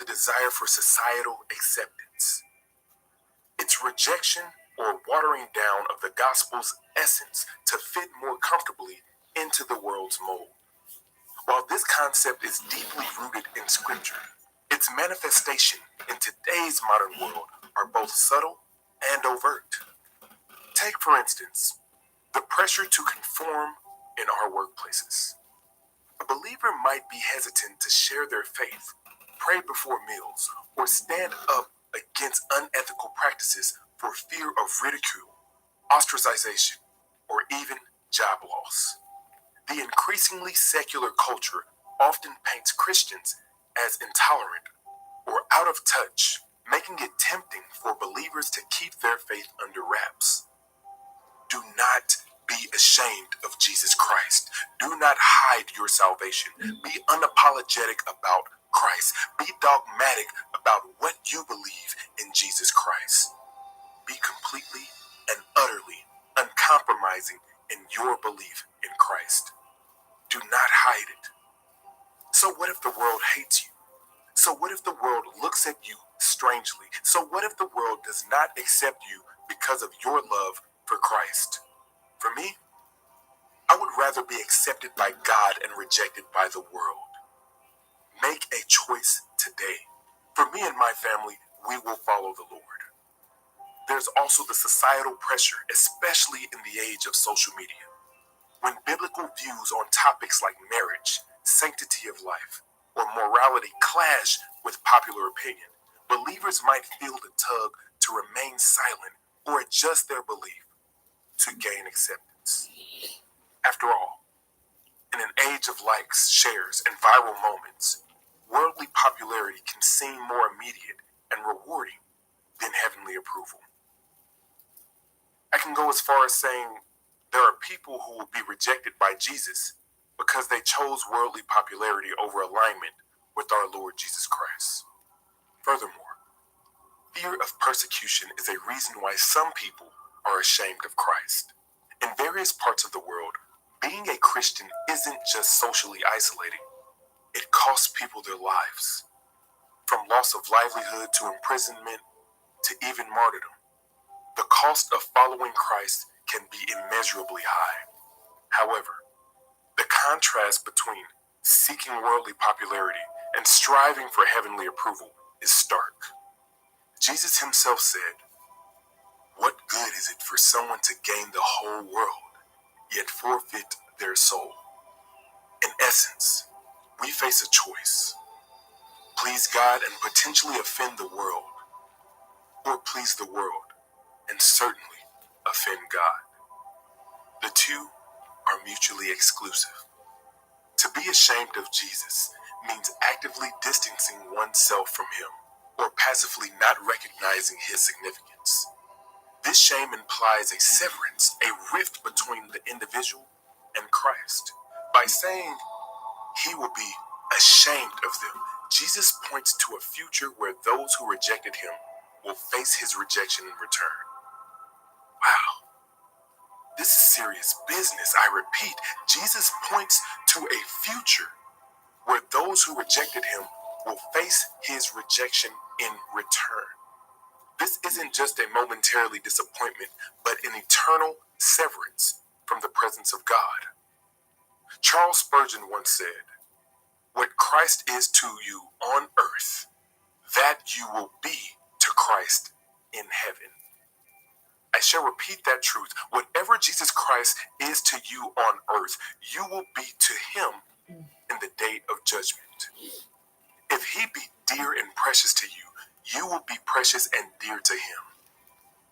the desire for societal acceptance. It's rejection or watering down of the gospel's essence to fit more comfortably into the world's mold. While this concept is deeply rooted in Scripture, its manifestation in today's modern world are both subtle and overt. Take, for instance, the pressure to conform in our workplaces. A believer might be hesitant to share their faith, pray before meals, or stand up against unethical practices for fear of ridicule, ostracization, or even job loss. The increasingly secular culture often paints Christians as intolerant or out of touch, making it tempting for believers to keep their faith under wraps. Do not be ashamed of Jesus Christ. Do not hide your salvation. Be unapologetic about Christ. Be dogmatic about what you believe in Jesus Christ. Be completely and utterly uncompromising in your belief in Christ. Do not hide it. So what if the world hates you? So what if the world looks at you strangely? So what if the world does not accept you because of your love for Christ? For me, I would rather be accepted by God and rejected by the world. Make a choice today. For me and my family, we will follow the Lord. There's also the societal pressure, especially in the age of social media. When biblical views on topics like marriage, sanctity of life, or morality clash with popular opinion, believers might feel the tug to remain silent or adjust their belief to gain acceptance. After all, in an age of likes, shares, and viral moments, worldly popularity can seem more immediate and rewarding than heavenly approval. I can go as far as saying there are people who will be rejected by Jesus because they chose worldly popularity over alignment with our Lord Jesus Christ. Furthermore, fear of persecution is a reason why some people are ashamed of Christ. In various parts of the world, being a Christian isn't just socially isolating. It costs people their lives. From loss of livelihood to imprisonment to even martyrdom. The cost of following Christ can be immeasurably high. However, the contrast between seeking worldly popularity and striving for heavenly approval is stark. Jesus himself said, "What good is it for someone to gain the whole world, yet forfeit their soul?" In essence, we face a choice. Please God and potentially offend the world, or please the world and certainly offend God. The two are mutually exclusive. To be ashamed of Jesus means actively distancing oneself from him or passively not recognizing his significance. This shame implies a severance, a rift between the individual and Christ. By saying he will be ashamed of them, Jesus points to a future where those who rejected him will face his rejection in return. Wow, this is serious business. I repeat, Jesus points to a future where those who rejected him will face his rejection in return. This isn't just a momentarily disappointment, but an eternal severance from the presence of God. Charles Spurgeon once said, "What Christ is to you on earth, that you will be to Christ in heaven." I shall repeat that truth. Whatever Jesus Christ is to you on earth, you will be to him in the day of judgment. If he be dear and precious to you, you will be precious and dear to him.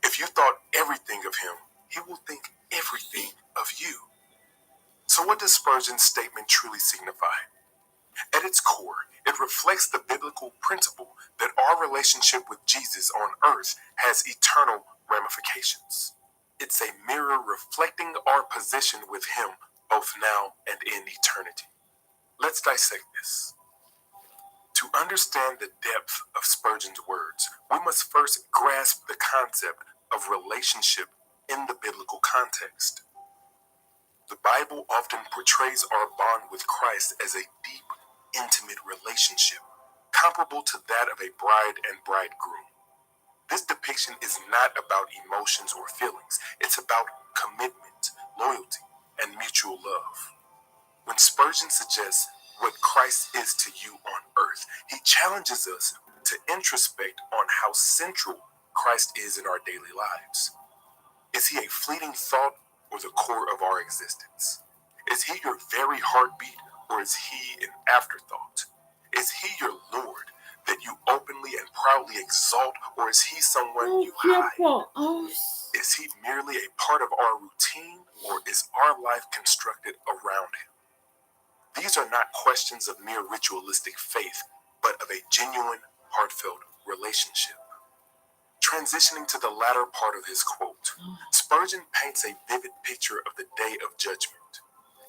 If you thought everything of him, he will think everything of you. So what does Spurgeon's statement truly signify? At its core, it reflects the biblical principle that our relationship with Jesus on earth has eternal ramifications. It's a mirror reflecting our position with him both now and in eternity. Let's dissect this. To understand the depth of Spurgeon's words, we must first grasp the concept of relationship in the biblical context. The Bible often portrays our bond with Christ as a deep, intimate relationship, comparable to that of a bride and bridegroom. This depiction is not about emotions or feelings. It's about commitment, loyalty, and mutual love. When Spurgeon suggests what Christ is to you on earth, he challenges us to introspect on how central Christ is in our daily lives. Is he a fleeting thought or the core of our existence? Is he your very heartbeat or is he an afterthought? Is he your Lord that you openly and proudly exalt, or is he someone you hide? Is he merely a part of our routine, or is our life constructed around him? These are not questions of mere ritualistic faith, but of a genuine, heartfelt relationship. Transitioning to the latter part of his quote, Spurgeon paints a vivid picture of the day of judgment.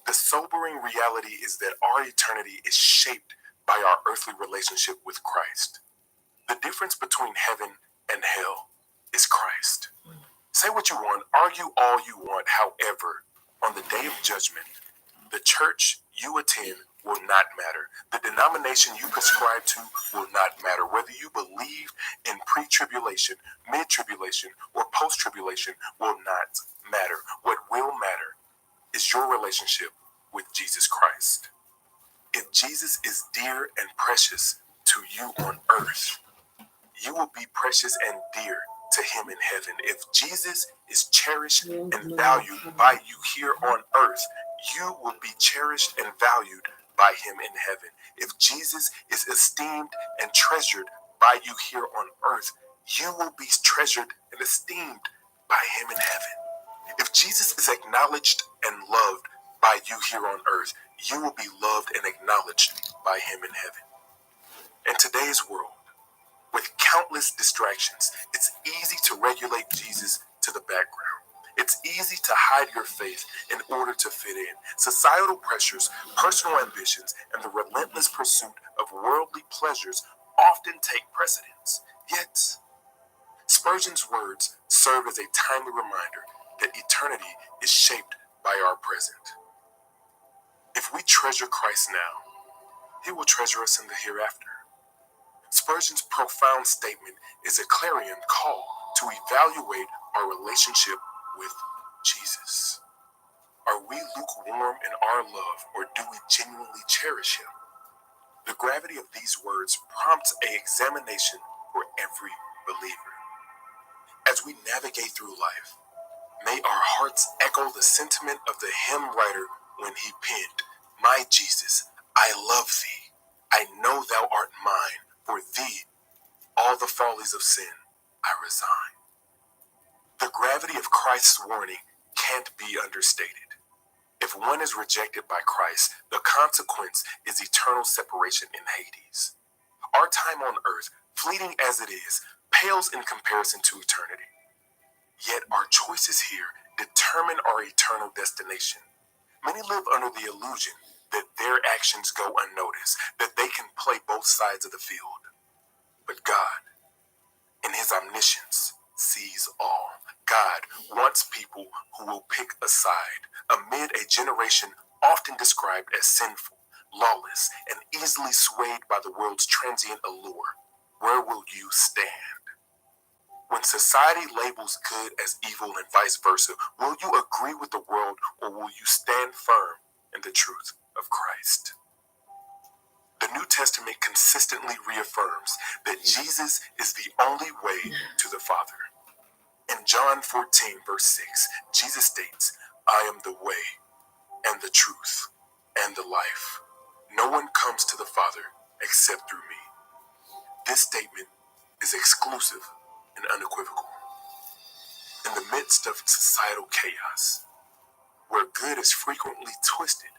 The sobering reality is that our eternity is shaped by our earthly relationship with Christ. The difference between heaven and hell is Christ. Say what you want, argue all you want, however, on the day of judgment, the church you attend will not matter. The denomination you prescribe to will not matter. Whether you believe in pre-tribulation, mid-tribulation, or post-tribulation will not matter. What will matter is your relationship with Jesus Christ. If Jesus is dear and precious to you on earth, you will be precious and dear to him in heaven. If Jesus is cherished and valued by you here on earth, you will be cherished and valued by him in heaven. If Jesus is esteemed and treasured by you here on earth, you will be treasured and esteemed by him in heaven. If Jesus is acknowledged and loved by you here on earth, you will be loved and acknowledged by him in heaven. In today's world, with countless distractions, it's easy to regulate Jesus to the background. It's easy to hide your faith in order to fit in. Societal pressures, personal ambitions, and the relentless pursuit of worldly pleasures often take precedence. Yet, Spurgeon's words serve as a timely reminder that eternity is shaped by our present. If we treasure Christ now, he will treasure us in the hereafter. Spurgeon's profound statement is a clarion call to evaluate our relationship with Jesus. Are we lukewarm in our love, or do we genuinely cherish him? The gravity of these words prompts an examination for every believer. As we navigate through life, may our hearts echo the sentiment of the hymn writer when he penned, "My Jesus, I love thee. I know thou art mine. For thee, all the follies of sin I resign." The gravity of Christ's warning can't be understated. If one is rejected by Christ, the consequence is eternal separation in Hades. Our time on earth, fleeting as it is, pales in comparison to eternity. Yet our choices here determine our eternal destination. Many live under the illusion that their actions go unnoticed, that they can play both sides of the field. But God, in his omniscience, sees all. God wants people who will pick a side amid a generation often described as sinful, lawless, and easily swayed by the world's transient allure. Where will you stand? When society labels good as evil and vice versa, will you agree with the world, or will you stand firm in the truth of Christ? The New Testament consistently reaffirms that Jesus is the only way to the Father. In John 14, verse 6, Jesus states, "I am the way and the truth and the life. No one comes to the Father except through me." This statement is exclusive and unequivocal. In the midst of societal chaos, where good is frequently twisted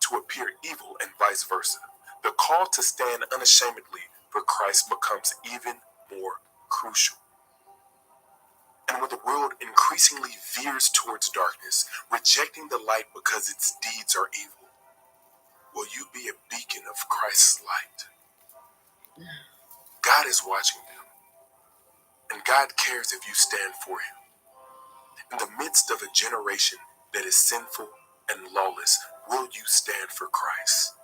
to appear evil and vice versa, the call to stand unashamedly for Christ becomes even more crucial. And when the world increasingly veers towards darkness, rejecting the light because its deeds are evil, will you be a beacon of Christ's light? God is watching them, and God cares if you stand for him. In the midst of a generation that is sinful and lawless, will you stand for Christ?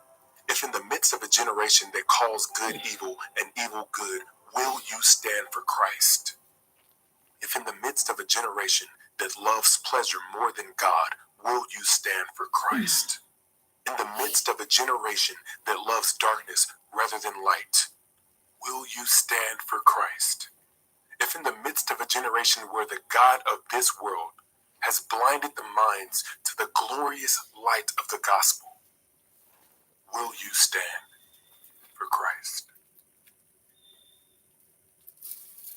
If in the midst of a generation that calls good evil and evil good, will you stand for Christ? If in the midst of a generation that loves pleasure more than God, will you stand for Christ? In the midst of a generation that loves darkness rather than light, will you stand for Christ? If in the midst of a generation where the God of this world has blinded the minds to the glorious light of the gospel, will you stand for Christ?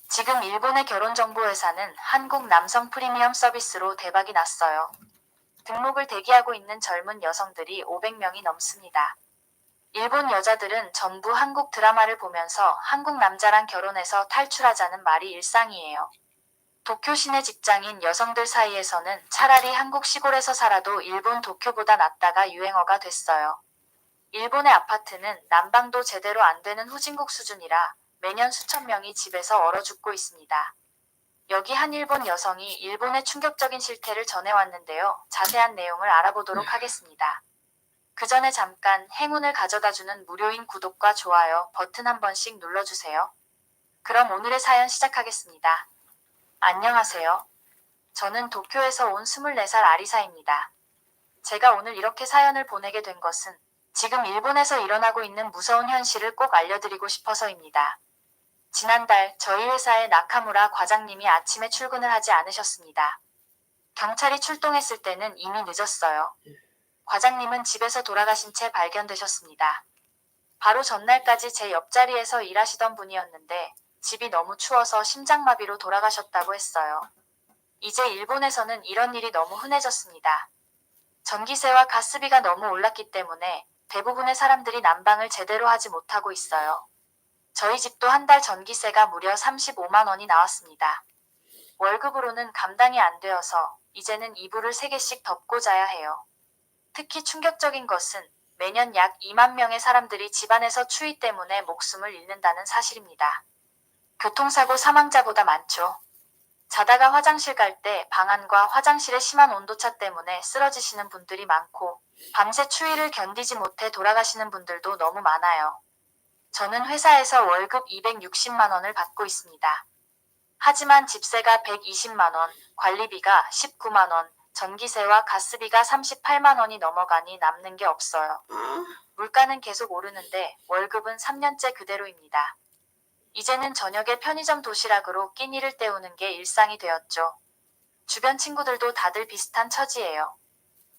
지금 일본의 결혼정보회사는 한국 남성 프리미엄 서비스로 대박이 났어요. 등록을 대기하고 있는 젊은 여성들이 500명이 넘습니다. 일본 여자들은 전부 한국 드라마를 보면서 한국 남자랑 결혼해서 탈출하자는 말이 일상이에요. 도쿄 시내 직장인 여성들 사이에서는 차라리 한국 시골에서 살아도 일본 도쿄보다 낫다가 유행어가 됐어요. 일본의 아파트는 난방도 제대로 안 되는 후진국 수준이라 매년 수천 명이 집에서 얼어 죽고 있습니다. 여기 한 일본 여성이 일본의 충격적인 실태를 전해왔는데요. 자세한 내용을 알아보도록 하겠습니다. 그 전에 잠깐 행운을 가져다주는 무료인 구독과 좋아요 버튼 한 번씩 눌러주세요. 그럼 오늘의 사연 시작하겠습니다. 안녕하세요. 저는 도쿄에서 온 24살 아리사입니다. 제가 오늘 이렇게 사연을 보내게 된 것은 지금 일본에서 일어나고 있는 무서운 현실을 꼭 알려드리고 싶어서입니다. 지난달 저희 회사의 나카무라 과장님이 아침에 출근을 하지 않으셨습니다. 경찰이 출동했을 때는 이미 늦었어요. 과장님은 집에서 돌아가신 채 발견되셨습니다. 바로 전날까지 제 옆자리에서 일하시던 분이었는데 집이 너무 추워서 심장마비로 돌아가셨다고 했어요. 이제 일본에서는 이런 일이 너무 흔해졌습니다. 전기세와 가스비가 너무 올랐기 때문에 대부분의 사람들이 난방을 제대로 하지 못하고 있어요. 저희 집도 한 달 전기세가 무려 35만 원이 나왔습니다. 월급으로는 감당이 안 되어서 이제는 이불을 3개씩 덮고 자야 해요. 특히 충격적인 것은 매년 약 2만 명의 사람들이 집안에서 추위 때문에 목숨을 잃는다는 사실입니다. 교통사고 사망자보다 많죠. 자다가 화장실 갈 때 방 안과 화장실의 심한 온도차 때문에 쓰러지시는 분들이 많고 밤새 추위를 견디지 못해 돌아가시는 분들도 너무 많아요. 저는 회사에서 월급 260만 원을 받고 있습니다. 하지만 집세가 120만 원, 관리비가 19만 원, 전기세와 가스비가 38만 원이 넘어가니 남는 게 없어요. 물가는 계속 오르는데 월급은 3년째 그대로입니다. 이제는 저녁에 편의점 도시락으로 끼니를 때우는 게 일상이 되었죠. 주변 친구들도 다들 비슷한 처지예요.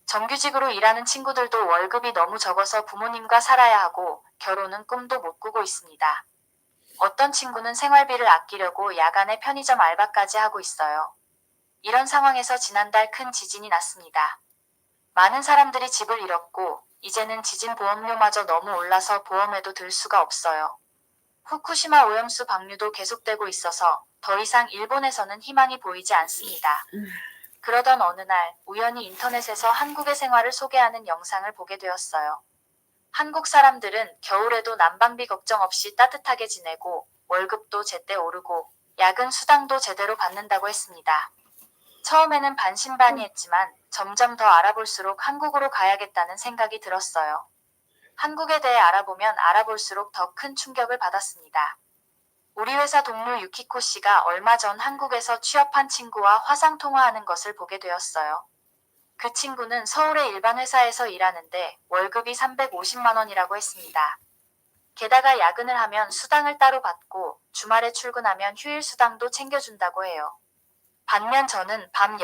정규직으로 일하는 친구들도 월급이 너무 적어서 부모님과 살아야 하고 결혼은 꿈도 못 꾸고 있습니다. 어떤 친구는 생활비를 아끼려고 야간에 편의점 알바까지 하고 있어요. 이런 상황에서 지난달 큰 지진이 났습니다. 많은 사람들이 집을 잃었고 이제는 지진 보험료마저 너무 올라서 보험에도 들 수가 없어요. 후쿠시마 오염수 방류도 계속되고 있어서 더 이상 일본에서는 희망이 보이지 않습니다. 그러던 어느 날 우연히 인터넷에서 한국의 생활을 소개하는 영상을 보게 되었어요. 한국 사람들은 겨울에도 난방비 걱정 없이 따뜻하게 지내고 월급도 제때 오르고 야근 수당도 제대로 받는다고 했습니다. 처음에는 반신반의했지만 점점 더 알아볼수록 한국으로 가야겠다는 생각이 들었어요. 한국에 대해 알아보면 알아볼수록 더 큰 충격을 받았습니다. 우리 회사 동료 유키코 씨가 얼마 전 한국에서 취업한 친구와 화상 통화하는 것을 보게 되었어요. 그 친구는 서울의 일반 회사에서 일하는데 월급이 350만 원이라고 했습니다. 게다가 야근을 하면 수당을 따로 받고 주말에 출근하면 휴일 수당도 챙겨준다고 해요. 반면 저는 밤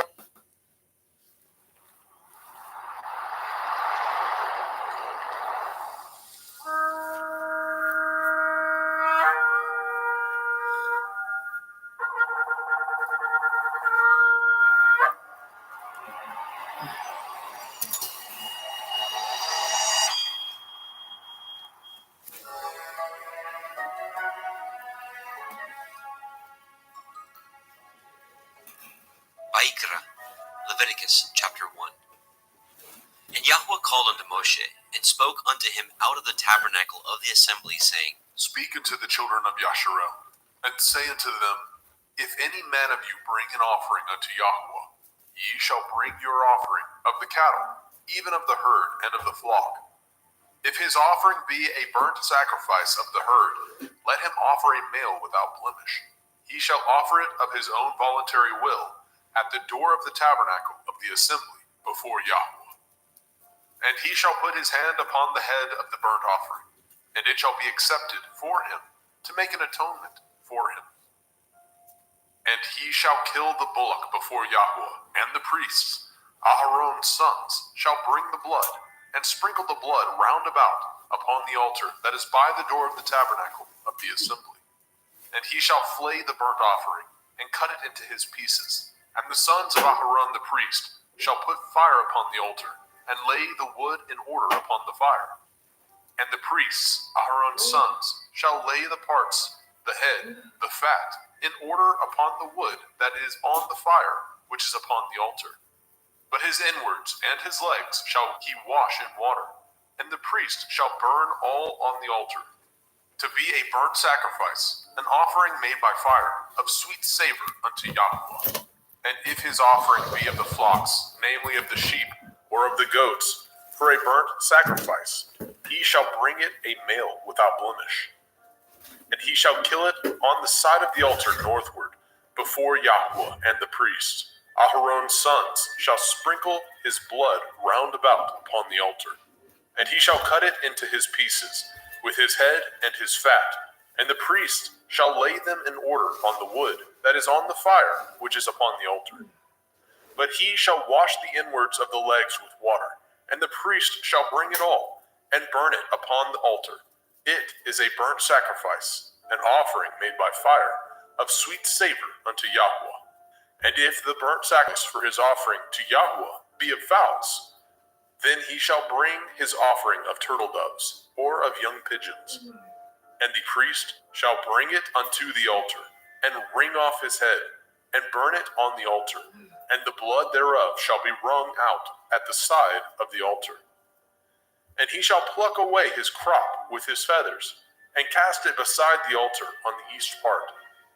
Vaikra, Leviticus chapter 1. And Yahweh called unto Moshe, and spoke unto him out of the tabernacle of the assembly, saying, Speak unto the children of Yasharel, and say unto them, If any man of you bring an offering unto Yahweh, ye shall bring your offering of the cattle, even of the herd and of the flock. If his offering be a burnt sacrifice of the herd, let him offer a male without blemish. He shall offer it of his own voluntary will at the door of the tabernacle of the assembly before Yahweh. And he shall put his hand upon the head of the burnt offering, and it shall be accepted for him to make an atonement for him. And he shall kill the bullock before Yahweh, and the priests, Aharon's sons, shall bring the blood, and sprinkle the blood round about upon the altar that is by the door of the tabernacle of the assembly. And he shall flay the burnt offering, and cut it into his pieces. And the sons of Aharon the priest shall put fire upon the altar, and lay the wood in order upon the fire. And the priests, Aharon's sons, shall lay the parts, the head, the fat, in order upon the wood that is on the fire, which is upon the altar. But his inwards and his legs shall he wash in water, and the priest shall burn all on the altar, to be a burnt sacrifice, an offering made by fire, of sweet savor unto Yahweh. And if his offering be of the flocks, namely of the sheep, or of the goats, for a burnt sacrifice, he shall bring it a male without blemish. And he shall kill it on the side of the altar northward, before Yahweh and the priests. Aharon's sons shall sprinkle his blood round about upon the altar. And he shall cut it into his pieces, with his head and his fat, and the priest shall lay them in order on the wood that is on the fire, which is upon the altar. But he shall wash the inwards of the legs with water, and the priest shall bring it all, and burn it upon the altar. It is a burnt sacrifice, an offering made by fire, of sweet savor unto Yahweh. And if the burnt sacrifice for his offering to Yahweh be of fowls, then he shall bring his offering of turtle doves, or of young pigeons. And the priest shall bring it unto the altar, and wring off his head, and burn it on the altar, and the blood thereof shall be wrung out at the side of the altar. And he shall pluck away his crop with his feathers, and cast it beside the altar on the east part,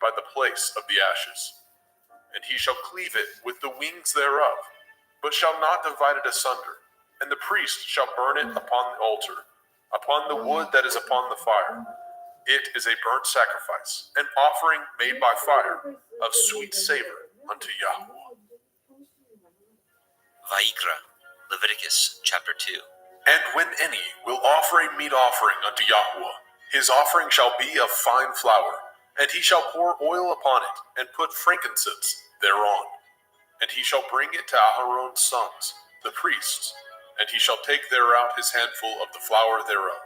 by the place of the ashes. And he shall cleave it with the wings thereof, but shall not divide it asunder. And the priest shall burn it upon the altar, upon the wood that is upon the fire. It is a burnt sacrifice, an offering made by fire, of sweet savor unto Yahweh. Vayikra, Leviticus chapter 2. And when any will offer a meat offering unto Yahweh, his offering shall be of fine flour, and he shall pour oil upon it, and put frankincense thereon. And he shall bring it to Aharon's sons, the priests, and he shall take thereout his handful of the flour thereof,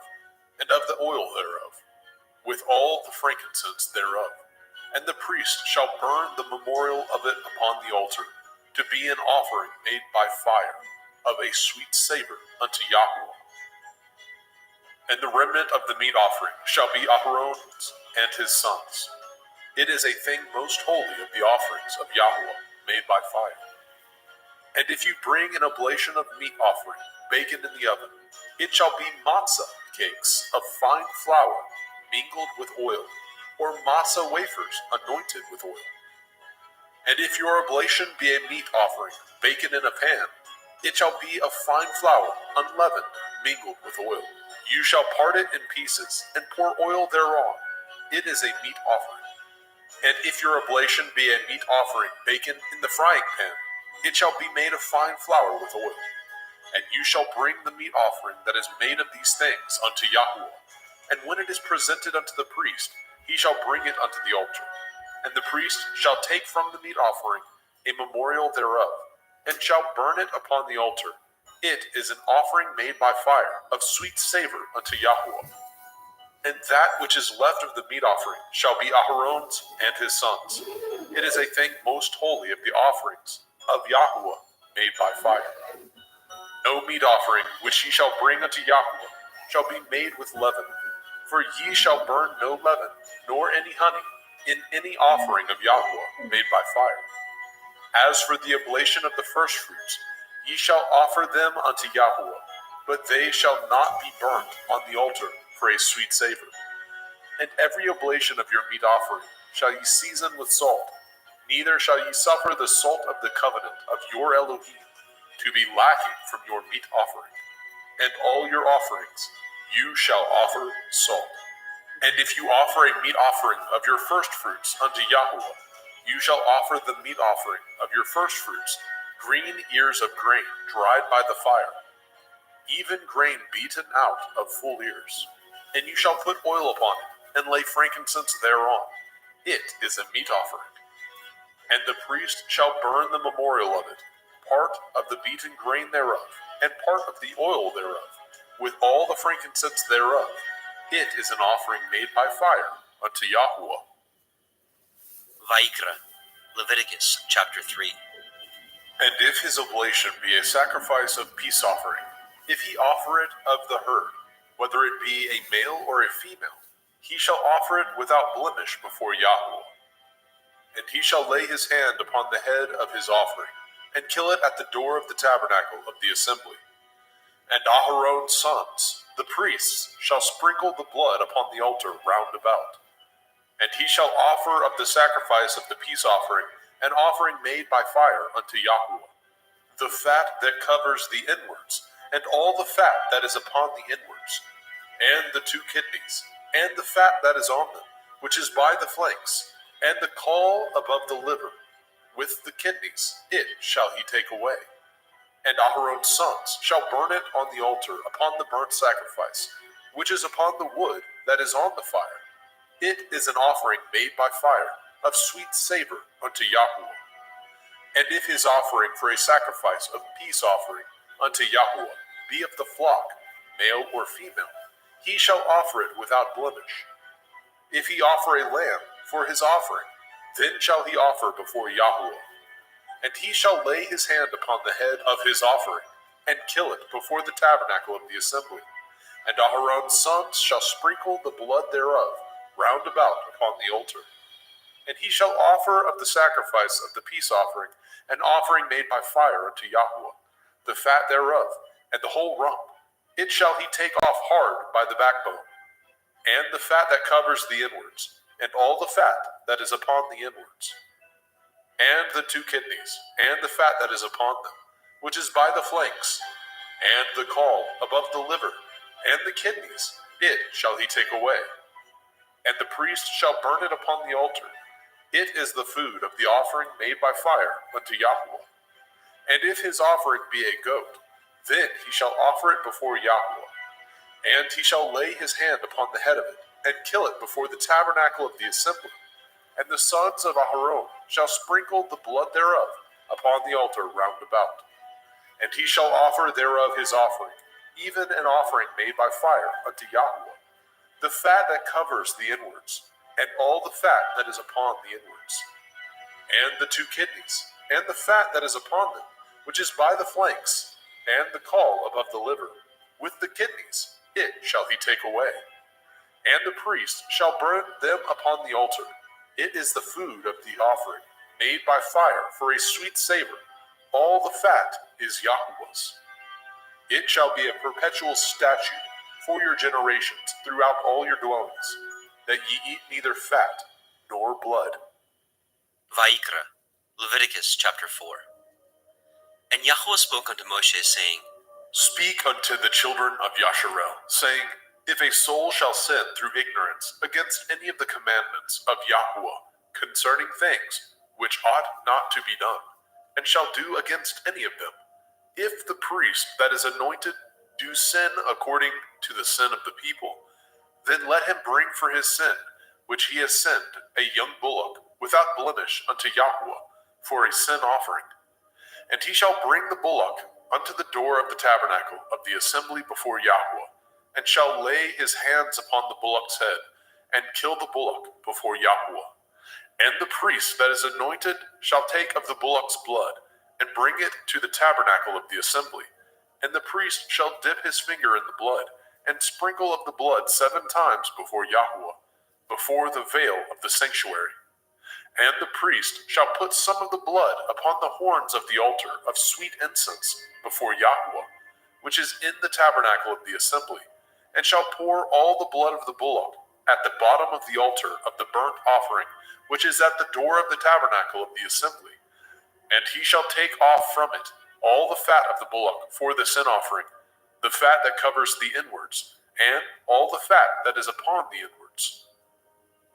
and of the oil thereof, with all the frankincense thereof. And the priest shall burn the memorial of it upon the altar, to be an offering made by fire, of a sweet savor unto Yahweh. And the remnant of the meat offering shall be Aharon's and his sons. It is a thing most holy of the offerings of Yahweh made by fire. And if you bring an oblation of meat offering, baken in the oven, it shall be matzah cakes of fine flour, mingled with oil, or matzah wafers anointed with oil. And if your oblation be a meat offering, baken in a pan, it shall be of fine flour, unleavened, mingled with oil. You shall part it in pieces, and pour oil thereon. It is a meat offering. And if your oblation be a meat offering baken in the frying pan, it shall be made of fine flour with oil. And you shall bring the meat offering that is made of these things unto Yahweh. And when it is presented unto the priest, he shall bring it unto the altar. And the priest shall take from the meat offering a memorial thereof, and shall burn it upon the altar. It is an offering made by fire, of sweet savor unto Yahweh. And that which is left of the meat offering shall be Aharon's and his sons. It is a thing most holy of the offerings of Yahweh made by fire. No meat offering which ye shall bring unto Yahweh shall be made with leaven, for ye shall burn no leaven, nor any honey, in any offering of Yahweh made by fire. As for the oblation of the firstfruits, ye shall offer them unto Yahweh, but they shall not be burnt on the altar for a sweet savor. And every oblation of your meat offering shall ye season with salt, neither shall ye suffer the salt of the covenant of your Elohim to be lacking from your meat offering. And all your offerings you shall offer salt. And if you offer a meat offering of your firstfruits unto Yahweh, you shall offer the meat offering of your firstfruits, green ears of grain dried by the fire, even grain beaten out of full ears. And you shall put oil upon it, and lay frankincense thereon. It is a meat offering. And the priest shall burn the memorial of it, part of the beaten grain thereof, and part of the oil thereof, with all the frankincense thereof. It is an offering made by fire unto Yahweh. Vaikra, Leviticus chapter 3. And if his oblation be a sacrifice of peace offering, if he offer it of the herd, whether it be a male or a female, he shall offer it without blemish before Yahweh. And he shall lay his hand upon the head of his offering, and kill it at the door of the tabernacle of the assembly. And Aharon's sons, the priests, shall sprinkle the blood upon the altar round about. And he shall offer of the sacrifice of the peace offering an offering made by fire unto Yahweh, the fat that covers the inwards, and all the fat that is upon the inwards, and the two kidneys, and the fat that is on them, which is by the flanks, and the caul above the liver, with the kidneys, it shall he take away. And Aharon's sons shall burn it on the altar upon the burnt sacrifice, which is upon the wood that is on the fire. It is an offering made by fire, of sweet savor unto Yahweh. And if his offering for a sacrifice of peace offering unto Yahweh be of the flock, male or female, he shall offer it without blemish. If he offer a lamb for his offering, then shall he offer before Yahweh. And he shall lay his hand upon the head of his offering, and kill it before the tabernacle of the assembly. And Aharon's sons shall sprinkle the blood thereof round about upon the altar. And he shall offer of the sacrifice of the peace offering an offering made by fire unto Yahweh, the fat thereof, and the whole rump. It shall he take off hard by the backbone, and the fat that covers the inwards, and all the fat that is upon the inwards, and the two kidneys, and the fat that is upon them, which is by the flanks, and the caul above the liver, and the kidneys, it shall he take away. And the priest shall burn it upon the altar. It is the food of the offering made by fire unto Yahweh. And if his offering be a goat, then he shall offer it before Yahweh. And he shall lay his hand upon the head of it, and kill it before the tabernacle of the assembly. And the sons of Aharon shall sprinkle the blood thereof upon the altar round about. And he shall offer thereof his offering, even an offering made by fire unto Yahweh, the fat that covers the inwards, and all the fat that is upon the inwards, and the two kidneys, and the fat that is upon them, which is by the flanks, and the caul above the liver, with the kidneys, it shall he take away. And the priest shall burn them upon the altar. It is the food of the offering, made by fire for a sweet savor. All the fat is Yahweh's. It shall be a perpetual statute for your generations throughout all your dwellings, that ye eat neither fat nor blood. Vaikra, Leviticus chapter 4. And Yahweh spoke unto Moshe, saying, Speak unto the children of Yasharel, saying, If a soul shall sin through ignorance against any of the commandments of Yahweh concerning things which ought not to be done, and shall do against any of them, if the priest that is anointed do sin according to the sin of the people, then let him bring for his sin, which he has sinned, a young bullock, without blemish unto Yahweh, for a sin offering. And he shall bring the bullock unto the door of the tabernacle of the assembly before Yahweh, and shall lay his hands upon the bullock's head, and kill the bullock before Yahweh. And the priest that is anointed shall take of the bullock's blood, and bring it to the tabernacle of the assembly. And the priest shall dip his finger in the blood, and sprinkle of the blood 7 times before Yahweh, before the veil of the sanctuary. And the priest shall put some of the blood upon the horns of the altar of sweet incense before Yahweh, which is in the tabernacle of the assembly, and shall pour all the blood of the bullock at the bottom of the altar of the burnt offering, which is at the door of the tabernacle of the assembly. And he shall take off from it all the fat of the bullock for the sin offering, the fat that covers the inwards, and all the fat that is upon the inwards,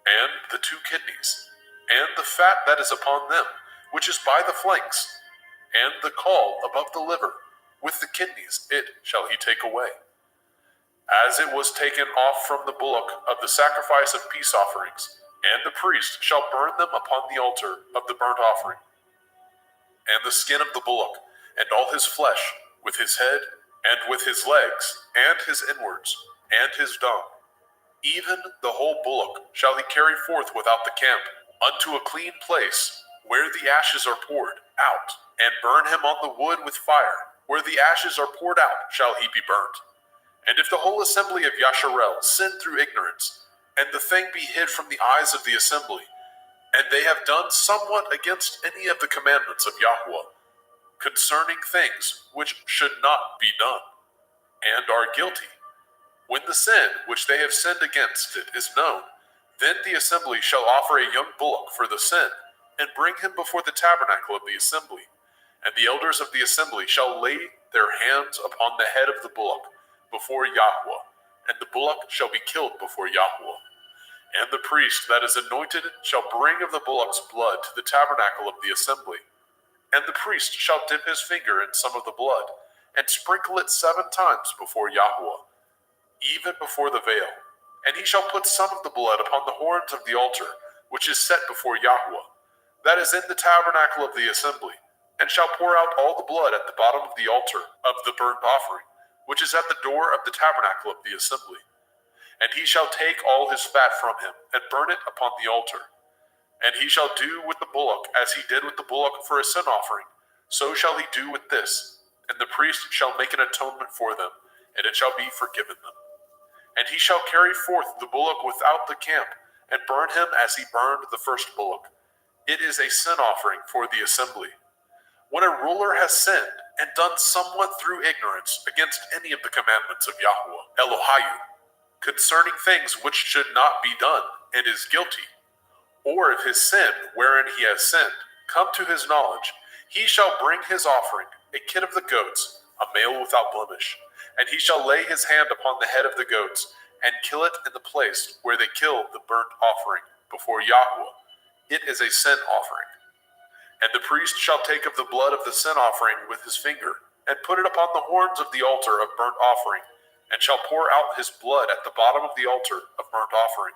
and the 2 kidneys, and the fat that is upon them, which is by the flanks, and the caul above the liver, with the kidneys, it shall he take away. As it was taken off from the bullock of the sacrifice of peace offerings, and the priest shall burn them upon the altar of the burnt offering. And the skin of the bullock, and all his flesh, with his head, and with his legs, and his inwards, and his dung, even the whole bullock shall he carry forth without the camp, unto a clean place, where the ashes are poured out, and burn him on the wood with fire. Where the ashes are poured out shall he be burnt. And if the whole assembly of Yasharel sin through ignorance, and the thing be hid from the eyes of the assembly, and they have done somewhat against any of the commandments of Yahweh, concerning things which should not be done, and are guilty, when the sin which they have sinned against it is known, then the assembly shall offer a young bullock for the sin, and bring him before the tabernacle of the assembly. And the elders of the assembly shall lay their hands upon the head of the bullock before Yahweh, and the bullock shall be killed before Yahweh. And the priest that is anointed shall bring of the bullock's blood to the tabernacle of the assembly. And the priest shall dip his finger in some of the blood, and sprinkle it 7 times before Yahweh, even before the veil. And he shall put some of the blood upon the horns of the altar, which is set before Yahweh, that is in the tabernacle of the assembly, and shall pour out all the blood at the bottom of the altar of the burnt offering, which is at the door of the tabernacle of the assembly. And he shall take all his fat from him, and burn it upon the altar. And he shall do with the bullock as he did with the bullock for a sin offering, so shall he do with this. And the priest shall make an atonement for them, and it shall be forgiven them. And he shall carry forth the bullock without the camp, and burn him as he burned the first bullock. It is a sin offering for the assembly. When a ruler has sinned, and done somewhat through ignorance against any of the commandments of Yahweh, Elohiah, concerning things which should not be done, and is guilty, or if his sin, wherein he has sinned, come to his knowledge, he shall bring his offering, a kid of the goats, a male without blemish, and he shall lay his hand upon the head of the goats, and kill it in the place where they kill the burnt offering before Yahweh. It is a sin offering. And the priest shall take of the blood of the sin offering with his finger, and put it upon the horns of the altar of burnt offering, and shall pour out his blood at the bottom of the altar of burnt offering.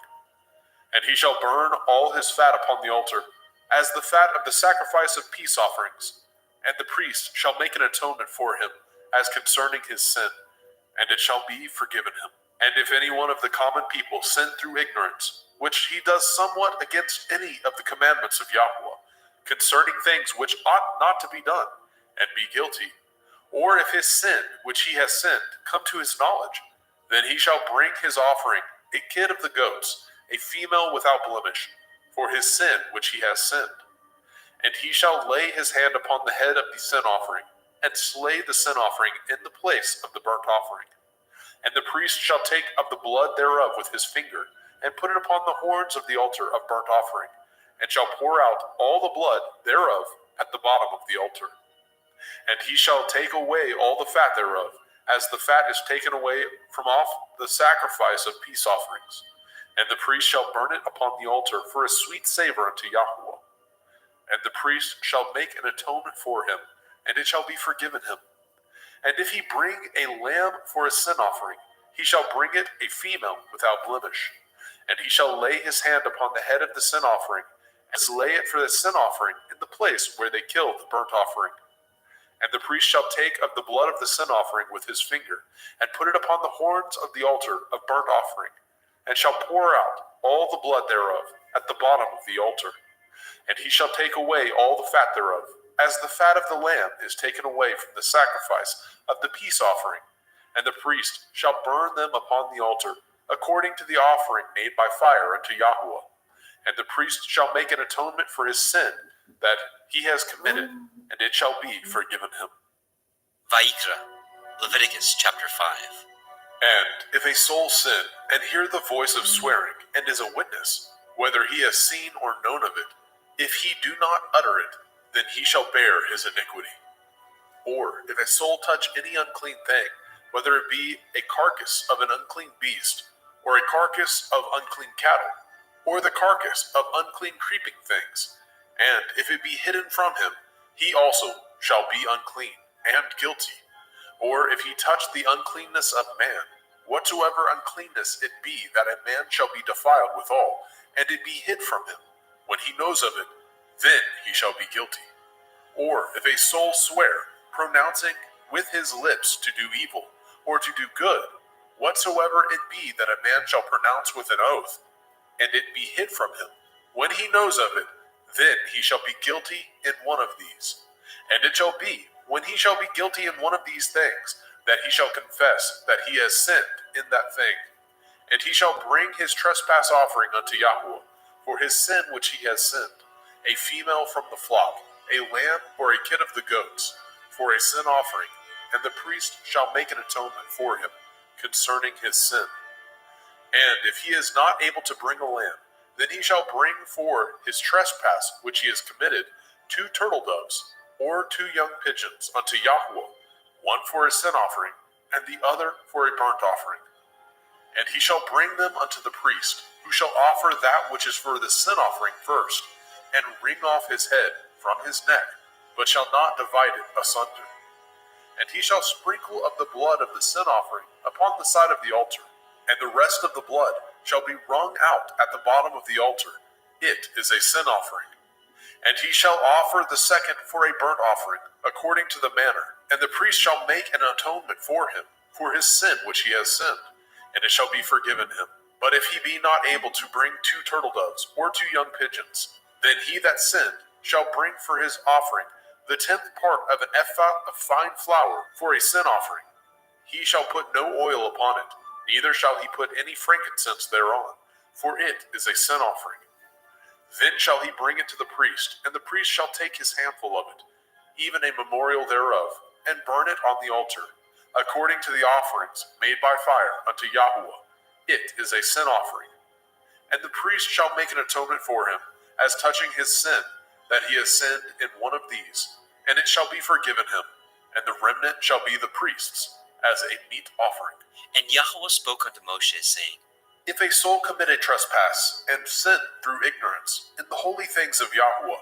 And he shall burn all his fat upon the altar, as the fat of the sacrifice of peace offerings. And the priest shall make an atonement for him, as concerning his sin, and it shall be forgiven him. And if any one of the common people sin through ignorance, which he does somewhat against any of the commandments of Yahweh, concerning things which ought not to be done, and be guilty, or if his sin, which he has sinned, come to his knowledge, then he shall bring his offering, a kid of the goats, a female without blemish, for his sin which he has sinned. And he shall lay his hand upon the head of the sin offering, and slay the sin offering in the place of the burnt offering. And the priest shall take of the blood thereof with his finger, and put it upon the horns of the altar of burnt offering, and shall pour out all the blood thereof at the bottom of the altar. And he shall take away all the fat thereof, as the fat is taken away from off the sacrifice of peace offerings. And the priest shall burn it upon the altar for a sweet savor unto Yahweh. And the priest shall make an atonement for him, and it shall be forgiven him. And if he bring a lamb for a sin offering, he shall bring it a female without blemish. And he shall lay his hand upon the head of the sin offering, and slay it for the sin offering in the place where they killed the burnt offering. And the priest shall take of the blood of the sin offering with his finger, and put it upon the horns of the altar of burnt offering, and shall pour out all the blood thereof at the bottom of the altar. And he shall take away all the fat thereof, as the fat of the lamb is taken away from the sacrifice of the peace offering. And the priest shall burn them upon the altar, according to the offering made by fire unto Yahweh. And the priest shall make an atonement for his sin that he has committed, and it shall be forgiven him. Vayikra, Leviticus chapter 5. And if a soul sin, and hear the voice of swearing, and is a witness, whether he has seen or known of it, if he do not utter it, then he shall bear his iniquity. Or if a soul touch any unclean thing, whether it be a carcass of an unclean beast, or a carcass of unclean cattle, or the carcass of unclean creeping things, and if it be hidden from him, he also shall be unclean and guilty. Or if he touch the uncleanness of man, whatsoever uncleanness it be, that a man shall be defiled withal, and it be hid from him, when he knows of it, then he shall be guilty. Or if a soul swear, pronouncing with his lips to do evil, or to do good, whatsoever it be that a man shall pronounce with an oath, and it be hid from him, when he knows of it, then he shall be guilty in one of these. And it shall be, when he shall be guilty in one of these things, that he shall confess that he has sinned in that thing. And he shall bring his trespass offering unto Yahweh, for his sin which he has sinned, a female from the flock, a lamb or a kid of the goats, for a sin offering, and the priest shall make an atonement for him concerning his sin. And if he is not able to bring a lamb, then he shall bring for his trespass which he has committed 2 turtle doves, or 2 young pigeons unto Yahweh, one for a sin offering, and the other for a burnt offering. And he shall bring them unto the priest, who shall offer that which is for the sin offering first, and wring off his head from his neck, but shall not divide it asunder. And he shall sprinkle of the blood of the sin offering upon the side of the altar, and the rest of the blood shall be wrung out at the bottom of the altar. It is a sin offering. And he shall offer the second for a burnt offering, according to the manner, and the priest shall make an atonement for him, for his sin which he has sinned, and it shall be forgiven him. But if he be not able to bring 2 turtle doves, or 2 young pigeons, then he that sinned shall bring for his offering the 10th part of an ephah of fine flour for a sin offering. He shall put no oil upon it, neither shall he put any frankincense thereon, for it is a sin offering. Then shall he bring it to the priest, and the priest shall take his handful of it, even a memorial thereof, and burn it on the altar, according to the offerings made by fire unto Yahweh. It is a sin offering. And the priest shall make an atonement for him, as touching his sin, that he has sinned in one of these, and it shall be forgiven him, and the remnant shall be the priest's, as a meat offering. And Yahweh spoke unto Moshe, saying, If a soul commit a trespass, and sin through ignorance, in the holy things of Yahweh,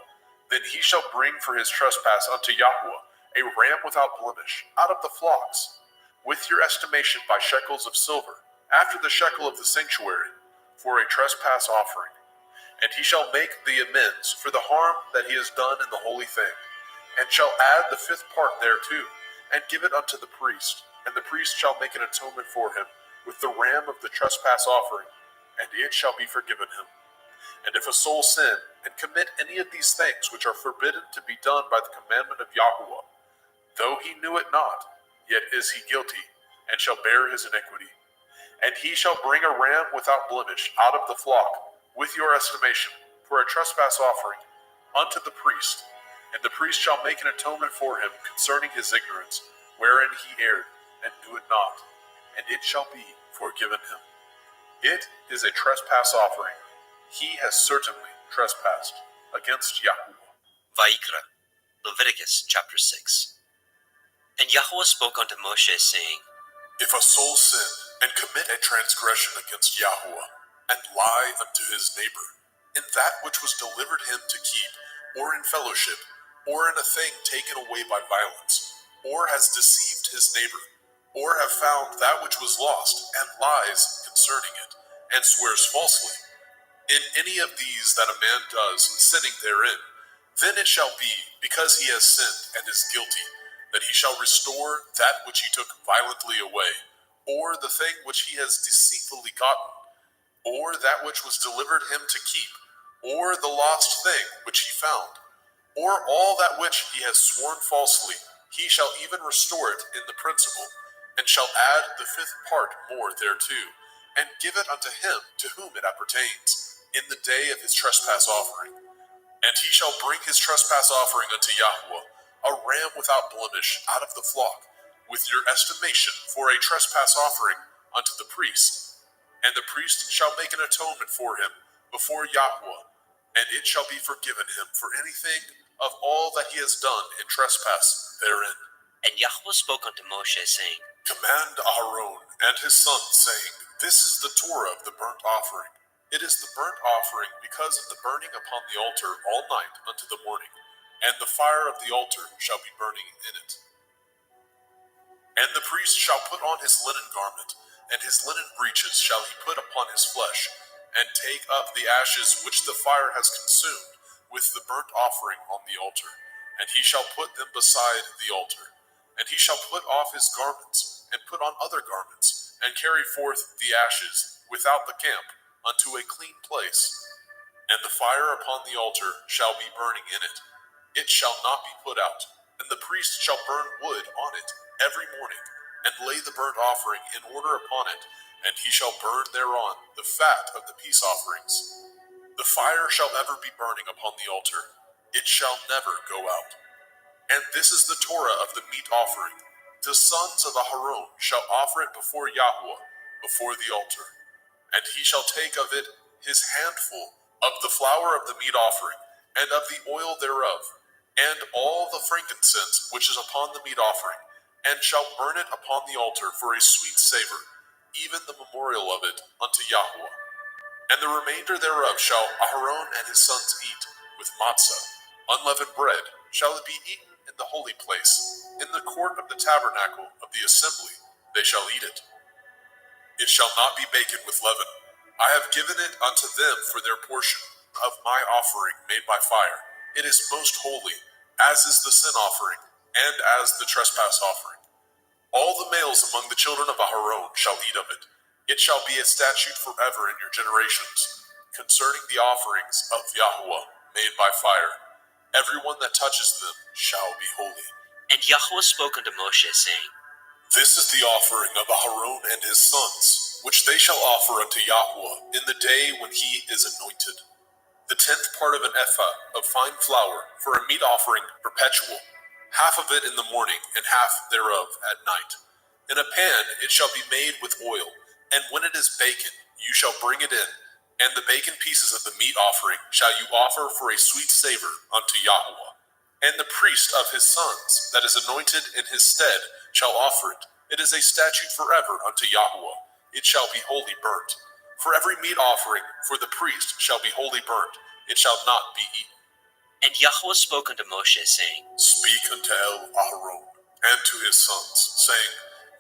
then he shall bring for his trespass unto Yahweh a ram without blemish, out of the flocks, with your estimation by shekels of silver, after the shekel of the sanctuary, for a trespass offering. And he shall make the amends for the harm that he has done in the holy thing, and shall add the 5th part thereto, and give it unto the priest, and the priest shall make an atonement for him with the ram of the trespass offering, and it shall be forgiven him. And if a soul sin, and commit any of these things which are forbidden to be done by the commandment of Yahweh, though he knew it not, yet is he guilty, and shall bear his iniquity. And he shall bring a ram without blemish out of the flock, with your estimation, for a trespass offering, unto the priest. And the priest shall make an atonement for him concerning his ignorance, wherein he erred, and knew it not, and it shall be forgiven him. It is a trespass offering. He has certainly trespassed against Yahweh. Vayikra, Leviticus chapter 6. And Yahweh spoke unto Moshe, saying, If a soul sin, and commit a transgression against Yahweh, and lie unto his neighbor, in that which was delivered him to keep, or in fellowship, or in a thing taken away by violence, or has deceived his neighbor, or have found that which was lost, and lies concerning it, and swears falsely, in any of these that a man does, sinning therein, then it shall be, because he has sinned and is guilty, that he shall restore that which he took violently away, or the thing which he has deceitfully gotten, or that which was delivered him to keep, or the lost thing which he found, or all that which he has sworn falsely, he shall even restore it in the principal, and shall add the 5th part more thereto, and give it unto him to whom it appertains, in the day of his trespass offering. And he shall bring his trespass offering unto Yahweh, a ram without blemish out of the flock, with your estimation for a trespass offering unto the priest. And the priest shall make an atonement for him before Yahweh, and it shall be forgiven him for anything of all that he has done in trespass therein. And Yahweh spoke unto Moshe, saying, Command Aaron and his sons, saying, This is the Torah of the burnt offering. It is the burnt offering because of the burning upon the altar all night unto the morning, and the fire of the altar shall be burning in it. And the priest shall put on his linen garment, and his linen breeches shall he put upon his flesh, and take up the ashes which the fire has consumed with the burnt offering on the altar, and he shall put them beside the altar. And he shall put off his garments, and put on other garments, and carry forth the ashes without the camp unto a clean place. And the fire upon the altar shall be burning in it. It shall not be put out. And the priest shall burn wood on it every morning, and lay the burnt offering in order upon it, and he shall burn thereon the fat of the peace offerings. The fire shall ever be burning upon the altar. It shall never go out. And this is the Torah of the meat offering. The sons of Aharon shall offer it before Yahweh, before the altar. And he shall take of it his handful of the flour of the meat offering, and of the oil thereof, and all the frankincense which is upon the meat offering, and shall burn it upon the altar for a sweet savor, even the memorial of it unto Yahweh. And the remainder thereof shall Aharon and his sons eat, with matzah, unleavened bread, shall it be eaten in the holy place, in the court of the tabernacle of the assembly, they shall eat it. It shall not be baken with leaven. I have given it unto them for their portion of my offering made by fire. It is most holy, as is the sin offering, and as the trespass offering. All the males among the children of Aharon shall eat of it. It shall be a statute forever in your generations, concerning the offerings of Yahweh made by fire. Everyone that touches them shall be holy. And Yahweh spoke unto Moshe, saying, This is the offering of Aharon and his sons, which they shall offer unto Yahweh in the day when he is anointed. The 10th part of an ephah of fine flour for a meat offering perpetual, half of it in the morning, and half thereof at night. In a pan it shall be made with oil, and when it is baken, you shall bring it in, and the baken pieces of the meat offering shall you offer for a sweet savor unto Yahweh. And the priest of his sons, that is anointed in his stead, shall offer it. It is a statute forever unto Yahweh. It shall be wholly burnt. For every meat offering for the priest shall be wholly burnt. It shall not be eaten. And Yahweh spoke unto Moshe, saying, Speak unto Aharon and to his sons, saying,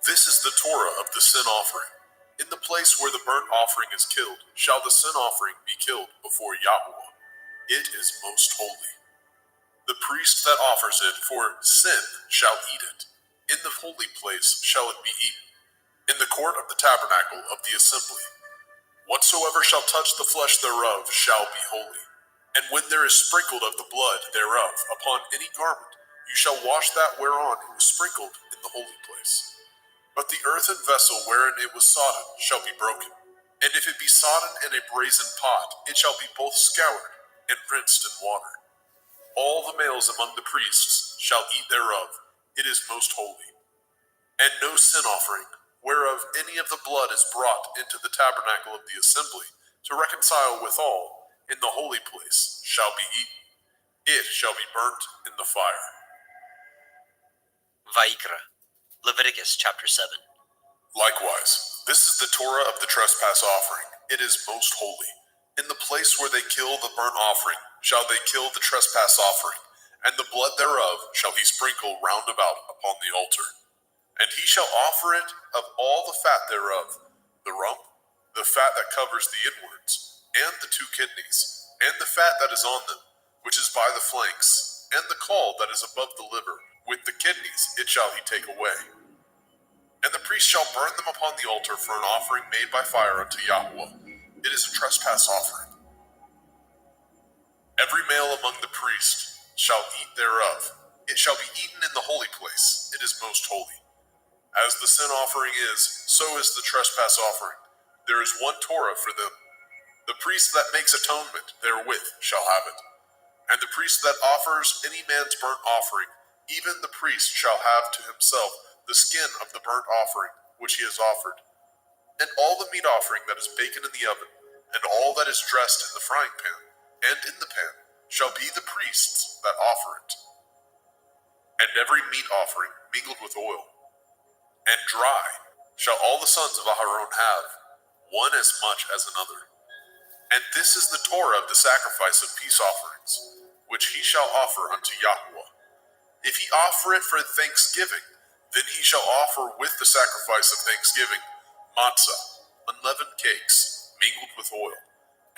This is the Torah of the sin offering. In the place where the burnt offering is killed, shall the sin offering be killed before Yahweh. It is most holy. The priest that offers it for sin shall eat it. In the holy place shall it be eaten, in the court of the tabernacle of the assembly. Whatsoever shall touch the flesh thereof shall be holy. And when there is sprinkled of the blood thereof upon any garment, you shall wash that whereon it was sprinkled in the holy place. But the earthen vessel wherein it was sodden shall be broken. And if it be sodden in a brazen pot, it shall be both scoured and rinsed in water. All the males among the priests shall eat thereof. It is most holy. And no sin offering, whereof any of the blood is brought into the tabernacle of the assembly, to reconcile withal in the holy place, shall be eaten. It shall be burnt in the fire. Vayikra, Leviticus chapter 7. Likewise, this is the Torah of the trespass offering. It is most holy. In the place where they kill the burnt offering, shall they kill the trespass offering, and the blood thereof shall he sprinkle round about upon the altar. And he shall offer it of all the fat thereof, the rump, the fat that covers the inwards, and the 2 kidneys, and the fat that is on them, which is by the flanks, and the caul that is above the liver. With the kidneys it shall he take away. And the priest shall burn them upon the altar for an offering made by fire unto Yahweh. It is a trespass offering. Every male among the priests shall eat thereof. It shall be eaten in the holy place. It is most holy. As the sin offering is, so is the trespass offering. There is one Torah for them. The priest that makes atonement therewith shall have it. And the priest that offers any man's burnt offering, even the priest shall have to himself the skin of the burnt offering which he has offered. And all the meat offering that is baken in the oven, and all that is dressed in the frying pan, and in the pan, shall be the priest's that offer it. And every meat offering mingled with oil. And dry shall all the sons of Aharon have, one as much as another. And this is the Torah of the sacrifice of peace offerings, which he shall offer unto Yahweh. If he offer it for thanksgiving, then he shall offer with the sacrifice of thanksgiving matzah, unleavened cakes, mingled with oil,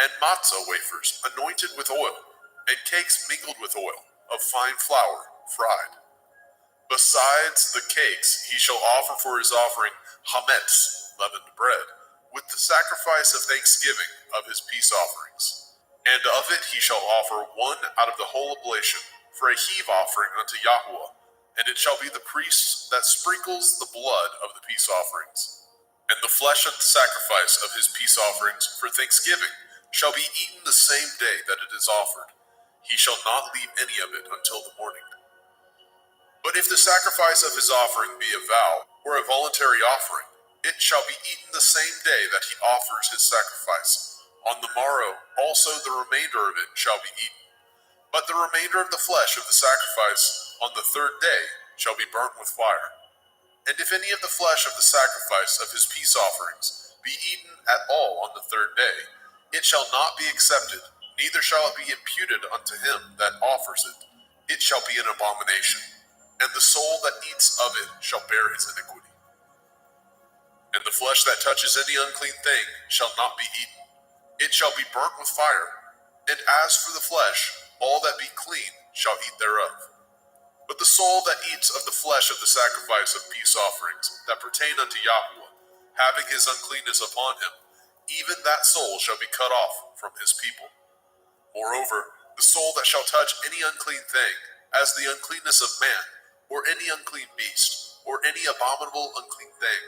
and matzah wafers, anointed with oil, and cakes mingled with oil, of fine flour, fried. Besides the cakes, he shall offer for his offering hametz, leavened bread, with the sacrifice of thanksgiving of his peace offerings. And of it he shall offer one out of the whole oblation for a heave offering unto Yahweh, and it shall be the priest that sprinkles the blood of the peace offerings. And the flesh of the sacrifice of his peace offerings for thanksgiving shall be eaten the same day that it is offered. He shall not leave any of it until the morning. But if the sacrifice of his offering be a vow or a voluntary offering, it shall be eaten the same day that he offers his sacrifice. On the morrow also the remainder of it shall be eaten. But the remainder of the flesh of the sacrifice on the third day shall be burnt with fire. And if any of the flesh of the sacrifice of his peace offerings be eaten at all on the third day, it shall not be accepted, neither shall it be imputed unto him that offers it. It shall be an abomination, and the soul that eats of it shall bear his iniquity. And the flesh that touches any unclean thing shall not be eaten. It shall be burnt with fire. And as for the flesh, all that be clean shall eat thereof. But the soul that eats of the flesh of the sacrifice of peace offerings that pertain unto Yahweh, having his uncleanness upon him, even that soul shall be cut off from his people. Moreover, the soul that shall touch any unclean thing, as the uncleanness of man, or any unclean beast, or any abominable unclean thing,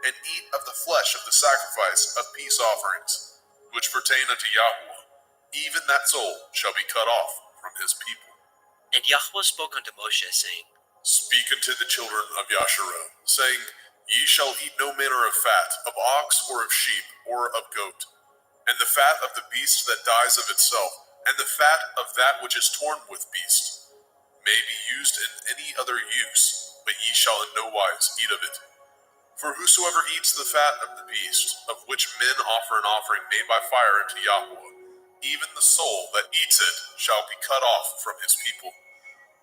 and eat of the flesh of the sacrifice of peace offerings, which pertain unto Yahweh, even that soul shall be cut off from his people. And Yahweh spoke unto Moshe, saying, Speak unto the children of Yasharel, saying, Ye shall eat no manner of fat, of ox, or of sheep, or of goat, and the fat of the beast that dies of itself, and the fat of that which is torn with beast, may be used in any other use, but ye shall in no wise eat of it. For whosoever eats the fat of the beast, of which men offer an offering made by fire unto Yahweh, even the soul that eats it shall be cut off from his people.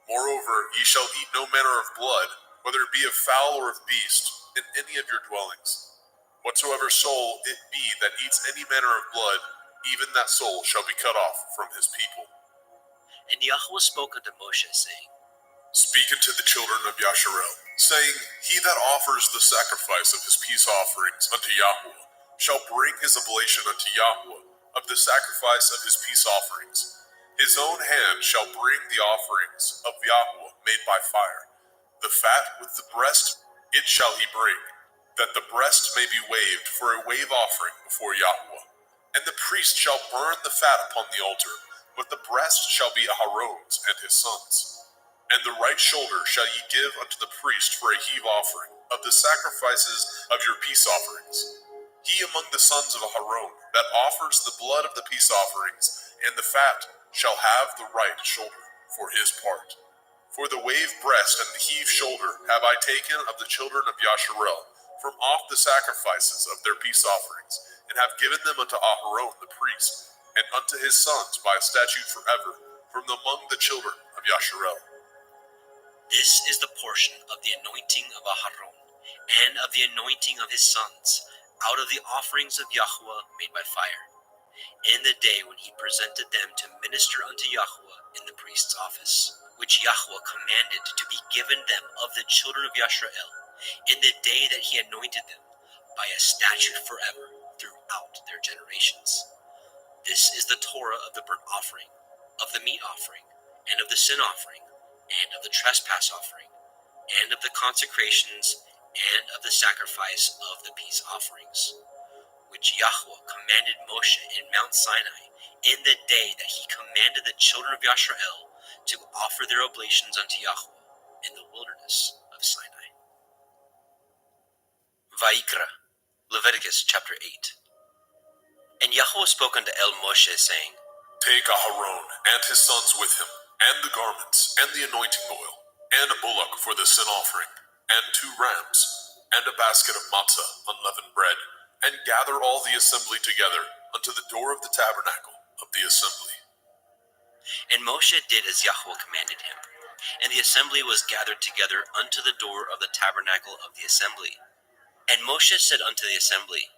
Moreover, ye shall eat no manner of blood, whether it be of fowl or of beast, in any of your dwellings. Whatsoever soul it be that eats any manner of blood, even that soul shall be cut off from his people. And Yahweh spoke unto Moshe, saying, Speak unto the children of Yasharel, saying, He that offers the sacrifice of his peace offerings unto Yahweh shall bring his oblation unto Yahweh of the sacrifice of his peace offerings. His own hand shall bring the offerings of Yahweh made by fire. The fat with the breast it shall he bring, that the breast may be waved for a wave offering before Yahweh. And the priest shall burn the fat upon the altar, but the breast shall be Aharon's and his sons'. And the right shoulder shall ye give unto the priest for a heave offering of the sacrifices of your peace offerings. He among the sons of Aharon that offers the blood of the peace offerings and the fat shall have the right shoulder for his part. For the wave breast and the heave shoulder have I taken of the children of Yasharel from off the sacrifices of their peace offerings, and have given them unto Aharon the priest, and unto his sons by a statute forever, from among the children of Yasharel. This is the portion of the anointing of Aharon, and of the anointing of his sons, out of the offerings of Yahweh made by fire, in the day when he presented them to minister unto Yahweh in the priest's office, which Yahweh commanded to be given them of the children of Yasharel, in the day that he anointed them, by a statute forever throughout their generations. This is the Torah of the burnt offering, of the meat offering, and of the sin offering, and of the trespass offering, and of the consecrations, and of the sacrifice of the peace offerings, which Yahweh commanded Moshe in Mount Sinai, in the day that he commanded the children of Yasharel to offer their oblations unto Yahweh in the wilderness of Sinai. Vayikra, Leviticus chapter 8. And Yahweh spoke unto Moshe, saying, Take Aharon and his sons with him, and the garments, and the anointing oil, and a bullock for the sin offering, and 2 rams, and a basket of matzah, unleavened bread, and gather all the assembly together unto the door of the tabernacle of the assembly. And Moshe did as Yahweh commanded him, and the assembly was gathered together unto the door of the tabernacle of the assembly. And Moshe said unto the assembly,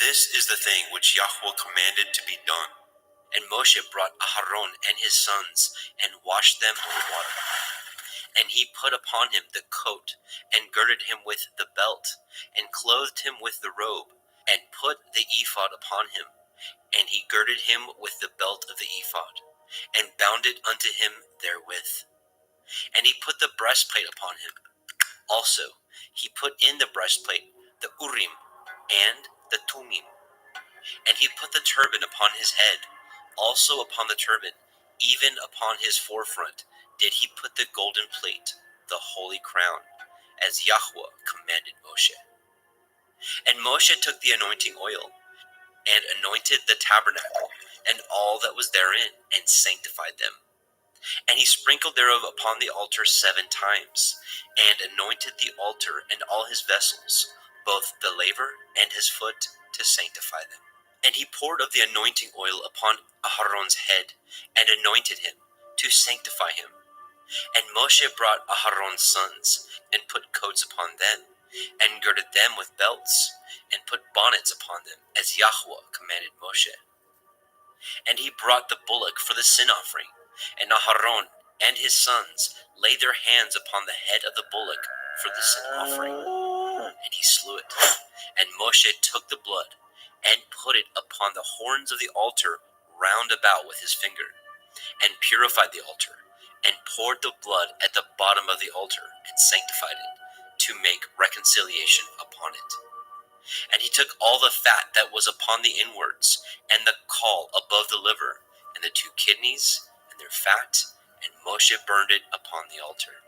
This is the thing which Yahweh commanded to be done. And Moshe brought Aharon and his sons, and washed them with water. And he put upon him the coat, and girded him with the belt, and clothed him with the robe, and put the ephod upon him. And he girded him with the belt of the ephod, and bound it unto him therewith. And he put the breastplate upon him. Also he put in the breastplate the Urim and the Tumim. And he put the turban upon his head. Also upon the turban, even upon his forefront, did he put the golden plate, the holy crown, as Yahweh commanded Moshe. And Moshe took the anointing oil, and anointed the tabernacle, and all that was therein, and sanctified them. And he sprinkled thereof upon the altar 7 times, and anointed the altar and all his vessels, both the laver and his foot, to sanctify them. And he poured of the anointing oil upon Aharon's head, and anointed him, to sanctify him. And Moshe brought Aharon's sons, and put coats upon them, and girded them with belts, and put bonnets upon them, as Yahweh commanded Moshe. And he brought the bullock for the sin offering, and Aharon and his sons laid their hands upon the head of the bullock for the sin offering, and he slew it. And Moshe took the blood, and put it upon the horns of the altar round about with his finger, and purified the altar, and poured the blood at the bottom of the altar, and sanctified it, to make reconciliation upon it. And he took all the fat that was upon the inwards, and the caul above the liver, and the 2 kidneys, and their fat, and Moshe burned it upon the altar.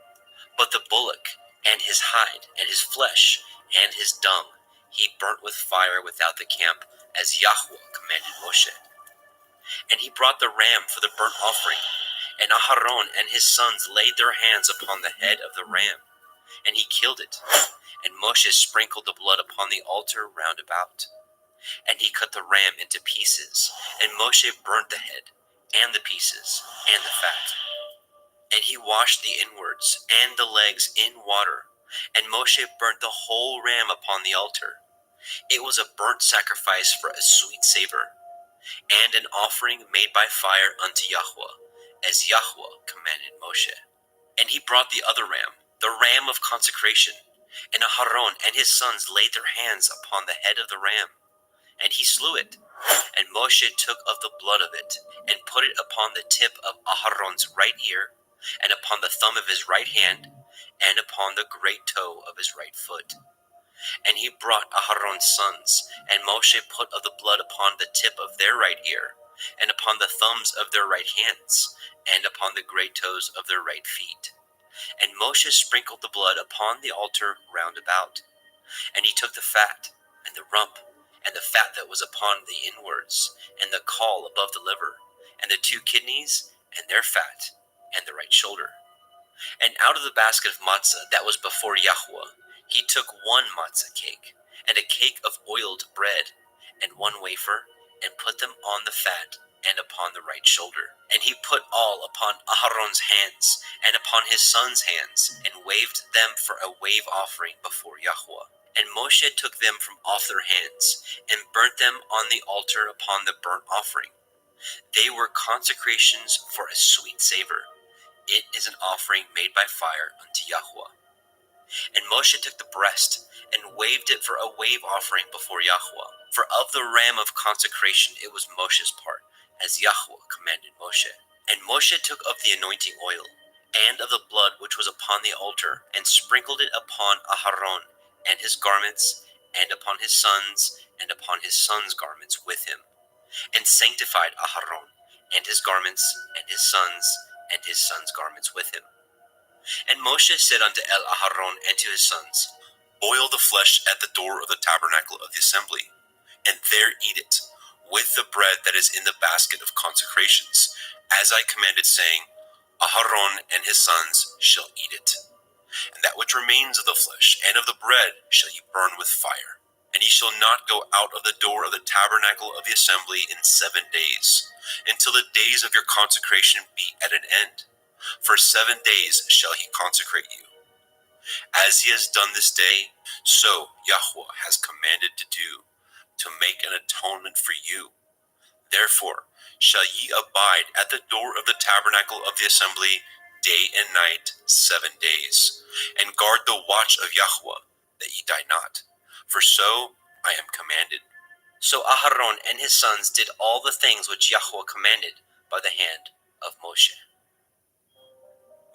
But the bullock, and his hide, and his flesh, and his dung, he burnt with fire without the camp, as Yahweh commanded Moshe. And he brought the ram for the burnt offering, and Aharon and his sons laid their hands upon the head of the ram, and he killed it. And Moshe sprinkled the blood upon the altar round about. And he cut the ram into pieces, and Moshe burnt the head, and the pieces, and the fat. And he washed the inwards and the legs in water, and Moshe burnt the whole ram upon the altar. It was a burnt sacrifice for a sweet savor, and an offering made by fire unto Yahweh, as Yahweh commanded Moshe. And he brought the other ram, the ram of consecration, and Aharon and his sons laid their hands upon the head of the ram, and he slew it. And Moshe took of the blood of it, and put it upon the tip of Aharon's right ear, and upon the thumb of his right hand, and upon the great toe of his right foot. And he brought Aharon's sons, and Moshe put of the blood upon the tip of their right ear, and upon the thumbs of their right hands, and upon the great toes of their right feet. And Moshe sprinkled the blood upon the altar round about. And he took the fat, and the rump, and the fat that was upon the inwards, and the caul above the liver, and the 2 kidneys, and their fat, and the right shoulder. And out of the basket of matzah that was before Yahweh, he took 1 matzah cake, and a cake of oiled bread, and 1 wafer, and put them on the fat, and upon the right shoulder. And he put all upon Aharon's hands, and upon his sons' hands, and waved them for a wave offering before Yahweh. And Moshe took them from off their hands, and burnt them on the altar upon the burnt offering. They were consecrations for a sweet savor. It is an offering made by fire unto Yahweh. And Moshe took the breast, and waved it for a wave offering before Yahweh. For of the ram of consecration it was Moshe's part, as Yahweh commanded Moshe. And Moshe took of the anointing oil, and of the blood which was upon the altar, and sprinkled it upon Aharon, and his garments, and upon his sons, and upon his sons' garments with him, and sanctified Aharon, and his garments, and his sons' garments with him. And Moshe said unto Aharon and to his sons, Boil the flesh at the door of the tabernacle of the assembly, and there eat it, with the bread that is in the basket of consecrations, as I commanded, saying, Aharon and his sons shall eat it. And that which remains of the flesh and of the bread shall ye burn with fire. And ye shall not go out of the door of the tabernacle of the assembly in 7 days, until the days of your consecration be at an end. For 7 days shall he consecrate you. As he has done this day, so Yahweh has commanded to do, to make an atonement for you. Therefore shall ye abide at the door of the tabernacle of the assembly day and night 7 days, and guard the watch of Yahweh, that ye die not. For so I am commanded. So Aharon and his sons did all the things which Yahweh commanded by the hand of Moshe.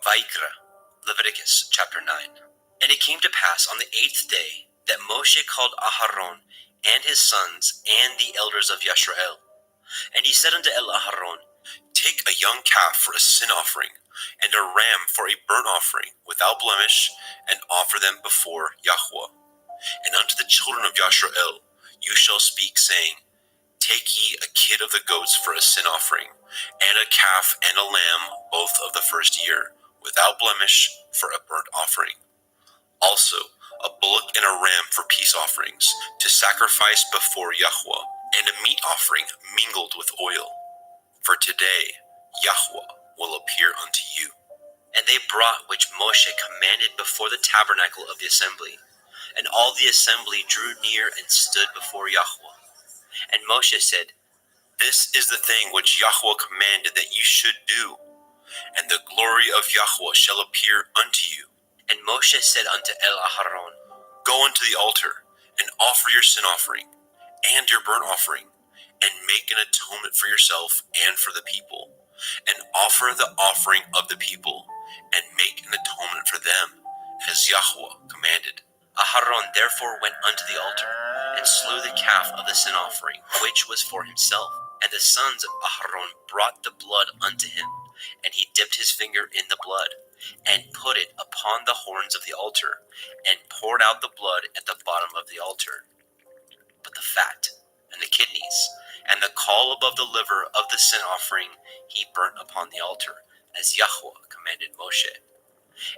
Vaikra, Leviticus chapter 9. And it came to pass on the 8th day that Moshe called Aharon and his sons and the elders of Yisrael. And he said unto Aharon, Take a young calf for a sin offering, and a ram for a burnt offering, without blemish, and offer them before Yahweh. And unto the children of Yisrael you shall speak, saying, Take ye a kid of the goats for a sin offering, and a calf and a lamb, both of the first year, without blemish, for a burnt offering. Also a bullock and a ram for peace offerings, to sacrifice before Yahweh, and a meat offering mingled with oil. For today Yahweh will appear unto you. And they brought which Moshe commanded before the tabernacle of the assembly. And all the assembly drew near and stood before Yahweh. And Moshe said, This is the thing which Yahweh commanded that you should do, and the glory of Yahweh shall appear unto you. And Moshe said unto Aharon, Go unto the altar, and offer your sin offering, and your burnt offering, and make an atonement for yourself and for the people, and offer the offering of the people, and make an atonement for them, as Yahweh commanded. Aharon therefore went unto the altar, and slew the calf of the sin offering, which was for himself. And the sons of Aharon brought the blood unto him, and he dipped his finger in the blood, and put it upon the horns of the altar, and poured out the blood at the bottom of the altar. But the fat, and the kidneys, and the caul above the liver of the sin offering he burnt upon the altar, as Yahweh commanded Moshe.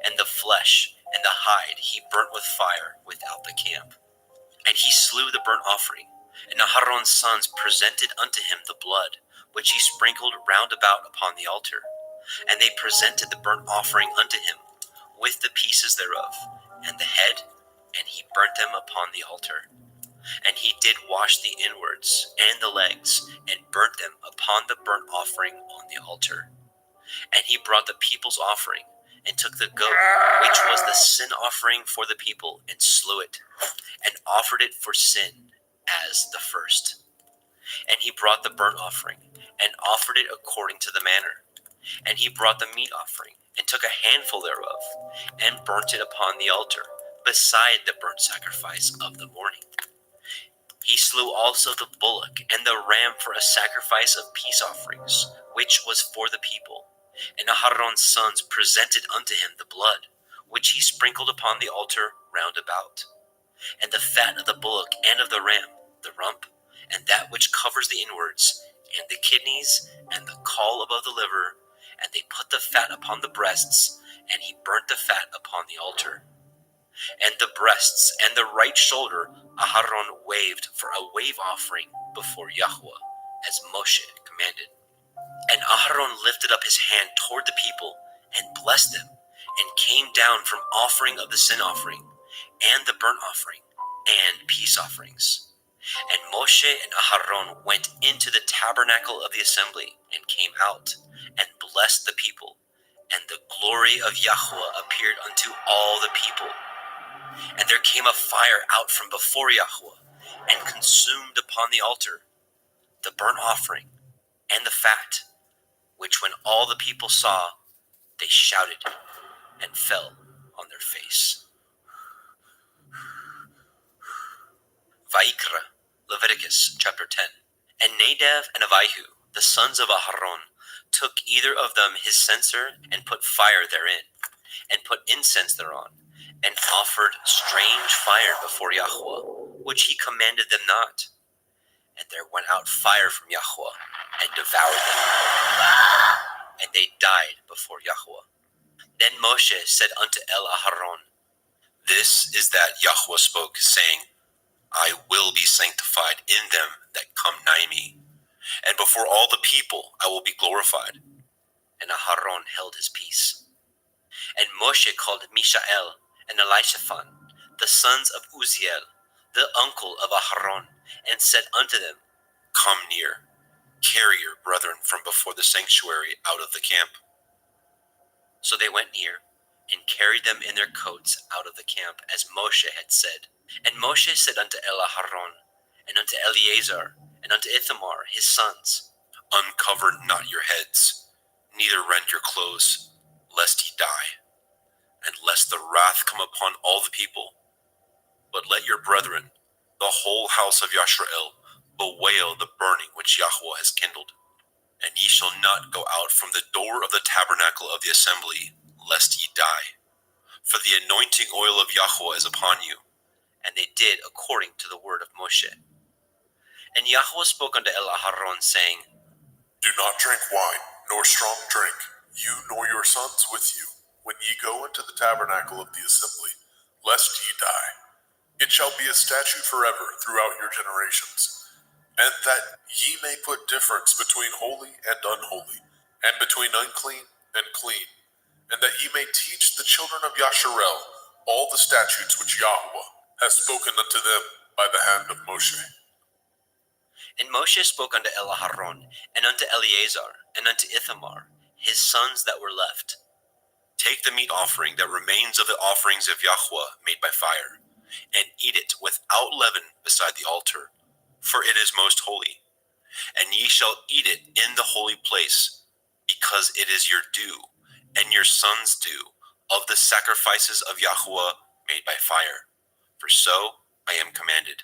And the flesh and the hide he burnt with fire without the camp. And he slew the burnt offering, and Aharon's sons presented unto him the blood, which he sprinkled round about upon the altar. And they presented the burnt offering unto him, with the pieces thereof, and the head, and he burnt them upon the altar. And he did wash the inwards and the legs, and burnt them upon the burnt offering on the altar. And he brought the people's offering, and took the goat, which was the sin offering for the people, and slew it, and offered it for sin as the first. And he brought the burnt offering, and offered it according to the manner. And he brought the meat offering, and took a handful thereof, and burnt it upon the altar, beside the burnt sacrifice of the morning. He slew also the bullock and the ram for a sacrifice of peace offerings, which was for the people. And Aharon's sons presented unto him the blood, which he sprinkled upon the altar round about. And the fat of the bullock and of the ram, the rump, and that which covers the inwards, and the kidneys, and the caul above the liver, and they put the fat upon the breasts, and he burnt the fat upon the altar. And the breasts and the right shoulder Aharon waved for a wave offering before Yahweh, as Moshe commanded. And Aharon lifted up his hand toward the people, and blessed them, and came down from offering of the sin offering, and the burnt offering, and peace offerings. And Moshe and Aharon went into the tabernacle of the assembly, and came out, and blessed the people. And the glory of Yahweh appeared unto all the people. And there came a fire out from before Yahweh, and consumed upon the altar the burnt offering and the fat, which when all the people saw, they shouted and fell on their face. Vaikra, Leviticus chapter 10. And Nadab and Abihu, the sons of Aharon, took either of them his censer, and put fire therein, and put incense thereon, and offered strange fire before Yahweh, which he commanded them not. And there went out fire from Yahweh, and devoured them, and they died before Yahweh. Then Moshe said unto Aharon, This is that Yahweh spoke, saying, I will be sanctified in them that come nigh me, and before all the people I will be glorified. And Aharon held his peace. And Moshe called Mishael and Elishaphan, the sons of Uzziel, the uncle of Aharon, and said unto them, Come near, carry your brethren from before the sanctuary out of the camp. So they went near, and carried them in their coats out of the camp, as Moshe had said. And Moshe said unto Aharon, and unto Eleazar, and unto Ithamar his sons, Uncover not your heads, neither rend your clothes, lest ye die, and lest the wrath come upon all the people. But let your brethren, the whole house of Yashrael, bewail the burning which Yahweh has kindled. And ye shall not go out from the door of the tabernacle of the assembly, lest ye die. For the anointing oil of Yahweh is upon you. And they did according to the word of Moshe. And Yahweh spoke unto Aharon, saying, Do not drink wine, nor strong drink, you nor your sons with you, when ye go into the tabernacle of the assembly, lest ye die. It shall be a statute forever throughout your generations, and that ye may put difference between holy and unholy, and between unclean and clean, and that ye may teach the children of Yasharel all the statutes which Yahweh has spoken unto them by the hand of Moshe. And Moshe spoke unto Aharon, and unto Eleazar, and unto Ithamar, his sons that were left, Take the meat offering that remains of the offerings of Yahweh made by fire, and eat it without leaven beside the altar, for it is most holy. And ye shall eat it in the holy place, because it is your due, and your sons' due, of the sacrifices of Yahweh made by fire. For so I am commanded.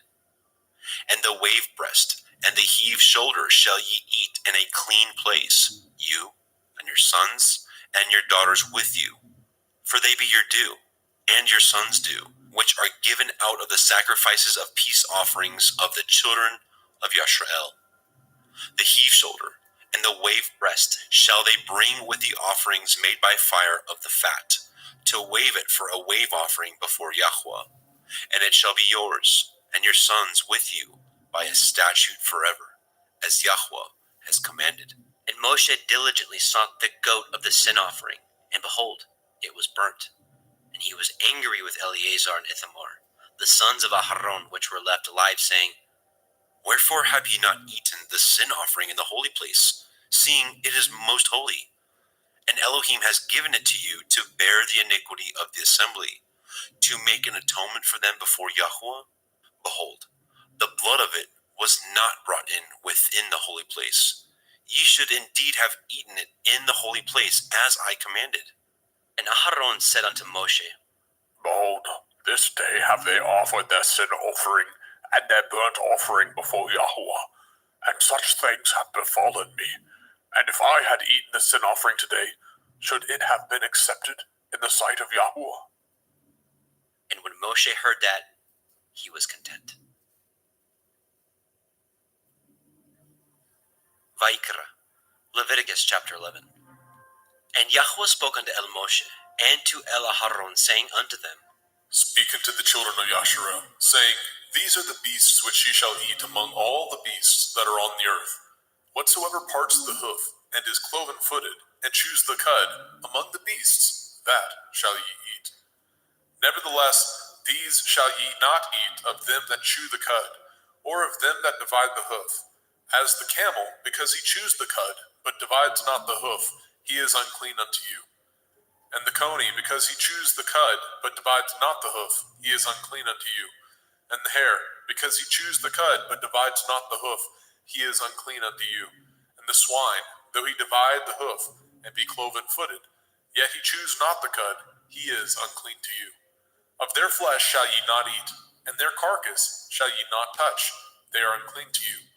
And the wave breast and the heave shoulder shall ye eat in a clean place, you and your sons and your daughters with you, for they be your due, and your sons' due, which are given out of the sacrifices of peace offerings of the children of Yashrael. The heave shoulder and the wave breast shall they bring with the offerings made by fire of the fat, to wave it for a wave offering before Yahweh. And it shall be yours and your sons with you by a statute forever, as Yahweh has commanded. And Moshe diligently sought the goat of the sin offering, and behold, it was burnt. And he was angry with Eleazar and Ithamar, the sons of Aharon, which were left alive, saying, Wherefore have ye not eaten the sin offering in the holy place, seeing it is most holy? And Elohim has given it to you to bear the iniquity of the assembly, to make an atonement for them before Yahweh? Behold, the blood of it was not brought in within the holy place. Ye should indeed have eaten it in the holy place, as I commanded. And Aharon said unto Moshe, Behold, this day have they offered their sin offering and their burnt offering before Yahweh, and such things have befallen me. And if I had eaten the sin offering today, should it have been accepted in the sight of Yahweh? And when Moshe heard that, he was content. Vaikra, Leviticus chapter 11. And Yahweh spoke unto Moshe and to Aharon, saying unto them, Speak unto the children of Yasharel, saying, These are the beasts which ye shall eat among all the beasts that are on the earth. Whatsoever parts the hoof, and is cloven-footed, and chews the cud, among the beasts, that shall ye eat. Nevertheless, these shall ye not eat of them that chew the cud, or of them that divide the hoof. As the camel, because he chews the cud, but divides not the hoof, he is unclean unto you. And the coney, because he chews the cud, but divides not the hoof, he is unclean unto you. And the hare, because he chews the cud, but divides not the hoof, he is unclean unto you. And the swine, though he divide the hoof, and be cloven-footed, yet he chews not the cud, he is unclean to you. Of their flesh shall ye not eat, and their carcass shall ye not touch, they are unclean to you.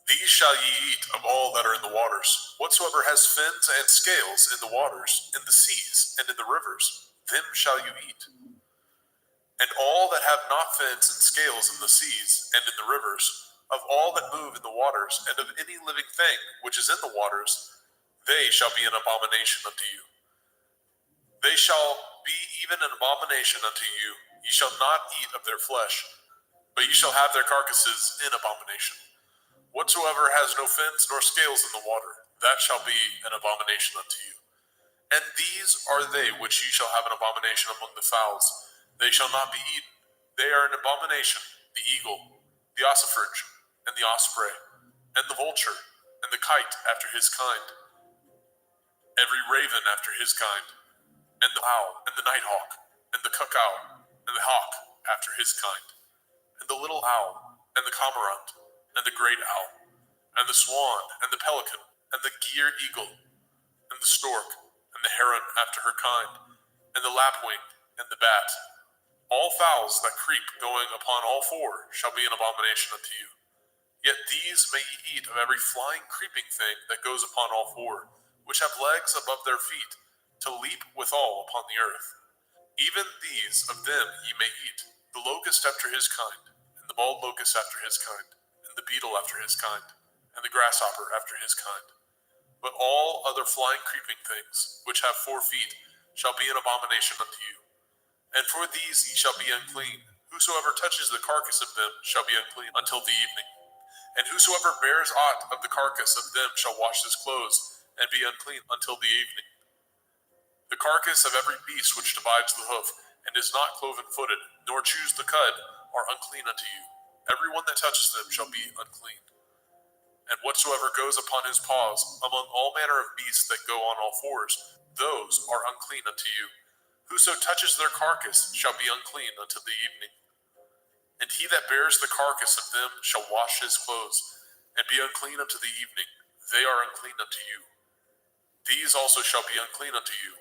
These shall ye eat of all that are in the waters. Whatsoever has fins and scales in the waters, in the seas, and in the rivers, them shall you eat. And all that have not fins and scales in the seas, and in the rivers, of all that move in the waters, and of any living thing which is in the waters, they shall be an abomination unto you. They shall be even an abomination unto you. Ye shall not eat of their flesh, but ye shall have their carcasses in abomination. Whatsoever has no fins nor scales in the water, that shall be an abomination unto you. And these are they which ye shall have an abomination among the fowls. They shall not be eaten. They are an abomination: the eagle, the ossifrage, and the osprey, and the vulture, and the kite after his kind, every raven after his kind, and the owl, and the nighthawk, and the cuckow, and the hawk after his kind, and the little owl, and the cormorant, and the great owl, and the swan, and the pelican, and the gier eagle, and the stork, and the heron after her kind, and the lapwing, and the bat. All fowls that creep going upon all four shall be an abomination unto you. Yet these may ye eat of every flying creeping thing that goes upon all four, which have legs above their feet, to leap withal upon the earth. Even these of them ye may eat: the locust after his kind, and the bald locust after his kind, and the beetle after his kind, and the grasshopper after his kind. But all other flying creeping things, which have 4 feet, shall be an abomination unto you. And for these ye shall be unclean. Whosoever touches the carcass of them shall be unclean until the evening. And whosoever bears aught of the carcass of them shall wash his clothes, and be unclean until the evening. The carcass of every beast which divides the hoof, and is not cloven-footed, nor chews the cud, are unclean unto you. Every one that touches them shall be unclean. And whatsoever goes upon his paws, among all manner of beasts that go on all fours, those are unclean unto you. Whoso touches their carcass shall be unclean until the evening. And he that bears the carcass of them shall wash his clothes, and be unclean unto the evening. They are unclean unto you. These also shall be unclean unto you.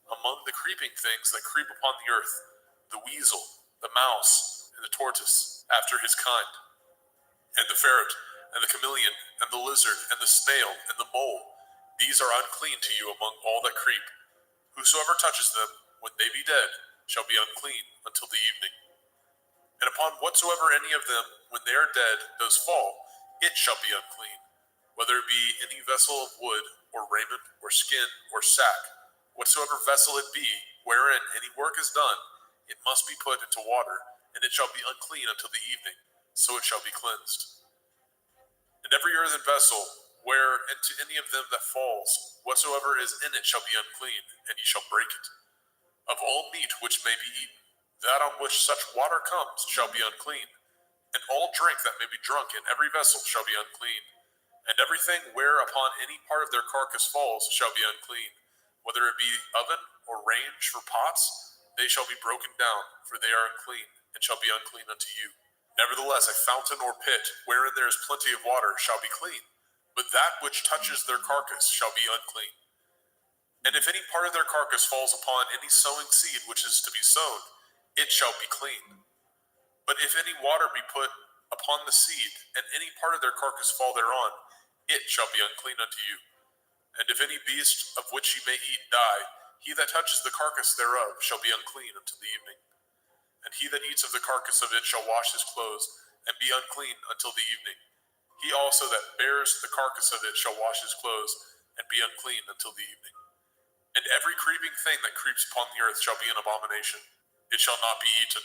Among the creeping things that creep upon the earth, the weasel, the mouse, and the tortoise, after his kind, and the ferret, and the chameleon, and the lizard, and the snail, and the mole, these are unclean to you among all that creep. Whosoever touches them, when they be dead, shall be unclean until the evening. And upon whatsoever any of them, when they are dead, does fall, it shall be unclean, whether it be any vessel of wood, or raiment, or skin, or sack. Whatsoever vessel it be, wherein any work is done, it must be put into water, and it shall be unclean until the evening, so it shall be cleansed. And every earthen vessel, where into any of them that falls, whatsoever is in it shall be unclean, and ye shall break it. Of all meat which may be eaten, that on which such water comes shall be unclean, and all drink that may be drunk in every vessel shall be unclean. And everything whereupon any part of their carcass falls shall be unclean, whether it be oven or range for pots, they shall be broken down, for they are unclean, and shall be unclean unto you. Nevertheless, a fountain or pit, wherein there is plenty of water, shall be clean, but that which touches their carcass shall be unclean. And if any part of their carcass falls upon any sowing seed which is to be sown, it shall be clean. But if any water be put upon the seed, and any part of their carcass fall thereon, it shall be unclean unto you. And if any beast of which ye may eat die, he that touches the carcass thereof shall be unclean until the evening. And he that eats of the carcass of it shall wash his clothes, and be unclean until the evening. He also that bears the carcass of it shall wash his clothes, and be unclean until the evening. And every creeping thing that creeps upon the earth shall be an abomination. It shall not be eaten.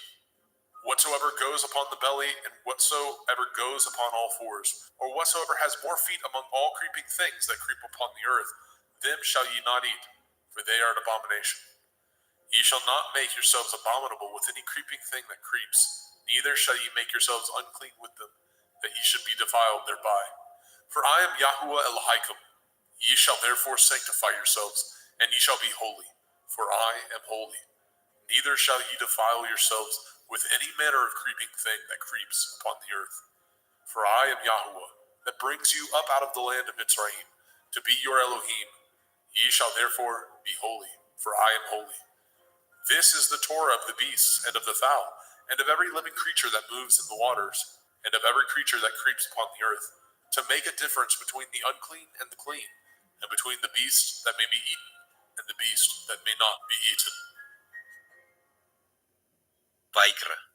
Whatsoever goes upon the belly, and whatsoever goes upon all fours, or whatsoever has more feet among all creeping things that creep upon the earth, them shall ye not eat, for they are an abomination. Ye shall not make yourselves abominable with any creeping thing that creeps, neither shall ye make yourselves unclean with them, that ye should be defiled thereby. For I am Yahuwah Elohim. Ye shall therefore sanctify yourselves, and ye shall be holy, for I am holy. Neither shall ye defile yourselves with any manner of creeping thing that creeps upon the earth. For I am Yahuwah, that brings you up out of the land of Mitzrayim, to be your Elohim. Ye shall therefore be holy, for I am holy. This is the Torah of the beasts, and of the fowl, and of every living creature that moves in the waters, and of every creature that creeps upon the earth, to make a difference between the unclean and the clean, and between the beast that may be eaten, and the beast that may not be eaten. Vaikra,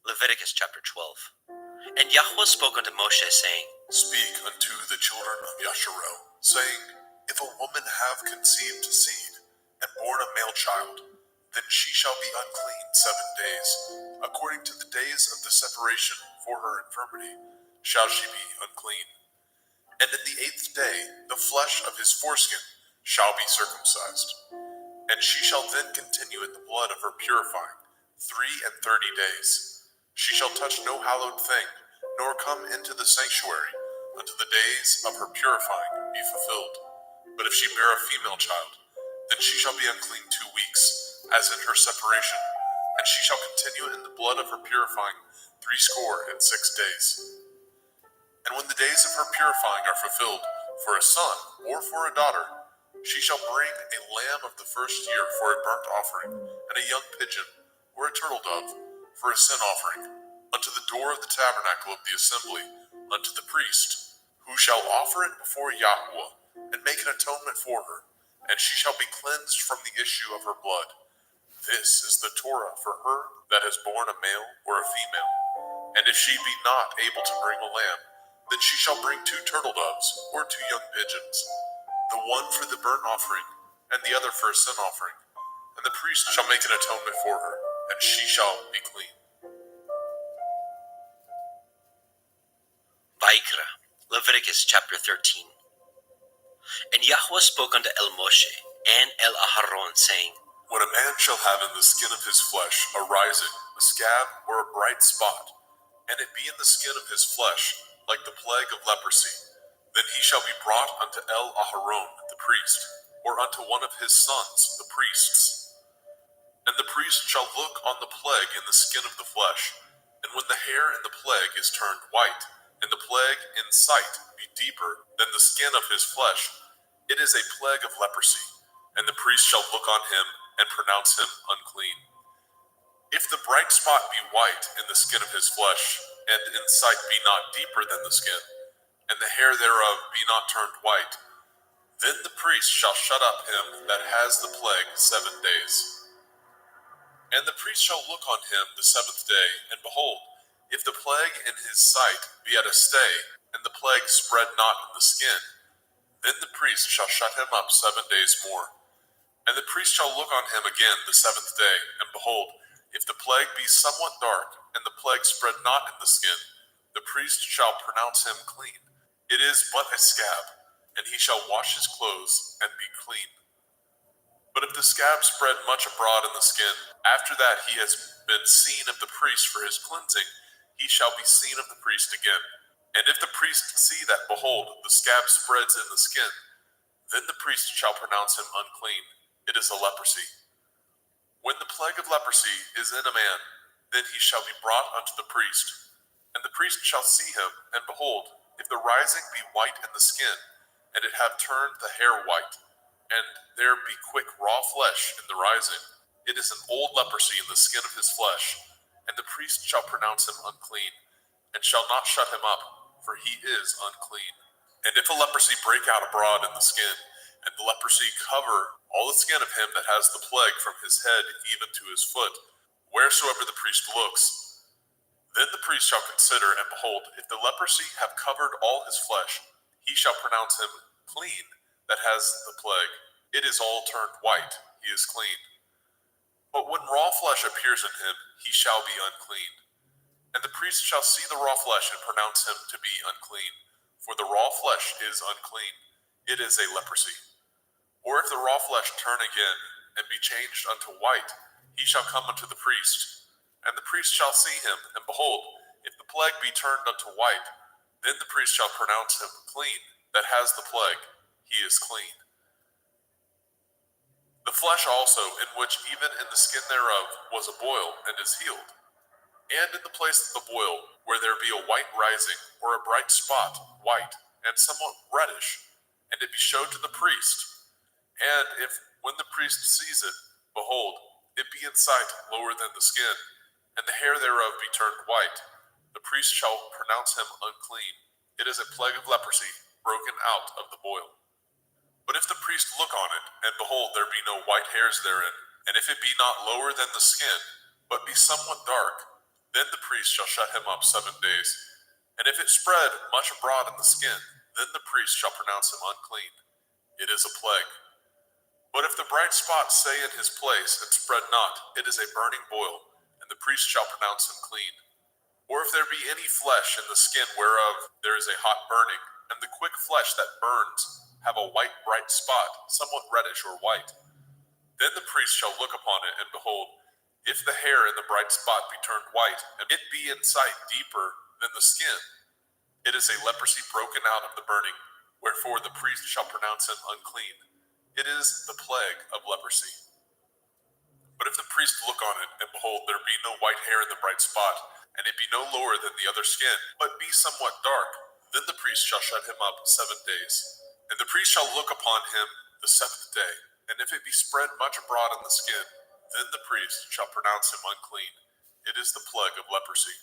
Leviticus chapter 12. And Yahweh spoke unto Moshe, saying, Speak unto the children of Yasharel, saying, If a woman have conceived seed, and born a male child, then she shall be unclean 7 days. According to the days of the separation for her infirmity, shall she be unclean. And in the 8th day, the flesh of his foreskin shall be circumcised. And she shall then continue in the blood of her purifying 33 days. She shall touch no hallowed thing, nor come into the sanctuary, until the days of her purifying be fulfilled. But if she bear a female child, then she shall be unclean 2 weeks, as in her separation, and she shall continue in the blood of her purifying 66 days. And when the days of her purifying are fulfilled, for a son or for a daughter, she shall bring a lamb of the first year for a burnt offering, and a young pigeon or a turtle dove for a sin offering, unto the door of the tabernacle of the assembly, unto the priest, who shall offer it before Yahweh, and make an atonement for her, and she shall be cleansed from the issue of her blood. This is the Torah for her that has borne a male or a female. And if she be not able to bring a lamb, then she shall bring 2 turtle doves or 2 young pigeons, the one for the burnt offering, and the other for a sin offering. And the priest shall make an atonement for her, and she shall be clean. Vaikra, Leviticus chapter 13. And Yahweh spoke unto El Moshe and El Aharon, saying, When a man shall have in the skin of his flesh a rising, a scab, or a bright spot, and it be in the skin of his flesh, like the plague of leprosy, then he shall be brought unto El Aharon the priest, or unto one of his sons the priests. And the priest shall look on the plague in the skin of the flesh, and when the hair in the plague is turned white, and the plague in sight be deeper than the skin of his flesh, it is a plague of leprosy, and the priest shall look on him and pronounce him unclean. If the bright spot be white in the skin of his flesh, and in sight be not deeper than the skin, and the hair thereof be not turned white, then the priest shall shut up him that has the plague 7 days. And the priest shall look on him the 7th day, and behold, if the plague in his sight be at a stay, and the plague spread not in the skin, then the priest shall shut him up 7 days more. And the priest shall look on him again the 7th day, and behold, if the plague be somewhat dark, and the plague spread not in the skin, the priest shall pronounce him clean. It is but a scab, and he shall wash his clothes and be clean. But if the scab spread much abroad in the skin, after that he has been seen of the priest for his cleansing, he shall be seen of the priest again. And if the priest see that, behold, the scab spreads in the skin, then the priest shall pronounce him unclean. It is a leprosy. When the plague of leprosy is in a man, then he shall be brought unto the priest. And the priest shall see him, and behold, if the rising be white in the skin, and it have turned the hair white, and there be quick raw flesh in the rising, it is an old leprosy in the skin of his flesh, and the priest shall pronounce him unclean, and shall not shut him up, for he is unclean. And if a leprosy break out abroad in the skin, and the leprosy cover all the skin of him that has the plague from his head even to his foot, wheresoever the priest looks, then the priest shall consider, and behold, if the leprosy have covered all his flesh, he shall pronounce him clean that has the plague. It is all turned white, he is clean. But when raw flesh appears in him, he shall be unclean. And the priest shall see the raw flesh and pronounce him to be unclean, for the raw flesh is unclean. It is a leprosy. Or if the raw flesh turn again, and be changed unto white, he shall come unto the priest. And the priest shall see him, and behold, if the plague be turned unto white, then the priest shall pronounce him clean that has the plague. He is clean. The flesh also, in which even in the skin thereof was a boil, and is healed. And in the place of the boil, where there be a white rising, or a bright spot, white, and somewhat reddish, and it be showed to the priest. And if, when the priest sees it, behold, it be in sight lower than the skin, and the hair thereof be turned white, the priest shall pronounce him unclean. It is a plague of leprosy, broken out of the boil. But if the priest look on it, and behold, there be no white hairs therein, and if it be not lower than the skin, but be somewhat dark, then the priest shall shut him up 7 days. And if it spread much abroad in the skin, then the priest shall pronounce him unclean. It is a plague. But if the bright spot stay in his place and spread not, it is a burning boil, and the priest shall pronounce him clean. Or if there be any flesh in the skin whereof there is a hot burning, and the quick flesh that burns have a white bright spot, somewhat reddish or white, then the priest shall look upon it, and behold, if the hair in the bright spot be turned white, and it be in sight deeper than the skin, it is a leprosy broken out of the burning, wherefore the priest shall pronounce him unclean. It is the plague of leprosy. But if the priest look on it, and behold, there be no white hair in the bright spot, and it be no lower than the other skin, but be somewhat dark, then the priest shall shut him up 7 days. And the priest shall look upon him the 7th day, and if it be spread much abroad in the skin, then the priest shall pronounce him unclean. It is the plague of leprosy.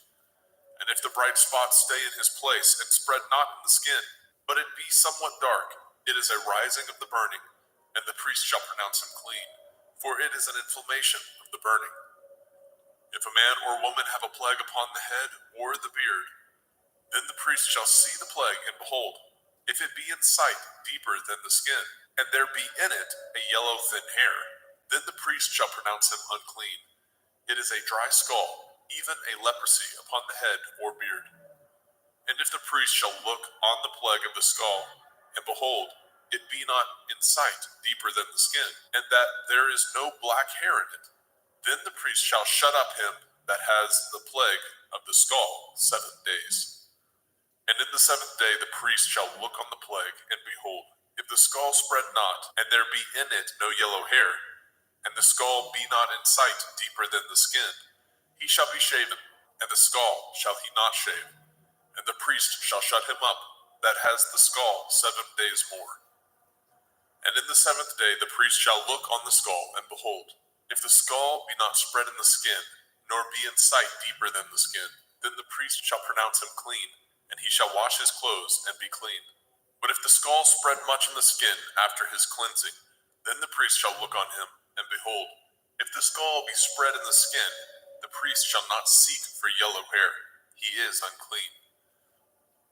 And if the bright spot stay in his place, and spread not in the skin, but it be somewhat dark, it is a rising of the burning, and the priest shall pronounce him clean, for it is an inflammation of the burning. If a man or woman have a plague upon the head or the beard, then the priest shall see the plague, and behold, if it be in sight deeper than the skin, and there be in it a yellow thin hair, then the priest shall pronounce him unclean. It is a dry skull, even a leprosy upon the head or beard. And if the priest shall look on the plague of the skull, and behold, it be not in sight deeper than the skin, and that there is no black hair in it, then the priest shall shut up him that has the plague of the skull 7 days. And in the 7th day the priest shall look on the plague, and behold, if the skull spread not, and there be in it no yellow hair, and the skull be not in sight deeper than the skin, he shall be shaven, and the skull shall he not shave, and the priest shall shut him up that has the skull 7 days more. And in the 7th day the priest shall look on the skull, and behold, if the skull be not spread in the skin, nor be in sight deeper than the skin, then the priest shall pronounce him clean, and he shall wash his clothes and be clean. But if the skull spread much in the skin after his cleansing, then the priest shall look on him, and behold, if the skull be spread in the skin, the priest shall not seek for yellow hair, he is unclean.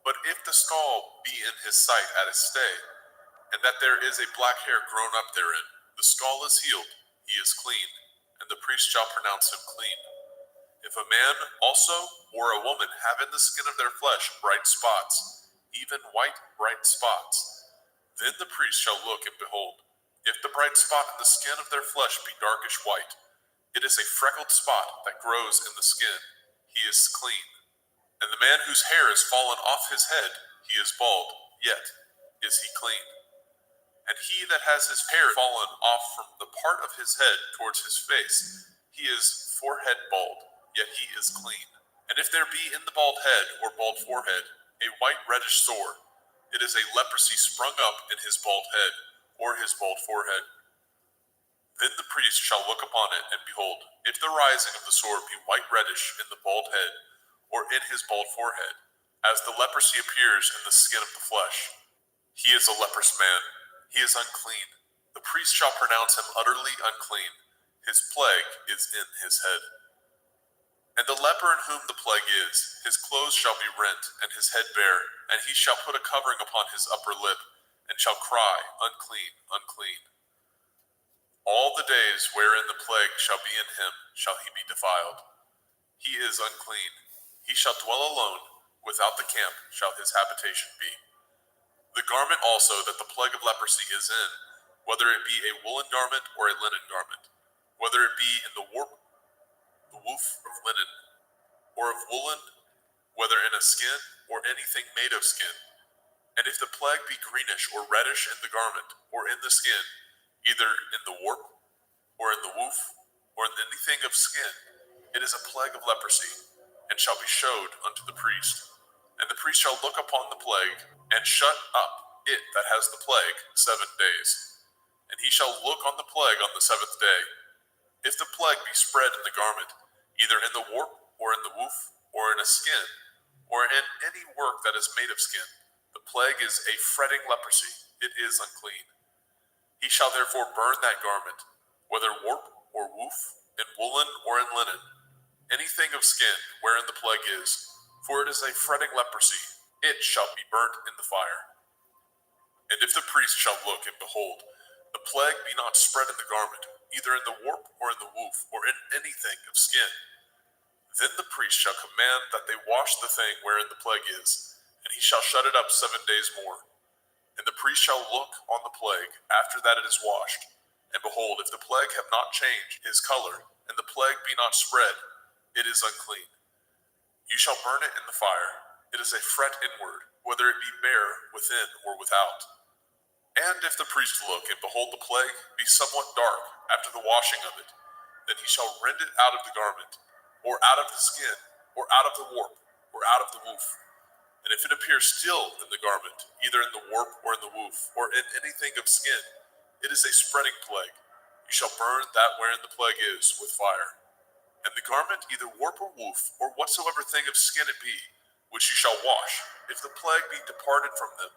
But if the skull be in his sight at his stay, and that there is a black hair grown up therein, the skull is healed, he is clean, and the priest shall pronounce him clean. If a man also or a woman have in the skin of their flesh bright spots, even white bright spots, then the priest shall look, and behold, if the bright spot in the skin of their flesh be darkish white, it is a freckled spot that grows in the skin, he is clean. And the man whose hair is fallen off his head, he is bald, yet is he clean. And he that has his hair fallen off from the part of his head towards his face, he is forehead bald, yet he is clean. And if there be in the bald head or bald forehead a white reddish sore, it is a leprosy sprung up in his bald head or his bald forehead. Then the priest shall look upon it, and behold, if the rising of the sore be white reddish in the bald head or in his bald forehead, as the leprosy appears in the skin of the flesh, he is a leprous man. He is unclean. The priest shall pronounce him utterly unclean. His plague is in his head. And the leper in whom the plague is, his clothes shall be rent, and his head bare, and he shall put a covering upon his upper lip, and shall cry, unclean, unclean. All the days wherein the plague shall be in him shall he be defiled. He is unclean. He shall dwell alone, without the camp shall his habitation be. The garment also that the plague of leprosy is in, whether it be a woolen garment or a linen garment, whether it be in the warp, the woof of linen, or of woolen, whether in a skin or anything made of skin. And if the plague be greenish or reddish in the garment or in the skin, either in the warp or in the woof or in anything of skin, it is a plague of leprosy, and shall be showed unto the priest. And the priest shall look upon the plague, and shut up it that has the plague 7 days. And he shall look on the plague on the 7th day. If the plague be spread in the garment, either in the warp, or in the woof, or in a skin, or in any work that is made of skin, the plague is a fretting leprosy, it is unclean. He shall therefore burn that garment, whether warp or woof, in woolen or in linen, anything of skin wherein the plague is, for it is a fretting leprosy, it shall be burnt in the fire. And if the priest shall look, and behold, The plague be not spread in the garment, either in the warp or in the woof, or in anything of skin. Then the priest shall command that they wash the thing wherein the plague is, and he shall shut it up 7 days more. And the priest shall look on the plague after that it is washed. And behold, if the plague have not changed his color, and the plague be not spread, it is unclean. You shall burn it in the fire. It is a fret inward, whether it be bare within or without. And if the priest look, and behold the plague be somewhat dark after the washing of it, then he shall rend it out of the garment, or out of the skin, or out of the warp, or out of the woof. And if it appear still in the garment, either in the warp or in the woof, or in anything of skin, it is a spreading plague. You shall burn that wherein the plague is with fire. And the garment, either warp or woof, or whatsoever thing of skin it be, which you shall wash, if the plague be departed from them,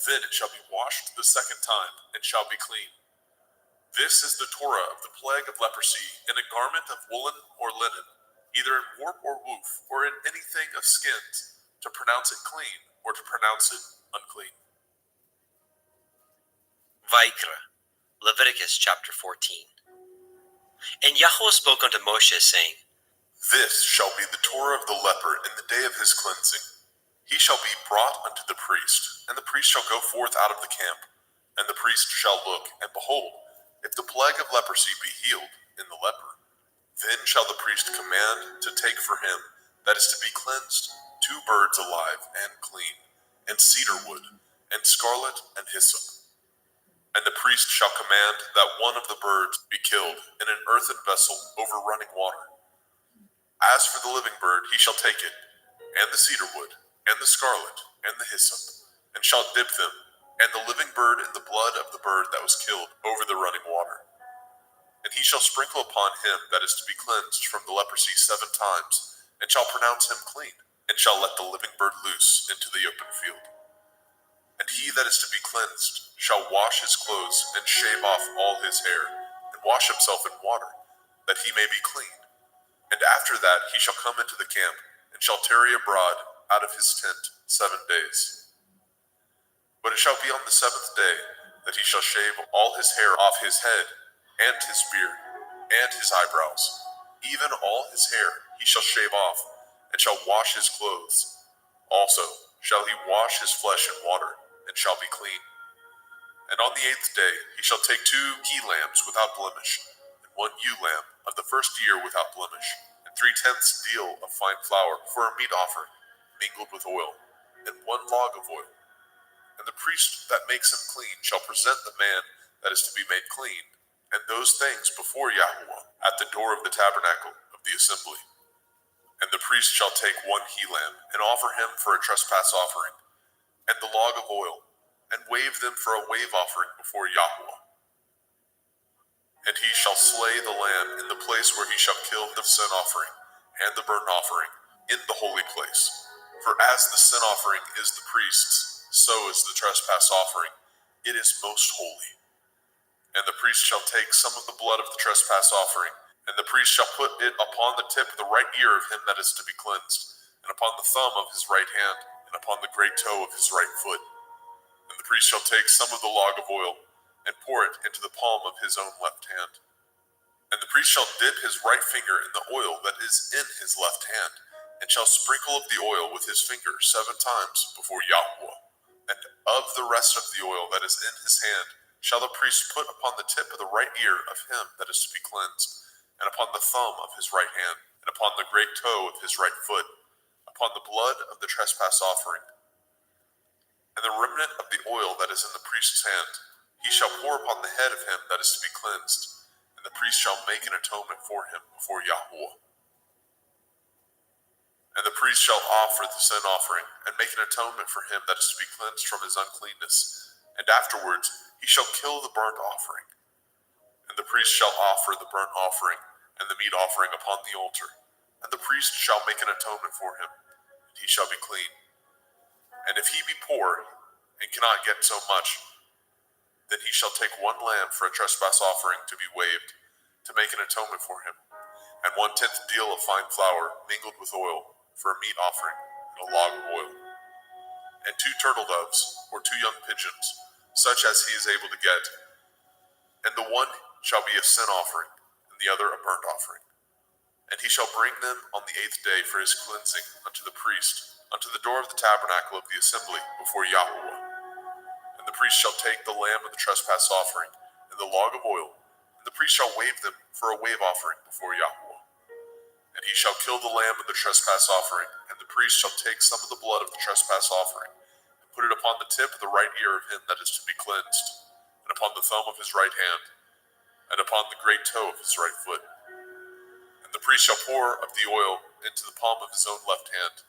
then it shall be washed the second time, and shall be clean. This is the Torah of the plague of leprosy, in a garment of woolen or linen, either in warp or woof, or in anything of skins, to pronounce it clean, or to pronounce it unclean. Vaikra, Leviticus chapter 14. And Yahweh spoke unto Moshe, saying, This shall be the Torah of the leper in the day of his cleansing. He shall be brought unto the priest, and the priest shall go forth out of the camp. And the priest shall look, and behold, if the plague of leprosy be healed in the leper, then shall the priest command to take for him that is to be cleansed 2 birds alive and clean, and cedar wood, and scarlet and hyssop. And the priest shall command that one of the birds be killed in an earthen vessel over running water. As for the living bird, he shall take it, and the cedar wood, and the scarlet, and the hyssop, and shall dip them, and the living bird in the blood of the bird that was killed over the running water. And he shall sprinkle upon him that is to be cleansed from the leprosy 7 times, and shall pronounce him clean, and shall let the living bird loose into the open field. And he that is to be cleansed shall wash his clothes, and shave off all his hair, and wash himself in water, that he may be clean. And after that he shall come into the camp, and shall tarry abroad out of his tent 7 days. But it shall be on the 7th day that he shall shave all his hair off his head, and his beard, and his eyebrows, even all his hair he shall shave off, and shall wash his clothes. Also shall he wash his flesh in water, and shall be clean. And on the 8th day he shall take 2 he-lambs without blemish, and 1 ewe lamb of the first year without blemish, and 3/10 deal of fine flour for a meat offering, mingled with oil, and 1 log of oil. And the priest that makes him clean shall present the man that is to be made clean, and those things before Yahweh at the door of the tabernacle of the assembly. And the priest shall take 1 he-lamb, and offer him for a trespass offering, and the log of oil, and wave them for a wave offering before Yahweh. And he shall slay the lamb in the place where he shall kill the sin offering, and the burnt offering, in the holy place. For as the sin offering is the priest's, so is the trespass offering. It is most holy. And the priest shall take some of the blood of the trespass offering, and the priest shall put it upon the tip of the right ear of him that is to be cleansed, and upon the thumb of his right hand, and upon the great toe of his right foot. And the priest shall take some of the log of oil, and pour it into the palm of his own left hand. And the priest shall dip his right finger in the oil that is in his left hand, and shall sprinkle of the oil with his finger 7 times before Yahweh. And of the rest of the oil that is in his hand shall the priest put upon the tip of the right ear of him that is to be cleansed, and upon the thumb of his right hand, and upon the great toe of his right foot, upon the blood of the trespass offering. And the remnant of the oil that is in the priest's hand he shall pour upon the head of him that is to be cleansed, and the priest shall make an atonement for him before Yahweh. And the priest shall offer the sin offering, and make an atonement for him that is to be cleansed from his uncleanness, and afterwards he shall kill the burnt offering. And the priest shall offer the burnt offering and the meat offering upon the altar, and the priest shall make an atonement for him, and he shall be clean. And if he be poor, and cannot get so much, then he shall take 1 lamb for a trespass offering to be waved, to make an atonement for him, and 1/10 deal of fine flour mingled with oil for a meat offering, and a log of oil, and 2 turtle doves, or 2 young pigeons, such as he is able to get, one shall be a sin offering, and the other a burnt offering. And he shall bring them on the 8th day for his cleansing unto the priest, unto the door of the tabernacle of the assembly before Yahweh. And the priest shall take the lamb of the trespass offering, and the log of oil, and the priest shall wave them for a wave offering before Yahweh. And he shall kill the lamb of the trespass offering, and the priest shall take some of the blood of the trespass offering, and put it upon the tip of the right ear of him that is to be cleansed, and upon the thumb of his right hand, and upon the great toe of his right foot. And the priest shall pour of the oil into the palm of his own left hand.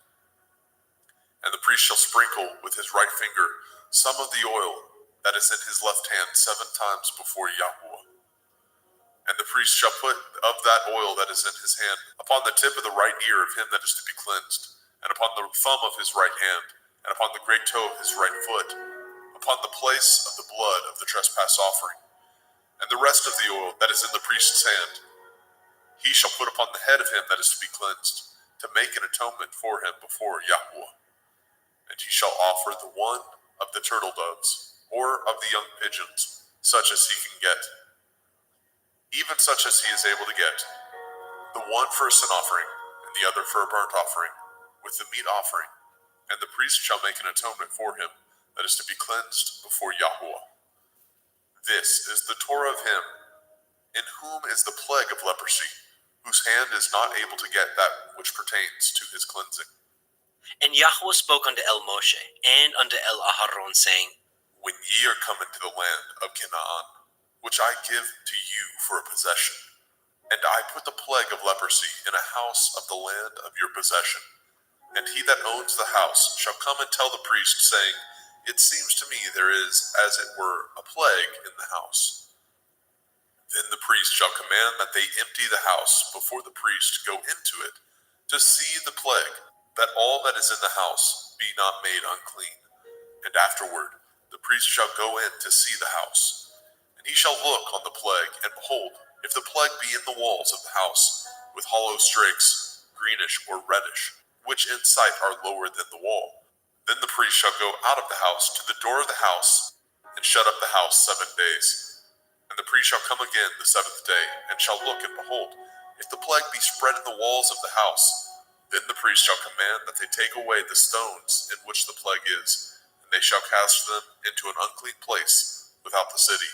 And the priest shall sprinkle with his right finger some of the oil that is in his left hand 7 times before Yahweh. And the priest shall put of that oil that is in his hand upon the tip of the right ear of him that is to be cleansed, and upon the thumb of his right hand, and upon the great toe of his right foot, upon the place of the blood of the trespass offering. And the rest of the oil that is in the priest's hand he shall put upon the head of him that is to be cleansed, to make an atonement for him before Yahweh. And he shall offer the one of the turtle doves, or of the young pigeons, such as he can get, even such as he is able to get, the one for a sin offering, and the other for a burnt offering, with the meat offering. And the priest shall make an atonement for him that is to be cleansed before Yahweh. This is the Torah of him, in whom is the plague of leprosy, whose hand is not able to get that which pertains to his cleansing. And Yahweh spoke unto El Moshe and unto El Aharon, saying, When ye are come into the land of Canaan, which I give to you for a possession, and I put the plague of leprosy in a house of the land of your possession, and he that owns the house shall come and tell the priest, saying, It seems to me there is, as it were, a plague in the house. Then the priest shall command that they empty the house before the priest go into it, to see the plague, that all that is in the house be not made unclean. And afterward the priest shall go in to see the house. And he shall look on the plague, and behold, if the plague be in the walls of the house, with hollow strakes, greenish or reddish, which in sight are lower than the wall, then the priest shall go out of the house to the door of the house, and shut up the house 7 days. And the priest shall come again the 7th day, and shall look, and behold, if the plague be spread in the walls of the house, then the priest shall command that they take away the stones in which the plague is, and they shall cast them into an unclean place without the city.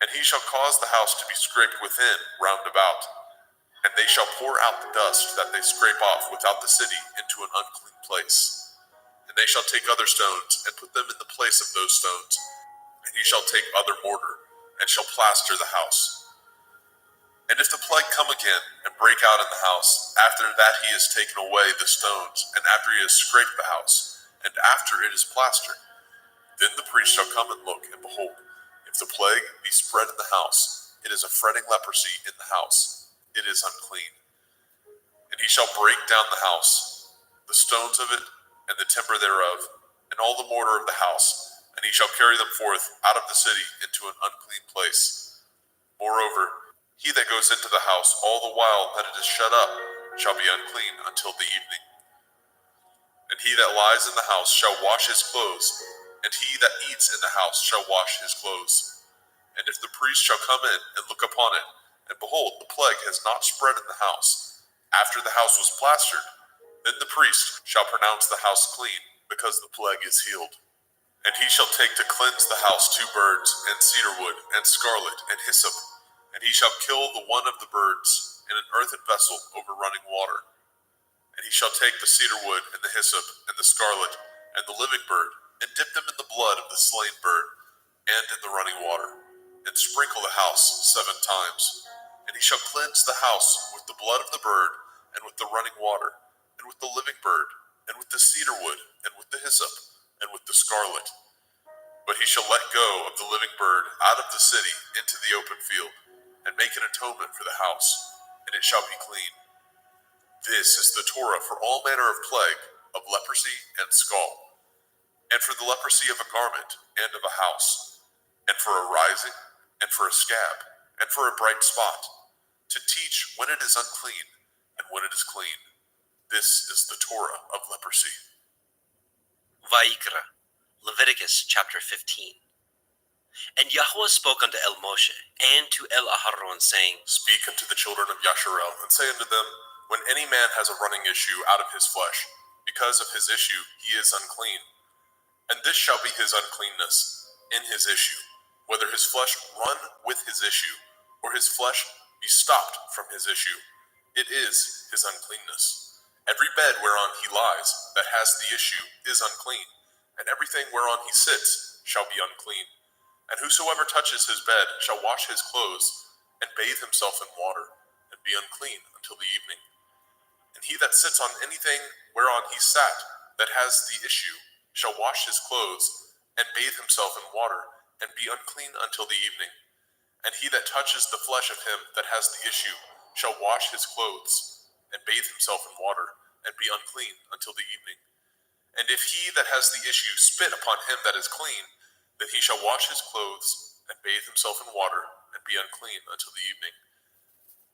And he shall cause the house to be scraped within round about, and they shall pour out the dust that they scrape off without the city into an unclean place. And they shall take other stones, and put them in the place of those stones, and he shall take other mortar, and shall plaster the house. And if the plague come again, and break out in the house, after that he has taken away the stones, and after he has scraped the house, and after it is plastered, then the priest shall come and look, and behold, if the plague be spread in the house, it is a fretting leprosy in the house, it is unclean. And he shall break down the house, the stones of it, and the timber thereof, and all the mortar of the house, and he shall carry them forth out of the city into an unclean place. Moreover, he that goes into the house all the while that it is shut up shall be unclean until the evening. And he that lies in the house shall wash his clothes, and he that eats in the house shall wash his clothes. And if the priest shall come in and look upon it, and behold, the plague has not spread in the house, after the house was plastered, then the priest shall pronounce the house clean, because the plague is healed. And he shall take to cleanse the house 2 birds, and cedar wood, and scarlet, and hyssop. And he shall kill the one of the birds in an earthen vessel over running water. And he shall take the cedar wood, and the hyssop, and the scarlet, and the living bird, and dip them in the blood of the slain bird, and in the running water, and sprinkle the house 7 times. And he shall cleanse the house with the blood of the bird, and with the running water, and with the living bird, and with the cedar wood, and with the hyssop, and with the scarlet. But he shall let go of the living bird out of the city into the open field, and make an atonement for the house, and it shall be clean. This is the Torah for all manner of plague, of leprosy and scald, and for the leprosy of a garment and of a house, and for a rising, and for a scab, and for a bright spot, to teach when it is unclean, and when it is clean. This is the Torah of leprosy. Vayikra, Leviticus chapter 15. And Yahweh spoke unto El Moshe and to El Aharon, saying, Speak unto the children of Yasharel, and say unto them, when any man has a running issue out of his flesh, because of his issue he is unclean. And this shall be his uncleanness in his issue, whether his flesh run with his issue, or his flesh be stopped from his issue. It is his uncleanness. Every bed whereon he lies that has the issue is unclean, and everything whereon he sits shall be unclean. And whosoever touches his bed shall wash his clothes, and bathe himself in water, and be unclean until the evening. And he that sits on anything whereon he sat that has the issue shall wash his clothes, and bathe himself in water, and be unclean until the evening. And he that touches the flesh of him that has the issue shall wash his clothes, and bathe himself in water, and be unclean until the evening. And if he that has the issue spit upon him that is clean, then he shall wash his clothes, and bathe himself in water, and be unclean until the evening.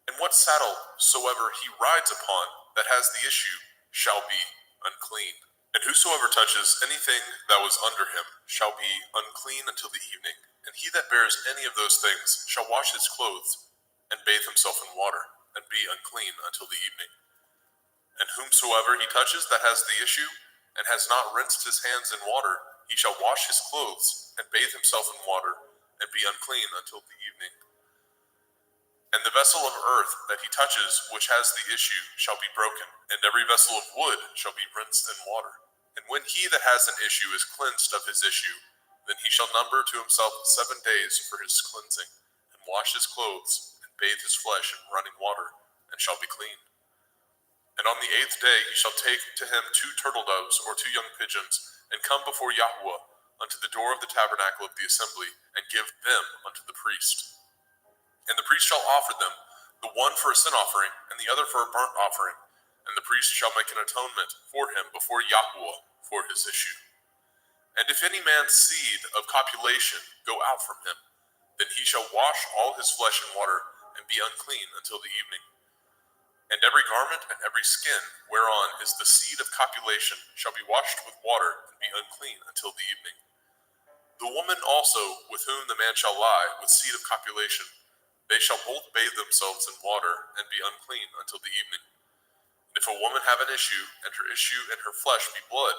And what saddle soever he rides upon that has the issue shall be unclean. And whosoever touches anything that was under him shall be unclean until the evening. And he that bears any of those things shall wash his clothes, and bathe himself in water, and be unclean until the evening. And whomsoever he touches that has the issue, and has not rinsed his hands in water, he shall wash his clothes, and bathe himself in water, and be unclean until the evening. And the vessel of earth that he touches, which has the issue, shall be broken, and every vessel of wood shall be rinsed in water. And when he that has an issue is cleansed of his issue, then he shall number to himself 7 days for his cleansing, and wash his clothes, and bathe his flesh in running water, and shall be clean. And on the 8th day he shall take to him 2 turtle doves or 2 young pigeons, and come before Yahweh unto the door of the tabernacle of the assembly, and give them unto the priest. And the priest shall offer them, the one for a sin offering, and the other for a burnt offering. And the priest shall make an atonement for him before Yahweh for his issue. And if any man's seed of copulation go out from him, then he shall wash all his flesh in water, and be unclean until the evening. And every garment and every skin whereon is the seed of copulation shall be washed with water, and be unclean until the evening. The woman also with whom the man shall lie with seed of copulation, they shall both bathe themselves in water, and be unclean until the evening. And if a woman have an issue, and her issue in her flesh be blood,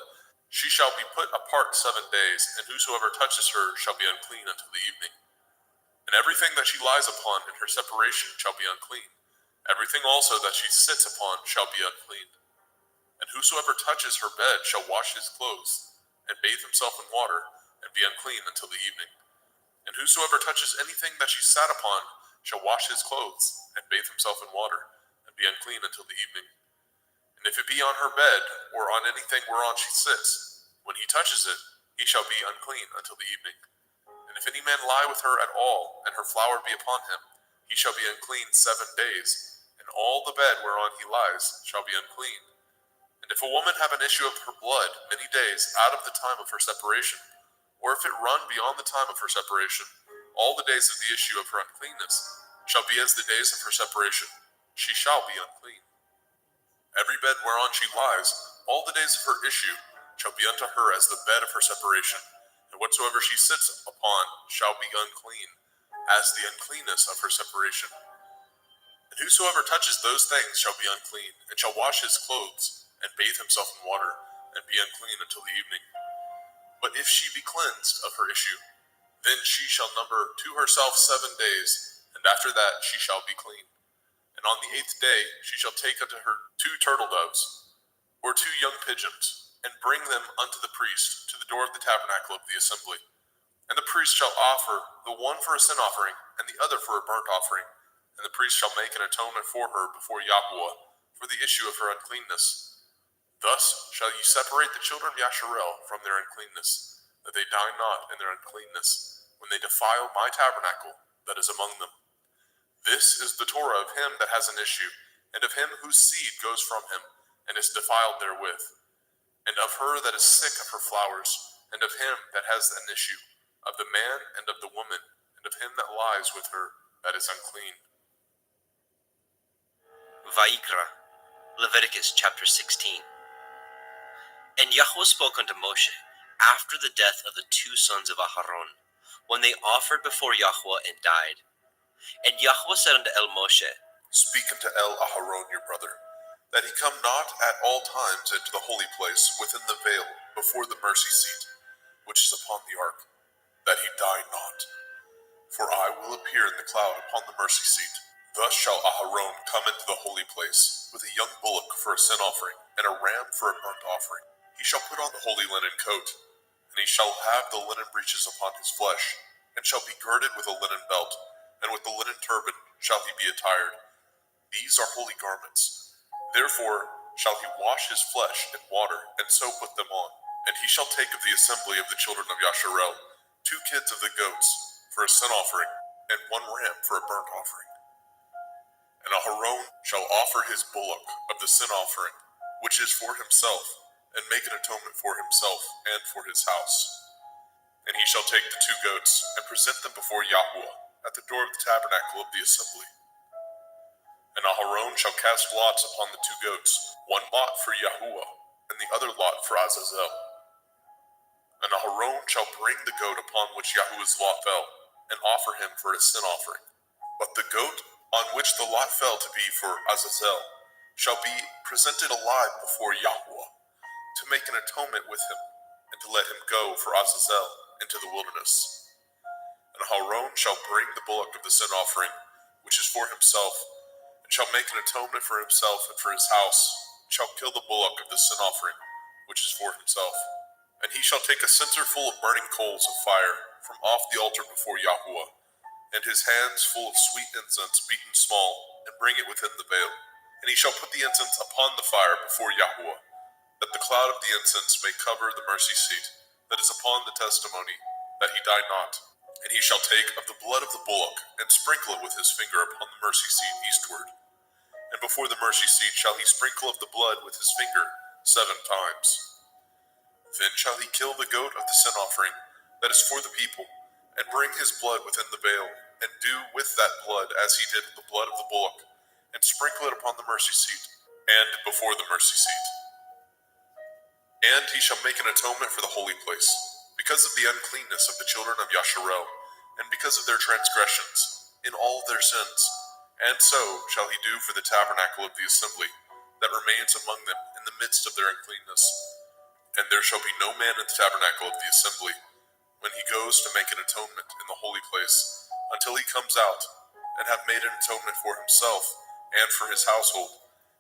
she shall be put apart 7 days, and whosoever touches her shall be unclean until the evening. And everything that she lies upon in her separation shall be unclean. Everything also that she sits upon shall be unclean. And whosoever touches her bed shall wash his clothes, and bathe himself in water, and be unclean until the evening. And whosoever touches anything that she sat upon shall wash his clothes, and bathe himself in water, and be unclean until the evening. And if it be on her bed, or on anything whereon she sits, when he touches it, he shall be unclean until the evening. And if any man lie with her at all, and her flower be upon him, he shall be unclean 7 days, and all the bed whereon he lies shall be unclean. And if a woman have an issue of her blood many days out of the time of her separation, or if it run beyond the time of her separation, all the days of the issue of her uncleanness shall be as the days of her separation. She shall be unclean. Every bed whereon she lies, all the days of her issue shall be unto her as the bed of her separation, and whatsoever she sits upon shall be unclean, as the uncleanness of her separation. And whosoever touches those things shall be unclean, and shall wash his clothes, and bathe himself in water, and be unclean until the evening. But if she be cleansed of her issue, then she shall number to herself 7 days, and after that she shall be clean. And on the 8th day she shall take unto her 2 turtle doves, or 2 young pigeons, and bring them unto the priest to the door of the tabernacle of the assembly. And the priest shall offer the one for a sin offering, and the other for a burnt offering. And the priest shall make an atonement for her before Yahweh for the issue of her uncleanness. Thus shall ye separate the children of Yasharel from their uncleanness, that they die not in their uncleanness, when they defile my tabernacle that is among them. This is the Torah of him that has an issue, and of him whose seed goes from him, and is defiled therewith, and of her that is sick of her flowers, and of him that has an issue, of the man and of the woman, and of him that lies with her that is unclean. Vayikra, Leviticus chapter 16. And Yahweh spoke unto Moshe after the death of the 2 sons of Aharon, when they offered before Yahweh and died. And Yahweh said unto El Moshe, Speak unto El Aharon your brother, that he come not at all times into the holy place within the veil before the mercy seat, which is upon the ark, that he die not. For I will appear in the cloud upon the mercy seat. Thus shall Aharon come into the holy place, with a young bullock for a sin offering, and a ram for a burnt offering. He shall put on the holy linen coat, and he shall have the linen breeches upon his flesh, and shall be girded with a linen belt, and with the linen turban shall he be attired. These are holy garments. Therefore shall he wash his flesh in water, and so put them on. And he shall take of the assembly of the children of Yasharel 2 kids of the goats for a sin offering, and 1 ram for a burnt offering. And Aharon shall offer his bullock of the sin offering, which is for himself, and make an atonement for himself and for his house. And he shall take the 2 goats, and present them before Yahweh at the door of the tabernacle of the assembly. And Aharon shall cast lots upon the 2 goats, 1 lot for Yahuwah, and the other lot for Azazel. And Aharon shall bring the goat upon which Yahuwah's lot fell, and offer him for a sin offering. But the goat on which the lot fell to be for Azazel shall be presented alive before Yahuwah, to make an atonement with him, and to let him go for Azazel into the wilderness. And Aharon shall bring the bullock of the sin offering, which is for himself, and shall make an atonement for himself and for his house, and shall kill the bullock of the sin offering, which is for himself. And he shall take a censer full of burning coals of fire from off the altar before Yahuwah, and his hands full of sweet incense beaten small, and bring it within the veil. And he shall put the incense upon the fire before Yahuwah, that the cloud of the incense may cover the mercy seat that is upon the testimony, that he die not. And he shall take of the blood of the bullock, and sprinkle it with his finger upon the mercy seat eastward. And before the mercy seat shall he sprinkle of the blood with his finger 7 times. Then shall he kill the goat of the sin offering that is for the people, and bring his blood within the veil, and do with that blood as he did with the blood of the bullock, and sprinkle it upon the mercy seat, and before the mercy seat. And he shall make an atonement for the holy place, because of the uncleanness of the children of Yasharel, and because of their transgressions, in all their sins. And so shall he do for the tabernacle of the assembly, that remains among them in the midst of their uncleanness. And there shall be no man in the tabernacle of the assembly, when he goes to make an atonement in the holy place, until he comes out, and have made an atonement for himself, and for his household,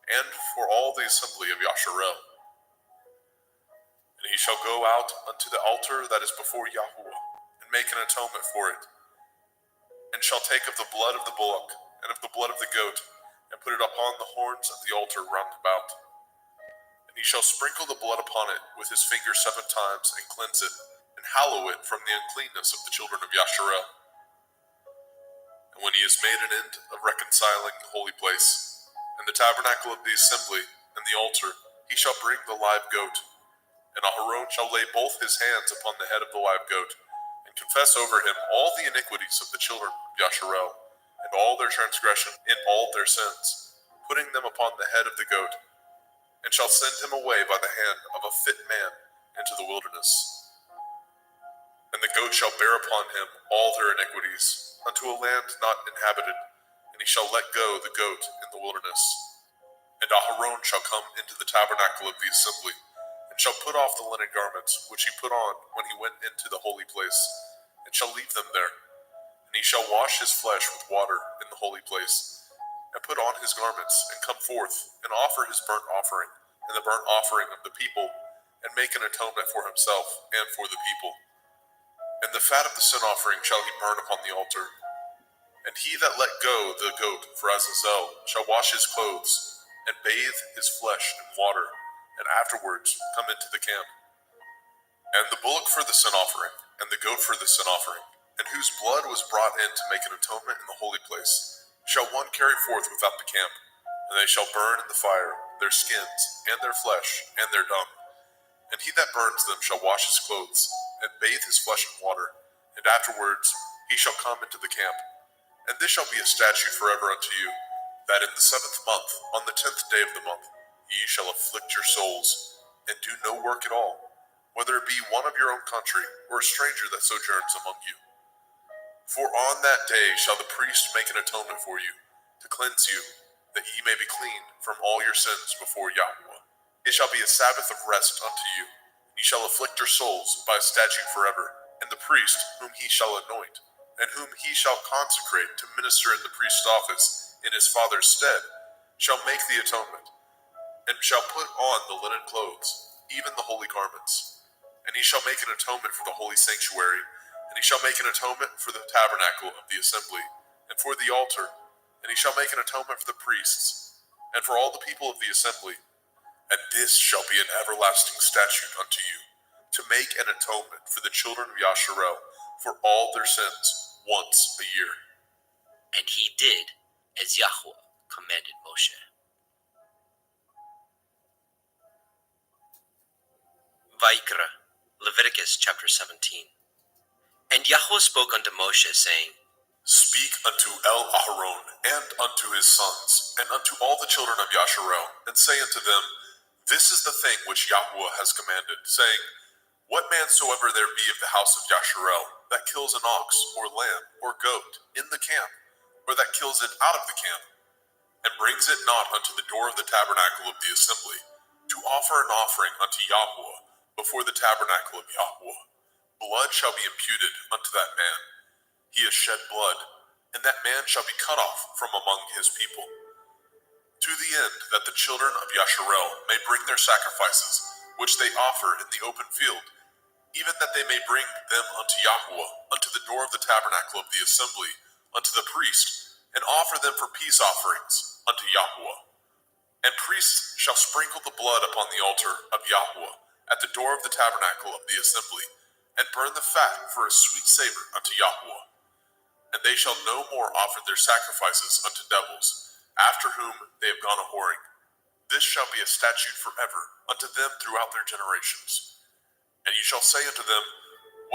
and for all the assembly of Yasharel. And he shall go out unto the altar that is before Yahuwah, and make an atonement for it, and shall take of the blood of the bullock, and of the blood of the goat, and put it upon the horns of the altar round about. And he shall sprinkle the blood upon it with his finger 7 times, and cleanse it, and hallow it from the uncleanness of the children of Yasharel. And when he has made an end of reconciling the holy place, and the tabernacle of the assembly, and the altar, he shall bring the live goat. And Aharon shall lay both his hands upon the head of the live goat, and confess over him all the iniquities of the children of Yasharel, and all their transgression in all their sins, putting them upon the head of the goat, and shall send him away by the hand of a fit man into the wilderness. And the goat shall bear upon him all their iniquities, unto a land not inhabited, and he shall let go the goat in the wilderness. And Aharon shall come into the tabernacle of the assembly, and shall put off the linen garments which he put on when he went into the holy place, and shall leave them there. And he shall wash his flesh with water in the holy place, and put on his garments, and come forth, and offer his burnt offering, and the burnt offering of the people, and make an atonement for himself and for the people. And the fat of the sin offering shall he burn upon the altar. And he that let go the goat for Azazel shall wash his clothes, and bathe his flesh in water, and afterwards come into the camp. And the bullock for the sin offering, and the goat for the sin offering, and whose blood was brought in to make an atonement in the holy place, shall one carry forth without the camp, and they shall burn in the fire their skins, and their flesh, and their dung. And he that burns them shall wash his clothes, and bathe his flesh in water, and afterwards he shall come into the camp. And this shall be a statute forever unto you, that in the 7th month, on the 10th day of the month, ye shall afflict your souls, and do no work at all, whether it be one of your own country, or a stranger that sojourns among you. For on that day shall the priest make an atonement for you, to cleanse you, that ye may be clean from all your sins before Yahweh. It shall be a Sabbath of rest unto you. Ye shall afflict your souls by a statute forever. And the priest, whom he shall anoint, and whom he shall consecrate to minister in the priest's office in his father's stead, shall make the atonement, and shall put on the linen clothes, even the holy garments. And he shall make an atonement for the holy sanctuary, and he shall make an atonement for the tabernacle of the assembly, and for the altar, and he shall make an atonement for the priests, and for all the people of the assembly. And this shall be an everlasting statute unto you, to make an atonement for the children of Yasharel for all their sins once a year. And he did as Yahweh commanded Moshe. Vaikra, Leviticus chapter 17. And Yahweh spoke unto Moshe, saying, Speak unto El-Aharon and unto his sons, and unto all the children of Yasharel, and say unto them, This is the thing which Yahweh has commanded, saying, What man soever there be of the house of Yasharel, that kills an ox, or lamb, or goat, in the camp, or that kills it out of the camp, and brings it not unto the door of the tabernacle of the assembly, to offer an offering unto Yahweh before the tabernacle of Yahweh, blood shall be imputed unto that man. He has shed blood, and that man shall be cut off from among his people. To the end that the children of Yasharel may bring their sacrifices, which they offer in the open field, even that they may bring them unto Yahweh, unto the door of the tabernacle of the assembly, unto the priest, and offer them for peace offerings unto Yahweh. And priests shall sprinkle the blood upon the altar of Yahweh at the door of the tabernacle of the assembly, and burn the fat for a sweet savor unto Yahweh. And they shall no more offer their sacrifices unto devils, after whom they have gone a whoring. This shall be a statute forever unto them throughout their generations. And ye shall say unto them,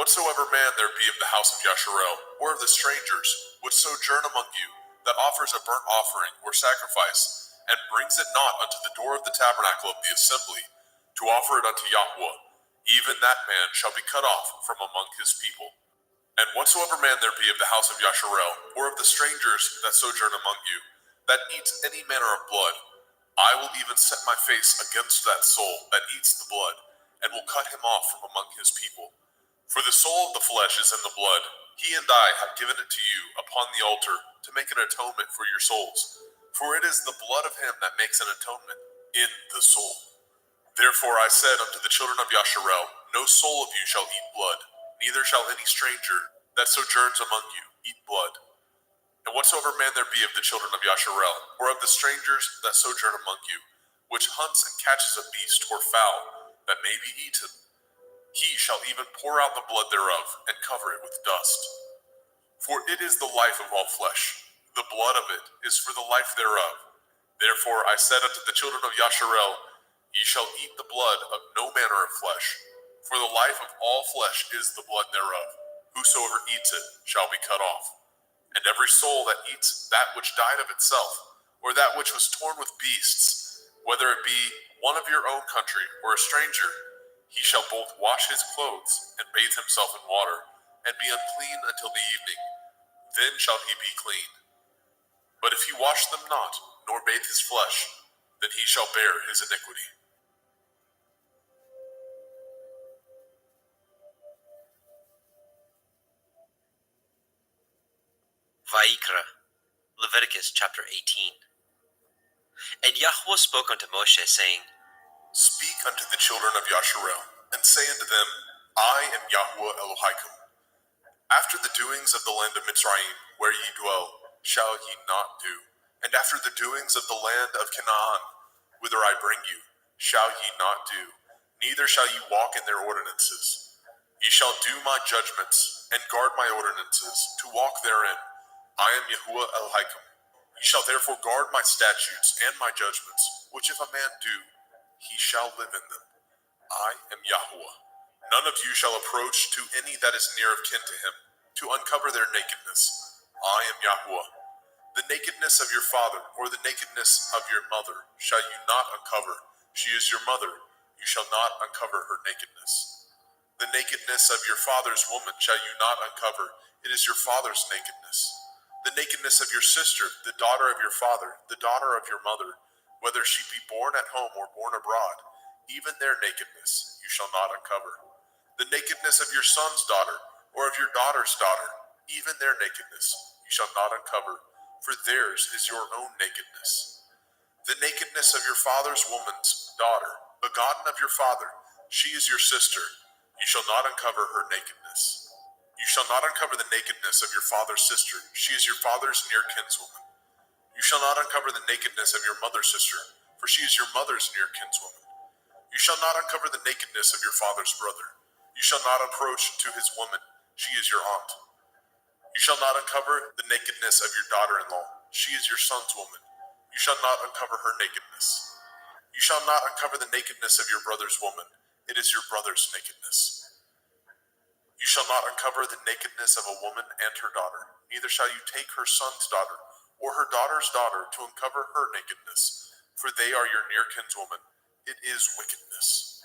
Whatsoever man there be of the house of Yasharel, or of the strangers, which sojourn among you, that offers a burnt offering or sacrifice, and brings it not unto the door of the tabernacle of the assembly, to offer it unto Yahweh, even that man shall be cut off from among his people. And whatsoever man there be of the house of Yasharel, or of the strangers that sojourn among you, that eats any manner of blood, I will even set my face against that soul that eats the blood, and will cut him off from among his people. For the soul of the flesh is in the blood. He and I have given it to you upon the altar to make an atonement for your souls. For it is the blood of him that makes an atonement in the soul. Therefore I said unto the children of Yasharel, No soul of you shall eat blood, neither shall any stranger that sojourns among you eat blood. And whatsoever man there be of the children of Yasharel, or of the strangers that sojourn among you, which hunts and catches a beast or fowl that may be eaten, he shall even pour out the blood thereof, and cover it with dust. For it is the life of all flesh, the blood of it is for the life thereof. Therefore I said unto the children of Yasharel, Ye shall eat the blood of no manner of flesh, for the life of all flesh is the blood thereof. Whosoever eats it shall be cut off. And every soul that eats that which died of itself, or that which was torn with beasts, whether it be one of your own country or a stranger, he shall both wash his clothes and bathe himself in water, and be unclean until the evening. Then shall he be clean. But if he wash them not, nor bathe his flesh, then he shall bear his iniquity. Vaikra, Leviticus chapter 18. And Yahweh spoke unto Moshe, saying, Speak unto the children of Yasharel, and say unto them, I am Yahweh Elohim. After the doings of the land of Mitzrayim, where ye dwell, shall ye not do. And after the doings of the land of Canaan, whither I bring you, shall ye not do. Neither shall ye walk in their ordinances. Ye shall do my judgments, and guard my ordinances, to walk therein. I am Yahuwah Elohim. Ye shall therefore guard my statutes and my judgments, which if a man do, he shall live in them. I am Yahuwah. None of you shall approach to any that is near of kin to him, to uncover their nakedness. I am Yahuwah. The nakedness of your father, or the nakedness of your mother, shall you not uncover. She is your mother. You shall not uncover her nakedness. The nakedness of your father's woman shall you not uncover. it is your father's nakedness. The nakedness of your sister, the daughter of your father, the daughter of your mother, whether she be born at home or born abroad, even their nakedness you shall not uncover. The nakedness of your son's daughter, or of your daughter's daughter, even their nakedness you shall not uncover, for theirs is your own nakedness. The nakedness of your father's woman's daughter, begotten of your father, she is your sister, you shall not uncover her nakedness. You shall not uncover the nakedness of your father's sister, she is your father's near kinswoman. You shall not uncover the nakedness of your mother's sister, for she is your mother's near kinswoman. You shall not uncover the nakedness of your father's brother. You shall not approach to his woman, she is your aunt. You shall not uncover the nakedness of your daughter-in-law, she is your son's woman. You shall not uncover her nakedness. You shall not uncover the nakedness of your brother's woman, it is your brother's nakedness. You shall not uncover the nakedness of a woman and her daughter, neither shall you take her son's daughter, or her daughter's daughter, to uncover her nakedness, for they are your near kinswoman, it is wickedness.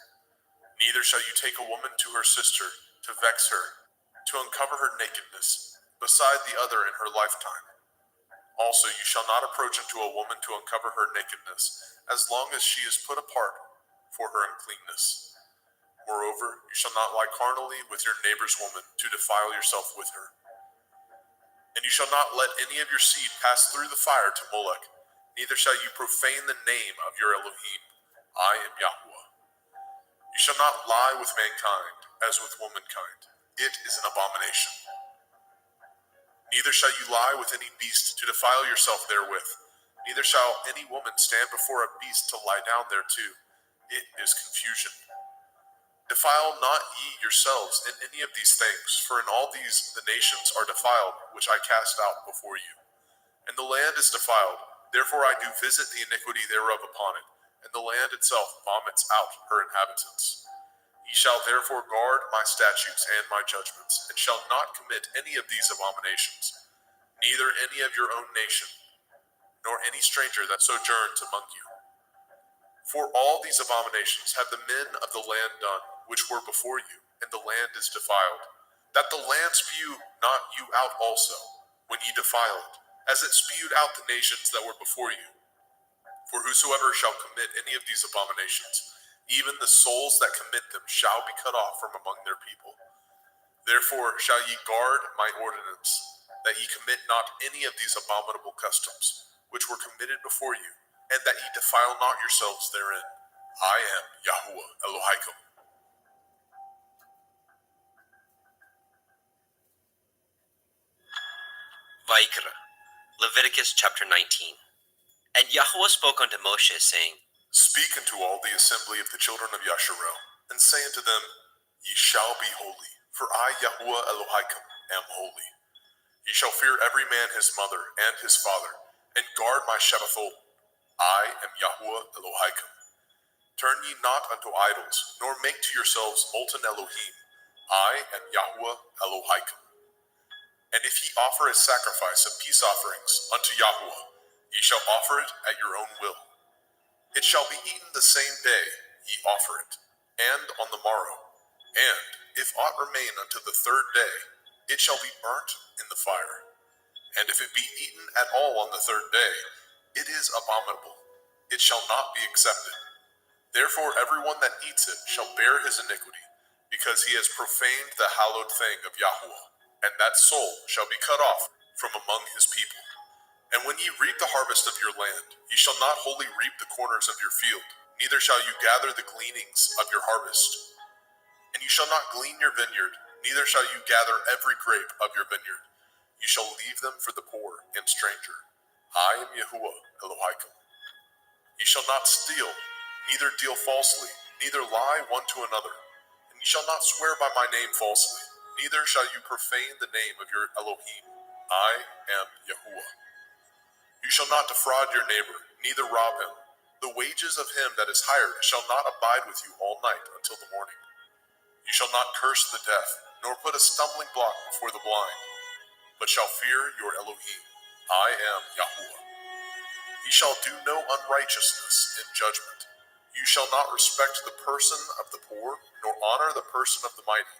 Neither shall you take a woman to her sister, to vex her, to uncover her nakedness, beside the other in her lifetime. Also you shall not approach unto a woman to uncover her nakedness, as long as she is put apart for her uncleanness. Moreover, you shall not lie carnally with your neighbor's woman, to defile yourself with her. And you shall not let any of your seed pass through the fire to Molech, neither shall you profane the name of your Elohim. I am Yahweh. You shall not lie with mankind, as with womankind. It is an abomination. Neither shall you lie with any beast, to defile yourself therewith. Neither shall any woman stand before a beast to lie down thereto. It is confusion. Defile not ye yourselves in any of these things, for in all these the nations are defiled, which I cast out before you. And the land is defiled, therefore I do visit the iniquity thereof upon it, and the land itself vomits out her inhabitants. Ye shall therefore guard my statutes and my judgments, and shall not commit any of these abominations, neither any of your own nation, nor any stranger that sojourns among you. For all these abominations have the men of the land done, which were before you, and the land is defiled, that the land spew not you out also, when ye defile it, as it spewed out the nations that were before you. For whosoever shall commit any of these abominations, even the souls that commit them shall be cut off from among their people. Therefore shall ye guard my ordinance, that ye commit not any of these abominable customs, which were committed before you, and that ye defile not yourselves therein. I am Yahuwah Elohaikum. Vaikra, Leviticus chapter 19. And Yahweh spoke unto Moshe, saying, Speak unto all the assembly of the children of Yasharel, and say unto them, Ye shall be holy, for I, Yahuwah Elohaikum, am holy. Ye shall fear every man his mother and his father, and guard my Shabbathot. I am Yahuwah Elohaikum. Turn ye not unto idols, nor make to yourselves molten Elohim. I am Yahuwah Elohaikum. And if ye offer a sacrifice of peace offerings unto Yahuwah, ye shall offer it at your own will. It shall be eaten the same day ye offer it, and on the morrow. And if aught remain unto the third day, it shall be burnt in the fire. And if it be eaten at all on the third day, it is abominable. It shall not be accepted. Therefore everyone that eats it shall bear his iniquity, because he has profaned the hallowed thing of Yahuwah, and that soul shall be cut off from among his people. And when ye reap the harvest of your land, ye shall not wholly reap the corners of your field, neither shall you gather the gleanings of your harvest. And you shall not glean your vineyard, neither shall you gather every grape of your vineyard. You shall leave them for the poor and stranger. I am Yahuwah Elohaikum. Ye shall not steal, neither deal falsely, neither lie one to another. And ye shall not swear by my name falsely, neither shall you profane the name of your Elohim. I am Yahuwah. You shall not defraud your neighbor, neither rob him. The wages of him that is hired shall not abide with you all night until the morning. You shall not curse the deaf, nor put a stumbling block before the blind, but shall fear your Elohim. I am Yahuwah. Ye shall do no unrighteousness in judgment. You shall not respect the person of the poor, nor honor the person of the mighty.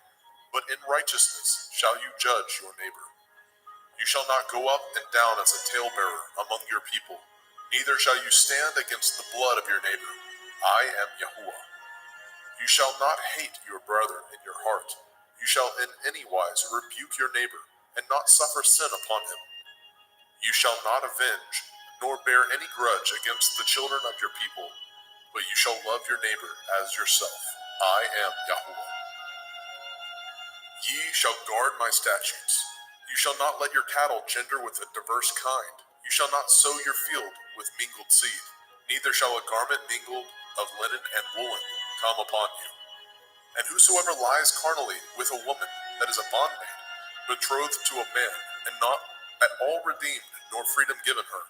but in righteousness shall you judge your neighbor. You shall not go up and down as a talebearer among your people, neither shall you stand against the blood of your neighbor. I am Yahuwah. You shall not hate your brother in your heart. You shall in any wise rebuke your neighbor, and not suffer sin upon him. You shall not avenge, nor bear any grudge against the children of your people, but you shall love your neighbor as yourself. I am Yahuwah. Ye shall guard my statutes. You shall not let your cattle gender with a diverse kind. You shall not sow your field with mingled seed, neither shall a garment mingled of linen and woolen come upon you. And whosoever lies carnally with a woman that is a bondmaid, betrothed to a man, and not at all redeemed, nor freedom given her,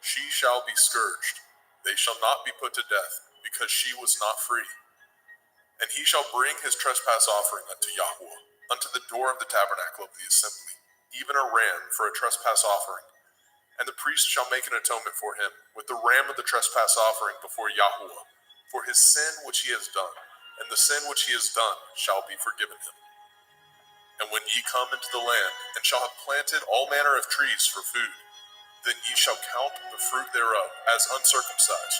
she shall be scourged. They shall not be put to death, because she was not free. And he shall bring his trespass offering unto Yahuwah, unto the door of the tabernacle of the assembly, even a ram for a trespass offering. And the priest shall make an atonement for him with the ram of the trespass offering before Yahuwah, for his sin which he has done, and the sin which he has done shall be forgiven him. And when ye come into the land, and shall have planted all manner of trees for food, then ye shall count the fruit thereof as uncircumcised.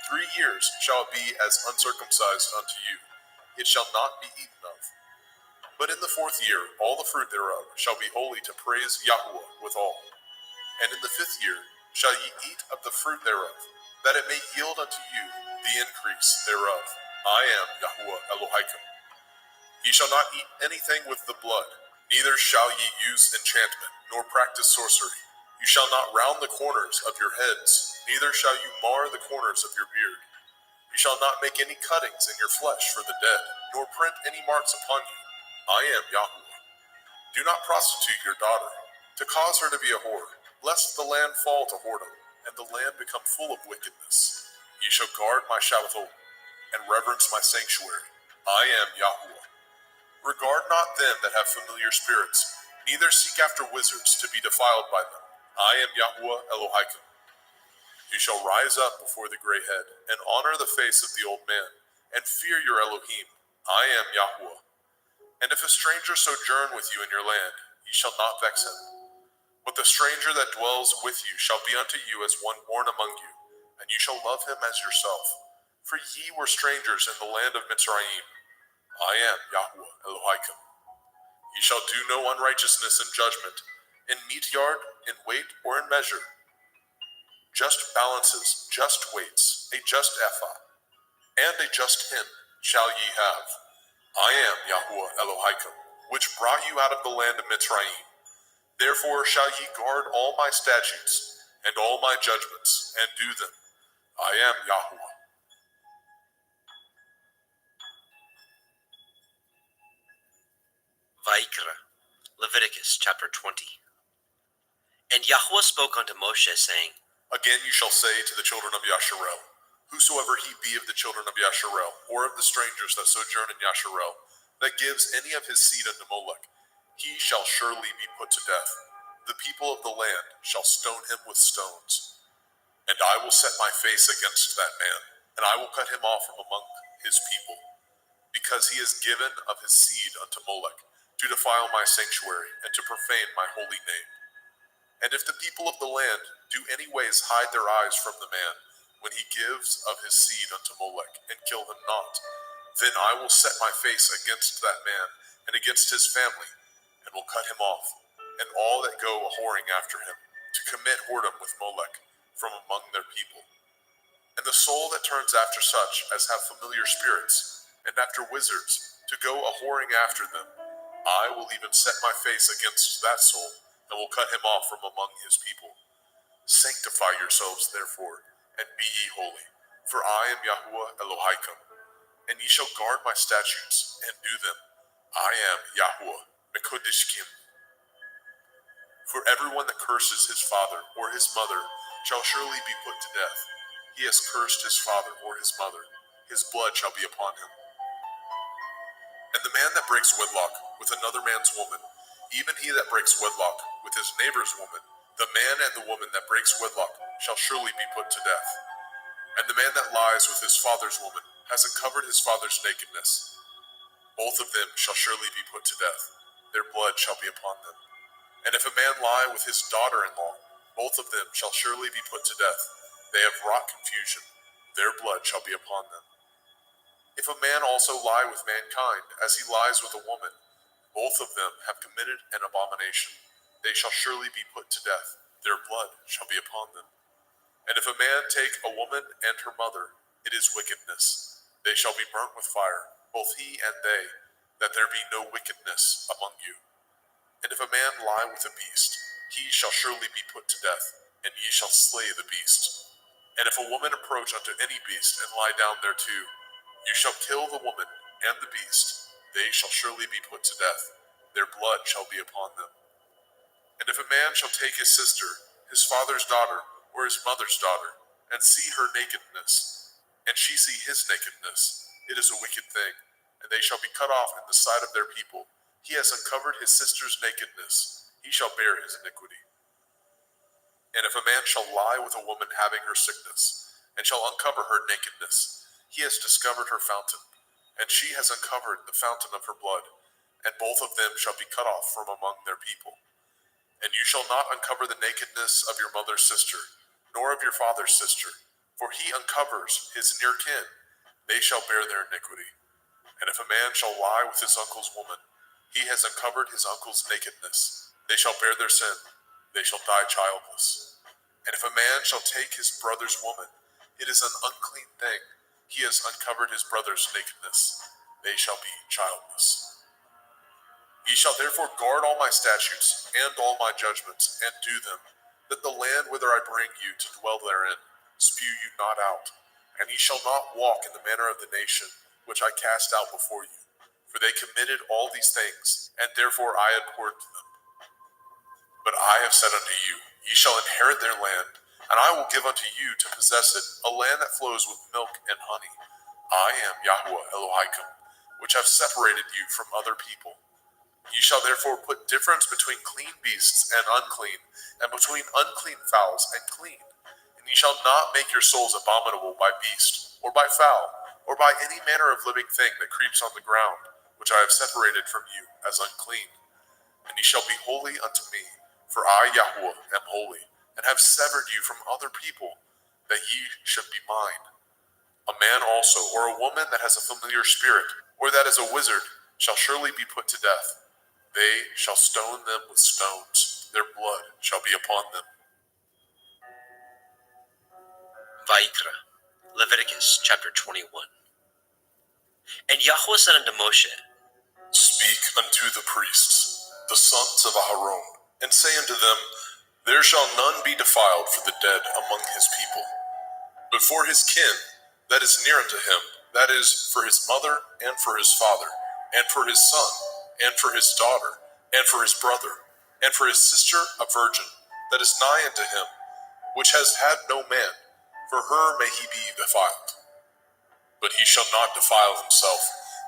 3 years shall it be as uncircumcised unto you. It shall not be eaten of. But in the 4th year all the fruit thereof shall be holy to praise Yahuwah withal. And in the 5th year shall ye eat of the fruit thereof, that it may yield unto you the increase thereof. I am Yahuwah Elohim. Ye shall not eat anything with the blood, neither shall ye use enchantment, nor practice sorcery. You shall not round the corners of your heads, neither shall you mar the corners of your beard. You shall not make any cuttings in your flesh for the dead, nor print any marks upon you. I am Yahuwah. Do not prostitute your daughter, to cause her to be a whore, lest the land fall to whoredom, and the land become full of wickedness. Ye shall guard my Shabbathot, and reverence my sanctuary. I am Yahuwah. Regard not them that have familiar spirits, neither seek after wizards to be defiled by them. I am Yahuwah Elohim. You shall rise up before the gray head, and honor the face of the old man, and fear your Elohim. I am Yahuwah. And if a stranger sojourn with you in your land, ye shall not vex him. But the stranger that dwells with you shall be unto you as one born among you, and you shall love him as yourself. For ye were strangers in the land of Mitzrayim. I am Yahuwah Elohim. Ye shall do no unrighteousness in judgment, in meat yard, in weight, or in measure. Just balances, just weights, a just ephah, and a just hin shall ye have. I am Yahuwah Elohim, which brought you out of the land of Mitzrayim. Therefore shall ye guard all my statutes, and all my judgments, and do them. I am Yahuwah. Vaikra, Leviticus chapter 20. And Yahuwah spoke unto Moshe, saying, Again you shall say to the children of Yasharel, whosoever he be of the children of Yasharel, or of the strangers that sojourn in Yasharel, that gives any of his seed unto Molech, he shall surely be put to death. The people of the land shall stone him with stones. And I will set my face against that man, and I will cut him off from among his people, because he has given of his seed unto Molech, to defile my sanctuary, and to profane my holy name. And if the people of the land do any ways hide their eyes from the man, when he gives of his seed unto Molech, and kill him not, then I will set my face against that man, and against his family, and will cut him off, and all that go a-whoring after him, to commit whoredom with Molech, from among their people. And the soul that turns after such as have familiar spirits, and after wizards, to go a-whoring after them, I will even set my face against that soul, and will cut him off from among his people. Sanctify yourselves, therefore, and be ye holy, for I am Yahuwah Elohim, and ye shall guard my statutes, and do them. I am Yahuwah Mekodishkim. For everyone that curses his father or his mother shall surely be put to death. He has cursed his father or his mother, his blood shall be upon him. And the man that breaks wedlock with another man's woman, even he that breaks wedlock with his neighbor's woman, the man and the woman that breaks wedlock shall surely be put to death. And the man that lies with his father's woman has uncovered his father's nakedness. both of them shall surely be put to death. Their blood shall be upon them. And if a man lie with his daughter-in-law, both of them shall surely be put to death. They have wrought confusion. Their blood shall be upon them. If a man also lie with mankind, as he lies with a woman, both of them have committed an abomination. They shall surely be put to death. Their blood shall be upon them. And if a man take a woman and her mother, it is wickedness. They shall be burnt with fire, both he and they, that there be no wickedness among you. And if a man lie with a beast, he shall surely be put to death, and ye shall slay the beast. And if a woman approach unto any beast and lie down thereto, you shall kill the woman and the beast. They shall surely be put to death. Their blood shall be upon them. And if a man shall take his sister, his father's daughter, or his mother's daughter, and see her nakedness, and she see his nakedness, it is a wicked thing, and they shall be cut off in the sight of their people. He has uncovered his sister's nakedness. He shall bear his iniquity. And if a man shall lie with a woman having her sickness, and shall uncover her nakedness, he has discovered her fountain, and she has uncovered the fountain of her blood, and both of them shall be cut off from among their people. And you shall not uncover the nakedness of your mother's sister, nor of your father's sister, for he uncovers his near kin. They shall bear their iniquity. And if a man shall lie with his uncle's woman, he has uncovered his uncle's nakedness. They shall bear their sin. They shall die childless. And if a man shall take his brother's woman, it is an unclean thing. He has uncovered his brother's nakedness. They shall be childless. Ye shall therefore guard all my statutes and all my judgments, and do them, that the land whither I bring you to dwell therein spew you not out. And ye shall not walk in the manner of the nation which I cast out before you. For they committed all these things, and therefore I abhorred them. But I have said unto you, ye shall inherit their land, and I will give unto you to possess it, a land that flows with milk and honey. I am Yahweh Elohim, which have separated you from other people. Ye shall therefore put difference between clean beasts and unclean, and between unclean fowls and clean. And ye shall not make your souls abominable by beast, or by fowl, or by any manner of living thing that creeps on the ground, which I have separated from you as unclean. And ye shall be holy unto me, for I, Yahweh, am holy, and have severed you from other people, that ye should be mine. A man also, or a woman that has a familiar spirit, or that is a wizard, shall surely be put to death. They shall stone them with stones. Their blood shall be upon them. Vayikra, Leviticus chapter 21. And Yahweh said unto Moshe, Speak unto the priests, the sons of Aharon, and say unto them, There shall none be defiled for the dead among his people, but for his kin that is near unto him, that is, for his mother, and for his father, and for his son, and for his daughter, and for his brother, and for his sister a virgin, that is nigh unto him, which has had no man, for her may he be defiled. But he shall not defile himself,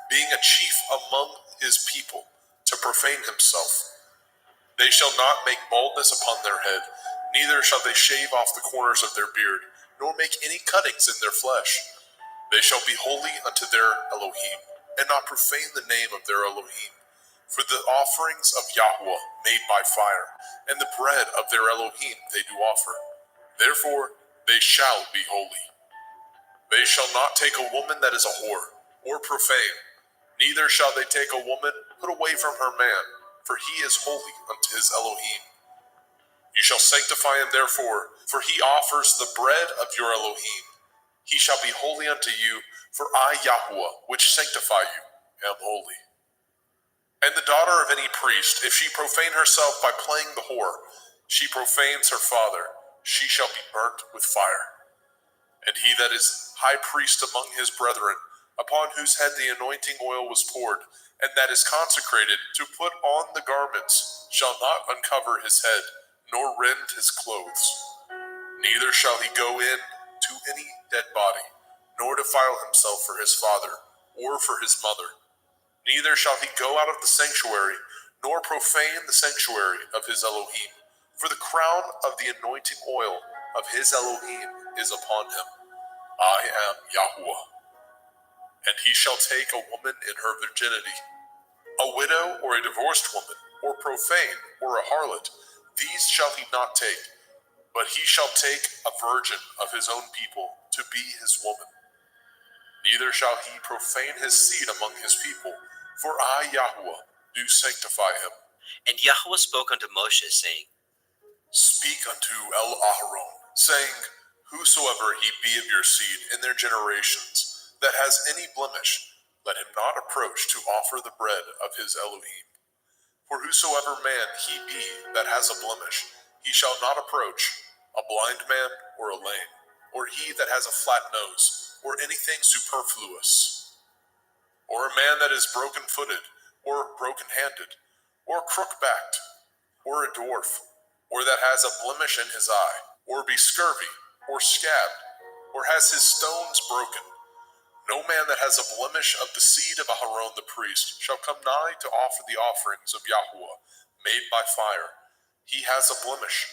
being a chief among his people, to profane himself. They shall not make baldness upon their head, neither shall they shave off the corners of their beard, nor make any cuttings in their flesh. They shall be holy unto their Elohim, and not profane the name of their Elohim. For the offerings of Yahweh made by fire, and the bread of their Elohim they do offer. Therefore they shall be holy. They shall not take a woman that is a whore, or profane, neither shall they take a woman put away from her man, for he is holy unto his Elohim. You shall sanctify him therefore, for he offers the bread of your Elohim. He shall be holy unto you, for I, Yahweh, which sanctify you, am holy. And the daughter of any priest, if she profane herself by playing the whore, she profanes her father, she shall be burnt with fire. And he that is high priest among his brethren, upon whose head the anointing oil was poured, and that is consecrated to put on the garments, shall not uncover his head, nor rend his clothes. Neither shall he go in to any dead body, nor defile himself for his father, or for his mother. Neither shall he go out of the sanctuary, nor profane the sanctuary of his Elohim, for the crown of the anointing oil of his Elohim is upon him. I am Yahweh. And he shall take a woman in her virginity, a widow or a divorced woman, or profane, or a harlot, these shall he not take, but he shall take a virgin of his own people to be his woman. Neither shall he profane his seed among his people, for I, Yahweh, do sanctify him. And Yahweh spoke unto Moshe, saying, Speak unto El-Aharon, saying, Whosoever he be of your seed in their generations, that has any blemish, let him not approach to offer the bread of his Elohim. For whosoever man he be that has a blemish, he shall not approach, a blind man or a lame, or he that has a flat nose, or anything superfluous, or a man that is broken-footed, or broken-handed, or crook-backed, or a dwarf, or that has a blemish in his eye, or be scurvy, or scabbed, or has his stones broken. No man that has a blemish of the seed of Aharon the priest shall come nigh to offer the offerings of Yahweh, made by fire. He has a blemish.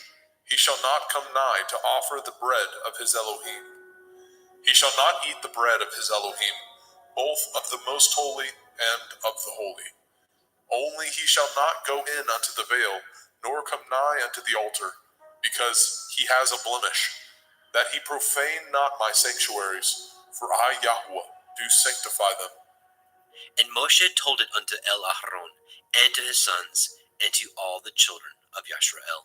He shall not come nigh to offer the bread of his Elohim. He shall not eat the bread of his Elohim, both of the most holy and of the holy. Only he shall not go in unto the veil, nor come nigh unto the altar, because he has a blemish, that he profane not my sanctuaries, for I, Yahweh, do sanctify them. And Moshe told it unto El-Aharon, and to his sons, and to all the children of Yashrael.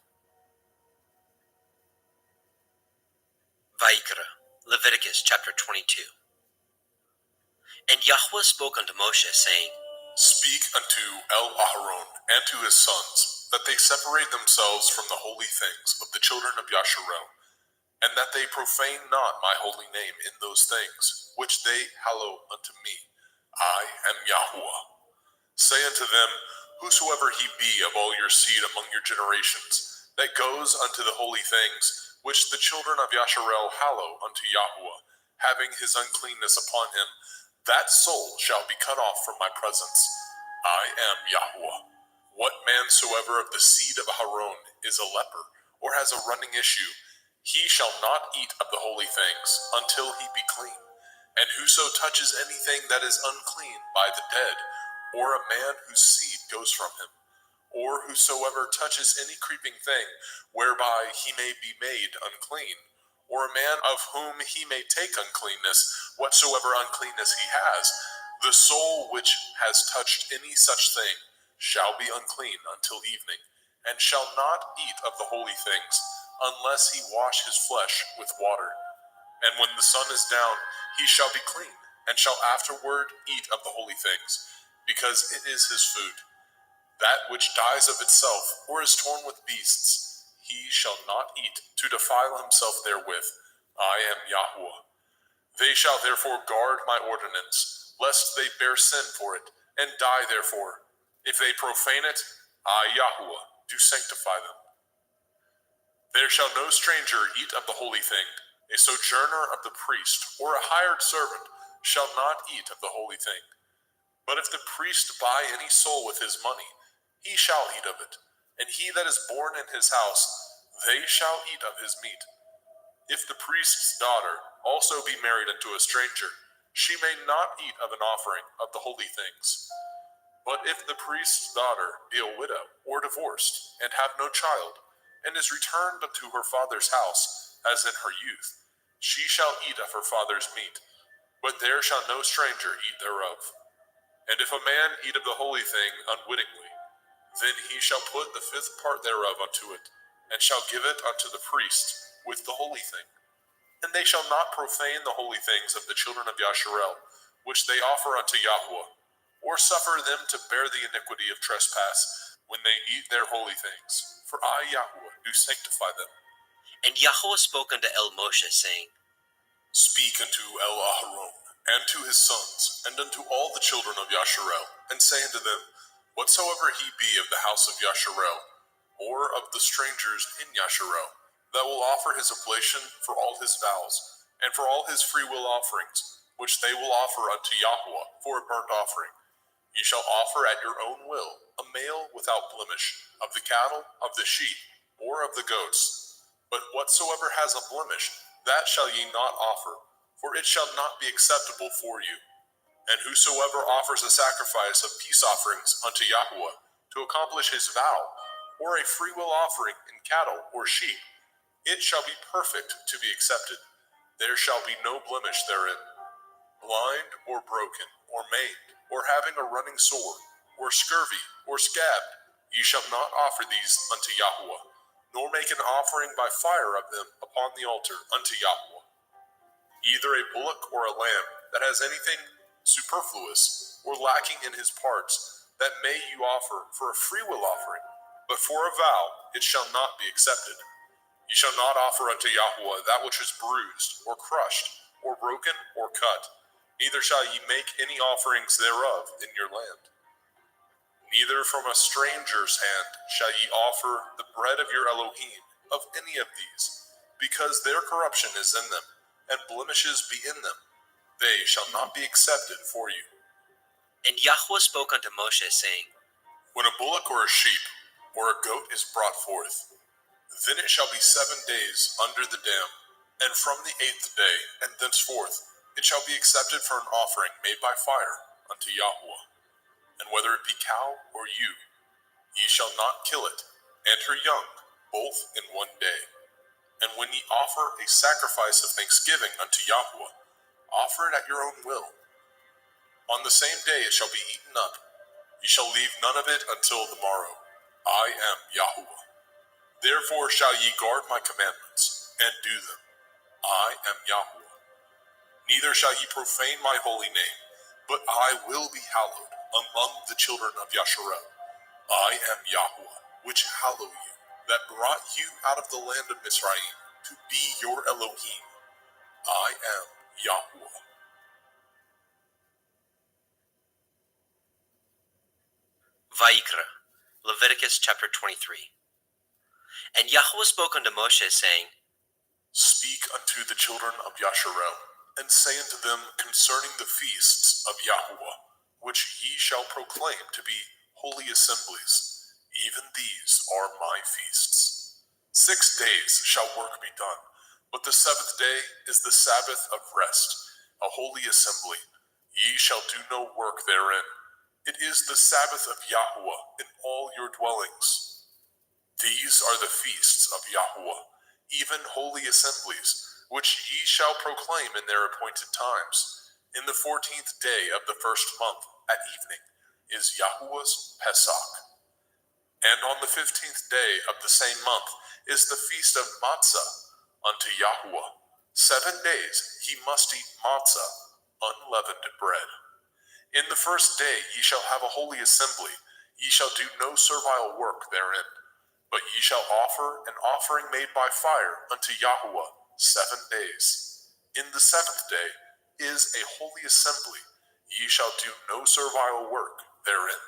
Vayikra, Leviticus chapter 22. And Yahweh spoke unto Moshe, saying, Speak unto El-Aharon and to his sons, that they separate themselves from the holy things of the children of Yasharel, and that they profane not my holy name in those things, which they hallow unto me. I am Yahweh. Say unto them, Whosoever he be of all your seed among your generations, that goes unto the holy things, which the children of Yasharel hallow unto Yahweh, having his uncleanness upon him, that soul shall be cut off from my presence. I am Yahweh. What man soever of the seed of Aharon is a leper, or has a running issue, he shall not eat of the holy things until he be clean. And whoso touches anything that is unclean by the dead, or a man whose seed goes from him, or whosoever touches any creeping thing whereby he may be made unclean, or a man of whom he may take uncleanness, whatsoever uncleanness he has, the soul which has touched any such thing shall be unclean until evening, and shall not eat of the holy things, unless he wash his flesh with water. And when the sun is down, he shall be clean, and shall afterward eat of the holy things, because it is his food. That which dies of itself, or is torn with beasts, he shall not eat, to defile himself therewith. I am Yahweh. They shall therefore guard my ordinance, lest they bear sin for it, and die therefore. If they profane it, I, Yahweh, do sanctify them. There shall no stranger eat of the holy thing. A sojourner of the priest, or a hired servant, shall not eat of the holy thing. But if the priest buy any soul with his money, he shall eat of it, and he that is born in his house, they shall eat of his meat. If the priest's daughter also be married unto a stranger, she may not eat of an offering of the holy things. But if the priest's daughter be a widow or divorced, and have no child, and is returned unto her father's house, as in her youth, she shall eat of her father's meat, but there shall no stranger eat thereof. And if a man eat of the holy thing unwittingly, then he shall put the fifth part thereof unto it, and shall give it unto the priest with the holy thing. And they shall not profane the holy things of the children of Yasharel, which they offer unto Yahweh, or suffer them to bear the iniquity of trespass when they eat their holy things. For I, Yahweh, do sanctify them. And Yahweh spoke unto El-Moshe, saying, Speak unto El-Aharon, and to his sons, and unto all the children of Yasharel, and say unto them, Whatsoever he be of the house of Yasharel, or of the strangers in Yasharel, that will offer his oblation for all his vows, and for all his freewill offerings, which they will offer unto Yahweh for a burnt offering, ye shall offer at your own will a male without blemish, of the cattle, of the sheep, or of the goats. But whatsoever has a blemish, that shall ye not offer, for it shall not be acceptable for you. And whosoever offers a sacrifice of peace offerings unto Yahweh to accomplish his vow, or a freewill offering in cattle or sheep, it shall be perfect to be accepted. There shall be no blemish therein. Blind or broken or maimed, or having a running sore, or scurvy, or scabbed, ye shall not offer these unto Yahweh, nor make an offering by fire of them upon the altar unto Yahweh. Either a bullock or a lamb that has anything superfluous or lacking in his parts, that may you offer for a freewill offering, but for a vow it shall not be accepted. Ye shall not offer unto Yahweh that which is bruised, or crushed, or broken, or cut, neither shall ye make any offerings thereof in your land. Neither from a stranger's hand shall ye offer the bread of your Elohim of any of these, because their corruption is in them, and blemishes be in them. They shall not be accepted for you. And Yahweh spoke unto Moshe, saying, When a bullock or a sheep or a goat is brought forth, then it shall be 7 days under the dam, and from the 8th day and thenceforth it shall be accepted for an offering made by fire unto Yahweh. And whether it be cow or ewe, ye shall not kill it, and her young, both in 1 day. And when ye offer a sacrifice of thanksgiving unto Yahweh, offer it at your own will. On the same day it shall be eaten up. Ye shall leave none of it until the morrow. I am Yahweh. Therefore shall ye guard my commandments, and do them. I am Yahweh. Neither shall ye profane my holy name, but I will be hallowed among the children of Yasharel. I am Yahweh, which hallow you, that brought you out of the land of Mizraim, to be your Elohim. I am Yahweh. Vayikra, Leviticus chapter 23. And Yahweh spoke unto Moshe, saying, Speak unto the children of Yasharel, and say unto them concerning the feasts of Yahweh, which ye shall proclaim to be holy assemblies. Even these are my feasts. 6 days shall work be done, but the 7th day is the Sabbath of rest, a holy assembly. Ye shall do no work therein. It is the Sabbath of Yahweh in all your dwellings. These are the feasts of Yahweh, even holy assemblies, which ye shall proclaim in their appointed times. In the 14th day of the 1st month, at evening, is Yahweh's Pesach. And on the 15th day of the same month is the feast of Matzah unto Yahweh. 7 days ye must eat matzah, unleavened bread. In the 1st day ye shall have a holy assembly. Ye shall do no servile work therein, but ye shall offer an offering made by fire unto Yahweh 7 days. In the 7th day is a holy assembly. Ye shall do no servile work therein.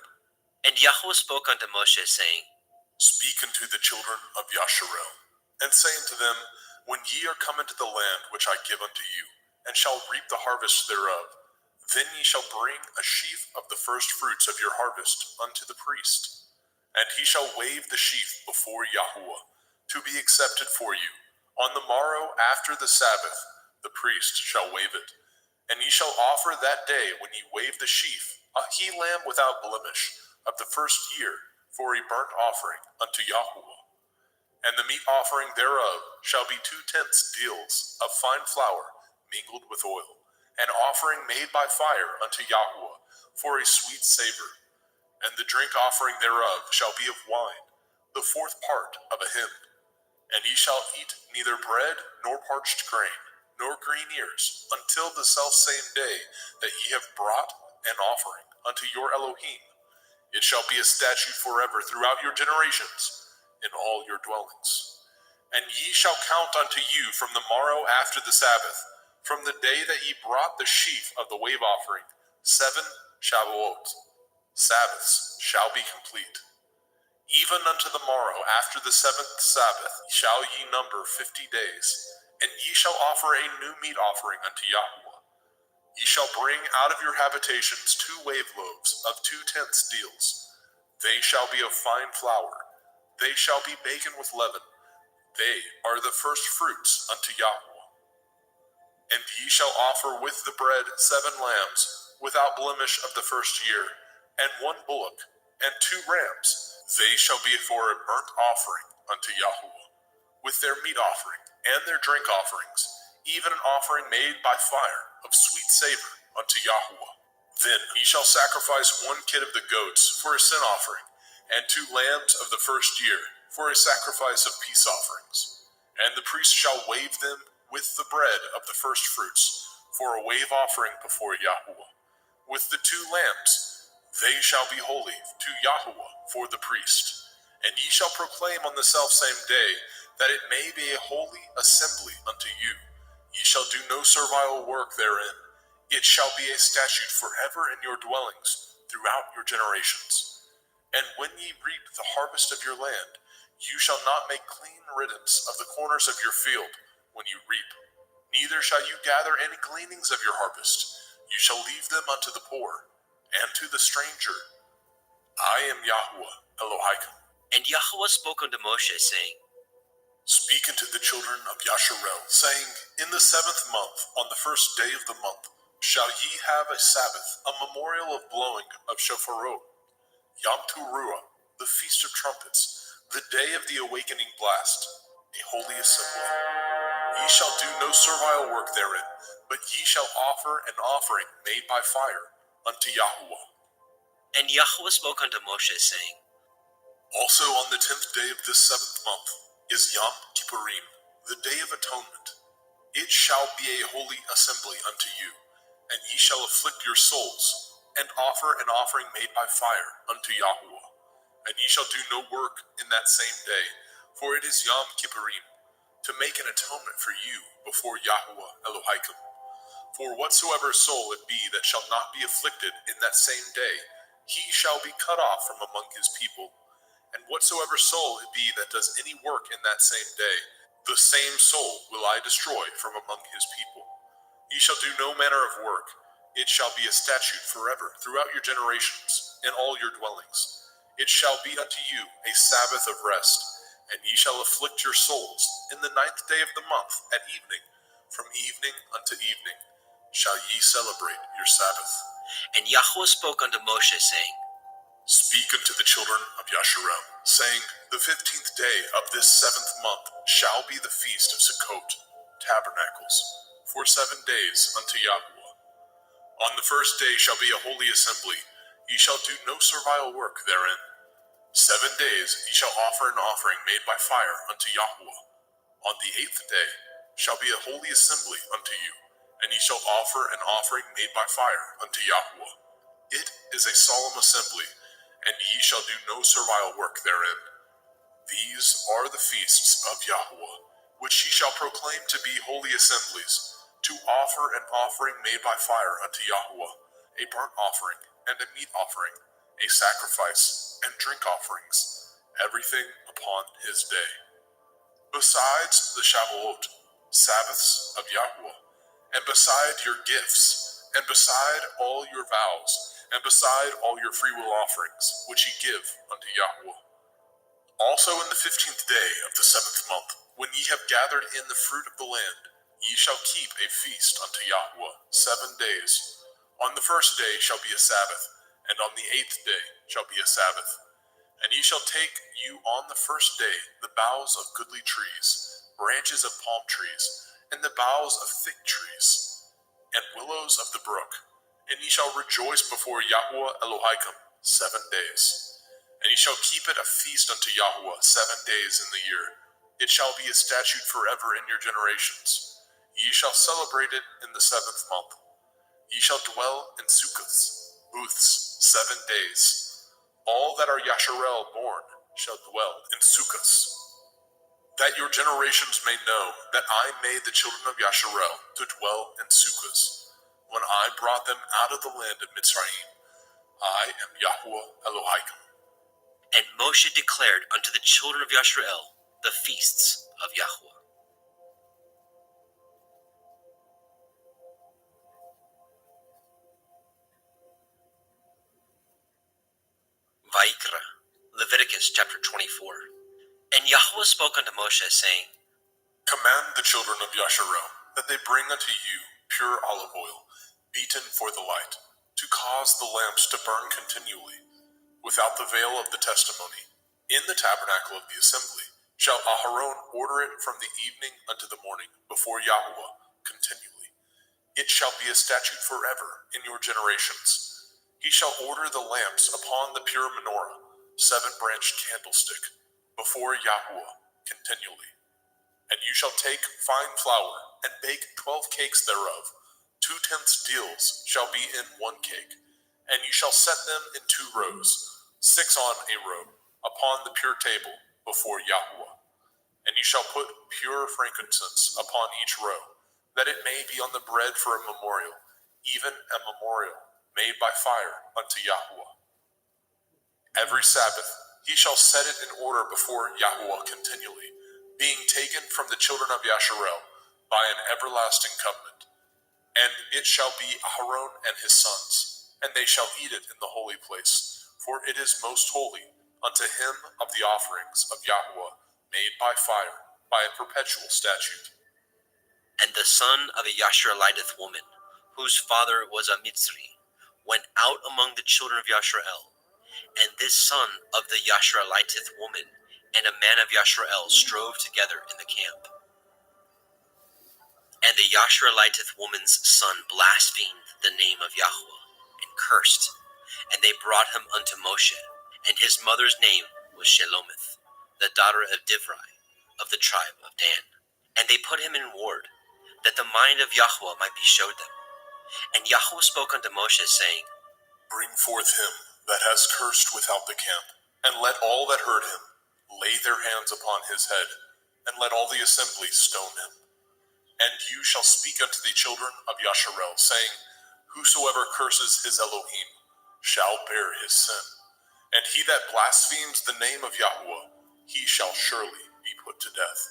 And Yahweh spoke unto Moshe, saying, Speak unto the children of Yasharel, and say unto them, When ye are come into the land which I give unto you, and shall reap the harvest thereof, then ye shall bring a sheaf of the first fruits of your harvest unto the priest. And he shall wave the sheaf before Yahweh, to be accepted for you. On the morrow after the Sabbath, the priest shall wave it. And ye shall offer that day when ye wave the sheaf, a he-lamb without blemish, of the 1st year, for a burnt offering unto Yahweh. And the meat offering thereof shall be 2/10 deals of fine flour mingled with oil, an offering made by fire unto Yahweh, for a sweet savor. And the drink offering thereof shall be of wine, the 4th part of a hin. And ye shall eat neither bread nor parched grain, nor green ears, until the selfsame day that ye have brought an offering unto your Elohim. It shall be a statute forever throughout your generations, in all your dwellings. And ye shall count unto you from the morrow after the Sabbath, from the day that ye brought the sheaf of the wave offering, 7 Shavuot. Sabbaths shall be complete. Even unto the morrow after the 7th Sabbath shall ye number 50 days, and ye shall offer a new meat offering unto Yahweh. Ye shall bring out of your habitations 2 wave loaves of 2/10 deals. They shall be of fine flour. They shall be baken with leaven. They are the first fruits unto Yahweh. And ye shall offer with the bread 7 lambs, without blemish of the first year, and 1 bullock, and 2 rams. They shall be for a burnt offering unto Yahuwah, with their meat offering and their drink offerings, even an offering made by fire of sweet savor unto Yahuwah. Then he shall sacrifice 1 kid of the goats for a sin offering, and 2 lambs of the first year for a sacrifice of peace offerings. And the priest shall wave them with the bread of the first fruits for a wave offering before Yahuwah. With the 2 lambs, they shall be holy to Yahuwah for the priest. And ye shall proclaim on the selfsame day, that it may be a holy assembly unto you. Ye shall do no servile work therein. It shall be a statute forever in your dwellings throughout your generations. And when ye reap the harvest of your land, you shall not make clean riddance of the corners of your field when you reap. Neither shall you gather any gleanings of your harvest. You shall leave them unto the poor, and to the stranger. I am Yahuwah Elohim. And Yahuwah spoke unto Moshe, saying, Speak unto the children of Yasharel, saying, In the 7th month, on the first day of the month, shall ye have a Sabbath, a memorial of blowing of shofarot, Yom Teruah, the feast of trumpets, the day of the awakening blast, a holy assembly. Ye shall do no servile work therein, but ye shall offer an offering made by fire unto Yahuwah. And Yahuwah spoke unto Moshe, saying, Also on the 10th day of this 7th month is Yom Kippurim, the day of atonement. It shall be a holy assembly unto you, and ye shall afflict your souls, and offer an offering made by fire unto Yahuwah. And ye shall do no work in that same day, for it is Yom Kippurim, to make an atonement for you before Yahuwah Elohim. For whatsoever soul it be that shall not be afflicted in that same day, he shall be cut off from among his people. And whatsoever soul it be that does any work in that same day, the same soul will I destroy from among his people. Ye shall do no manner of work. It shall be a statute forever throughout your generations, in all your dwellings. It shall be unto you a Sabbath of rest, and ye shall afflict your souls in the 9th day of the month at evening. From evening unto evening shall ye celebrate your Sabbath. And Yahuwah spoke unto Moshe, saying, Speak unto the children of Yasharel, saying, The 15th day of this 7th month shall be the feast of Sukkot, tabernacles, for 7 days unto Yahuwah. On the first day shall be a holy assembly. Ye shall do no servile work therein. 7 days ye shall offer an offering made by fire unto Yahuwah. On the 8th day shall be a holy assembly unto you, and ye shall offer an offering made by fire unto Yahuwah. It is a solemn assembly, and ye shall do no servile work therein. These are the feasts of Yahuwah, which ye shall proclaim to be holy assemblies, to offer an offering made by fire unto Yahuwah, a burnt offering and a meat offering, a sacrifice and drink offerings, everything upon his day. Besides the Shavuot, Sabbaths of Yahuwah, and beside your gifts, and beside all your vows, and beside all your freewill offerings, which ye give unto Yahuwah. Also in the 15th day of the 7th month, when ye have gathered in the fruit of the land, ye shall keep a feast unto Yahuwah 7 days. On the first day shall be a Sabbath, and on the 8th day shall be a Sabbath. And ye shall take you on the first day the boughs of goodly trees, branches of palm trees, and the boughs of thick trees, and willows of the brook. And ye shall rejoice before Yahuwah Elohim 7 days. And ye shall keep it a feast unto Yahuwah 7 days in the year. It shall be a statute forever in your generations. Ye shall celebrate it in the 7th month. Ye shall dwell in sukkahs, booths, 7 days. All that are Yasharel born shall dwell in sukkahs. That your generations may know that I made the children of Yasharel to dwell in sukkahs, when I brought them out of the land of Mitzrayim. I am Yahuwah Elohim. And Moshe declared unto the children of Yasharel the feasts of Yahuwah. Vaikra, Leviticus chapter 24. And Yahuwah spoke unto Moshe, saying, Command the children of Yasharel that they bring unto you pure olive oil, beaten for the light, to cause the lamps to burn continually, without the veil of the testimony, in the tabernacle of the assembly, shall Aharon order it from the evening unto the morning before Yahweh continually. It shall be a statute forever in your generations. He shall order the lamps upon the pure menorah, 7-branched candlestick, before Yahweh continually. And you shall take fine flour, and bake 12 cakes thereof. 2/10 deals shall be in 1 cake. And you shall set them in 2 rows, 6 on a row, upon the pure table before Yahweh. And you shall put pure frankincense upon each row, that it may be on the bread for a memorial, even a memorial made by fire unto Yahweh. Every Sabbath he shall set it in order before Yahweh continually, being taken from the children of Yasharel by an everlasting covenant. And it shall be Aharon and his sons, and they shall eat it in the holy place, for it is most holy unto him of the offerings of Yahweh made by fire, by a perpetual statute. And the son of a Yashareliteth woman, whose father was a Mitzri, went out among the children of Yasharel. And this son of the Yashareliteth woman and a man of Yasharel strove together in the camp. And the Yashareliteth woman's son blasphemed the name of Yahweh, and cursed. And they brought him unto Moshe, and his mother's name was Shelomith, the daughter of Divri, of the tribe of Dan. And they put him in ward, that the mind of Yahweh might be showed them. And Yahweh spoke unto Moshe, saying, Bring forth him that has cursed without the camp, and let all that heard him lay their hands upon his head, and let all the assembly stone him. And you shall speak unto the children of Yasharel, saying, Whosoever curses his Elohim shall bear his sin. And he that blasphemes the name of Yahweh, he shall surely be put to death.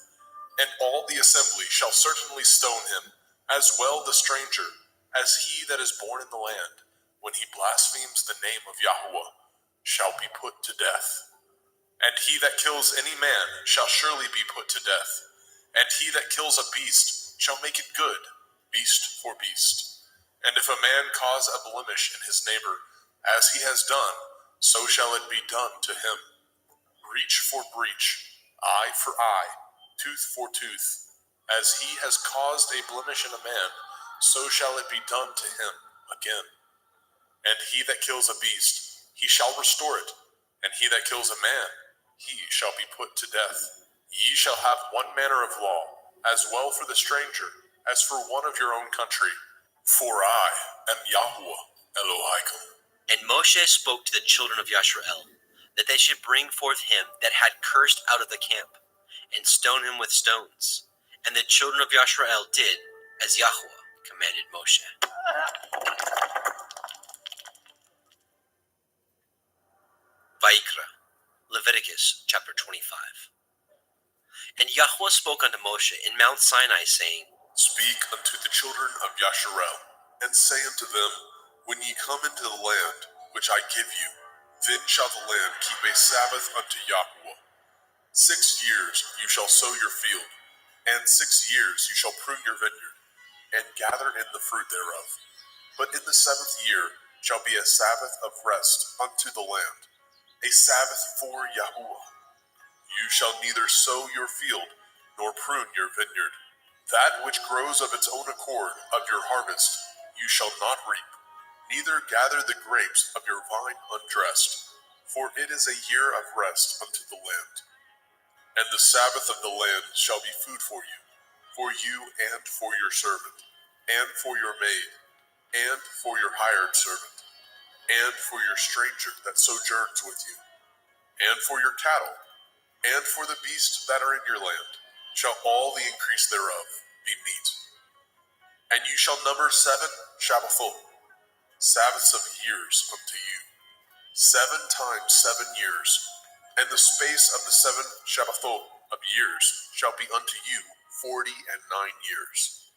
And all the assembly shall certainly stone him, as well the stranger, as he that is born in the land, when he blasphemes the name of Yahweh, shall be put to death. And he that kills any man shall surely be put to death. And he that kills a beast shall make it good, beast for beast. And if a man cause a blemish in his neighbor, as he has done, so shall it be done to him. Breach for breach, eye for eye, tooth for tooth. As he has caused a blemish in a man, so shall it be done to him again. And he that kills a beast, he shall restore it. And he that kills a man, he shall be put to death. Ye shall have one manner of law, as well for the stranger, as for one of your own country. For I am Yahweh Elohaikum. And Moshe spoke to the children of Yasharel, that they should bring forth him that had cursed out of the camp, and stone him with stones. And the children of Yasharel did as Yahweh commanded Moshe. Vayikra, Leviticus chapter 25. And Yahweh spoke unto Moshe in Mount Sinai, saying, Speak unto the children of Yasharel, and say unto them, When ye come into the land which I give you, then shall the land keep a Sabbath unto Yahweh. 6 years you shall sow your field, and 6 years you shall prune your vineyard, and gather in the fruit thereof. But in the 7th year shall be a Sabbath of rest unto the land, a Sabbath for Yahweh. You shall neither sow your field, nor prune your vineyard. That which grows of its own accord of your harvest you shall not reap, neither gather the grapes of your vine undressed, for it is a year of rest unto the land. And the Sabbath of the land shall be food for you and for your servant, and for your maid, and for your hired servant, and for your stranger that sojourns with you, and for your cattle, and for the beasts that are in your land, shall all the increase thereof be meat. And you shall number 7 Shabbathot, Sabbaths of years unto you, 7 times 7 years, and the space of the 7 Shabbathot of years shall be unto you 49 years.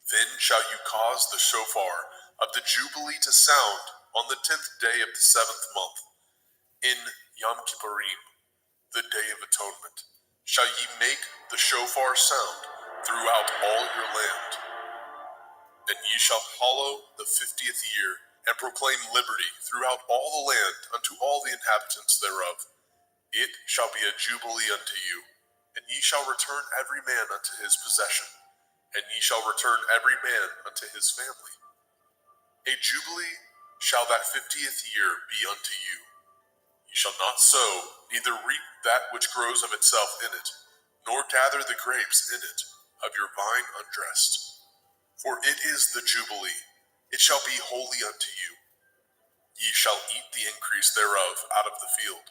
Then shall you cause the shofar of the Jubilee to sound on the 10th day of the 7th month, in Yom Kippurim, the Day of Atonement, shall ye make the shofar sound throughout all your land. And ye shall hallow the 50th year, and proclaim liberty throughout all the land unto all the inhabitants thereof. It shall be a jubilee unto you, and ye shall return every man unto his possession, and ye shall return every man unto his family. A jubilee shall that 50th year be unto you. Ye shall not sow, neither reap that which grows of itself in it, nor gather the grapes in it of your vine undressed. For it is the jubilee, it shall be holy unto you. Ye shall eat the increase thereof out of the field.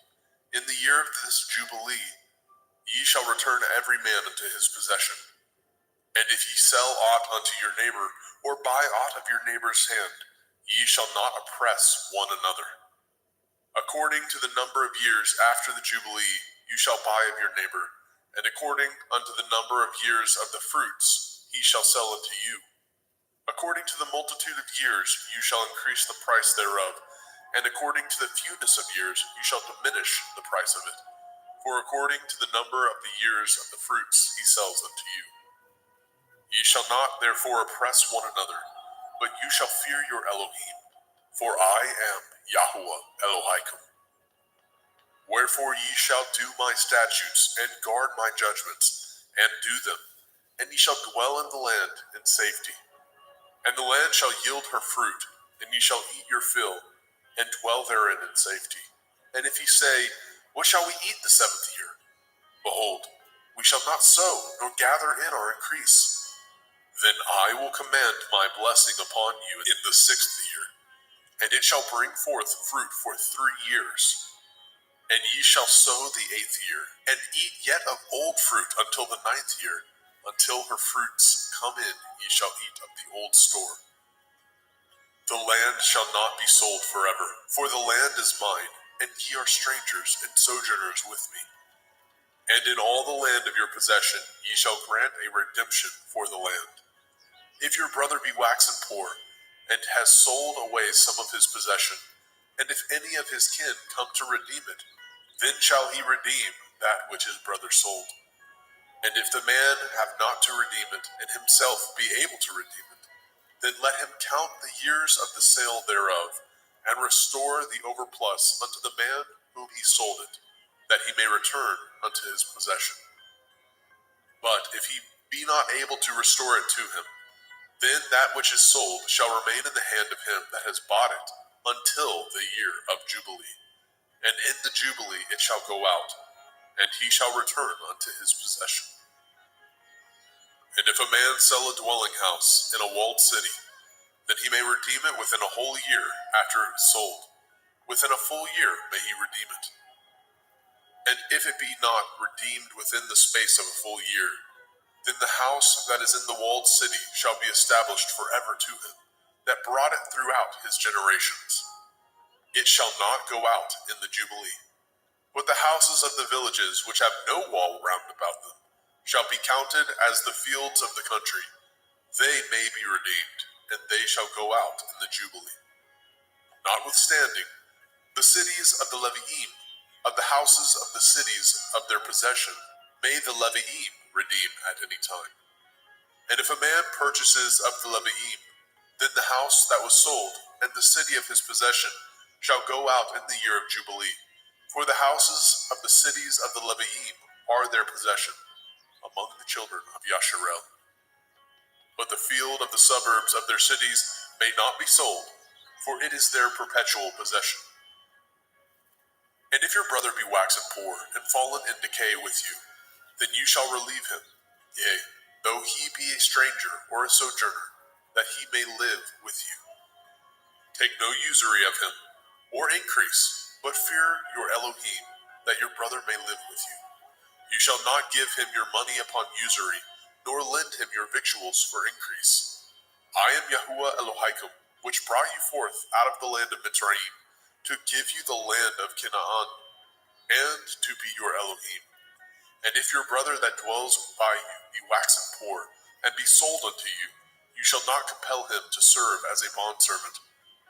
In the year of this jubilee, ye shall return every man unto his possession. And if ye sell aught unto your neighbor, or buy aught of your neighbor's hand, ye shall not oppress one another. According to the number of years after the jubilee, you shall buy of your neighbor, and according unto the number of years of the fruits, he shall sell unto you. According to the multitude of years, you shall increase the price thereof, and according to the fewness of years, you shall diminish the price of it. For according to the number of the years of the fruits, he sells unto you. Ye shall not therefore oppress one another, but you shall fear your Elohim, for I am Yahuwah Elohaikum. Wherefore ye shall do my statutes, and guard my judgments, and do them, and ye shall dwell in the land in safety. And the land shall yield her fruit, and ye shall eat your fill, and dwell therein in safety. And if ye say, what shall we eat the 7th year? Behold, we shall not sow, nor gather in our increase. Then I will command my blessing upon you in the 6th year, and it shall bring forth fruit for 3 years. And ye shall sow the 8th year, and eat yet of old fruit until the 9th year. Until her fruits come in, ye shall eat of the old store. The land shall not be sold forever, for the land is mine, and ye are strangers and sojourners with me. And in all the land of your possession ye shall grant a redemption for the land. If your brother be waxen poor, and has sold away some of his possession, and if any of his kin come to redeem it, then shall he redeem that which his brother sold. And if the man have not to redeem it, and himself be able to redeem it, then let him count the years of the sale thereof, and restore the overplus unto the man whom he sold it, that he may return unto his possession. But if he be not able to restore it to him, then that which is sold shall remain in the hand of him that has bought it until the year of Jubilee. And in the Jubilee it shall go out, and he shall return unto his possession. And if a man sell a dwelling house in a walled city, then he may redeem it within a whole year after it is sold. Within a full year may he redeem it. And if it be not redeemed within the space of a full year, then the house that is in the walled city shall be established forever to him, that brought it throughout his generations. It shall not go out in the Jubilee. But the houses of the villages which have no wall round about them shall be counted as the fields of the country. They may be redeemed, and they shall go out in the Jubilee. Notwithstanding, the cities of the Leviim, of the houses of the cities of their possession, may the Leviim redeem at any time. And if a man purchases of the Leviim, then the house that was sold, and the city of his possession, shall go out in the year of Jubilee. For the houses of the cities of the Leviim are their possession, among the children of Yasharel. But the field of the suburbs of their cities may not be sold, for it is their perpetual possession. And if your brother be waxen poor, and fallen in decay with you, then you shall relieve him, yea, though he be a stranger or a sojourner, that he may live with you. Take no usury of him, or increase, but fear your Elohim, that your brother may live with you. You shall not give him your money upon usury, nor lend him your victuals for increase. I am Yahuwah Elohaikum, which brought you forth out of the land of Mitzrayim, to give you the land of Canaan, and to be your Elohim. And if your brother that dwells by you be waxen poor, and be sold unto you, you shall not compel him to serve as a bondservant,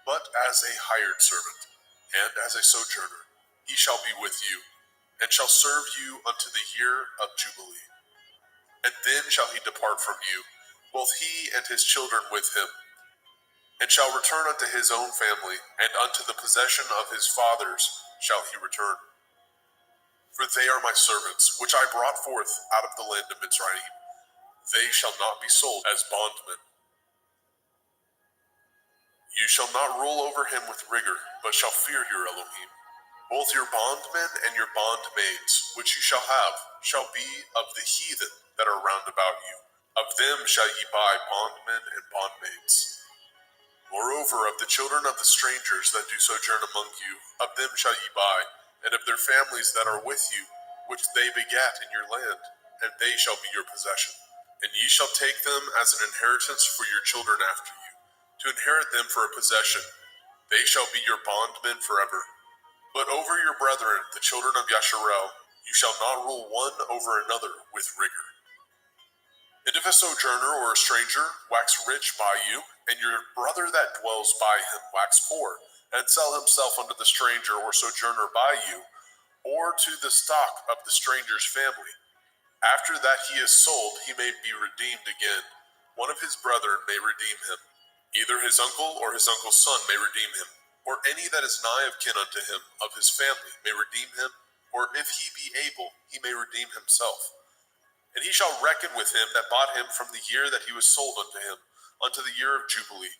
but as a hired servant, and as a sojourner. He shall be with you, and shall serve you unto the year of Jubilee. And then shall he depart from you, both he and his children with him, and shall return unto his own family, and unto the possession of his fathers shall he return. For they are my servants, which I brought forth out of the land of Mitzrayim. They shall not be sold as bondmen. You shall not rule over him with rigor, but shall fear your Elohim. Both your bondmen and your bondmaids, which you shall have, shall be of the heathen that are round about you. Of them shall ye buy bondmen and bondmaids. Moreover, of the children of the strangers that do sojourn among you, of them shall ye buy, and of their families that are with you, which they begat in your land, and they shall be your possession. And ye shall take them as an inheritance for your children after you, to inherit them for a possession. They shall be your bondmen forever. But over your brethren, the children of Yasharel, you shall not rule one over another with rigor. And if a sojourner or a stranger wax rich by you, and your brother that dwells by him wax poor, and sell himself unto the stranger or sojourner by you, or to the stock of the stranger's family, after that he is sold, he may be redeemed again. One of his brethren may redeem him. Either his uncle or his uncle's son may redeem him, or any that is nigh of kin unto him of his family may redeem him, or if he be able, he may redeem himself. And he shall reckon with him that bought him from the year that he was sold unto him, unto the year of Jubilee.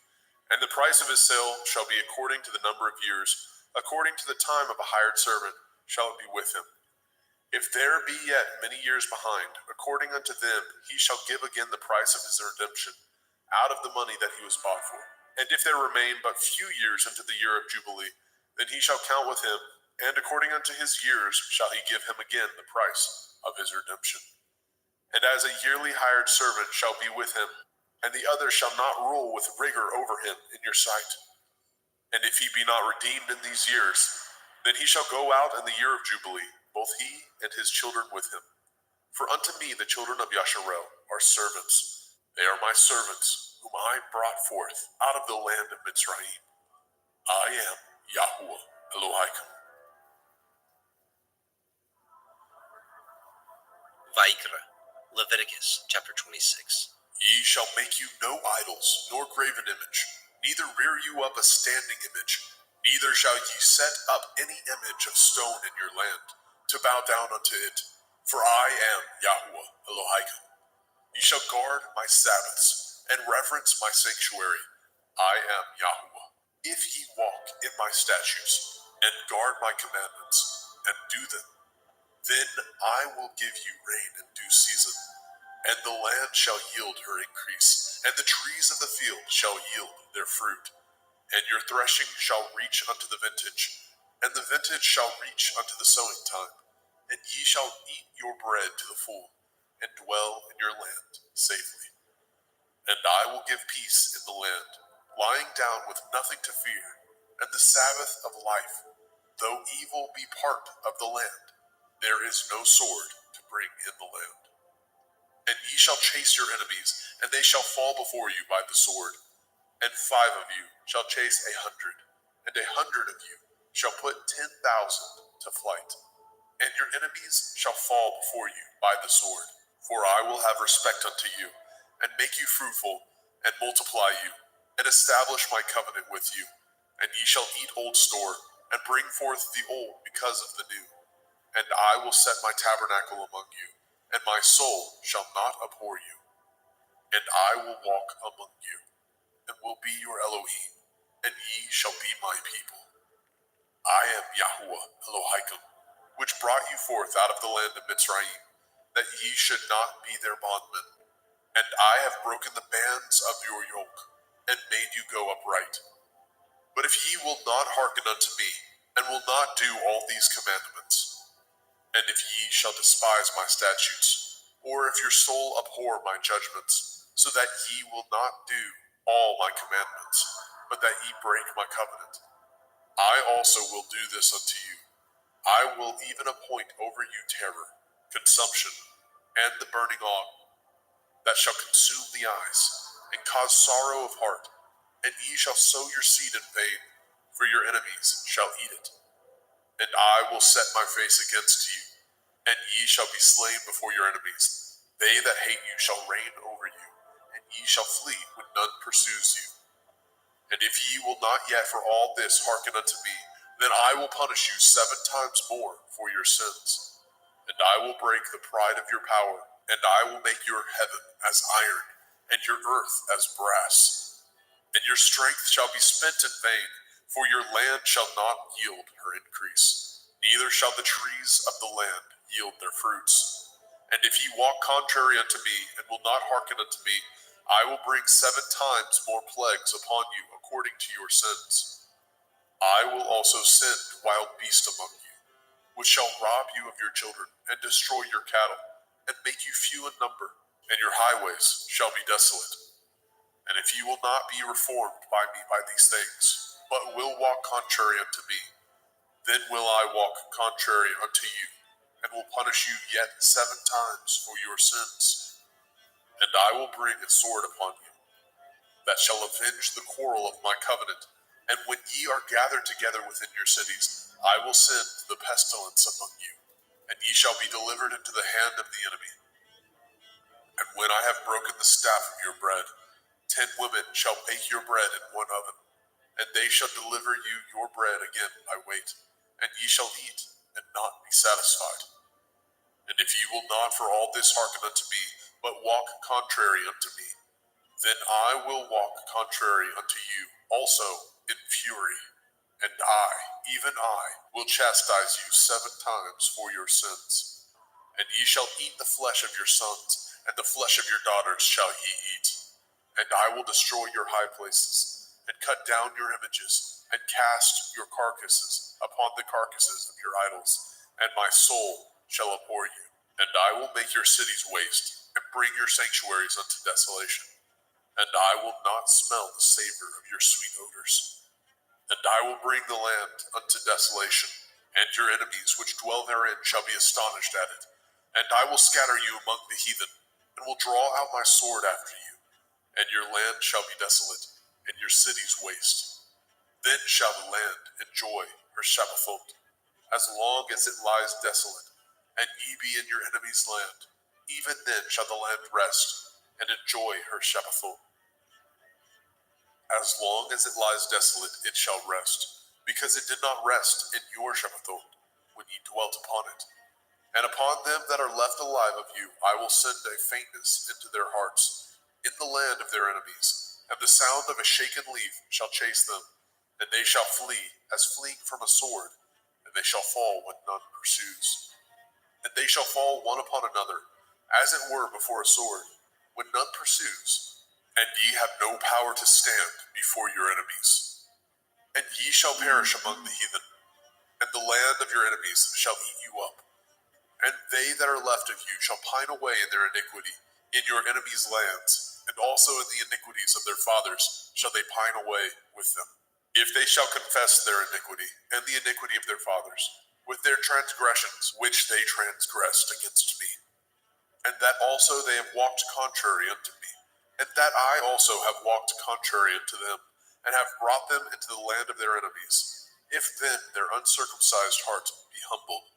And the price of his sale shall be according to the number of years, according to the time of a hired servant shall it be with him. If there be yet many years behind, according unto them he shall give again the price of his redemption, out of the money that he was bought for. And if there remain but few years unto the year of Jubilee, then he shall count with him, and according unto his years shall he give him again the price of his redemption. And as a yearly hired servant shall be with him, and the other shall not rule with rigor over him in your sight. And if he be not redeemed in these years, then he shall go out in the year of Jubilee, both he and his children with him. For unto me the children of Yasharel are servants. They are my servants, whom I brought forth out of the land of Mitzrayim. I am Yahuwah Elohim. Vaikra, Leviticus chapter 26. Ye shall make you no idols, nor graven image, neither rear you up a standing image, neither shall ye set up any image of stone in your land, to bow down unto it. For I am Yahuwah Elohim. Ye shall guard my Sabbaths, and reverence my sanctuary. I am Yahuwah. If ye walk in my statutes, and guard my commandments, and do them, then I will give you rain in due season, and the land shall yield her increase, and the trees of the field shall yield their fruit. And your threshing shall reach unto the vintage, and the vintage shall reach unto the sowing time. And ye shall eat your bread to the full, and dwell in your land safely. And I will give peace in the land, lying down with nothing to fear, and the Sabbath of life, though evil be part of the land. There is no sword to bring in the land. And ye shall chase your enemies, and they shall fall before you by the sword. And 5 of you shall chase 100, and 100 of you shall put 10,000 to flight. And your enemies shall fall before you by the sword. For I will have respect unto you, and make you fruitful, and multiply you, and establish my covenant with you. And ye shall eat old store, and bring forth the old because of the new. And I will set my tabernacle among you, and my soul shall not abhor you. And I will walk among you, and will be your Elohim, and ye shall be my people. I am Yahuwah Elohim, which brought you forth out of the land of Mitzrayim, that ye should not be their bondmen. And I have broken the bands of your yoke, and made you go upright. But if ye will not hearken unto me, and will not do all these commandments, and if ye shall despise my statutes, or if your soul abhor my judgments, so that ye will not do all my commandments, but that ye break my covenant, I also will do this unto you. I will even appoint over you terror, consumption, and the burning ague, that shall consume the eyes, and cause sorrow of heart, and ye shall sow your seed in vain, for your enemies shall eat it. And I will set my face against you, and ye shall be slain before your enemies. They that hate you shall reign over you, and ye shall flee when none pursues you. And if ye will not yet for all this hearken unto me, then I will punish you 7 times more for your sins. And I will break the pride of your power, and I will make your heaven as iron, and your earth as brass. And your strength shall be spent in vain, for your land shall not yield her increase, neither shall the trees of the land yield their fruits. And if ye walk contrary unto me, and will not hearken unto me, I will bring 7 times more plagues upon you according to your sins. I will also send wild beasts among you, which shall rob you of your children, and destroy your cattle, and make you few in number, and your highways shall be desolate. And if you will not be reformed by me by these things, but will walk contrary unto me, then will I walk contrary unto you, and will punish you yet 7 times for your sins. And I will bring a sword upon you, that shall avenge the quarrel of my covenant. And when ye are gathered together within your cities, I will send the pestilence among you, and ye shall be delivered into the hand of the enemy. And when I have broken the staff of your bread, 10 women shall bake your bread in one oven, and they shall deliver you your bread again by weight, and ye shall eat and not be satisfied. And if ye will not for all this hearken unto me, but walk contrary unto me, then I will walk contrary unto you also in fury, and I, even I, will chastise you 7 times for your sins. And ye shall eat the flesh of your sons, and the flesh of your daughters shall ye eat. And I will destroy your high places, and cut down your images, and cast your carcasses upon the carcasses of your idols, and my soul shall abhor you. And I will make your cities waste, and bring your sanctuaries unto desolation. And I will not smell the savor of your sweet odors. And I will bring the land unto desolation, and your enemies which dwell therein shall be astonished at it. And I will scatter you among the heathen, and will draw out my sword after you. And your land shall be desolate, and your cities waste. Then shall the land enjoy her Shabbathot, as long as it lies desolate, and ye be in your enemy's land. Even then shall the land rest, and enjoy her Shabbathot. As long as it lies desolate, it shall rest, because it did not rest in your Shabbathot, when ye dwelt upon it. And upon them that are left alive of you, I will send a faintness into their hearts, in the land of their enemies, and the sound of a shaken leaf shall chase them, and they shall flee as fleeing from a sword, and they shall fall when none pursues. And they shall fall one upon another, as it were before a sword, when none pursues, and ye have no power to stand before your enemies. And ye shall perish among the heathen, and the land of your enemies shall eat you up. And they that are left of you shall pine away in their iniquity, in your enemies' lands, and also in the iniquities of their fathers shall they pine away with them. If they shall confess their iniquity, and the iniquity of their fathers, with their transgressions which they transgressed against me, and that also they have walked contrary unto me, and that I also have walked contrary unto them, and have brought them into the land of their enemies, if then their uncircumcised heart be humbled,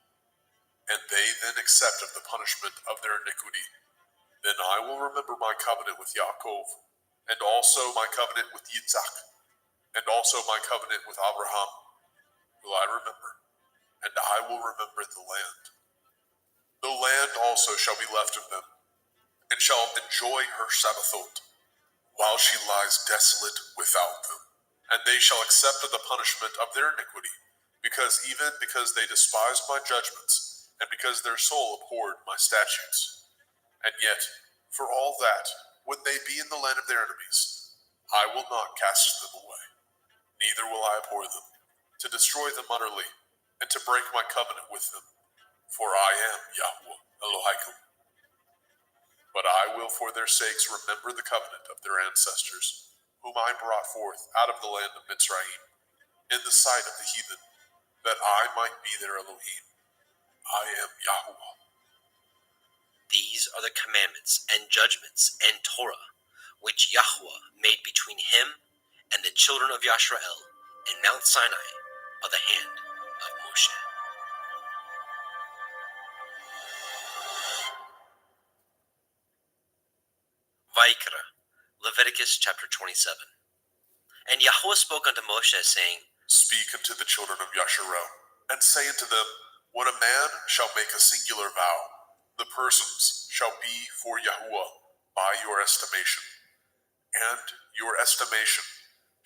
and they then accept of the punishment of their iniquity, then I will remember my covenant with Yaakov, and also my covenant with Yitzhak, and also my covenant with Abraham will I remember, and I will remember the land. The land also shall be left of them, and shall enjoy her Shabbathot, while she lies desolate without them. And they shall accept of the punishment of their iniquity, because they despised my judgments, and because their soul abhorred my statutes. And yet, for all that, when they be in the land of their enemies, I will not cast them away, neither will I abhor them, to destroy them utterly, and to break my covenant with them. For I am Yahweh Elohim. But I will for their sakes remember the covenant of their ancestors, whom I brought forth out of the land of Mitzrayim, in the sight of the heathen, that I might be their Elohim. I am Yahweh. These are the commandments and judgments and Torah, which Yahweh made between him and the children of Yisrael in Mount Sinai by the hand of Moshe. Vaikra, Leviticus chapter 27. And Yahweh spoke unto Moshe, saying, Speak unto the children of Yasharel, and say unto them, When a man shall make a singular vow, the persons shall be for Yahuwah by your estimation. And your estimation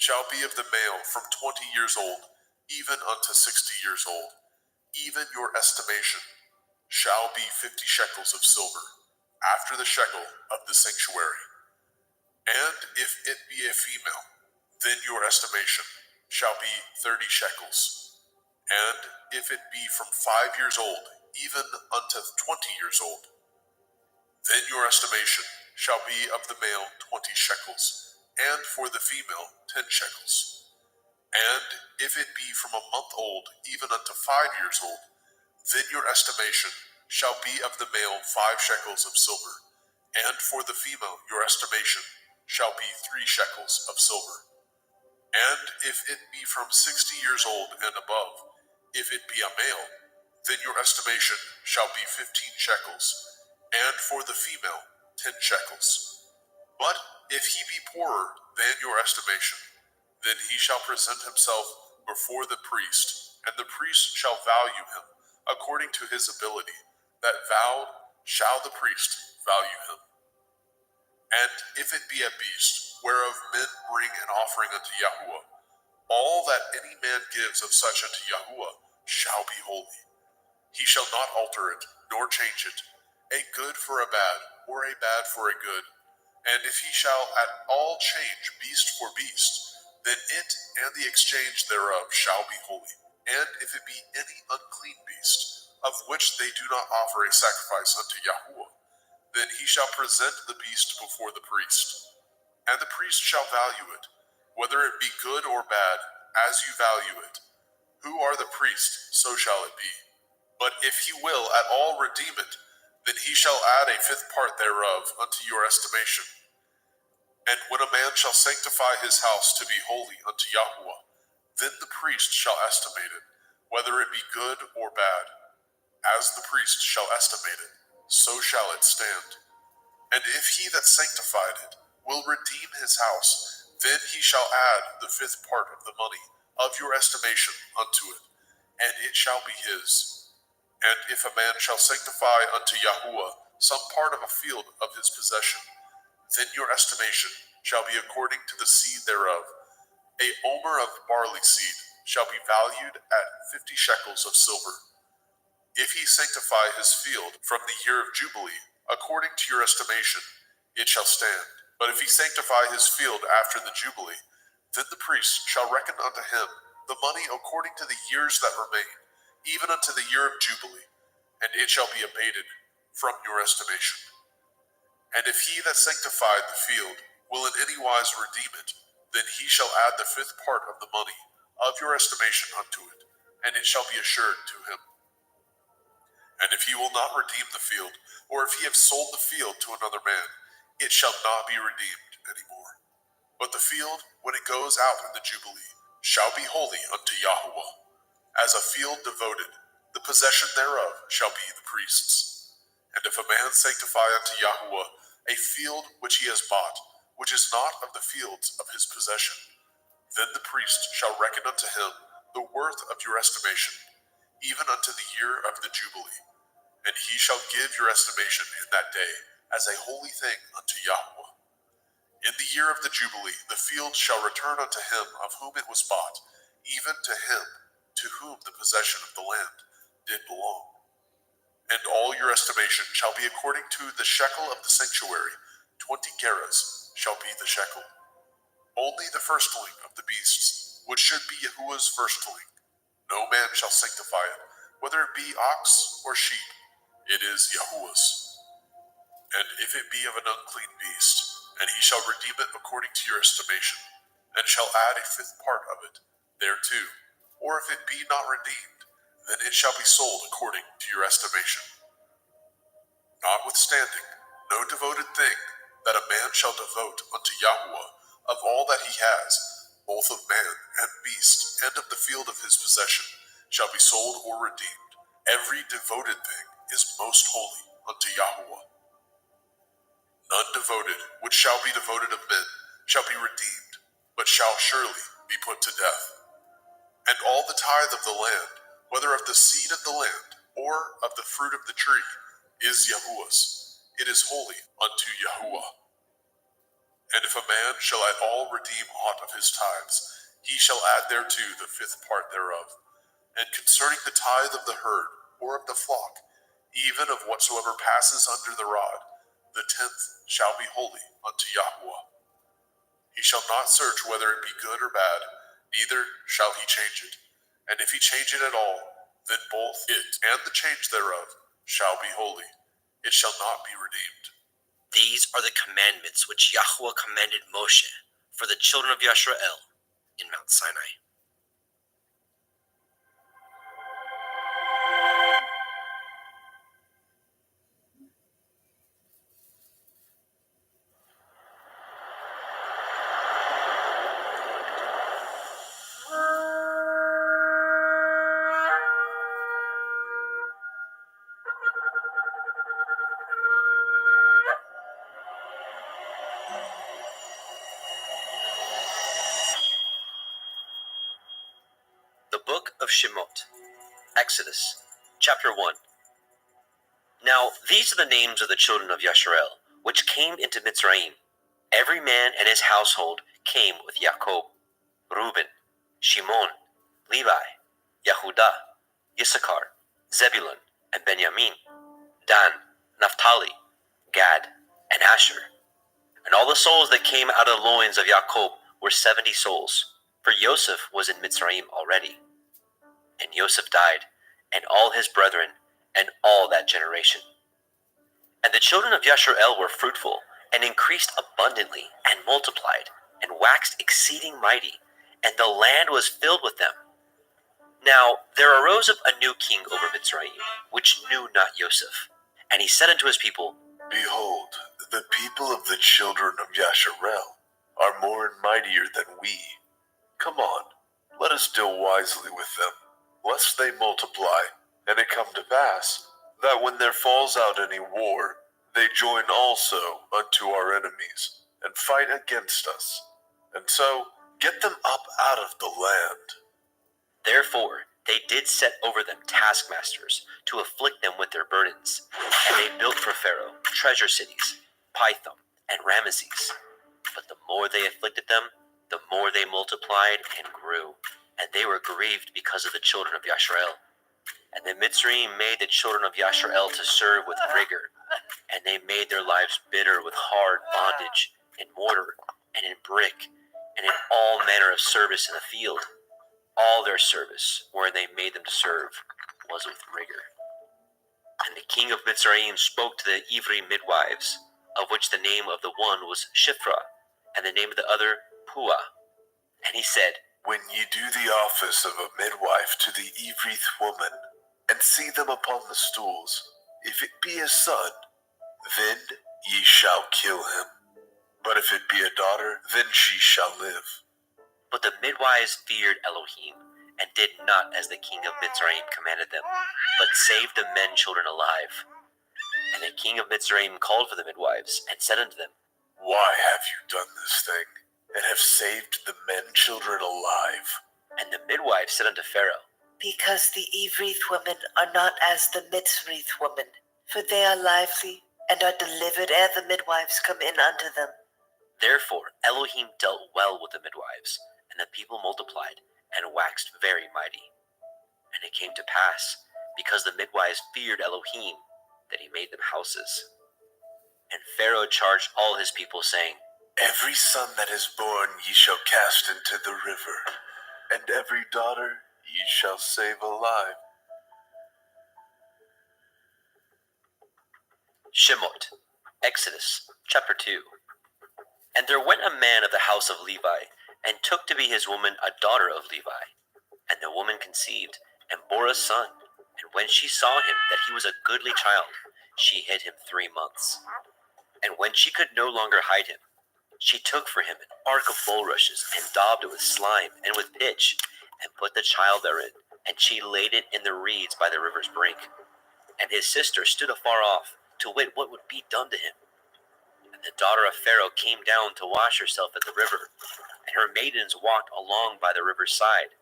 shall be of the male from 20 years old, even unto 60 years old. Even your estimation shall be 50 shekels of silver, after the shekel of the sanctuary. And if it be a female, then your estimation shall be 30 shekels. And if it be from 5 years old, even unto 20 years old, then your estimation shall be of the male 20 shekels, and for the female 10 shekels. And if it be from a month old, even unto 5 years old, then your estimation shall be of the male 5 shekels of silver, and for the female your estimation shall be 3 shekels of silver. And if it be from 60 years old and above, if it be a male, then your estimation shall be 15 shekels, and for the female 10 shekels. But if he be poorer than your estimation, then he shall present himself before the priest, and the priest shall value him according to his ability. That vowed shall the priest value him. And if it be a beast, whereof men bring an offering unto Yahuwah, all that any man gives of such unto Yahuwah shall be holy. He shall not alter it, nor change it, a good for a bad, or a bad for a good. And if he shall at all change beast for beast, then it and the exchange thereof shall be holy. And if it be any unclean beast, of which they do not offer a sacrifice unto Yahuwah, then he shall present the beast before the priest. And the priest shall value it, whether it be good or bad, as you value it. Who are the priest, so shall it be. But if he will at all redeem it, then he shall add a 5th part thereof unto your estimation. And when a man shall sanctify his house to be holy unto Yahuwah, then the priest shall estimate it, whether it be good or bad. As the priest shall estimate it, so shall it stand. And if he that sanctified it will redeem his house, then he shall add the 5th part of the money of your estimation unto it, and it shall be his. And if a man shall sanctify unto Yahuwah some part of a field of his possession, then your estimation shall be according to the seed thereof. A omer of barley seed shall be valued at 50 shekels of silver. If he sanctify his field from the year of Jubilee, according to your estimation, it shall stand. But if he sanctify his field after the Jubilee, then the priest shall reckon unto him the money according to the years that remain, even unto the year of Jubilee, and it shall be abated from your estimation. And if he that sanctified the field will in any wise redeem it, then he shall add the 5th part of the money of your estimation unto it, and it shall be assured to him. And if he will not redeem the field, or if he have sold the field to another man, it shall not be redeemed any more. But the field, when it goes out in the Jubilee, shall be holy unto Yahuwah. As a field devoted, the possession thereof shall be the priest's. And if a man sanctify unto Yahuwah a field which he has bought, which is not of the fields of his possession, then the priest shall reckon unto him the worth of your estimation, even unto the year of the Jubilee. And he shall give your estimation in that day as a holy thing unto Yahuwah. In the year of the Jubilee, the field shall return unto him of whom it was bought, even to him to whom the possession of the land did belong. And all your estimation shall be according to the shekel of the sanctuary. 20 gerahs shall be the shekel. Only the firstling of the beasts, which should be Yahuwah's firstling. No man shall sanctify it, whether it be ox or sheep. It is Yahuwah's. And if it be of an unclean beast, and he shall redeem it according to your estimation, and shall add a 5th part of it thereto, or if it be not redeemed, then it shall be sold according to your estimation. Notwithstanding, no devoted thing that a man shall devote unto Yahuwah of all that he has, both of man and beast, and of the field of his possession, shall be sold or redeemed. Every devoted thing is most holy unto Yahuwah. None devoted, which shall be devoted of men, shall be redeemed, but shall surely be put to death. And all the tithe of the land, whether of the seed of the land, or of the fruit of the tree, is Yahuwah's. It is holy unto Yahuwah. And if a man shall at all redeem aught of his tithes, he shall add thereto the fifth part thereof. And concerning the tithe of the herd, or of the flock, even of whatsoever passes under the rod, the tenth shall be holy unto Yahuwah. He shall not search whether it be good or bad, neither shall he change it. And if he change it at all, then both it and the change thereof shall be holy. It shall not be redeemed. These are the commandments which Yahuwah commanded Moshe for the children of Yisrael in Mount Sinai. The Book of Shemot, Exodus, chapter 1. Now these are the names of the children of Yisrael, which came into Mitzrayim. Every man and his household came with Jacob: Reuben, Shimon, Levi, Yehudah, Issachar, Zebulun, and Benjamin, Dan, Naphtali, Gad, and Asher. And all the souls that came out of the loins of Jacob were 70 souls, for Joseph was in Mitzrayim already. And Joseph died, and all his brethren, and all that generation. And the children of Yisrael were fruitful, and increased abundantly, and multiplied, and waxed exceeding mighty, and the land was filled with them. Now there arose up a new king over Mitzrayim, which knew not Joseph. And he said unto his people, Behold, the people of the children of Yasharel are more and mightier than we. Come on, let us deal wisely with them, lest they multiply, and it come to pass, that when there falls out any war, they join also unto our enemies, and fight against us, and so get them up out of the land. Therefore they did set over them taskmasters, to afflict them with their burdens. And they built for Pharaoh treasure cities, Pithom and Ramesses. But the more they afflicted them, the more they multiplied and grew, and they were grieved because of the children of Yisrael. And the Mitzrayim made the children of Yisrael to serve with rigor, and they made their lives bitter with hard bondage, in mortar, and in brick, and in all manner of service in the field. All their service, wherein they made them to serve, was with rigor. And the king of Mitzrayim spoke to the Ivri midwives, of which the name of the one was Shiphrah, and the name of the other Puah. And he said, When ye do the office of a midwife to the Ivrith woman, and see them upon the stools, if it be a son, then ye shall kill him. But if it be a daughter, then she shall live. But the midwives feared Elohim, and did not as the king of Mitzrayim commanded them, but saved the men children alive. And the king of Mitzrayim called for the midwives, and said unto them, Why have you done this thing, and have saved the men children alive? And the midwives said unto Pharaoh, Because the Ivrith women are not as the Mitzrith women, for they are lively, and are delivered ere the midwives come in unto them. Therefore Elohim dealt well with the midwives, and the people multiplied, and waxed very mighty. And it came to pass, because the midwives feared Elohim, that he made them houses. And Pharaoh charged all his people, saying, Every son that is born ye shall cast into the river, and every daughter ye shall save alive. Shemot, Exodus, chapter 2. And there went a man of the house of Levi, and took to be his woman a daughter of Levi. And the woman conceived, and bore a son. And when she saw him that he was a goodly child, she hid him 3 months. And when she could no longer hide him, she took for him an ark of bulrushes, and daubed it with slime and with pitch, and put the child therein, and she laid it in the reeds by the river's brink. And his sister stood afar off, to wit what would be done to him. And The daughter of Pharaoh came down to wash herself at the river, and her maidens walked along by the river's side.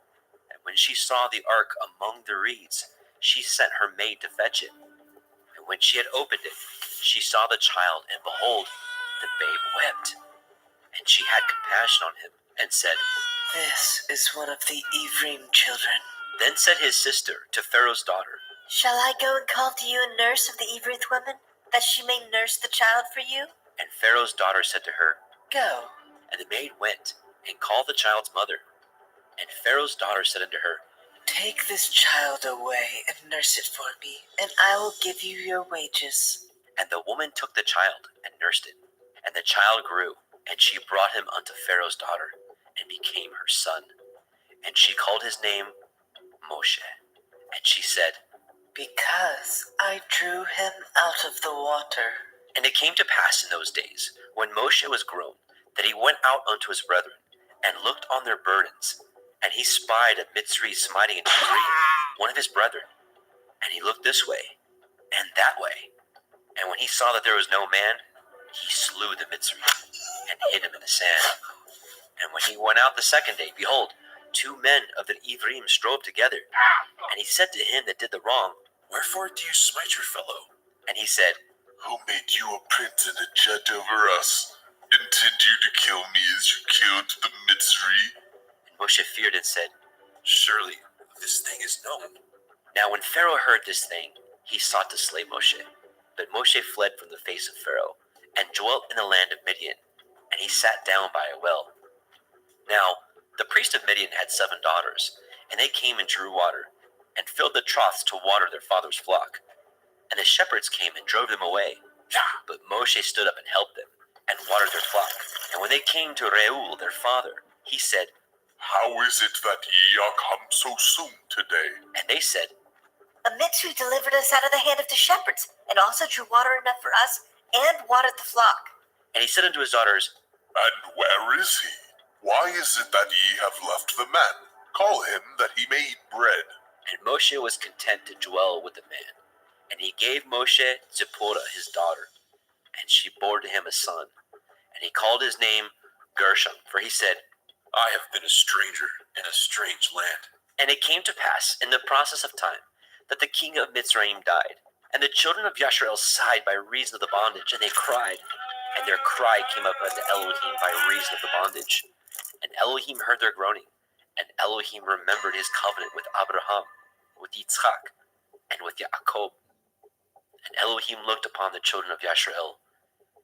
And when she saw the ark among the reeds, she sent her maid to fetch it. And when she had opened it, she saw the child, and behold, the babe wept. And she had compassion on him, and said, This is one of the Ephraim children. Then said his sister to Pharaoh's daughter, Shall I go and call to you a nurse of the Ephraim woman, that she may nurse the child for you? And Pharaoh's daughter said to her, Go. And the maid went, and called the child's mother. And Pharaoh's daughter said unto her, Take this child away and nurse it for me, and I will give you your wages. And the woman took the child, and nursed it. And the child grew, and she brought him unto Pharaoh's daughter, and became her son. And she called his name Moshe. And she said, Because I drew him out of the water. And it came to pass in those days, when Moshe was grown, that he went out unto his brethren, and looked on their burdens. And he spied a Mitzri smiting an Ephraim, one of his brethren. And he looked this way, and that way. And when he saw that there was no man, he slew the Mitzri, and hid him in the sand. And when he went out the second day, behold, 2 men of the Ephraim strove together. And he said to him that did the wrong, Wherefore do you smite your fellow? And he said, Who made you a prince and a judge over us? Intend you to kill me as you killed the Mitzri? And Moshe feared and said, Surely this thing is known. Now when Pharaoh heard this thing, he sought to slay Moshe. But Moshe fled from the face of Pharaoh, and dwelt in the land of Midian, and he sat down by a well. Now the priest of Midian had 7 daughters, and they came and drew water, and filled the troughs to water their father's flock. And the shepherds came and drove them away. But Moshe stood up and helped them, and watered their flock. And when they came to Reuel their father, he said, How is it that ye are come so soon today? And they said, A Mitzri delivered us out of the hand of the shepherds, and also drew water enough for us, and watered the flock. And he said unto his daughters, And where is he? Why is it that ye have left the man? Call him that he may eat bread. And Moshe was content to dwell with the man. And he gave Moshe Zipporah his daughter, and she bore to him a son. And he called his name Gershom, for he said, I have been a stranger in a strange land. And it came to pass in the process of time that the king of Mitzrayim died. And the children of Yasharel sighed by reason of the bondage, and they cried. And their cry came up unto Elohim by reason of the bondage. And Elohim heard their groaning. And Elohim remembered his covenant with Abraham, with Yitzchak, and with Yaakov. And Elohim looked upon the children of Yasharel,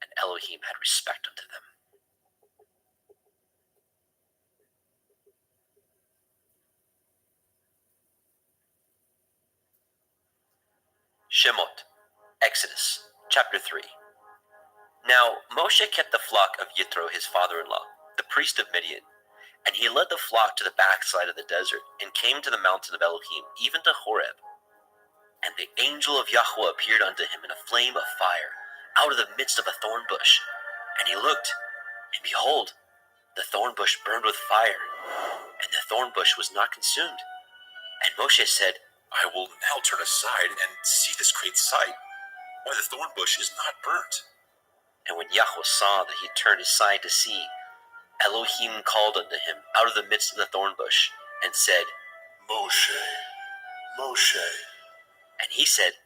and Elohim had respect unto them. Shemot, Exodus, chapter 3. Now Moshe kept the flock of Yitro his father-in-law, the priest of Midian, and he led the flock to the backside of the desert, and came to the mountain of Elohim, even to Horeb. And the angel of Yahweh appeared unto him in a flame of fire, out of the midst of a thorn bush. And he looked, and behold, the thorn bush burned with fire, and the thorn bush was not consumed. And Moshe said, I will now turn aside and see this great sight, why the thorn bush is not burnt. And when Yahweh saw that he turned aside to see, Elohim called unto him out of the midst of the thorn bush, and said, Moshe, Moshe, And he said,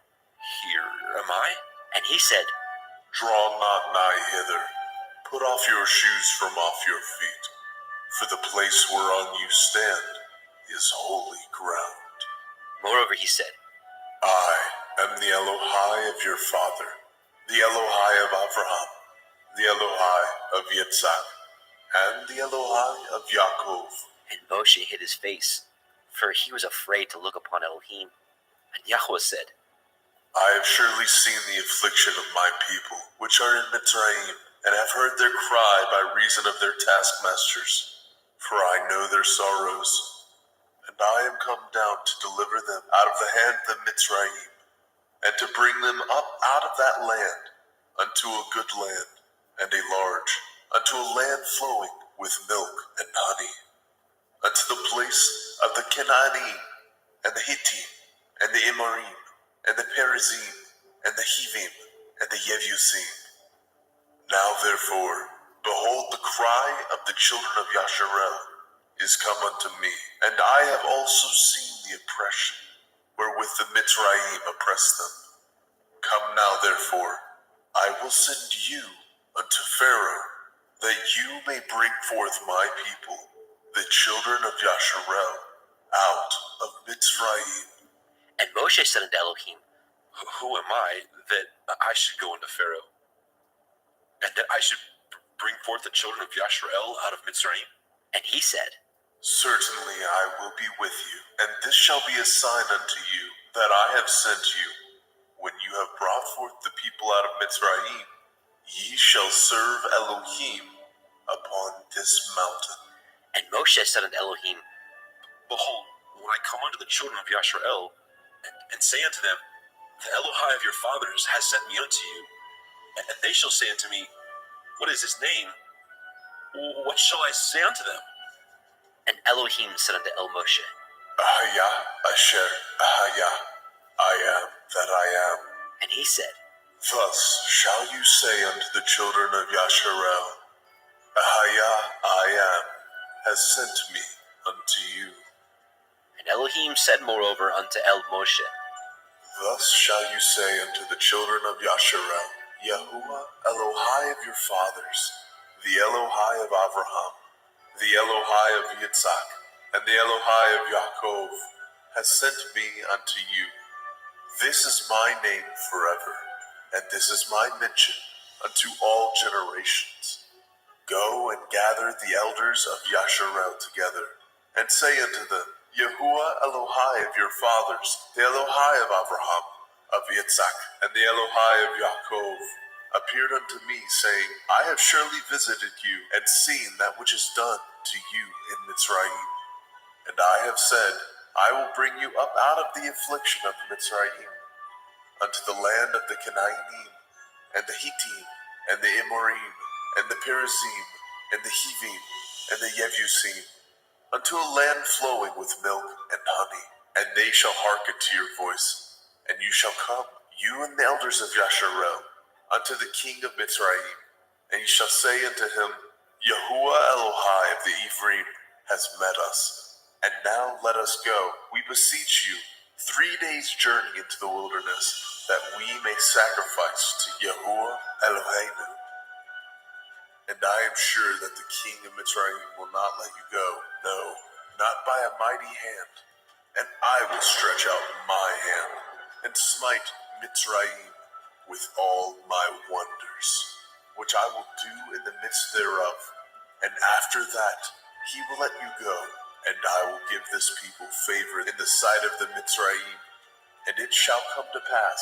Here am I. And he said, draw not nigh hither. Put off your shoes from off your feet, for the place whereon you stand is holy ground. Moreover he said, I am the Elohai of your father, the Elohai of Abraham, the Elohai of Yitzhak, and the Elohai of Yaakov. And Moshe hid his face, for he was afraid to look upon Elohim. And Yahweh said, I have surely seen the affliction of my people, which are in Mitzrayim, and have heard their cry by reason of their taskmasters. For I know their sorrows, and I am come down to deliver them out of the hand of the Mitzrayim, and to bring them up out of that land unto a good land, and a large, unto a land flowing with milk and honey, unto the place of the Canaanim, and the Hittim, and the Amorim, and the Perizim, and the Hivim, and the Yevusim. Now therefore, behold, the cry of the children of Yasharel is come unto me, and I have also seen the oppression wherewith the Mitzrayim oppress them. Come now therefore, I will send you unto Pharaoh, that you may bring forth my people, the children of Yasharel, out of Mitzrayim. And Moshe said unto Elohim, Who am I that I should go unto Pharaoh, and that I should bring forth the children of Yasharel out of Mitzrayim? And he said, Certainly I will be with you, and this shall be a sign unto you that I have sent you. When you have brought forth the people out of Mitzrayim, ye shall serve Elohim upon this mountain. And Moshe said unto Elohim, Behold, when I come unto the children of Yasharel, and say unto them, The Elohai of your fathers has sent me unto you, and they shall say unto me, What is his name? What shall I say unto them? And Elohim said unto El Moshe, Ahaya Asher Ahaya, I am that I am. And he said, Thus shall you say unto the children of Yasharel, Ahaya I am has sent me unto you. And Elohim said moreover unto El Moshe, Thus shall you say unto the children of Yasharel, Yahuwah Elohai of your fathers, the Elohai of Abraham, the Elohai of Yitzhak, and the Elohai of Yaakov, has sent me unto you. This is my name forever, and this is my mention unto all generations. Go and gather the elders of Yasharel together, and say unto them, Yahuwah Elohai of your fathers, the Elohai of Abraham, of Yitzhak, and the Elohai of Yaakov, appeared unto me, saying, I have surely visited you, and seen that which is done to you in Mitzrayim. And I have said, I will bring you up out of the affliction of Mitzrayim, unto the land of the Canaanite, and the Hittim, and the Amorim, and the Perizim, and the Hivim, and the Yevusim, unto a land flowing with milk and honey, and they shall hearken to your voice. And you shall come, you and the elders of Yasharel, unto the king of Mitzrayim, and you shall say unto him, Yahuwah Elohai of the Ephraim has met us, and now let us go, we beseech you, 3 days' journey into the wilderness, that we may sacrifice to Yahuwah Eloheinu. And I am sure that the king of Mitzrayim will not let you go, no, not by a mighty hand. And I will stretch out my hand, and smite Mitzrayim with all my wonders, which I will do in the midst thereof. And after that he will let you go, and I will give this people favor in the sight of the Mitzrayim. And it shall come to pass,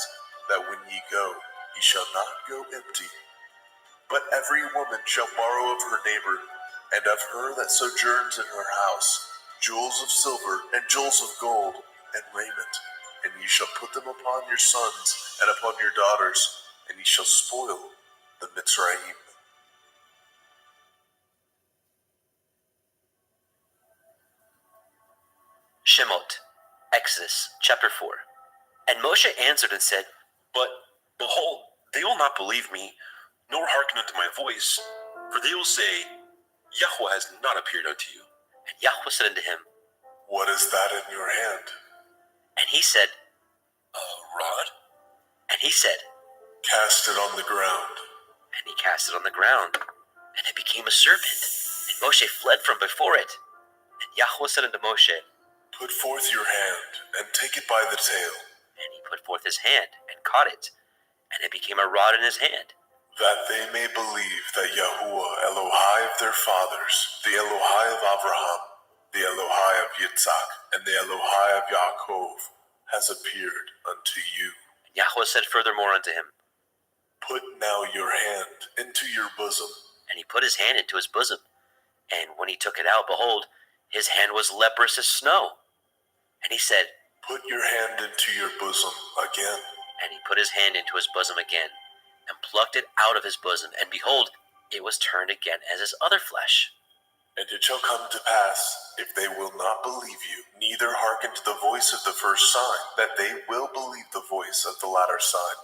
that when ye go, ye shall not go empty. But every woman shall borrow of her neighbor, and of her that sojourns in her house, jewels of silver, and jewels of gold, and raiment. And ye shall put them upon your sons, and upon your daughters, and ye shall spoil the Mitzrayim. Shemot, Exodus, chapter 4. And Moshe answered and said, But, behold, they will not believe me, nor hearken unto my voice, for they will say, Yahweh has not appeared unto you. And Yahweh said unto him, What is that in your hand? And he said, A rod? And he said, Cast it on the ground. And he cast it on the ground, and it became a serpent. And Moshe fled from before it. And Yahweh said unto Moshe, Put forth your hand, and take it by the tail, and he put forth his hand, and caught it, and it became a rod in his hand. that they may believe that Yahuwah Elohai of their fathers, the Elohai of Abraham, the Elohai of Yitzhak, and the Elohai of Yaakov, has appeared unto you. And Yahweh said furthermore unto him, Put now your hand into your bosom. And he put his hand into his bosom, and when he took it out, behold, his hand was leprous as snow. And he said, Put your hand into your bosom again. And he put his hand into his bosom again, and plucked it out of his bosom, and behold, it was turned again as his other flesh. And it shall come to pass, if they will not believe you, neither hearken to the voice of the first sign, that they will believe the voice of the latter sign.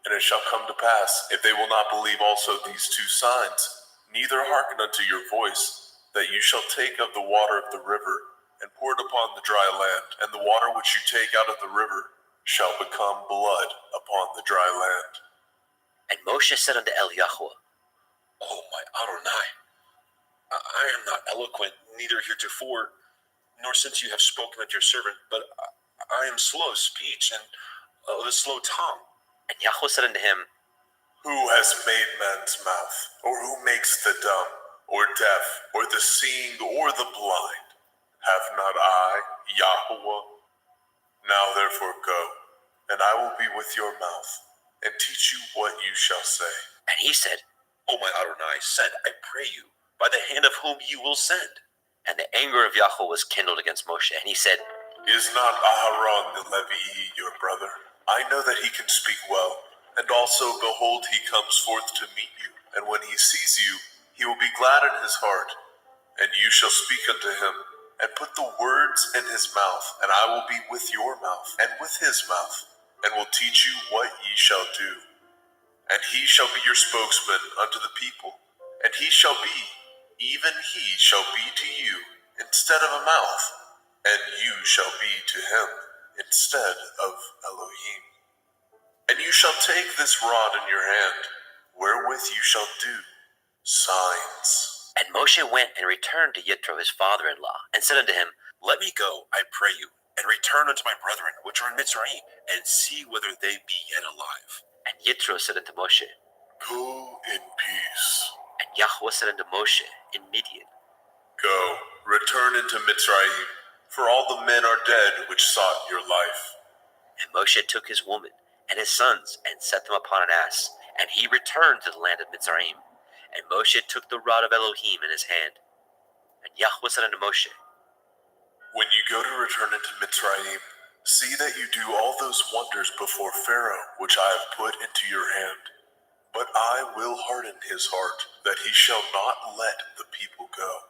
And it shall come to pass, if they will not believe also these two signs, neither hearken unto your voice, that you shall take of the water of the river, and pour it upon the dry land, and the water which you take out of the river shall become blood upon the dry land. And Moshe said unto Yahweh, O my Adonai, I am not eloquent, neither heretofore, nor since you have spoken unto your servant, but I am slow of speech and of a slow tongue. And Yahweh said unto him, Who has made man's mouth, or who makes the dumb, or deaf, or the seeing, or the blind? Have not I, Yahweh? Now therefore go, and I will be with your mouth, and teach you what you shall say. And he said, O my Adonai, send, I pray you, by the hand of whom you will send. And the anger of Yahweh was kindled against Moshe, and he said, Is not Aharon the Levii your brother? I know that he can speak well, and also, behold, he comes forth to meet you. And when he sees you, he will be glad in his heart. And you shall speak unto him, and put the words in his mouth, and I will be with your mouth, and with his mouth, and will teach you what ye shall do. And he shall be your spokesman unto the people, and he shall be, even he shall be to you, instead of a mouth, and you shall be to him, instead of Elohim. And you shall take this rod in your hand, wherewith you shall do signs. And Moshe went and returned to Yitro his father-in-law, and said unto him, Let me go, I pray you, and return unto my brethren which are in Mitzrayim, and see whether they be yet alive. And Yitro said unto Moshe, Go in peace. And Yahweh said unto Moshe in Midian, Go, return into Mitzrayim, for all the men are dead which sought your life. And Moshe took his woman and his sons, and set them upon an ass, and he returned to the land of Mitzrayim. And Moshe took the rod of Elohim in his hand. And Yahweh said unto Moshe, When you go to return into Mitzrayim, see that you do all those wonders before Pharaoh, which I have put into your hand. But I will harden his heart, that he shall not let the people go.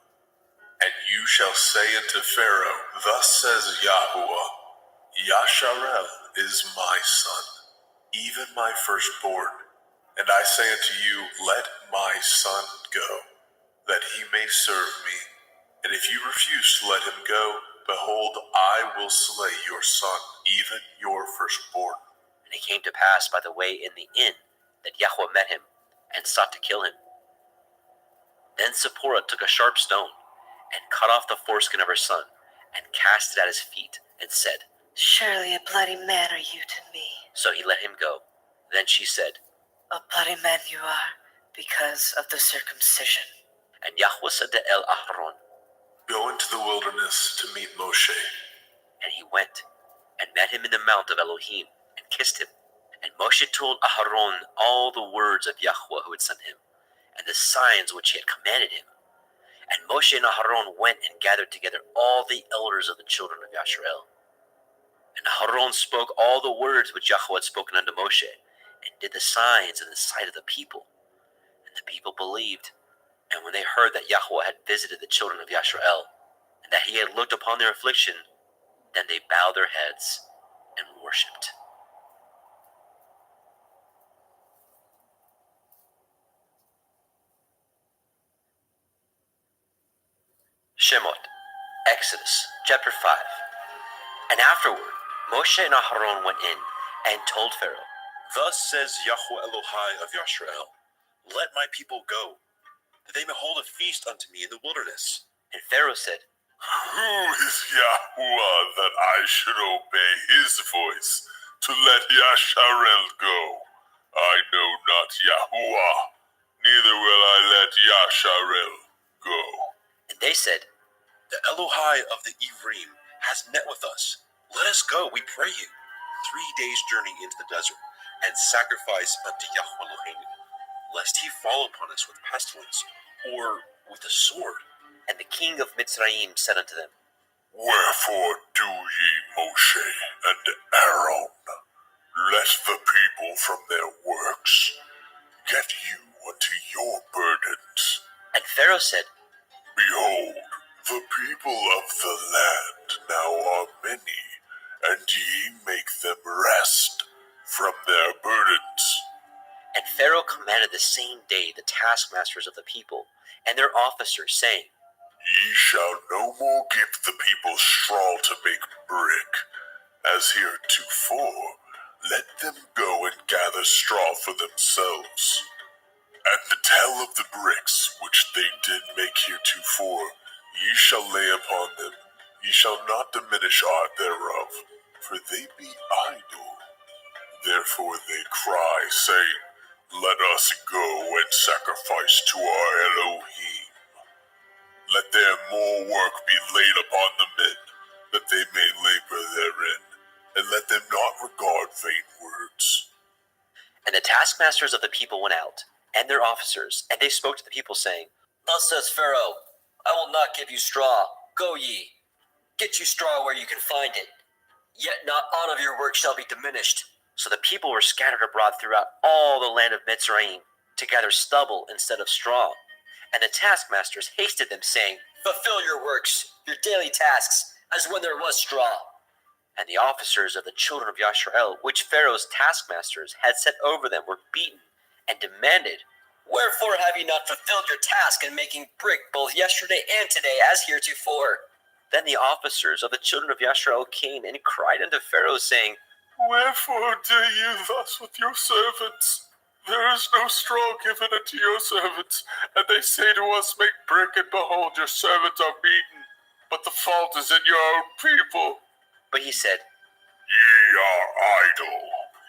And you shall say unto Pharaoh, Thus says Yahweh, Yasharel is my son, even my firstborn. And I say unto you, Let my son go, that he may serve me. And if you refuse to let him go, behold, I will slay your son, even your firstborn. And it came to pass by the way in the inn that Yahweh met him, and sought to kill him. Then Zipporah took a sharp stone, and cut off the foreskin of her son, and cast it at his feet, and said, Surely a bloody man are you to me. So he let him go. Then she said, A bloody man you are, because of the circumcision. And Yahweh said to Aharon, Go into the wilderness to meet Moshe. And he went, and met him in the mount of Elohim, and kissed him. And Moshe told Aharon all the words of Yahweh who had sent him, and the signs which he had commanded him. And Moshe and Aharon went and gathered together all the elders of the children of Yasharel. And Aharon spoke all the words which Yahweh had spoken unto Moshe, and did the signs in the sight of the people. And the people believed. And when they heard that Yahweh had visited the children of Yasharel, and that he had looked upon their affliction, then they bowed their heads and worshipped. Shemot, Exodus, chapter 5. And afterward, Moshe and Aharon went in, and told Pharaoh, Thus says Yahweh Elohai of Yasharel, Let my people go, that they may hold a feast unto me in the wilderness. And Pharaoh said, Who is Yahweh that I should obey his voice to let Yasharel go? I know not Yahweh, neither will I let Yasharel go. And they said, The Elohai of the Ephraim has met with us. Let us go, we pray you, 3 days' journey into the desert, and sacrifice unto Yahweh Elohim, lest he fall upon us with pestilence, or with a sword. And the king of Mitzrayim said unto them, Wherefore do ye, Moshe and Aaron, let the people from their works get you unto your burdens. And Pharaoh said, Behold, the people of the land now are many, and ye make them rest from their burdens. And Pharaoh commanded the same day the taskmasters of the people and their officers, saying, Ye shall no more give the people straw to make brick, as heretofore. Let them go and gather straw for themselves. And the tale of the bricks which they did make heretofore, ye shall lay upon them. Ye shall not diminish aught thereof, for they be idle. Therefore they cry, saying, Let us go and sacrifice to our Elohim. Let their more work be laid upon the men, that they may labor therein, and let them not regard vain words. And the taskmasters of the people went out, and their officers, and they spoke to the people, saying, Thus says Pharaoh, I will not give you straw. Go ye, get you straw where you can find it. Yet not aught of your work shall be diminished. So the people were scattered abroad throughout all the land of Mitzrayim, to gather stubble instead of straw. And the taskmasters hasted them, saying, Fulfill your works, your daily tasks, as when there was straw. And the officers of the children of Yasharel, which Pharaoh's taskmasters had set over them, were beaten, and demanded, Wherefore have ye not fulfilled your task in making brick both yesterday and today, as heretofore? Then the officers of the children of Yasharel came and cried unto Pharaoh, saying, Wherefore do you thus with your servants? There is no straw given unto your servants, and they say to us, Make brick, and behold, your servants are beaten. But the fault is in your own people. But he said, Ye are idle,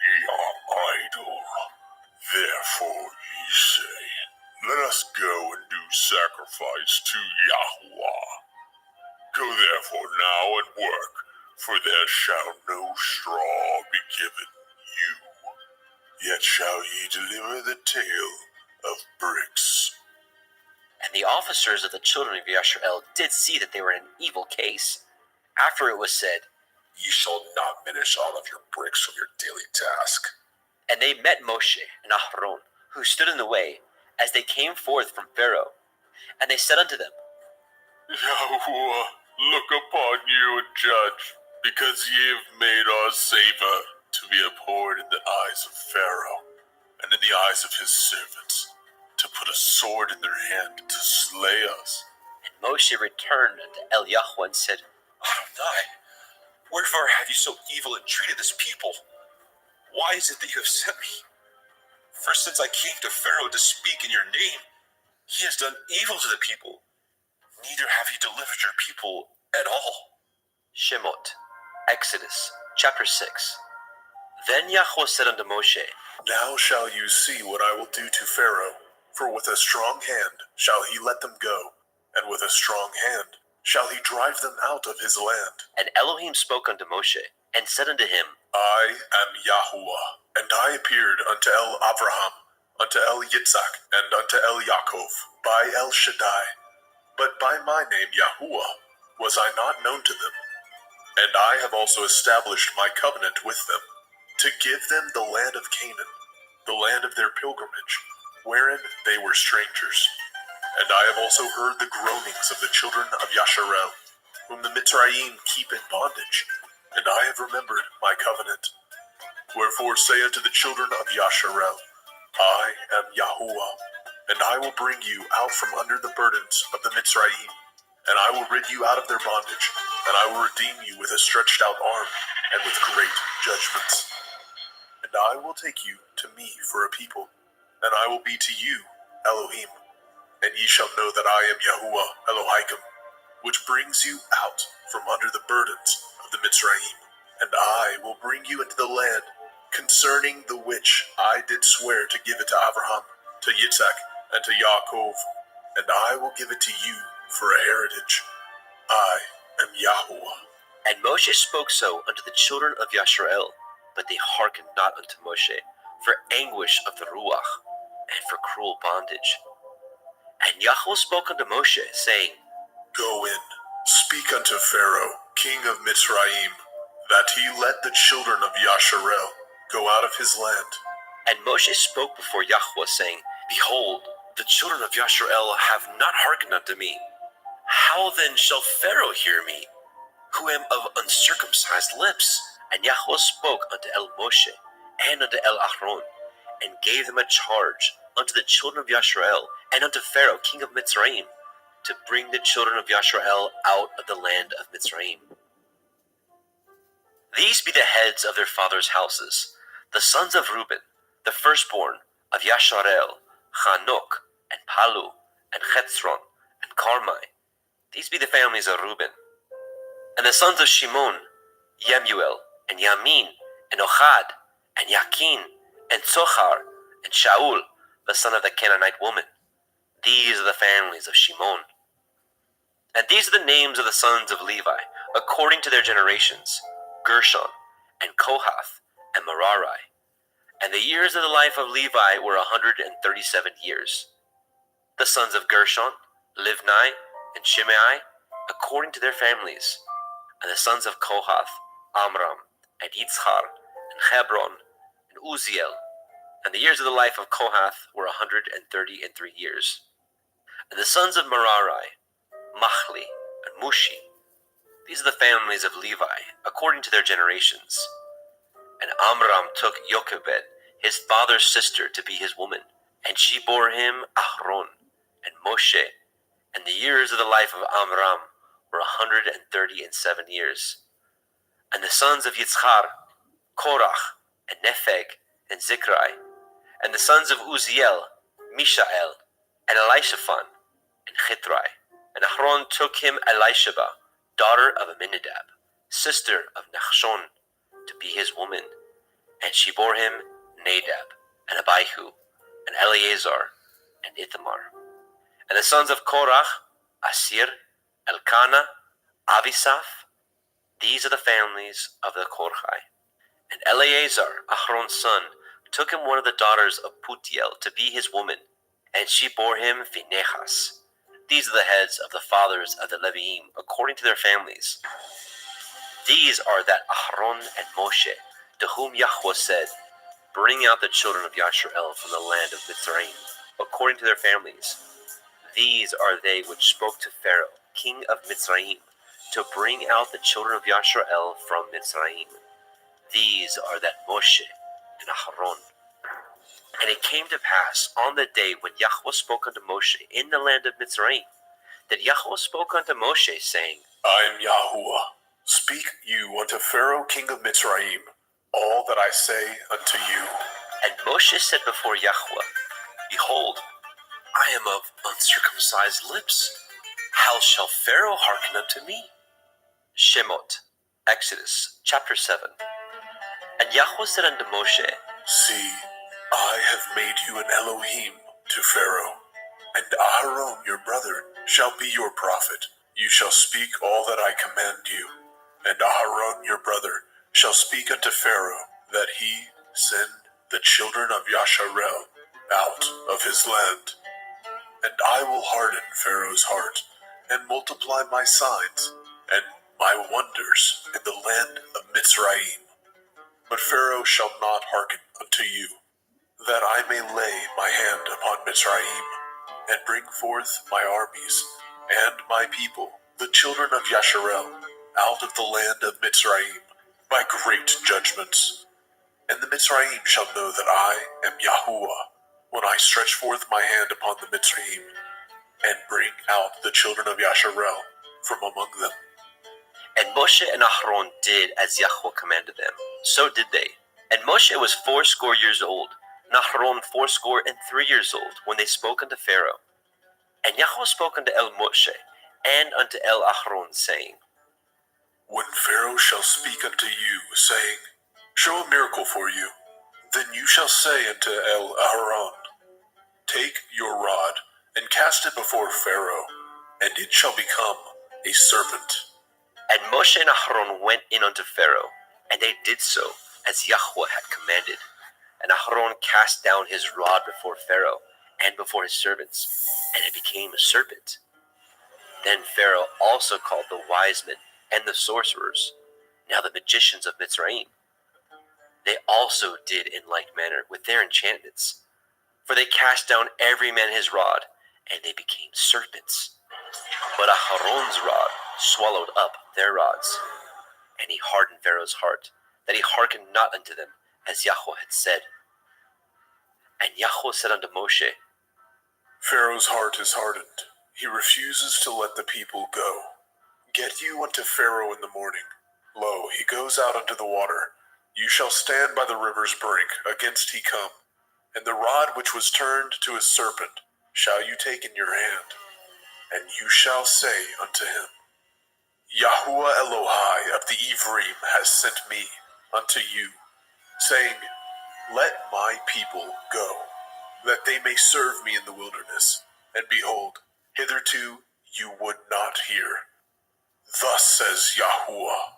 ye are idle. Therefore ye say, Let us go and do sacrifice to Yahweh. Go therefore now and work, for there shall no straw be given you. Yet shall ye deliver the tale of bricks. And the officers of the children of Yasharel did see that they were in an evil case. After it was said, Ye shall not diminish all of your bricks from your daily task. and they met Moshe and Aharon, who stood in the way, as they came forth from Pharaoh. And they said unto them, Yahuwah, look upon you and judge, because ye have made our Saviour to be abhorred in the eyes of Pharaoh, and in the eyes of his servants, to put a sword in their hand to slay us. And Moshe returned unto Eliyahu and said, Adonai, wherefore have you so evil entreated this people? Why is it that you have sent me? For since I came to Pharaoh to speak in your name, he has done evil to the people. Neither have you delivered your people at all. Shemot, Exodus, chapter 6. Then Yahweh said unto Moshe, Now shall you see what I will do to Pharaoh, for with a strong hand shall he let them go, and with a strong hand shall he drive them out of his land. And Elohim spoke unto Moshe, and said unto him, I am Yahuwah, and I appeared unto El Abraham, unto El Yitzhak, and unto El Yaakov, by El Shaddai. But by my name Yahuwah was I not known to them. And I have also established my covenant with them, to give them the land of Canaan, the land of their pilgrimage, wherein they were strangers. And I have also heard the groanings of the children of Yasharel, whom the Mitzrayim keep in bondage, and I have remembered my covenant. Wherefore say unto the children of Yasharel, I am Yahuwah, and I will bring you out from under the burdens of the Mitzrayim, and I will rid you out of their bondage, and I will redeem you with a stretched out arm, and with great judgments. And I will take you to me for a people, and I will be to you Elohim, and ye shall know that I am Yahuwah Elohim, which brings you out from under the burdens of the Mitzrayim. And I will bring you into the land, concerning the which I did swear to give it to Abraham, to Yitzhak, and to Yaakov, and I will give it to you for a heritage. I am Yahuwah. And Moshe spoke so unto the children of Yasharel, but they hearkened not unto Moshe, for anguish of the Ruach, and for cruel bondage. And Yahweh spoke unto Moshe, saying, Go in, speak unto Pharaoh, king of Mitzrayim, that he let the children of Yasharel go out of his land. And Moshe spoke before Yahweh, saying, Behold, the children of Yasharel have not hearkened unto me. How then shall Pharaoh hear me, who am of uncircumcised lips? And Yahweh spoke unto El Moshe, and unto El Aharon, and gave them a charge unto the children of Yashrael and unto Pharaoh, king of Mitzrayim, to bring the children of Yashrael out of the land of Mitzrayim. These be the heads of their fathers' houses, the sons of Reuben, the firstborn of Yasharel, Chanok, and Palu, and Chetzron, and Carmi. These be the families of Reuben. And the sons of Shimon, Yemuel, and Yamin, and Ochad, and Yakin, and Tzochar, and Shaul, the son of the Canaanite woman. These are the families of Shimon. And these are the names of the sons of Levi, according to their generations, Gershon, and Kohath, and Merari. And the years of the life of Levi were 137 years. The sons of Gershon, Livni, and Shimei, according to their families. And the sons of Kohath, Amram, and Yitzchar, and Hebron, and Uziel. And the years of the life of Kohath were 133 years. And the sons of Merari, Machli, and Mushi. These are the families of Levi, according to their generations. And Amram took Jochebed, his father's sister, to be his woman, and she bore him Ahron and Moshe. And the years of the life of Amram were 137 years. And the sons of Yitzchar, Korach, and Nepheg, and Zikrai. And the sons of Uziel, Mishael, and Elishaphan, and Chitrai. And Ahron took him Elisheba, daughter of Aminadab, sister of Nachshon, to be his woman. And she bore him Nadab, and Abihu, and Eleazar, and Ithamar. And the sons of Korach, Asir, Elkanah, Avisaph. These are the families of the Korchai. And Eleazar, Ahron's son, took him one of the daughters of Putiel to be his woman, and she bore him Phinehas. These are the heads of the fathers of the Leviim, according to their families. These are that Ahron and Moshe, to whom Yahweh said, bring out the children of Yashrael from the land of Mitzrayim, according to their families. These are they which spoke to Pharaoh, king of Mitzrayim, to bring out the children of Yashrael from Mitzrayim. These are that Moshe and Ahron. And it came to pass on the day when Yahweh spoke unto Moshe in the land of Mitzrayim, that Yahweh spoke unto Moshe, saying, I am Yahuwah. Speak you unto Pharaoh king of Mitzrayim all that I say unto you. And Moshe said before Yahweh, behold, I am of uncircumcised lips. How shall Pharaoh hearken unto me? Shemot, Exodus, chapter 7. And Yahweh said unto Moshe, See, I have made you an Elohim to Pharaoh, and Aharon your brother shall be your prophet. You shall speak all that I command you, and Aharon your brother shall speak unto Pharaoh, that he send the children of Yasharel out of his land. And I will harden Pharaoh's heart, and multiply my signs, and my wonders in the land of Mitzrayim. But Pharaoh shall not hearken unto you, that I may lay my hand upon Mitzrayim, and bring forth my armies, and my people, the children of Yasharel, out of the land of Mitzrayim, by great judgments. And the Mitzrayim shall know that I am Yahuwah, when I stretch forth my hand upon the Mitzrayim, and bring out the children of Yasharel from among them. And Moshe and Ahron did as Yahweh commanded them. So did they. And Moshe was 80 years old, and Ahron 83 years old, when they spoke unto Pharaoh. And Yahweh spoke unto El Moshe, and unto El Ahron, saying, When Pharaoh shall speak unto you, saying, Show a miracle for you, then you shall say unto El Aharon, Take your rod, and cast it before Pharaoh, and it shall become a serpent. And Moshe and Ahron went in unto Pharaoh, and they did so, as Yahweh had commanded. And Ahron cast down his rod before Pharaoh, and before his servants, and it became a serpent. Then Pharaoh also called the wise men and the sorcerers, now the magicians of Mitzrayim. They also did in like manner with their enchantments, for they cast down every man his rod, and they became serpents. But Aharon's rod swallowed up their rods, and he hardened Pharaoh's heart, that he hearkened not unto them, as Yahweh had said. And Yahweh said unto Moshe, Pharaoh's heart is hardened. He refuses to let the people go. Get you unto Pharaoh in the morning. Lo, he goes out unto the water. You shall stand by the river's brink, against he come. And the rod which was turned to a serpent shall you take in your hand. And you shall say unto him, Yahuwah Elohai of the Ephraim has sent me unto you, saying, Let my people go, that they may serve me in the wilderness. And behold, hitherto you would not hear. Thus says Yahuwah,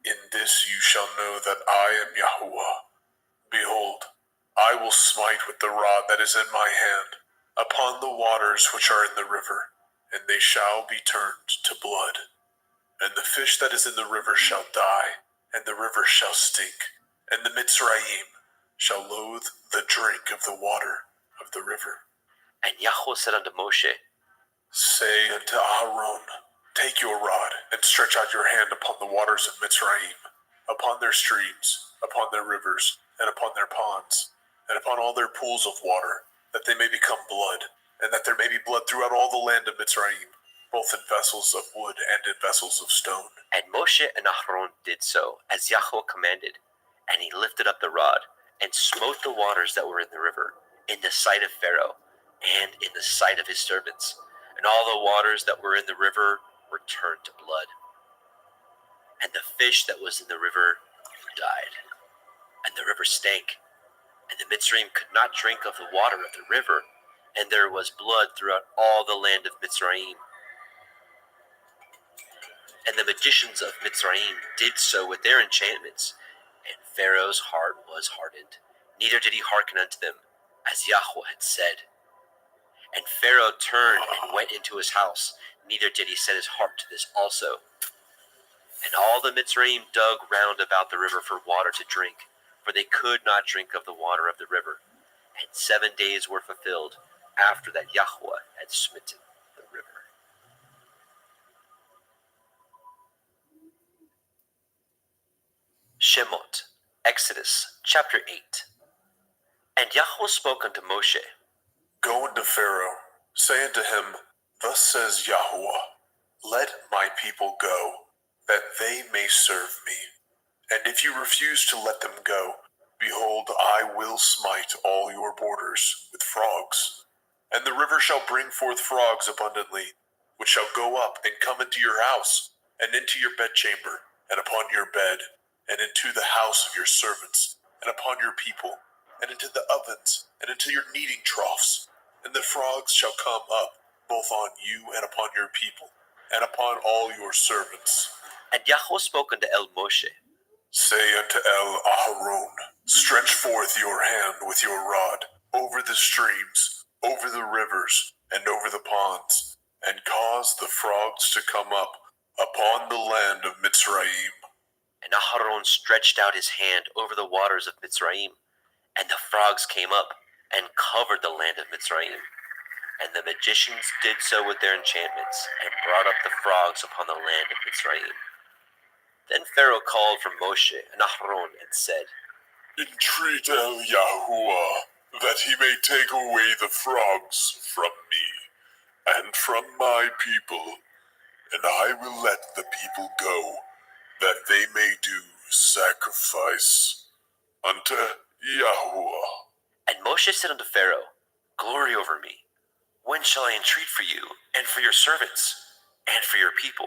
in this you shall know that I am Yahuwah. Behold, I will smite with the rod that is in my hand upon the waters which are in the river, and they shall be turned to blood. And the fish that is in the river shall die, and the river shall stink, and the Mitzrayim shall loathe the drink of the water of the river. And Yahweh said unto Moshe, Say unto Aaron, Take your rod, and stretch out your hand upon the waters of Mitzrayim, upon their streams, upon their rivers, and upon their ponds, and upon all their pools of water, that they may become blood, and that there may be blood throughout all the land of Mitzrayim, both in vessels of wood and in vessels of stone. And Moshe and Aaron did so, as Yahweh commanded. And he lifted up the rod, and smote the waters that were in the river, in the sight of Pharaoh, and in the sight of his servants. And all the waters that were in the river were turned to blood. And the fish that was in the river died. And the river stank. And the Mitzrayim could not drink of the water of the river, and there was blood throughout all the land of Mitzrayim. And the magicians of Mitzrayim did so with their enchantments, and Pharaoh's heart was hardened, neither did he hearken unto them, as Yahweh had said. And Pharaoh turned and went into his house, neither did he set his heart to this also. And all the Mitzrayim dug round about the river for water to drink, for they could not drink of the water of the river. And 7 days were fulfilled after that Yahweh had smitten the river. Shemot, Exodus, chapter 8. And Yahweh spoke unto Moshe, Go unto Pharaoh, say unto him, Thus says Yahuwah, Let my people go, that they may serve me. And if you refuse to let them go, behold, I will smite all your borders with frogs. And the river shall bring forth frogs abundantly, which shall go up and come into your house, and into your bedchamber, and upon your bed, and into the house of your servants, and upon your people, and into the ovens, and into your kneading troughs. And the frogs shall come up, both on you and upon your people, and upon all your servants. And Yahweh spoke unto El Moshe, Say unto El Aharon, Stretch forth your hand with your rod over the streams, over the rivers, and over the ponds, and cause the frogs to come up upon the land of Mitzrayim. And Aharon stretched out his hand over the waters of Mitzrayim, and the frogs came up, and covered the land of Mitzrayim. And the magicians did so with their enchantments, and brought up the frogs upon the land of Mitzrayim. Then Pharaoh called for Moshe and Aharon, and said, Entreat El Yahuwah, that he may take away the frogs from me, and from my people, and I will let the people go, that they may do sacrifice unto Yahuwah. And Moshe said unto Pharaoh, Glory over me, when shall I entreat for you, and for your servants, and for your people,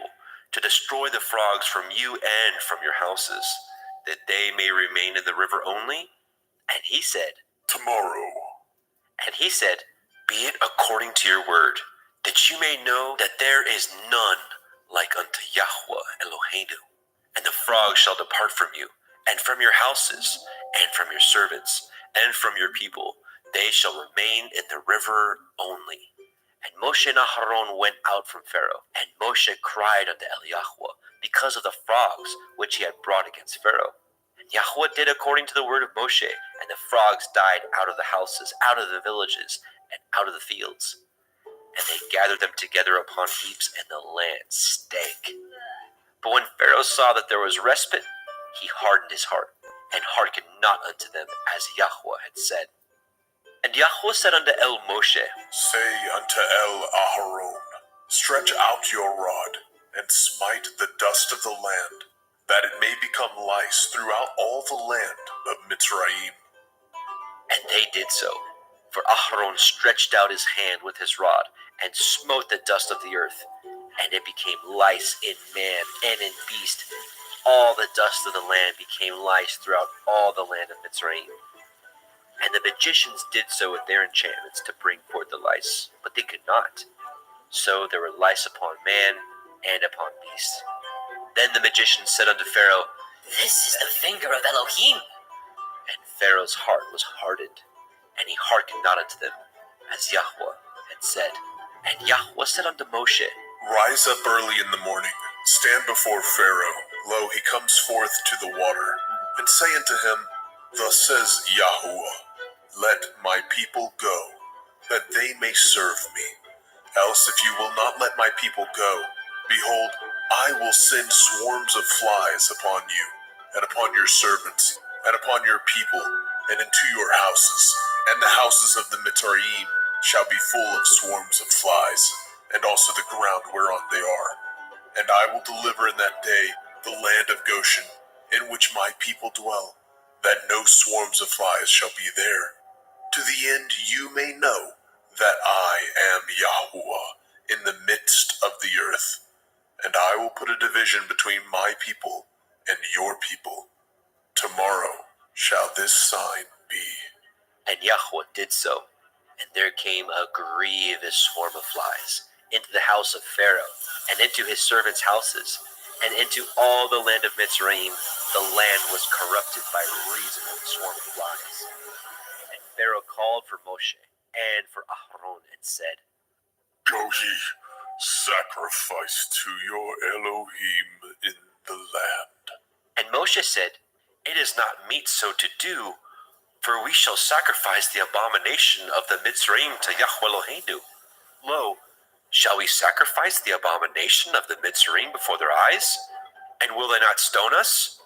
to destroy the frogs from you and from your houses, that they may remain in the river only? And he said, Tomorrow. And he said, Be it according to your word, that you may know that there is none like unto Yahweh Eloheinu. And the frogs shall depart from you, and from your houses, and from your servants, and from your people. They shall remain in the river only. And Moshe and Aharon went out from Pharaoh, and Moshe cried unto Yahweh because of the frogs which he had brought against Pharaoh. And Yahweh did according to the word of Moshe, and the frogs died out of the houses, out of the villages, and out of the fields. And they gathered them together upon heaps, and the land stank. But when Pharaoh saw that there was respite, he hardened his heart, and hearkened not unto them, as Yahweh had said. And Yahweh said unto El Moshe, Say unto El Aharon, Stretch out your rod, and smite the dust of the land, that it may become lice throughout all the land of Mitzrayim. and they did so. For Aharon stretched out his hand with his rod, and smote the dust of the earth, and it became lice in man and in beast. All the dust of the land became lice throughout all the land of Mitzrayim. And the magicians did so with their enchantments to bring forth the lice, but they could not. So there were lice upon man and upon beast. Then the magician said unto Pharaoh, This is the finger of Elohim. And Pharaoh's heart was hardened, and he hearkened not unto them, as Yahweh had said. And Yahweh said unto Moshe, Rise up early in the morning, stand before Pharaoh. Lo, he comes forth to the water. And say unto him, Thus says Yahweh, Let my people go, that they may serve me. Else if you will not let my people go, behold, I will send swarms of flies upon you, and upon your servants, and upon your people, and into your houses. And the houses of the Mitzrayim shall be full of swarms of flies, and also the ground whereon they are. And I will deliver in that day the land of Goshen, in which my people dwell, that no swarms of flies shall be there, to the end you may know that I am Yahweh in the midst of the earth. And I will put a division between my people and your people. Tomorrow shall this sign be. And Yahweh did so. And there came a grievous swarm of flies into the house of Pharaoh, and into his servants' houses, and into all the land of Mitzrayim. The land was corrupted by reason of the swarm of flies. And Pharaoh called for Moshe and for Aharon, and said, Go ye, sacrifice to your Elohim in the land. And Moshe said, It is not meet so to do, for we shall sacrifice the abomination of the Mitzrayim to Yahweh Eloheinu. Lo, shall we sacrifice the abomination of the Mitzrayim before their eyes? And will they not stone us?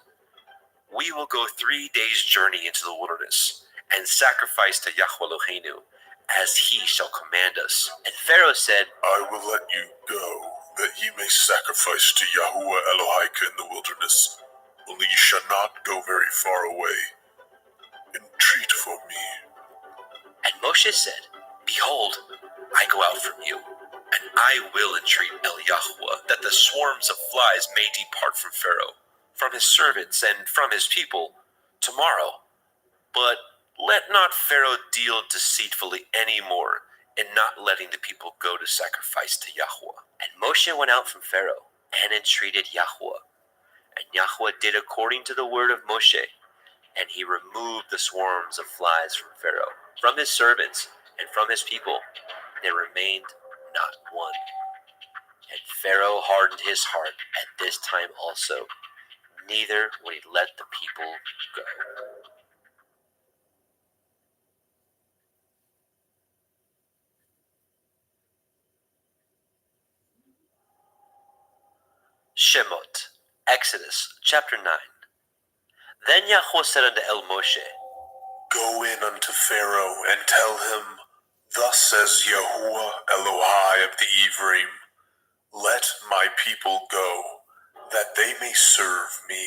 We will go 3 days' journey into the wilderness, and sacrifice to Yahweh Eloheinu, as he shall command us. And Pharaoh said, I will let you go, that ye may sacrifice to Yahuwah Elohika in the wilderness. Only ye shall not go very far away. Entreat for me. And Moshe said, Behold, I go out from you, and I will entreat El Yahweh, that the swarms of flies may depart from Pharaoh, from his servants, and from his people, tomorrow. But let not Pharaoh deal deceitfully any more in not letting the people go to sacrifice to Yahweh. And Moshe went out from Pharaoh, and entreated Yahweh. And Yahweh did according to the word of Moshe, and he removed the swarms of flies from Pharaoh, from his servants, and from his people. There remained not one. And Pharaoh hardened his heart at this time also, neither would he let the people go. Shemot, Exodus chapter 9. Then Yahweh said unto El Moshe, Go in unto Pharaoh, and tell him, Thus says Yahuwah Elohai of the Ephraim, Let my people go, that they may serve me.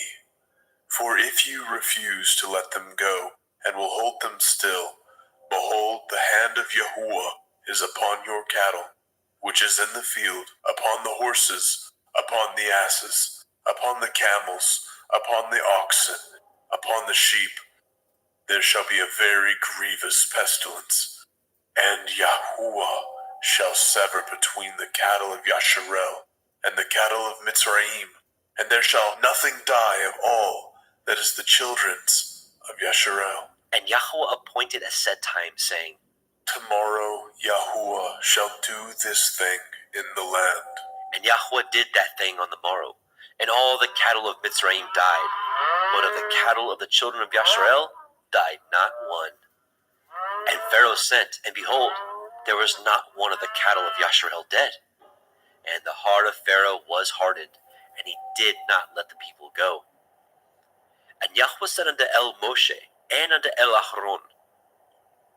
For if you refuse to let them go, and will hold them still, behold, the hand of Yahuwah is upon your cattle, which is in the field, upon the horses, upon the asses, upon the camels, upon the oxen, upon the sheep. There shall be a very grievous pestilence, and Yahuwah shall sever between the cattle of Yasharel and the cattle of Mitzrayim, and there shall nothing die of all that is the children's of Yasharel. And Yahweh appointed a set time, saying, Tomorrow Yahuwah shall do this thing in the land. And Yahweh did that thing on the morrow, and all the cattle of Mitzrayim died, but of the cattle of the children of Yasharel died not one. And Pharaoh sent, and behold, there was not one of the cattle of Yasharel dead. And the heart of Pharaoh was hardened, and he did not let the people go. And Yahweh said unto El Moshe and unto El Aharon,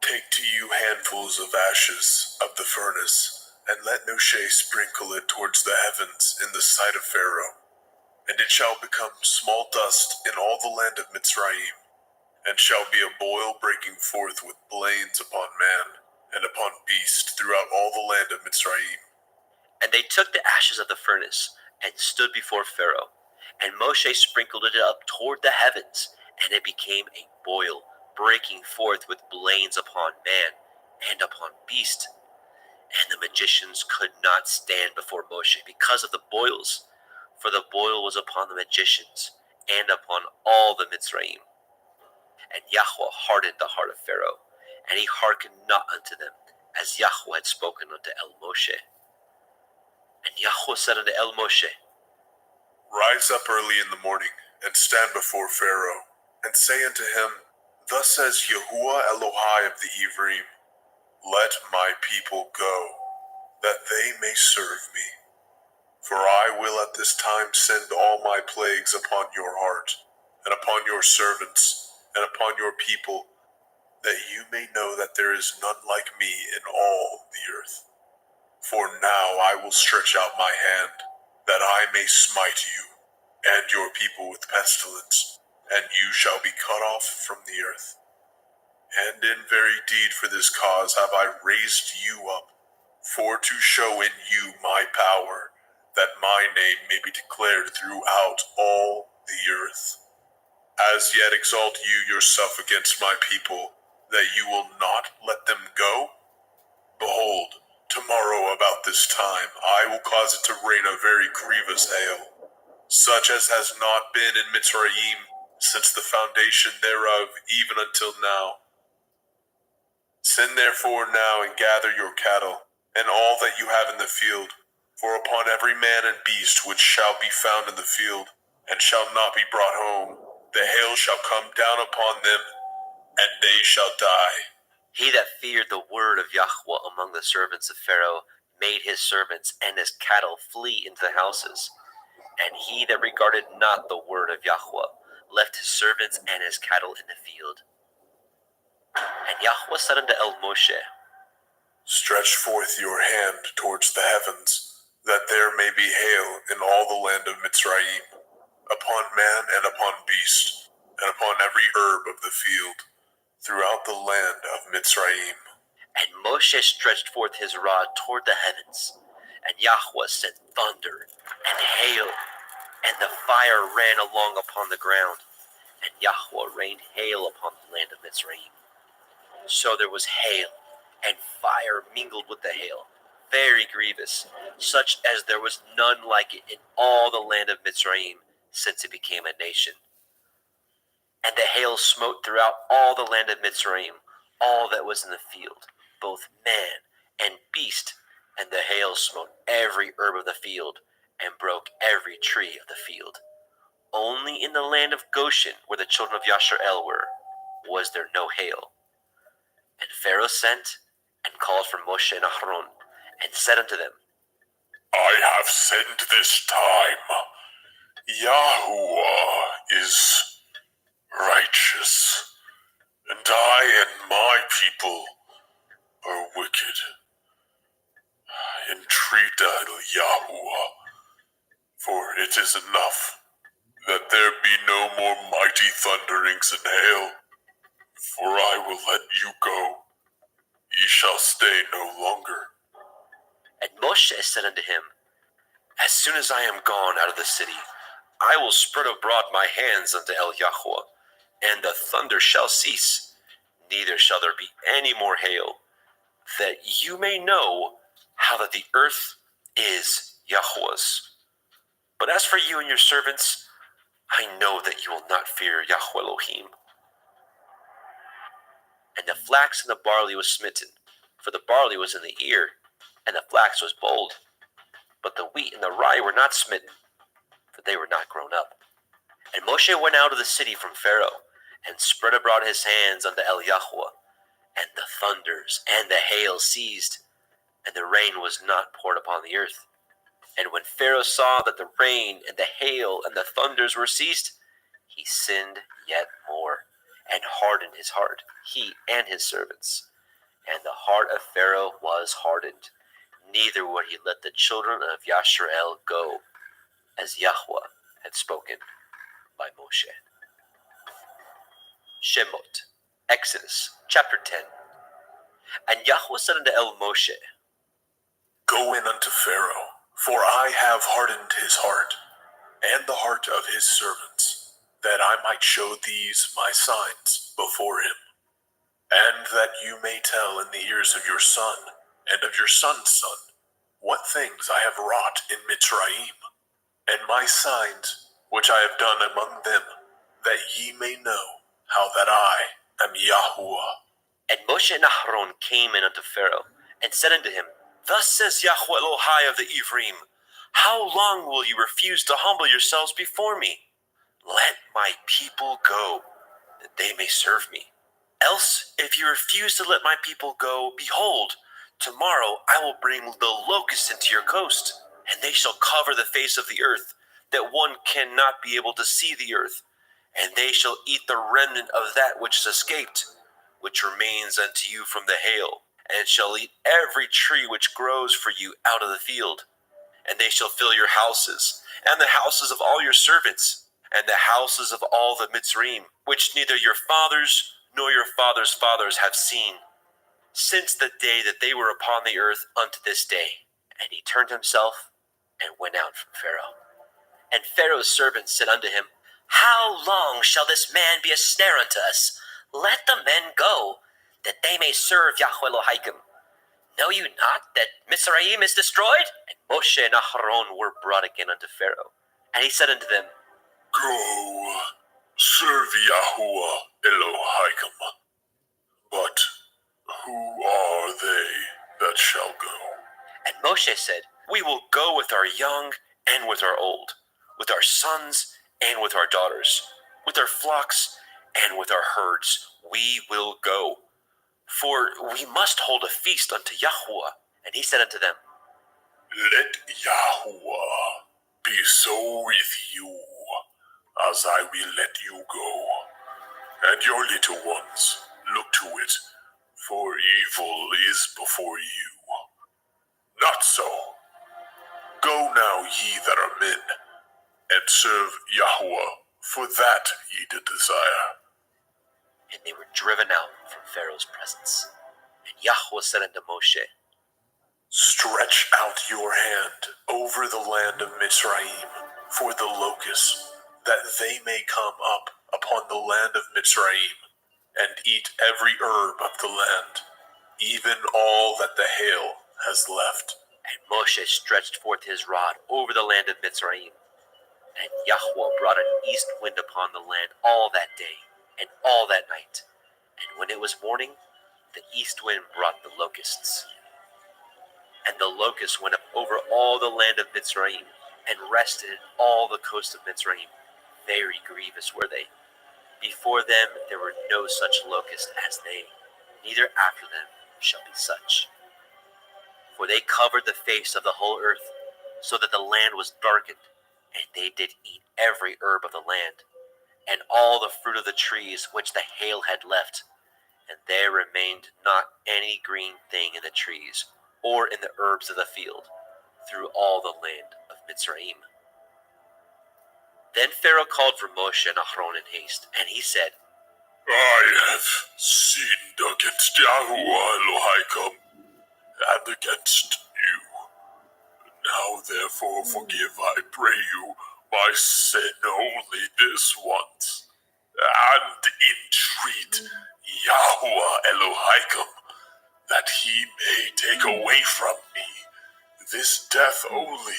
Take to you handfuls of ashes of the furnace, and let Moshe sprinkle it towards the heavens in the sight of Pharaoh. And it shall become small dust in all the land of Mitzrayim, and shall be a boil breaking forth with blains upon man, and upon beast throughout all the land of Mitzrayim. And they took the ashes of the furnace, and stood before Pharaoh. And Moshe sprinkled it up toward the heavens, and it became a boil, breaking forth with blains upon man, and upon beast. And the magicians could not stand before Moshe because of the boils, for the boil was upon the magicians, and upon all the Mitzrayim. And Yahweh hardened the heart of Pharaoh, and he hearkened not unto them, as Yahweh had spoken unto El Moshe. And Yahweh said unto El Moshe, Rise up early in the morning, and stand before Pharaoh, and say unto him, Thus says Yahuwah Elohai of the Ivrim, Let my people go, that they may serve me. For I will at this time send all my plagues upon your heart, and upon your servants, and upon your people, that you may know that there is none like me in all the earth. For now I will stretch out my hand, that I may smite you and your people with pestilence, and you shall be cut off from the earth. And in very deed for this cause have I raised you up, for to show in you my power, that my name may be declared throughout all the earth. As yet exalt you yourself against my people, that you will not let them go? Behold, tomorrow about this time I will cause it to rain a very grievous hail, such as has not been in Mitzrayim since the foundation thereof even until now. Send therefore now and gather your cattle, and all that you have in the field, for upon every man and beast which shall be found in the field, and shall not be brought home, the hail shall come down upon them, and they shall die. He that feared the word of Yahweh among the servants of Pharaoh made his servants and his cattle flee into the houses. And he that regarded not the word of Yahweh left his servants and his cattle in the field. And Yahweh said unto El Moshe, Stretch forth your hand towards the heavens, that there may be hail in all the land of Mitzrayim, upon man and upon beast, and upon every herb of the field, throughout the land of Mitzrayim. And Moshe stretched forth his rod toward the heavens, and Yahweh sent thunder and hail, and the fire ran along upon the ground, and Yahweh rained hail upon the land of Mitzrayim. So there was hail, and fire mingled with the hail, very grievous, such as there was none like it in all the land of Mitzrayim, since it became a nation. And the hail smote throughout all the land of Mitzrayim, all that was in the field, both man and beast, and the hail smote every herb of the field, and broke every tree of the field. Only in the land of Goshen, where the children of Yasharel were, was there no hail. And Pharaoh sent and called for Moshe and Aharon, and said unto them, I have sinned this time. Yahuwah is righteous, and I and my people are wicked. Entreat Yahuwah, for it is enough that there be no more mighty thunderings and hail, for I will let you go. Ye shall stay no longer. And Moshe said unto him, As soon as I am gone out of the city, I will spread abroad my hands unto El Yahweh, and the thunder shall cease, neither shall there be any more hail, that you may know how that the earth is Yahweh's. But as for you and your servants, I know that you will not fear Yahweh Elohim. And the flax and the barley was smitten, for the barley was in the ear, and the flax was bold. But the wheat and the rye were not smitten, for they were not grown up. And Moshe went out of the city from Pharaoh, and spread abroad his hands unto El Yahweh, and the thunders and the hail ceased, and the rain was not poured upon the earth. And when Pharaoh saw that the rain and the hail and the thunders were ceased, he sinned yet more, and hardened his heart, he and his servants. And the heart of Pharaoh was hardened, neither would he let the children of Yasharel go, as Yahweh had spoken by Moshe. Shemot, Exodus, chapter 10. And Yahweh said unto Moshe, Go in unto Pharaoh, for I have hardened his heart, and the heart of his servants, that I might show these my signs before him, and that you may tell in the ears of your son, and of your son's son, what things I have wrought in Mitzrayim, and my signs which I have done among them, that ye may know how that I am Yahuwah. And Moshe and Aharon came in unto Pharaoh, and said unto him, Thus says Yahweh Elohai of the Ephraim, How long will you refuse to humble yourselves before me? Let my people go, that they may serve me. Else, if you refuse to let my people go, behold, tomorrow I will bring the locusts into your coast, and they shall cover the face of the earth, that one cannot be able to see the earth, and they shall eat the remnant of that which is escaped, which remains unto you from the hail, and shall eat every tree which grows for you out of the field. And they shall fill your houses, and the houses of all your servants, and the houses of all the Mitzrayim, which neither your fathers nor your fathers' fathers have seen, since the day that they were upon the earth unto this day. And he turned himself and went out from Pharaoh. And Pharaoh's servants said unto him, How long shall this man be a snare unto us? Let the men go, that they may serve Yahweh Elohim. Know you not that Mitzrayim is destroyed? And Moshe and Aharon were brought again unto Pharaoh. And he said unto them, Go, serve Yahuwah Elohim. But who are they that shall go? And Moshe said, We will go with our young and with our old, with our sons and with our daughters, with our flocks and with our herds. We will go, for we must hold a feast unto Yahweh. And he said unto them, Let Yahuwah be so with you, as I will let you go, and your little ones. Look to it, for evil is before you. Not so. Go now, ye that are men, and serve Yahuwah, for that ye did desire. And they were driven out from Pharaoh's presence. And Yahweh said unto Moshe, Stretch out your hand over the land of Mitzrayim for the locusts, that they may come up upon the land of Mitzrayim, and eat every herb of the land, even all that the hail has left. And Moshe stretched forth his rod over the land of Mitzrayim. And Yahweh brought an east wind upon the land all that day and all that night. And when it was morning, the east wind brought the locusts. And the locusts went up over all the land of Mitzrayim, and rested in all the coast of Mitzrayim. Very grievous were they. Before them there were no such locusts as they, neither after them shall be such. For they covered the face of the whole earth, so that the land was darkened, and they did eat every herb of the land, and all the fruit of the trees which the hail had left, and there remained not any green thing in the trees, or in the herbs of the field, through all the land of Mitzrayim. Then Pharaoh called for Moshe and Aharon in haste, and he said, I have sinned against Yahuwah Elohim, and against you. Now therefore forgive, I pray you, my sin only this once, and entreat Yahuwah Elohim, that he may take away from me this death only.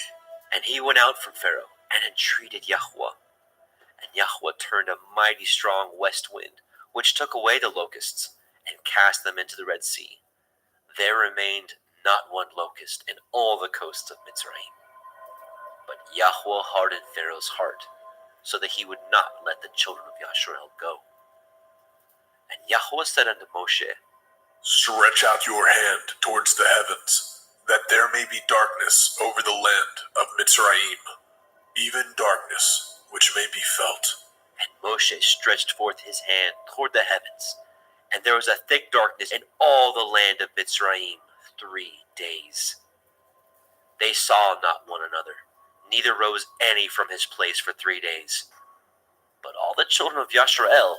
And he went out from Pharaoh, and entreated Yahweh. And Yahweh turned a mighty strong west wind, which took away the locusts, and cast them into the Red Sea. There remained not one locust in all the coasts of Mitzrayim. But Yahweh hardened Pharaoh's heart, so that he would not let the children of Yasharel go. And Yahweh said unto Moshe, Stretch out your hand towards the heavens, that there may be darkness over the land of Mitzrayim, even darkness which may be felt. And Moshe stretched forth his hand toward the heavens, And there was a thick darkness in all the land of Mitzrayim 3 days. They saw not one another, neither rose any from his place for 3 days. But all the children of Yashrael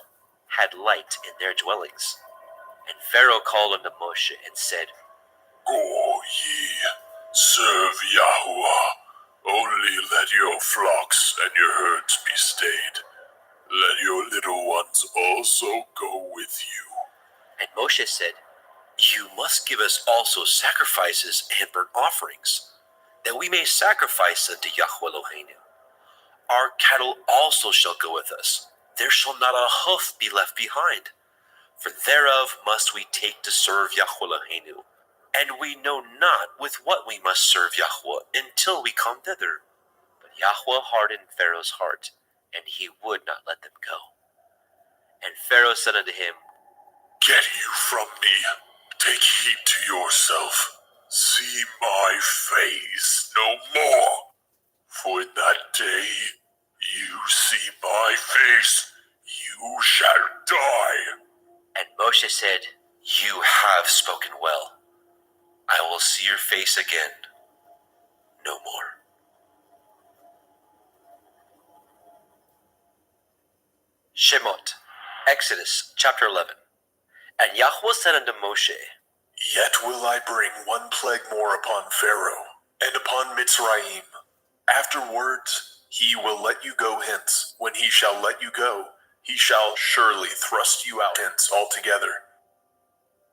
had light in their dwellings. And Pharaoh called unto Moshe and said, Go ye, serve Yahuwah. Only let your flocks and your herds be stayed. Let your little ones also go with you. And Moshe said, You must give us also sacrifices and burnt offerings, that we may sacrifice unto Yahweh Eloheinu. Our cattle also shall go with us. There shall not a hoof be left behind. For thereof must we take to serve Yahweh Eloheinu. And we know not with what we must serve Yahweh until we come thither. But Yahweh hardened Pharaoh's heart, and he would not let them go. And Pharaoh said unto him, Get you from me. Take heed to yourself. See my face no more. For in that day you see my face, you shall die. And Moshe said, You have spoken well. I will see your face again no more. Shemot, Exodus chapter 11. And Yahweh said unto Moshe, Yet will I bring one plague more upon Pharaoh, and upon Mitzrayim. Afterwards he will let you go hence. When he shall let you go, he shall surely thrust you out hence altogether.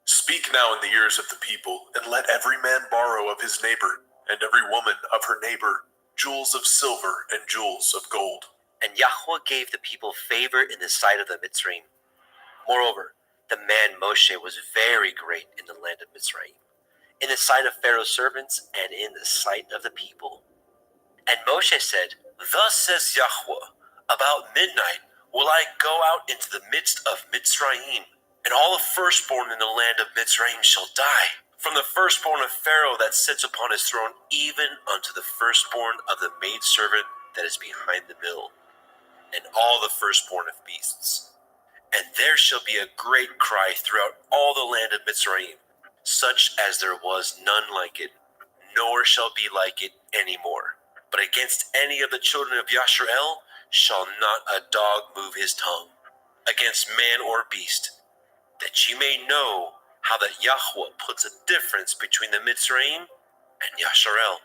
Speak now in the ears of the people, and let every man borrow of his neighbor, and every woman of her neighbor, jewels of silver and jewels of gold. And Yahweh gave the people favor in the sight of the Mitzrayim. Moreover, the man Moshe was very great in the land of Mitzrayim, in the sight of Pharaoh's servants, and in the sight of the people. And Moshe said, Thus says Yahweh, about midnight will I go out into the midst of Mitzrayim, and all the firstborn in the land of Mitzrayim shall die, from the firstborn of Pharaoh that sits upon his throne, even unto the firstborn of the maidservant that is behind the mill, and all the firstborn of beasts. And there shall be a great cry throughout all the land of Mitzrayim, such as there was none like it, nor shall be like it any more. But against any of the children of Yashrael shall not a dog move his tongue, against man or beast, that ye may know how that Yahweh puts a difference between the Mitzrayim and Yashrael.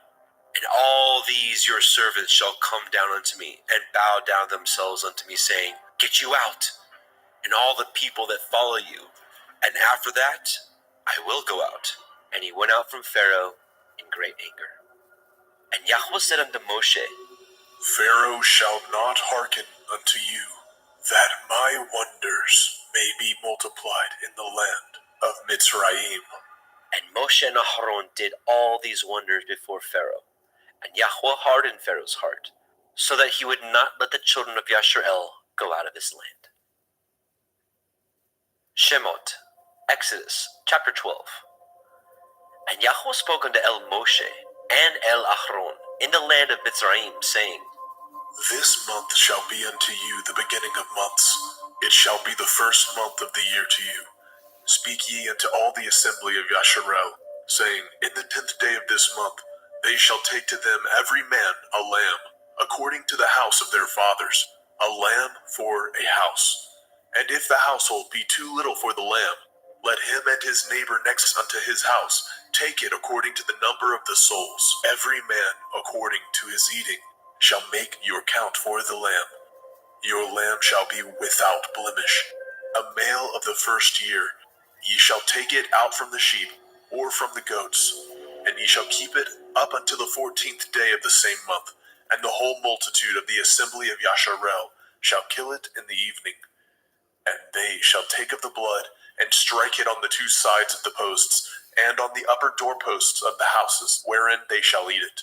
And all these your servants shall come down unto me, and bow down themselves unto me, saying, Get you out, and all the people that follow you. And after that I will go out. And he went out from Pharaoh in great anger. And Yahweh said unto Moshe, Pharaoh shall not hearken unto you, that my wonders may be multiplied in the land of Mitzrayim. And Moshe and Aharon did all these wonders before Pharaoh. And Yahweh hardened Pharaoh's heart, so that he would not let the children of Yashrael go out of his land. Shemot, Exodus chapter 12. And Yahweh spoke unto El Moshe and El Aharon in the land of Mitzrayim, saying, This month shall be unto you the beginning of months. It shall be the first month of the year to you. Speak ye unto all the assembly of Yasharel, saying, In the 10th day of this month they shall take to them every man a lamb, according to the house of their fathers, a lamb for a house. And if the household be too little for the lamb, let him and his neighbor next unto his house take it according to the number of the souls. Every man according to his eating shall make your count for the lamb. Your lamb shall be without blemish, a male of the first year. Ye shall take it out from the sheep or from the goats, and ye shall keep it up unto the 14th day of the same month. And the whole multitude of the assembly of Yasharel shall kill it in the evening. And they shall take of the blood, and strike it on the two sides of the posts, and on the upper doorposts of the houses, wherein they shall eat it.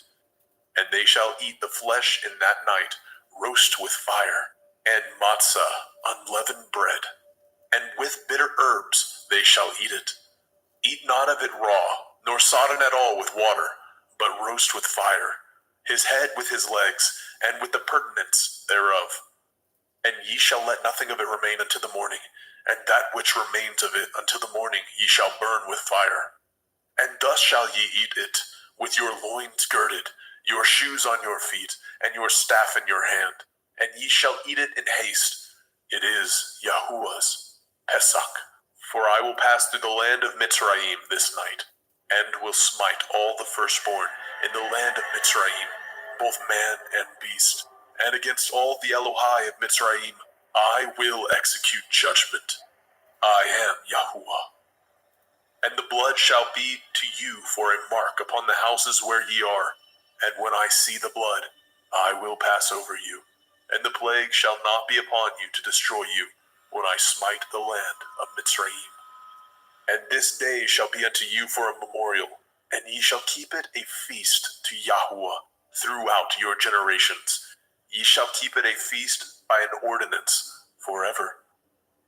And they shall eat the flesh in that night, roast with fire, and matzah, unleavened bread. And with bitter herbs they shall eat it. Eat not of it raw, nor sodden at all with water, but roast with fire, his head with his legs, and with the purtenance thereof. And ye shall let nothing of it remain unto the morning. and that which remains of it until the morning ye shall burn with fire. And thus shall ye eat it, with your loins girded, your shoes on your feet, and your staff in your hand. And ye shall eat it in haste. It is Yahuwah's Pesach. For I will pass through the land of Mitzrayim this night, and will smite all the firstborn in the land of Mitzrayim, both man and beast. And against all the Elohai of Mitzrayim I will execute judgment. I am Yahuwah. And the blood shall be to you for a mark upon the houses where ye are. And when I see the blood, I will pass over you. And the plague shall not be upon you to destroy you, when I smite the land of Mitzrayim. And this day shall be unto you for a memorial, and ye shall keep it a feast to Yahuwah throughout your generations. Ye shall keep it a feast by an ordinance forever.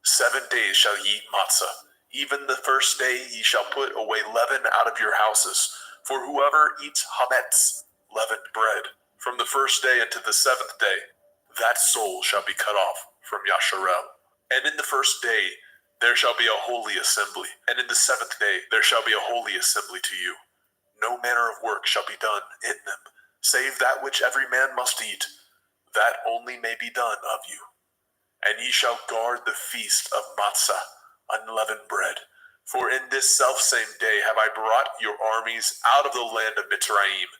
7 days shall ye eat matzah. Even the first day ye shall put away leaven out of your houses. For whoever eats hametz, leavened bread, from the first day unto the 7th day, that soul shall be cut off from Yasharel. And in the first day there shall be a holy assembly, and in the 7th day there shall be a holy assembly to you. No manner of work shall be done in them, save that which every man must eat, that only may be done of you. And ye shall guard the feast of matzah, unleavened bread. For in this selfsame day have I brought your armies out of the land of Mitzrayim.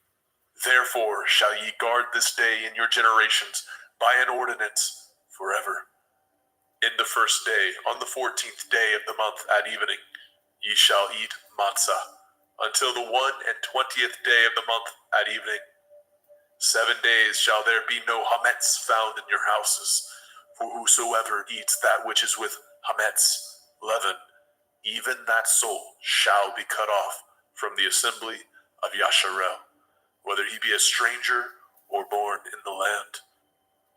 Therefore shall ye guard this day in your generations by an ordinance forever. In the first day, on the 14th day of the month at evening, ye shall eat matzah, until the 21st day of the month at evening. 7 days shall there be no hametz found in your houses, for whosoever eats that which is with hametz, leaven, even that soul shall be cut off from the assembly of Yasharel, whether he be a stranger or born in the land.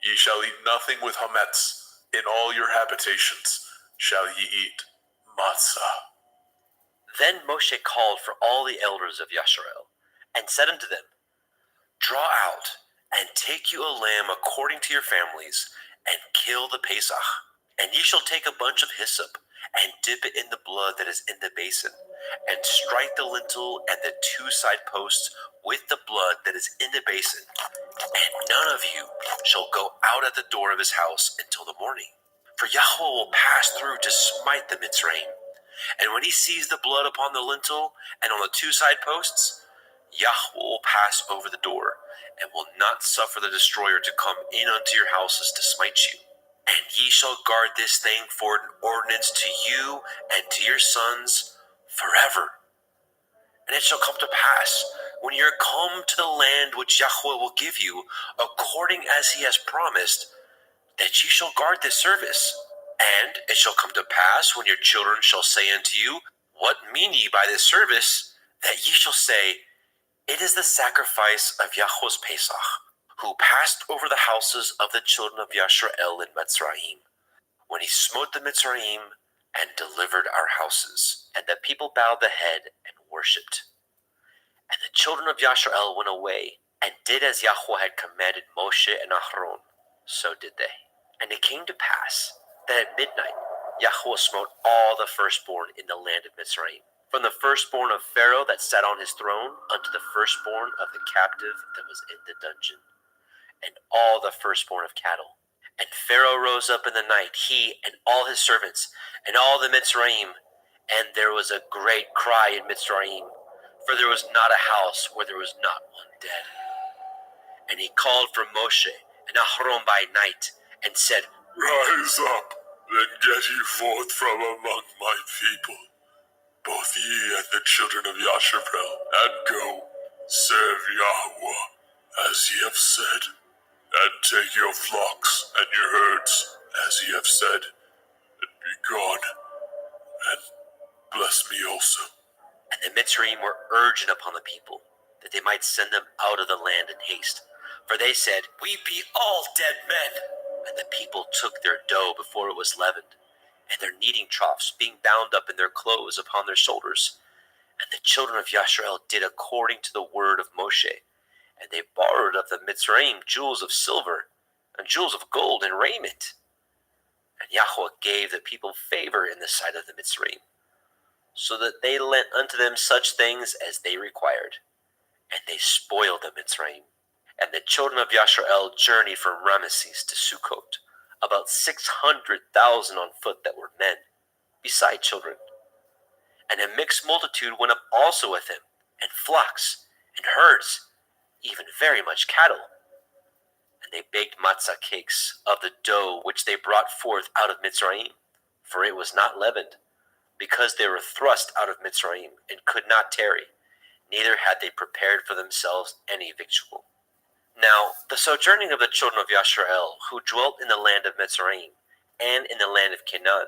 Ye shall eat nothing with hametz. In all your habitations shall ye eat matzah. Then Moshe called for all the elders of Yasharel, and said unto them, Draw out, and take you a lamb according to your families, and kill the Pesach. And ye shall take a bunch of hyssop, and dip it in the blood that is in the basin, and strike the lintel and the 2 side posts with the blood that is in the basin. And none of you shall go out at the door of his house until the morning. For Yahweh will pass through to smite the Mitzrayim. And when he sees the blood upon the lintel and on the 2 side posts, Yahweh will pass over the door, and will not suffer the destroyer to come in unto your houses to smite you. And ye shall guard this thing for an ordinance to you and to your sons forever. And it shall come to pass, when ye are come to the land which Yahweh will give you, according as he has promised, that ye shall guard this service. And it shall come to pass, when your children shall say unto you, What mean ye by this service? That ye shall say, It is the sacrifice of Yahweh's Pesach, who passed over the houses of the children of Yasharel in Mitzrayim, when he smote the Mitzrayim and delivered our houses. And the people bowed the head and worshipped. And the children of Yasharel went away, and did as Yahweh had commanded Moshe and Aharon. So did they. And it came to pass that at midnight Yahweh smote all the firstborn in the land of Mitzrayim, from the firstborn of Pharaoh that sat on his throne unto the firstborn of the captive that was in the dungeon, and all the firstborn of cattle. And Pharaoh rose up in the night, he and all his servants, and all the Mitzrayim, and there was a great cry in Mitzrayim, for there was not a house where there was not one dead. And he called for Moshe and Aharon by night, and said, Rise up, and get ye forth from among my people, both ye and the children of Yasharel, and go, serve Yahweh, as ye have said, and take your flocks and your herds, as ye have said, and be gone, and bless me also. And the Mitzrayim were urging upon the people, that they might send them out of the land in haste. For they said, We be all dead men. And the people took their dough before it was leavened, and their kneading troughs being bound up in their clothes upon their shoulders. And the children of Yasharel did according to the word of Moshe. And they borrowed of the Mitzrayim jewels of silver, and jewels of gold, and raiment. And Yahweh gave the people favor in the sight of the Mitzrayim, so that they lent unto them such things as they required, and they spoiled the Mitzrayim. And the children of Yasharel journeyed from Ramesses to Sukkot, about 600,000 on foot that were men, beside children. And a mixed multitude went up also with him, and flocks, and herds, even very much cattle. And they baked matzah cakes of the dough which they brought forth out of Mitzrayim, for it was not leavened, because they were thrust out of Mitzrayim, and could not tarry, neither had they prepared for themselves any victual. Now the sojourning of the children of Yasharel, who dwelt in the land of Mitzrayim, and in the land of Canaan,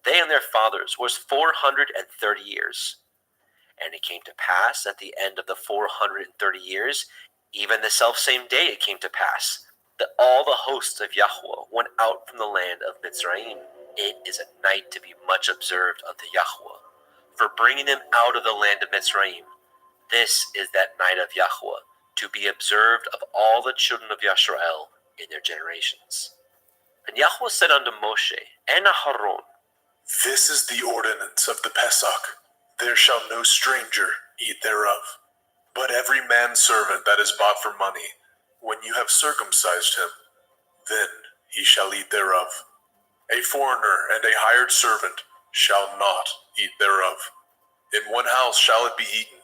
they and their fathers, was 430 years. And it came to pass at the end of the 430 years, even the selfsame day it came to pass, that all the hosts of Yahweh went out from the land of Mitzrayim. It is a night to be much observed unto Yahweh, for bringing them out of the land of Mitzrayim. This is that night of Yahweh, to be observed of all the children of Yasharel in their generations. And Yahweh said unto Moshe and Aharon, This is the ordinance of the Pesach. There shall no stranger eat thereof, but every manservant that is bought for money, when you have circumcised him, then he shall eat thereof. A foreigner and a hired servant shall not eat thereof. In one house shall it be eaten.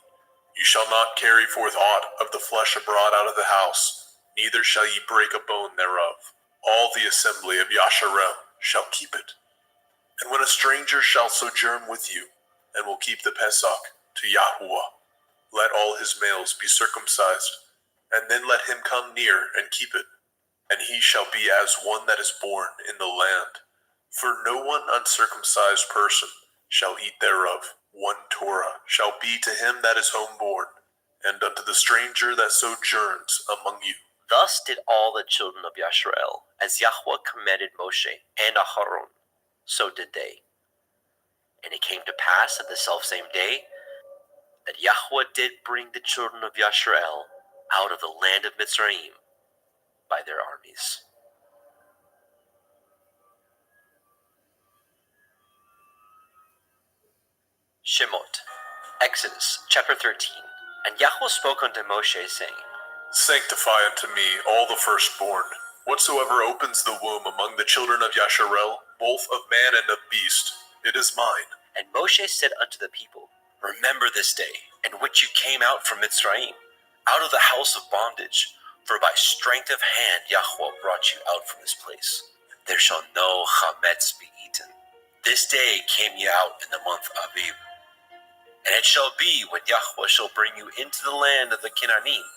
You shall not carry forth aught of the flesh abroad out of the house, neither shall ye break a bone thereof. All the assembly of Yasharel shall keep it. And when a stranger shall sojourn with you, and will keep the Pesach to Yahuwah, let all his males be circumcised, and then let him come near and keep it. And he shall be as one that is born in the land. For no one uncircumcised person shall eat thereof. 1 Torah shall be to him that is homeborn, and unto the stranger that sojourns among you. Thus did all the children of Yasharel, as Yahweh commanded Moshe and Aharon, so did they. And it came to pass at the selfsame day, that Yahweh did bring the children of Yasharel out of the land of Mitzrayim by their armies. Shemot, Exodus chapter 13. And Yahweh spoke unto Moshe, saying, Sanctify unto me all the firstborn, whatsoever opens the womb among the children of Yasharel, both of man and of beast, it is mine. And Moshe said unto the people, Remember this day, in which you came out from Mitzrayim, out of the house of bondage, for by strength of hand Yahweh brought you out from this place. There shall no chametz be eaten. This day came ye out in the month Aviv. And it shall be, when Yahweh shall bring you into the land of the Canaanim,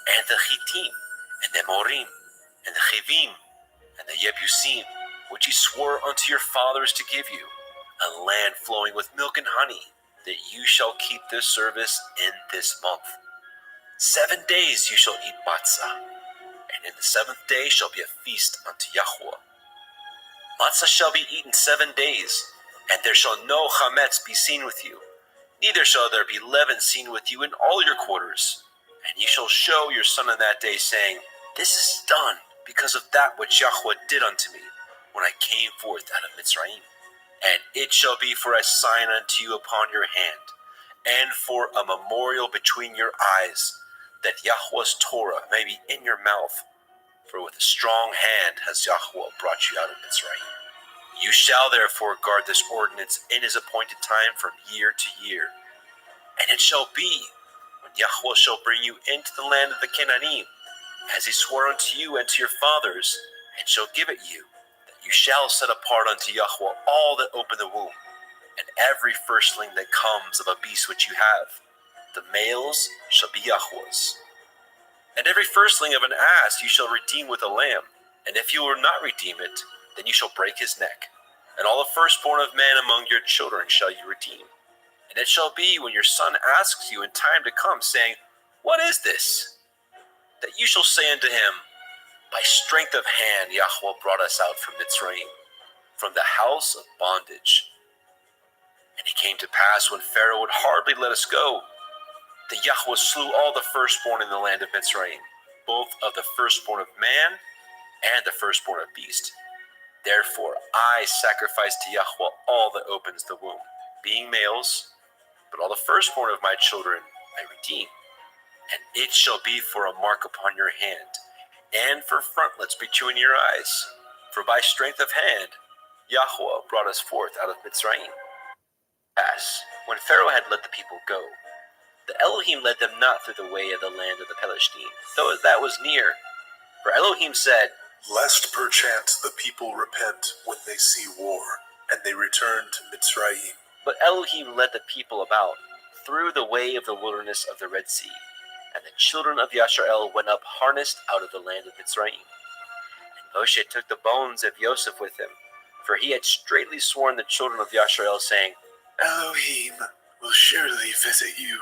and the Hittim, and the Amorim, and the Chivim, and the Yebusim, which he swore unto your fathers to give you, a land flowing with milk and honey, that you shall keep this service in this month. 7 days you shall eat matzah, and in the 7th day shall be a feast unto Yahweh. Matzah shall be eaten 7 days, and there shall no chametz be seen with you, neither shall there be leaven seen with you in all your quarters. And ye shall show your son in that day, saying, This is done because of that which Yahweh did unto me, when I came forth out of Mitzrayim. And it shall be for a sign unto you upon your hand, and for a memorial between your eyes, that Yahweh's Torah may be in your mouth. For with a strong hand has Yahweh brought you out of Mitzrayim. You shall therefore guard this ordinance in his appointed time from year to year. And it shall be, when Yahweh shall bring you into the land of the Canaanim, as he swore unto you and to your fathers, and shall give it you, that you shall set apart unto Yahweh all that open the womb, and every firstling that comes of a beast which you have. The males shall be Yahweh's. And every firstling of an ass you shall redeem with a lamb, and if you will not redeem it, then you shall break his neck. And all the firstborn of man among your children shall you redeem. And it shall be, when your son asks you in time to come, saying, What is this? That you shall say unto him, By strength of hand Yahweh brought us out from Mitzrayim, from the house of bondage. And it came to pass, when Pharaoh would hardly let us go, that Yahweh slew all the firstborn in the land of Mitzrayim, both of the firstborn of man and the firstborn of beast. Therefore I sacrifice to Yahweh all that opens the womb, being males, but all the firstborn of my children I redeem. And it shall be for a mark upon your hand, and for frontlets between your eyes. For by strength of hand Yahweh brought us forth out of Mitzrayim. As when Pharaoh had let the people go, the Elohim led them not through the way of the land of the Palestine, though that was near. For Elohim said, Lest perchance the people repent when they see war, and they return to Mitzrayim. but Elohim led the people about through the way of the wilderness of the Red Sea. And the children of Yasharel went up harnessed out of the land of Mitzrayim. And Moshe took the bones of Joseph with him, for he had straitly sworn the children of Yasharel, saying, Elohim will surely visit you,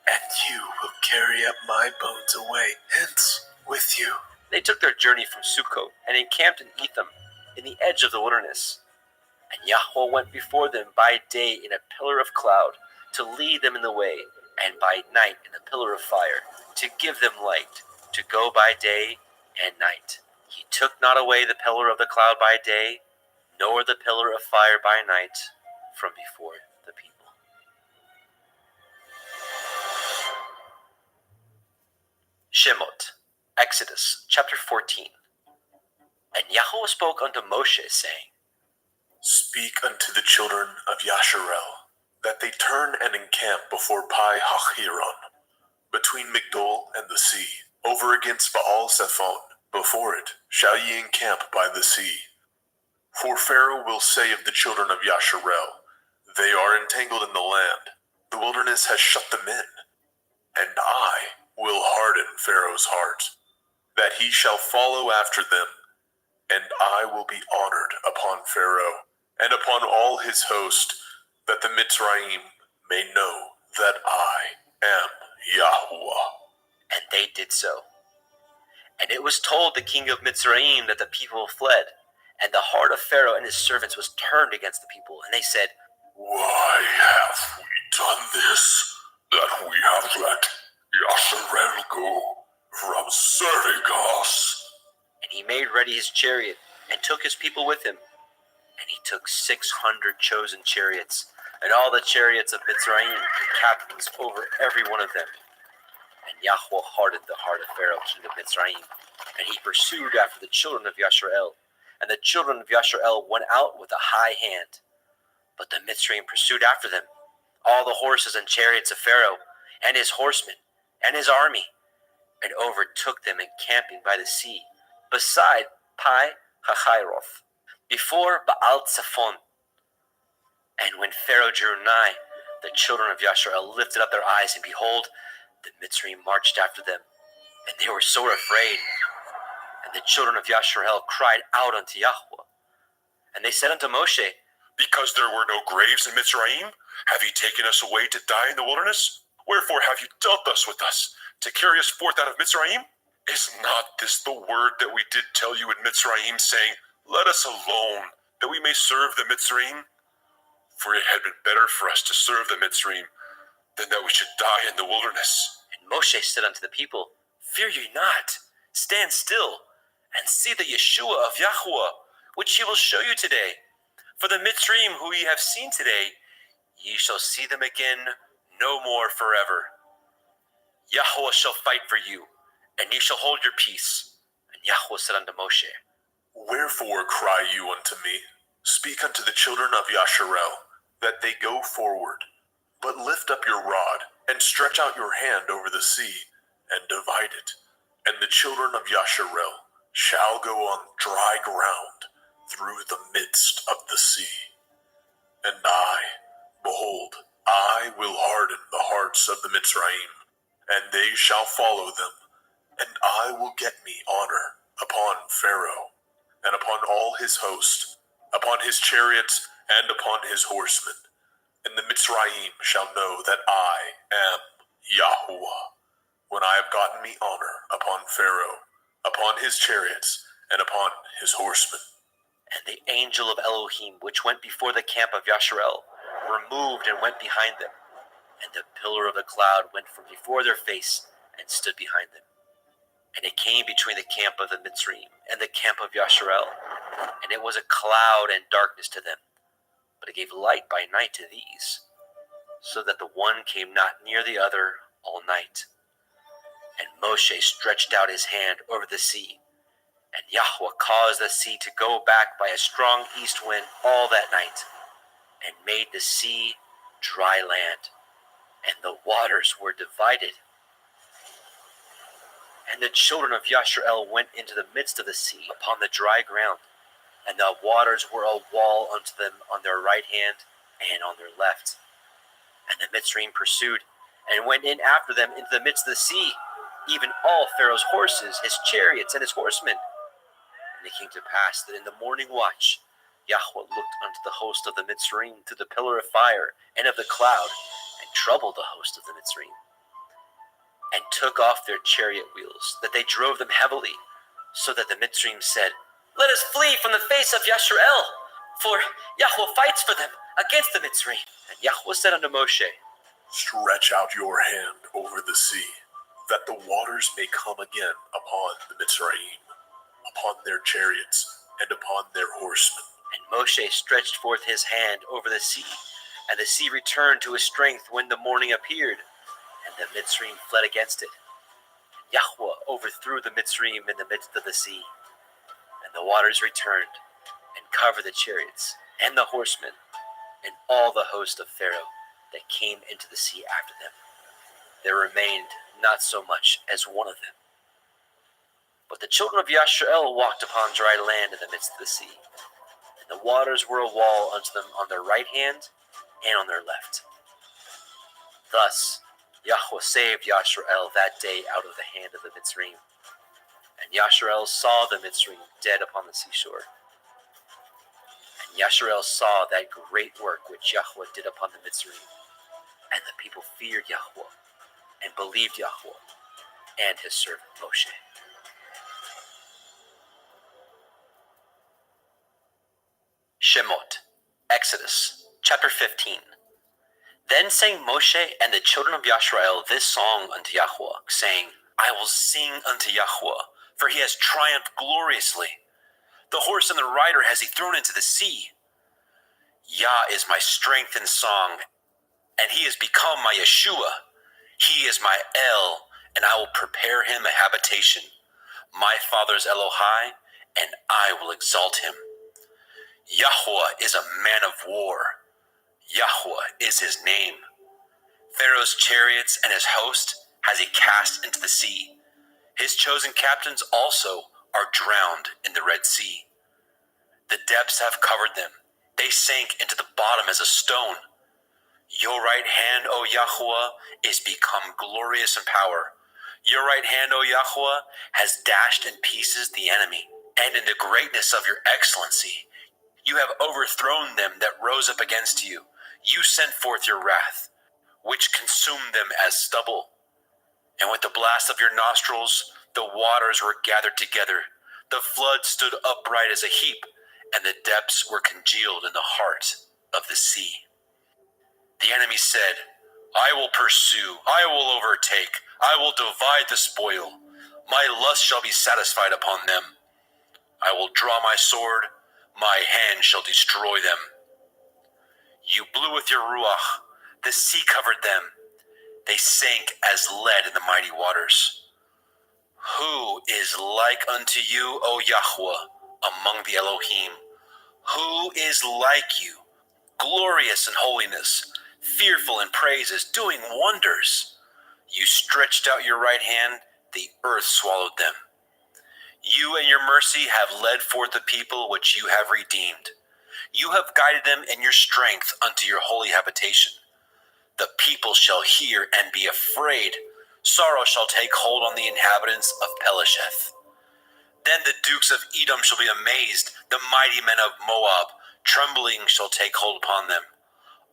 and you will carry up my bones away hence with you. They took their journey from Sukkot and encamped in Etham, in the edge of the wilderness. And Yahweh went before them by day in a pillar of cloud, to lead them in the way, and by night in a pillar of fire, to give them light, to go by day and night. He took not away the pillar of the cloud by day, nor the pillar of fire by night, from before the people. Shemot, Exodus chapter 14. And Yahweh spoke unto Moshe, saying, Speak unto the children of Yasharel, that they turn and encamp before Pi Hachiron, between Migdol and the sea, over against Baal Zephon. Before it shall ye encamp by the sea. For Pharaoh will say of the children of Yasharel, They are entangled in the land, the wilderness has shut them in. And I will harden Pharaoh's heart, that he shall follow after them, and I will be honored upon Pharaoh, and upon all his host, that the Mitzrayim may know that I am Yahweh. And they did so. And it was told the king of Mitzrayim that the people fled, and the heart of Pharaoh and his servants was turned against the people. And they said, Why have we done this, that we have let Yasharel go from serving us? And he made ready his chariot, and took his people with him. And he took 600 chosen chariots, and all the chariots of Mitzrayim, and captains over every one of them. And Yahweh hardened the heart of Pharaoh, king of Mitzrayim, and he pursued after the children of Yasharel. And the children of Yasharel went out with a high hand. But the Mitzrayim pursued after them, all the horses and chariots of Pharaoh, and his horsemen, and his army, and overtook them encamping by the sea, beside Pi Hachiroth, before Baal Zephon. And when Pharaoh drew nigh, the children of Yasharel lifted up their eyes, and behold, the Mitzrayim marched after them, and they were sore afraid. And the children of Yasharel cried out unto Yahweh. And they said unto Moshe, Because there were no graves in Mitzrayim, have ye taken us away to die in the wilderness? Wherefore have you dealt thus with us, to carry us forth out of Mitzrayim? Is not this the word that we did tell you in Mitzrayim, saying, Let us alone, that we may serve the Mitzrayim? For it had been better for us to serve the Mitzrayim, than that we should die in the wilderness. And Moshe said unto the people, Fear ye not, stand still, and see the Yeshua of Yahweh, which he will show you today. For the Mitzrayim who ye have seen today, ye shall see them again no more forever. Yahweh shall fight for you, and ye shall hold your peace. And Yahweh said unto Moshe, Wherefore cry you unto me? Speak unto the children of Yasharel, that they go forward. But lift up your rod, and stretch out your hand over the sea, and divide it. And the children of Yasharel shall go on dry ground through the midst of the sea. And I, behold, I will harden the hearts of the Mitzrayim, and they shall follow them, and I will get me honor upon Pharaoh, and upon all his host, upon his chariots, and upon his horsemen. And the Mitzrayim shall know that I am Yahweh, when I have gotten me honor upon Pharaoh, upon his chariots, and upon his horsemen. And the angel of Elohim, which went before the camp of Yasharel, removed and went behind them. And the pillar of the cloud went from before their face, and stood behind them. And it came between the camp of the Mitzrayim and the camp of Yasharel. and it was a cloud and darkness to them, but it gave light by night to these, so that the one came not near the other all night. And Moshe stretched out his hand over the sea, and Yahweh caused the sea to go back by a strong east wind all that night, and made the sea dry land, and the waters were divided. And the children of Yasharel went into the midst of the sea upon the dry ground, and the waters were a wall unto them on their right hand and on their left. And the Mitzrayim pursued, and went in after them into the midst of the sea, even all Pharaoh's horses, his chariots, and his horsemen. And it came to pass that in the morning watch Yahweh looked unto the host of the Mitzrayim through the pillar of fire and of the cloud, and troubled the host of the Mitzrayim, and took off their chariot wheels, that they drove them heavily, so that the Mitzrayim said, Let us flee from the face of Yasharel, for Yahweh fights for them against the Mitzrayim. And Yahweh said unto Moshe, Stretch out your hand over the sea, that the waters may come again upon the Mitzrayim, upon their chariots, and upon their horsemen. And Moshe stretched forth his hand over the sea, and the sea returned to his strength when the morning appeared, and the Mitzrayim fled against it. Yahweh overthrew the Mitzrayim in the midst of the sea, and the waters returned, and covered the chariots, and the horsemen, and all the host of Pharaoh that came into the sea after them. There remained not so much as one of them. But the children of Yasharel walked upon dry land in the midst of the sea, and the waters were a wall unto them on their right hand and on their left. Thus Yahweh saved Yasharel that day out of the hand of the Mitzrayim. And Yasharel saw the Mitzrayim dead upon the seashore. And Yasharel saw that great work which Yahweh did upon the Mitzrayim. And the people feared Yahweh, and believed Yahweh, and his servant Moshe. Shemot, Exodus, chapter 15. Then sang Moshe and the children of Yasharel this song unto Yahweh, saying, I will sing unto Yahweh, for he has triumphed gloriously. The horse and the rider has he thrown into the sea. Yah is my strength and song, and he has become my Yeshua. He is my El, and I will prepare him a habitation. My father's Elohai, and I will exalt him. Yahweh is a man of war. Yahweh is his name. Pharaoh's chariots and his host has he cast into the sea. His chosen captains also are drowned in the Red Sea. The depths have covered them. They sank into the bottom as a stone. Your right hand, O Yahweh, is become glorious in power. Your right hand, O Yahweh, has dashed in pieces the enemy, and in the greatness of your excellency, you have overthrown them that rose up against you. You sent forth your wrath, which consumed them as stubble. And with the blast of your nostrils, the waters were gathered together. The flood stood upright as a heap, and the depths were congealed in the heart of the sea. The enemy said, I will pursue, I will overtake, I will divide the spoil. My lust shall be satisfied upon them. I will draw my sword, my hand shall destroy them. You blew with your ruach, the sea covered them. They sank as lead in the mighty waters. Who is like unto you, O Yahweh, among the Elohim? Who is like you, glorious in holiness, fearful in praises, doing wonders? You stretched out your right hand, the earth swallowed them. You and your mercy have led forth the people which you have redeemed. You have guided them in your strength unto your holy habitation. The people shall hear and be afraid. Sorrow shall take hold on the inhabitants of Pelesheth. Then the dukes of Edom shall be amazed, the mighty men of Moab, trembling shall take hold upon them.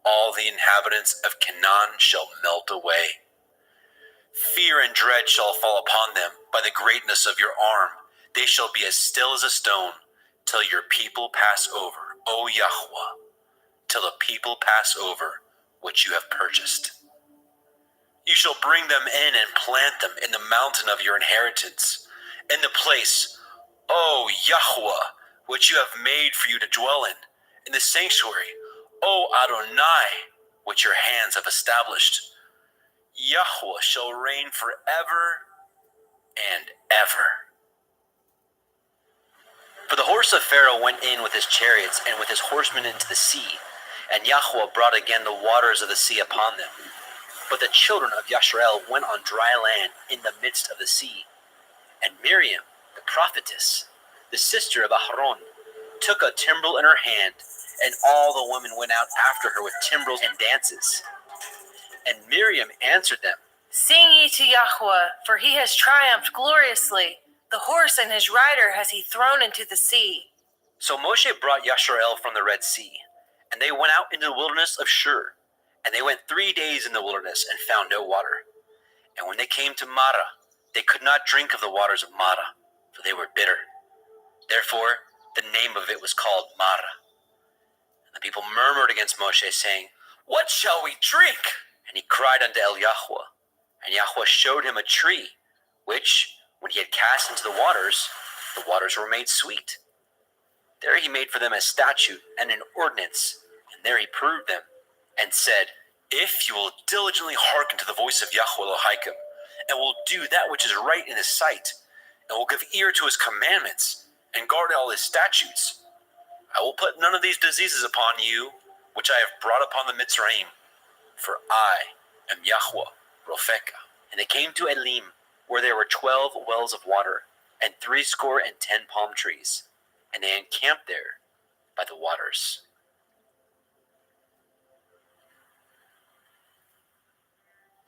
All the inhabitants of Canaan shall melt away. Fear and dread shall fall upon them by the greatness of your arm. They shall be as still as a stone, till your people pass over, O Yahweh, till the people pass over which you have purchased. You shall bring them in and plant them in the mountain of your inheritance, in the place, O Yahweh, which you have made for you to dwell in the sanctuary, O Adonai, which your hands have established. Yahweh shall reign forever and ever. For the horse of Pharaoh went in with his chariots and with his horsemen into the sea, and Yahweh brought again the waters of the sea upon them. But the children of Yasharel went on dry land in the midst of the sea. And Miriam, the prophetess, the sister of Aharon, took a timbrel in her hand, and all the women went out after her with timbrels and dances. And Miriam answered them, Sing ye to Yahweh, for he has triumphed gloriously. The horse and his rider has he thrown into the sea. So Moshe brought Yasharel from the Red Sea, and they went out into the wilderness of Shur. And they went 3 days in the wilderness and found no water. And when they came to Marah, they could not drink of the waters of Marah, for they were bitter. Therefore, the name of it was called Marah. And the people murmured against Moshe, saying, What shall we drink? And he cried unto El Yahweh. And Yahweh showed him a tree, which, when he had cast into the waters were made sweet. There he made for them a statute and an ordinance, and there he proved them, and said, If you will diligently hearken to the voice of Yahweh Elohim, and will do that which is right in his sight, and will give ear to his commandments, and guard all his statutes, I will put none of these diseases upon you, which I have brought upon the Mitzrayim, for I am Yahweh Ropheka. And they came to Elim, where there were 12 wells of water, and 70 palm trees, and they encamped there by the waters.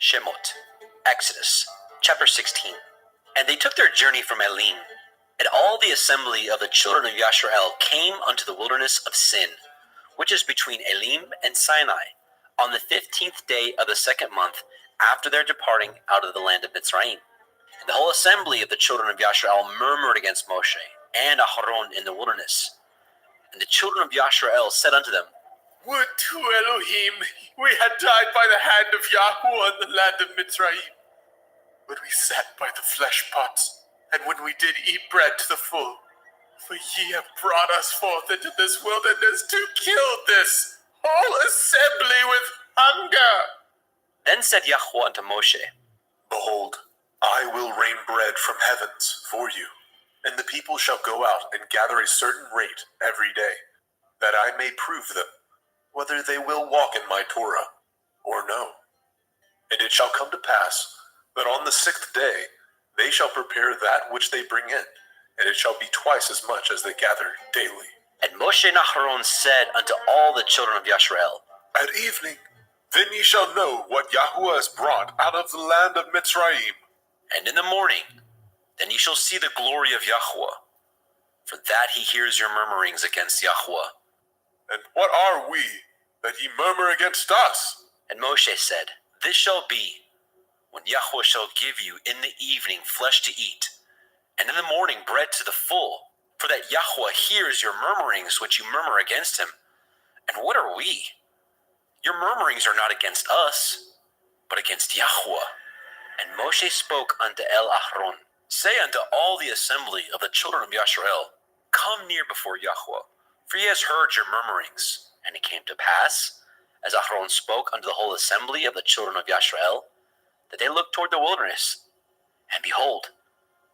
Shemot, Exodus, chapter 16. And they took their journey from Elim, and all the assembly of the children of Yasharel came unto the wilderness of Sin, which is between Elim and Sinai, on the 15th day of the 2nd month after their departing out of the land of Mitzrayim. And the whole assembly of the children of Yasharel murmured against Moshe and Aharon in the wilderness. And the children of Yasharel said unto them, Would to Elohim we had died by the hand of Yahweh in the land of Mitzrayim. But we sat by the flesh pots, and when we did eat bread to the full. For ye have brought us forth into this wilderness to kill this whole assembly with hunger. Then said Yahweh unto Moshe, Behold, I will rain bread from heavens for you, and the people shall go out and gather a certain rate every day, that I may prove them, whether they will walk in my Torah or no. And it shall come to pass that on the 6th day they shall prepare that which they bring in, and it shall be twice as much as they gather daily. And Moshe and Aharon said unto all the children of Yasharel, At evening, then ye shall know what Yahweh has brought out of the land of Mitzrayim. And in the morning, then ye shall see the glory of Yahweh, for that he hears your murmurings against Yahweh. And what are we, that ye murmur against us? And Moshe said, This shall be, when Yahweh shall give you in the evening flesh to eat, and in the morning bread to the full, for that Yahweh hears your murmurings which you murmur against him. And what are we? Your murmurings are not against us, but against Yahweh. And Moshe spoke unto El Aharon, Say unto all the assembly of the children of Yasharel, Come near before Yahweh, for he has heard your murmurings. And it came to pass, as Aharon spoke unto the whole assembly of the children of Yasharel, that they looked toward the wilderness, and behold,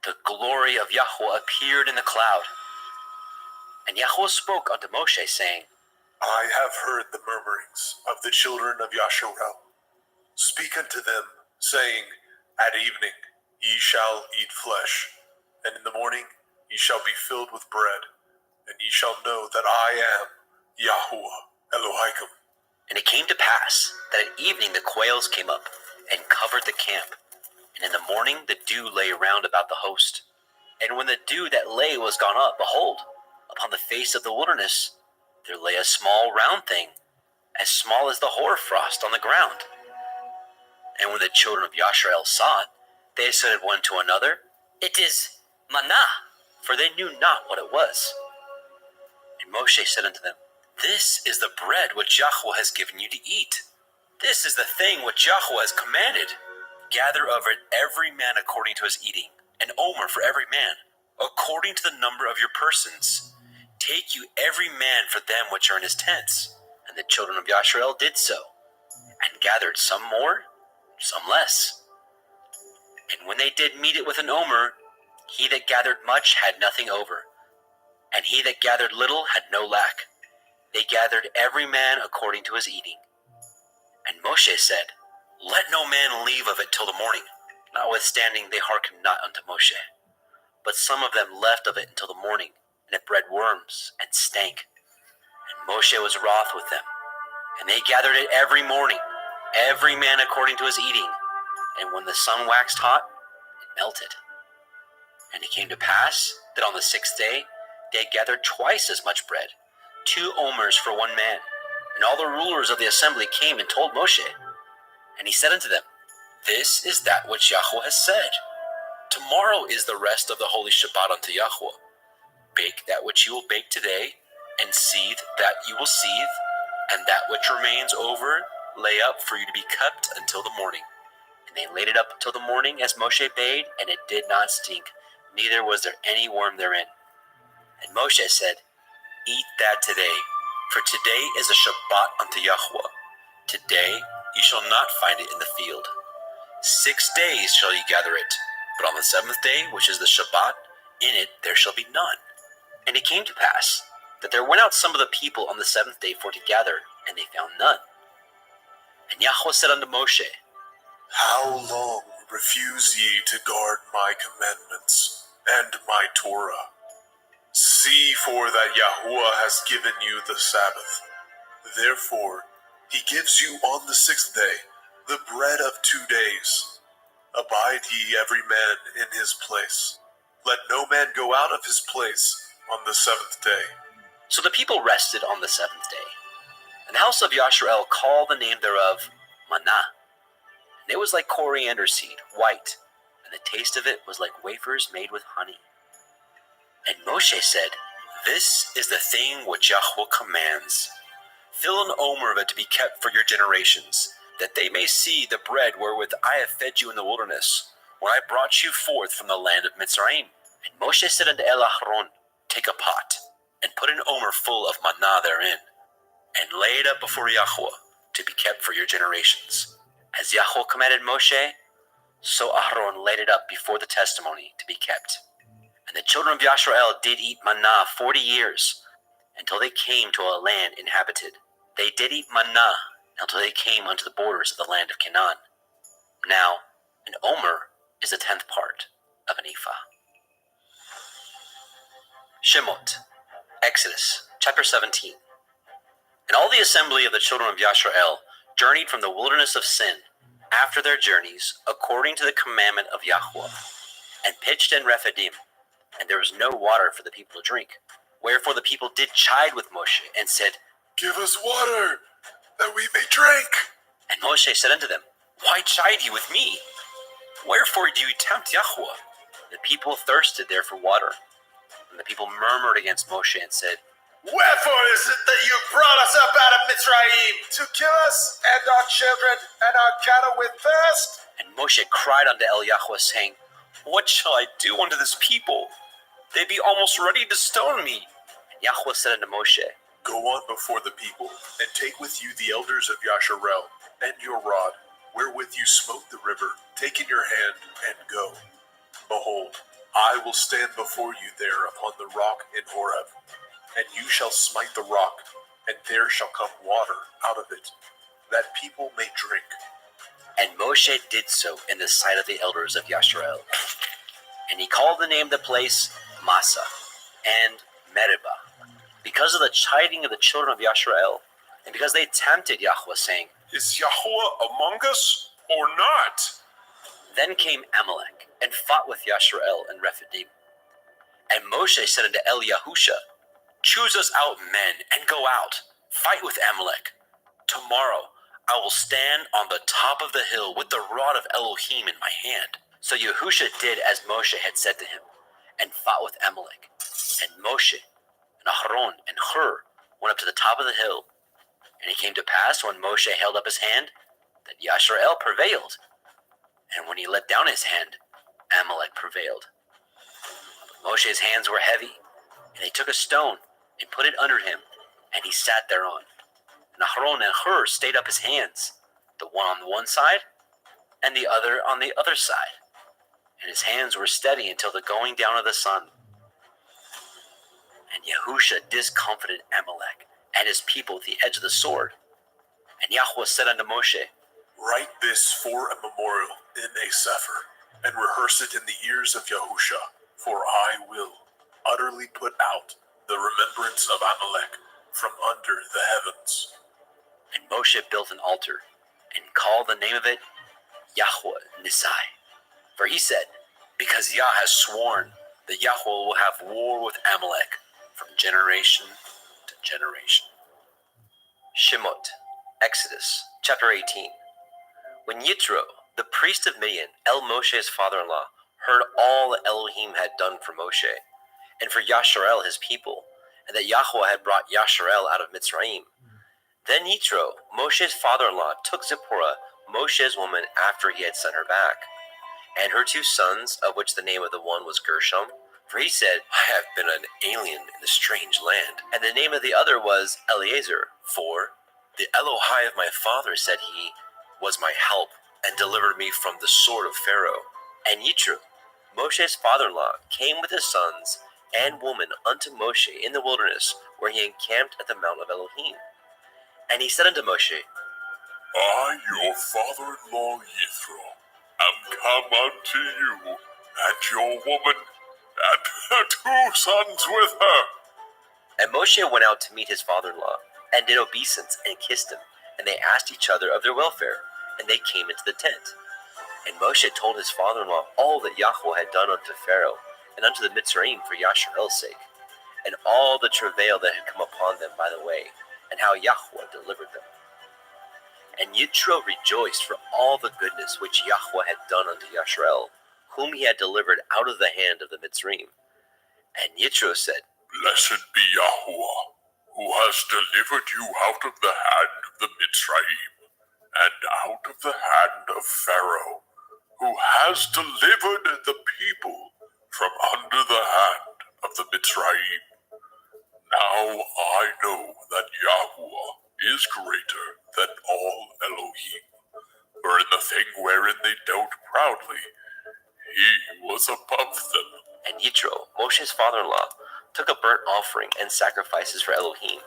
the glory of Yahweh appeared in the cloud. And Yahweh spoke unto Moshe, saying, I have heard the murmurings of the children of Yasharel. Speak unto them, saying, At evening ye shall eat flesh, and in the morning ye shall be filled with bread, and ye shall know that I am Yahweh Elohim. And it came to pass that at evening the quails came up and covered the camp, and in the morning the dew lay round about the host. And when the dew that lay was gone up, behold, upon the face of the wilderness there lay a small round thing, as small as the hoarfrost on the ground. And when the children of Yasharel saw it, they said one to another, It is manna, for they knew not what it was. And Moshe said unto them, This is the bread which Yahweh has given you to eat. This is the thing which Yahweh has commanded. Gather of it every man according to his eating, an omer for every man, according to the number of your persons. take you every man for them which are in his tents. And the children of Yasharel did so, and gathered some more, some less. And when they did meet it with an omer, he that gathered much had nothing over, and he that gathered little had no lack. They gathered every man according to his eating. And Moshe said, Let no man leave of it till the morning. Notwithstanding they hearkened not unto Moshe. But some of them left of it until the morning, and it bred worms, and stank. And Moshe was wroth with them. And they gathered it every morning, every man according to his eating. And when the sun waxed hot, it melted. And it came to pass that on the 6th day they gathered twice as much bread, 2 omers for one man. And all the rulers of the assembly came and told Moshe. And he said unto them, This is that which Yahweh has said. Tomorrow is the rest of the holy Shabbat unto Yahweh. Bake that which you will bake today, and seethe that you will seethe, and that which remains over lay up for you to be kept until the morning. And they laid it up until the morning as Moshe bade, and it did not stink, neither was there any worm therein. And Moshe said, Eat that today, for today is a Shabbat unto Yahweh. Today ye shall not find it in the field. 6 days shall ye gather it, but on the 7th day, which is the Shabbat, in it there shall be none. And it came to pass that there went out some of the people on the 7th day for to gather, and they found none. And Yahweh said unto Moshe, How long refuse ye to guard my commandments and my Torah? See for that Yahuwah has given you the Sabbath. Therefore, he gives you on the 6th day the bread of 2 days. Abide ye every man in his place. Let no man go out of his place on the 7th day. So the people rested on the 7th day. And the house of Yasharel called the name thereof Manna. And it was like coriander seed, white, and the taste of it was like wafers made with honey. And Moshe said, This is the thing which Yahweh commands. Fill an omer of it to be kept for your generations, that they may see the bread wherewith I have fed you in the wilderness, when I brought you forth from the land of Mitzrayim. And Moshe said unto Aaron, Take a pot, and put an omer full of manna therein, and lay it up before Yahweh, to be kept for your generations. As Yahweh commanded Moshe, so Aaron laid it up before the testimony to be kept. And the children of Yasharel did eat manna 40 years, until they came to a land inhabited. They did eat manna until they came unto the borders of the land of Canaan. Now, an omer is a 10th part of an ephah. Shemot, Exodus, chapter 17. And all the assembly of the children of Yasharel journeyed from the wilderness of Sin, after their journeys, according to the commandment of Yahweh, and pitched in Rephidim, and there was no water for the people to drink. Wherefore the people did chide with Moshe, and said, Give us water, that we may drink. And Moshe said unto them, Why chide ye with me? Wherefore do ye tempt Yahweh? The people thirsted there for water. And the people murmured against Moshe, and said, Wherefore is it that you brought us up out of Mitzrayim, to kill us and our children and our cattle with thirst? And Moshe cried unto Yahweh, saying, What shall I do unto this people? They be almost ready to stone me. And Yahweh said unto Moshe, Go on before the people, and take with you the elders of Yasharel, and your rod, wherewith you smote the river, take in your hand, and go. Behold, I will stand before you there upon the rock in Horeb, and you shall smite the rock, and there shall come water out of it, that people may drink. And Moshe did so in the sight of the elders of Yasharel. And he called the name of the place Massa and Meribah, because of the chiding of the children of Yasharel, and because they tempted Yahweh, saying, Is Yahweh among us or not? Then came Amalek, and fought with Yasharel and Rephidim. And Moshe said unto Yahusha, Choose us out men, and go out, fight with Amalek. Tomorrow I will stand on the top of the hill with the rod of Elohim in my hand. So Yahusha did as Moshe had said to him, and fought with Amalek. And Moshe, and Aharon, and Hur went up to the top of the hill. And it came to pass, when Moshe held up his hand, that Yasharel prevailed. And when he let down his hand, Amalek prevailed. But Moshe's hands were heavy, and he took a stone, and put it under him, and he sat thereon. And Aharon and Hur stayed up his hands, the one on the one side, and the other on the other side. And his hands were steady until the going down of the sun. And Yahusha discomfited Amalek and his people with the edge of the sword. And Yahweh said unto Moshe, Write this for a memorial in a sefer, and rehearse it in the ears of Yahusha, for I will utterly put out the remembrance of Amalek from under the heavens. And Moshe built an altar, and called the name of it Yahweh Nisai. For he said, Because Yah has sworn that Yahweh will have war with Amalek from generation to generation. Shemot, Exodus, chapter 18. When Yitro, the priest of Midian, Moshe's father-in-law, heard all that Elohim had done for Moshe, and for Yasharel his people, and that Yahweh had brought Yasharel out of Mitzrayim, then Yitro, Moshe's father-in-law, took Zipporah, Moshe's woman, after he had sent her back, and her 2 sons, of which the name of the one was Gershom, for he said, I have been an alien in a strange land. And the name of the other was Eleazar, for the Elohai of my father, said he, was my help, and delivered me from the sword of Pharaoh. And Yitro, Moshe's father-in-law, came with his sons and woman unto Moshe in the wilderness, where he encamped at the mount of Elohim. And he said unto Moshe, I, your father-in-law Yithro, am come unto you, and your woman, and her 2 sons with her. And Moshe went out to meet his father-in-law, and did obeisance, and kissed him, and they asked each other of their welfare, and they came into the tent. And Moshe told his father-in-law all that Yahweh had done unto Pharaoh, and unto the Mitzrayim for Yasharel's sake, and all the travail that had come upon them by the way, and how Yahweh delivered them. And Yitro rejoiced for all the goodness which Yahweh had done unto Yasharel, whom he had delivered out of the hand of the Mitzrayim. And Yitro said, Blessed be Yahweh, who has delivered you out of the hand of the Mitzrayim, and out of the hand of Pharaoh, who has delivered the people from under the hand of the Mitzrayim. Now I know that Yahweh is greater than all Elohim, for in the thing wherein they dealt proudly, he was above them. And Yitro, Moshe's father-in-law, took a burnt offering and sacrifices for Elohim.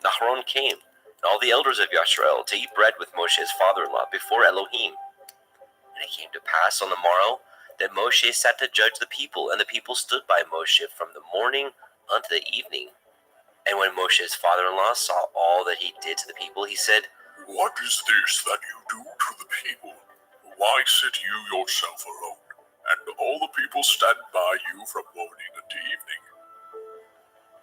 Aharon came, and all the elders of Yasharel, to eat bread with Moshe's father-in-law before Elohim. And it came to pass on the morrow that Moshe sat to judge the people, and the people stood by Moshe from the morning unto the evening. And when Moshe's father-in-law saw all that he did to the people, he said, What is this that you do to the people? Why sit you yourself alone, and all the people stand by you from morning unto evening?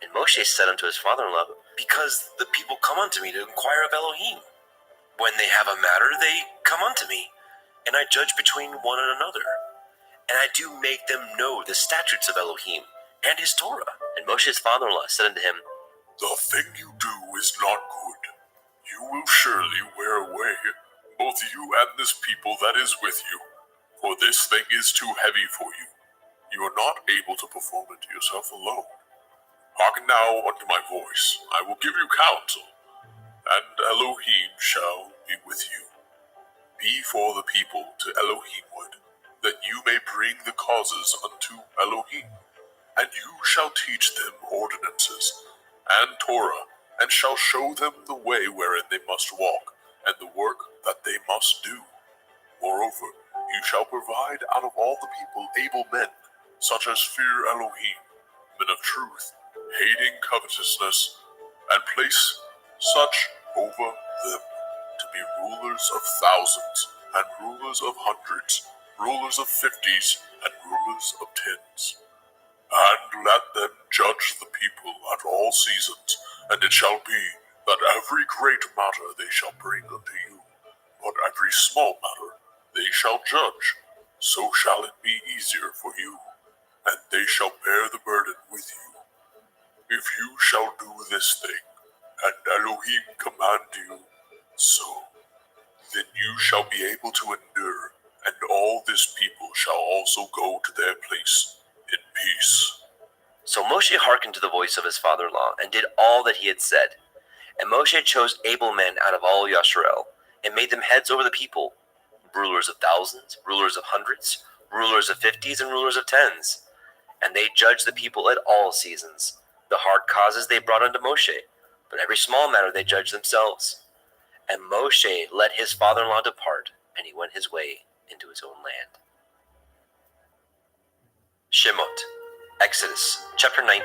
And Moshe said unto his father-in-law, Because the people come unto me to inquire of Elohim. When they have a matter, they come unto me, and I judge between one and another. And I do make them know the statutes of Elohim and his Torah. And Moshe's father-in-law said unto him, The thing you do is not good. You will surely wear away, both you and this people that is with you, for this thing is too heavy for you. You are not able to perform it yourself alone. Hearken now unto my voice. I will give you counsel, and Elohim shall be with you. Be for the people to Elohimward, that you may bring the causes unto Elohim. And you shall teach them ordinances and Torah, and shall show them the way wherein they must walk, and the work that they must do. Moreover, you shall provide out of all the people able men, such as fear Elohim, men of truth, hating covetousness, and place such over them to be rulers of thousands, and rulers of hundreds, rulers of 50s, and rulers of 10s. And let them judge the people at all seasons, and it shall be that every great matter they shall bring unto you, but every small matter they shall judge. So shall it be easier for you, and they shall bear the burden with you. If you shall do this thing, and Elohim command you so, then you shall be able to endure, and all this people shall also go to their place in peace. So Moshe hearkened to the voice of his father-in-law and did all that he had said. And Moshe chose able men out of all Yasharel and made them heads over the people, rulers of thousands, rulers of hundreds, rulers of 50s, and rulers of 10s. And they judged the people at all seasons. The hard causes they brought unto Moshe, but every small matter they judged themselves. And Moshe let his father-in-law depart, and he went his way into his own land. Shemot, Exodus, chapter 19.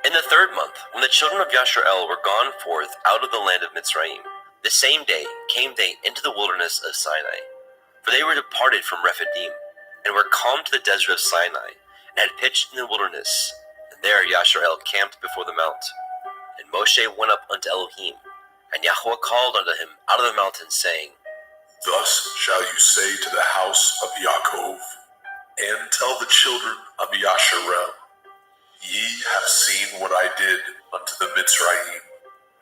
In the 3rd month, when the children of Yasharel were gone forth out of the land of Mitzrayim, the same day came they into the wilderness of Sinai. For they were departed from Rephidim, and were come to the desert of Sinai, and had pitched in the wilderness. And there Yasharel camped before the mount. And Moshe went up unto Elohim, and Yahweh called unto him out of the mountain, saying, Thus shall you say to the house of Yaakov, and tell the children of Yasharel, Ye have seen what I did unto the Mitzrayim,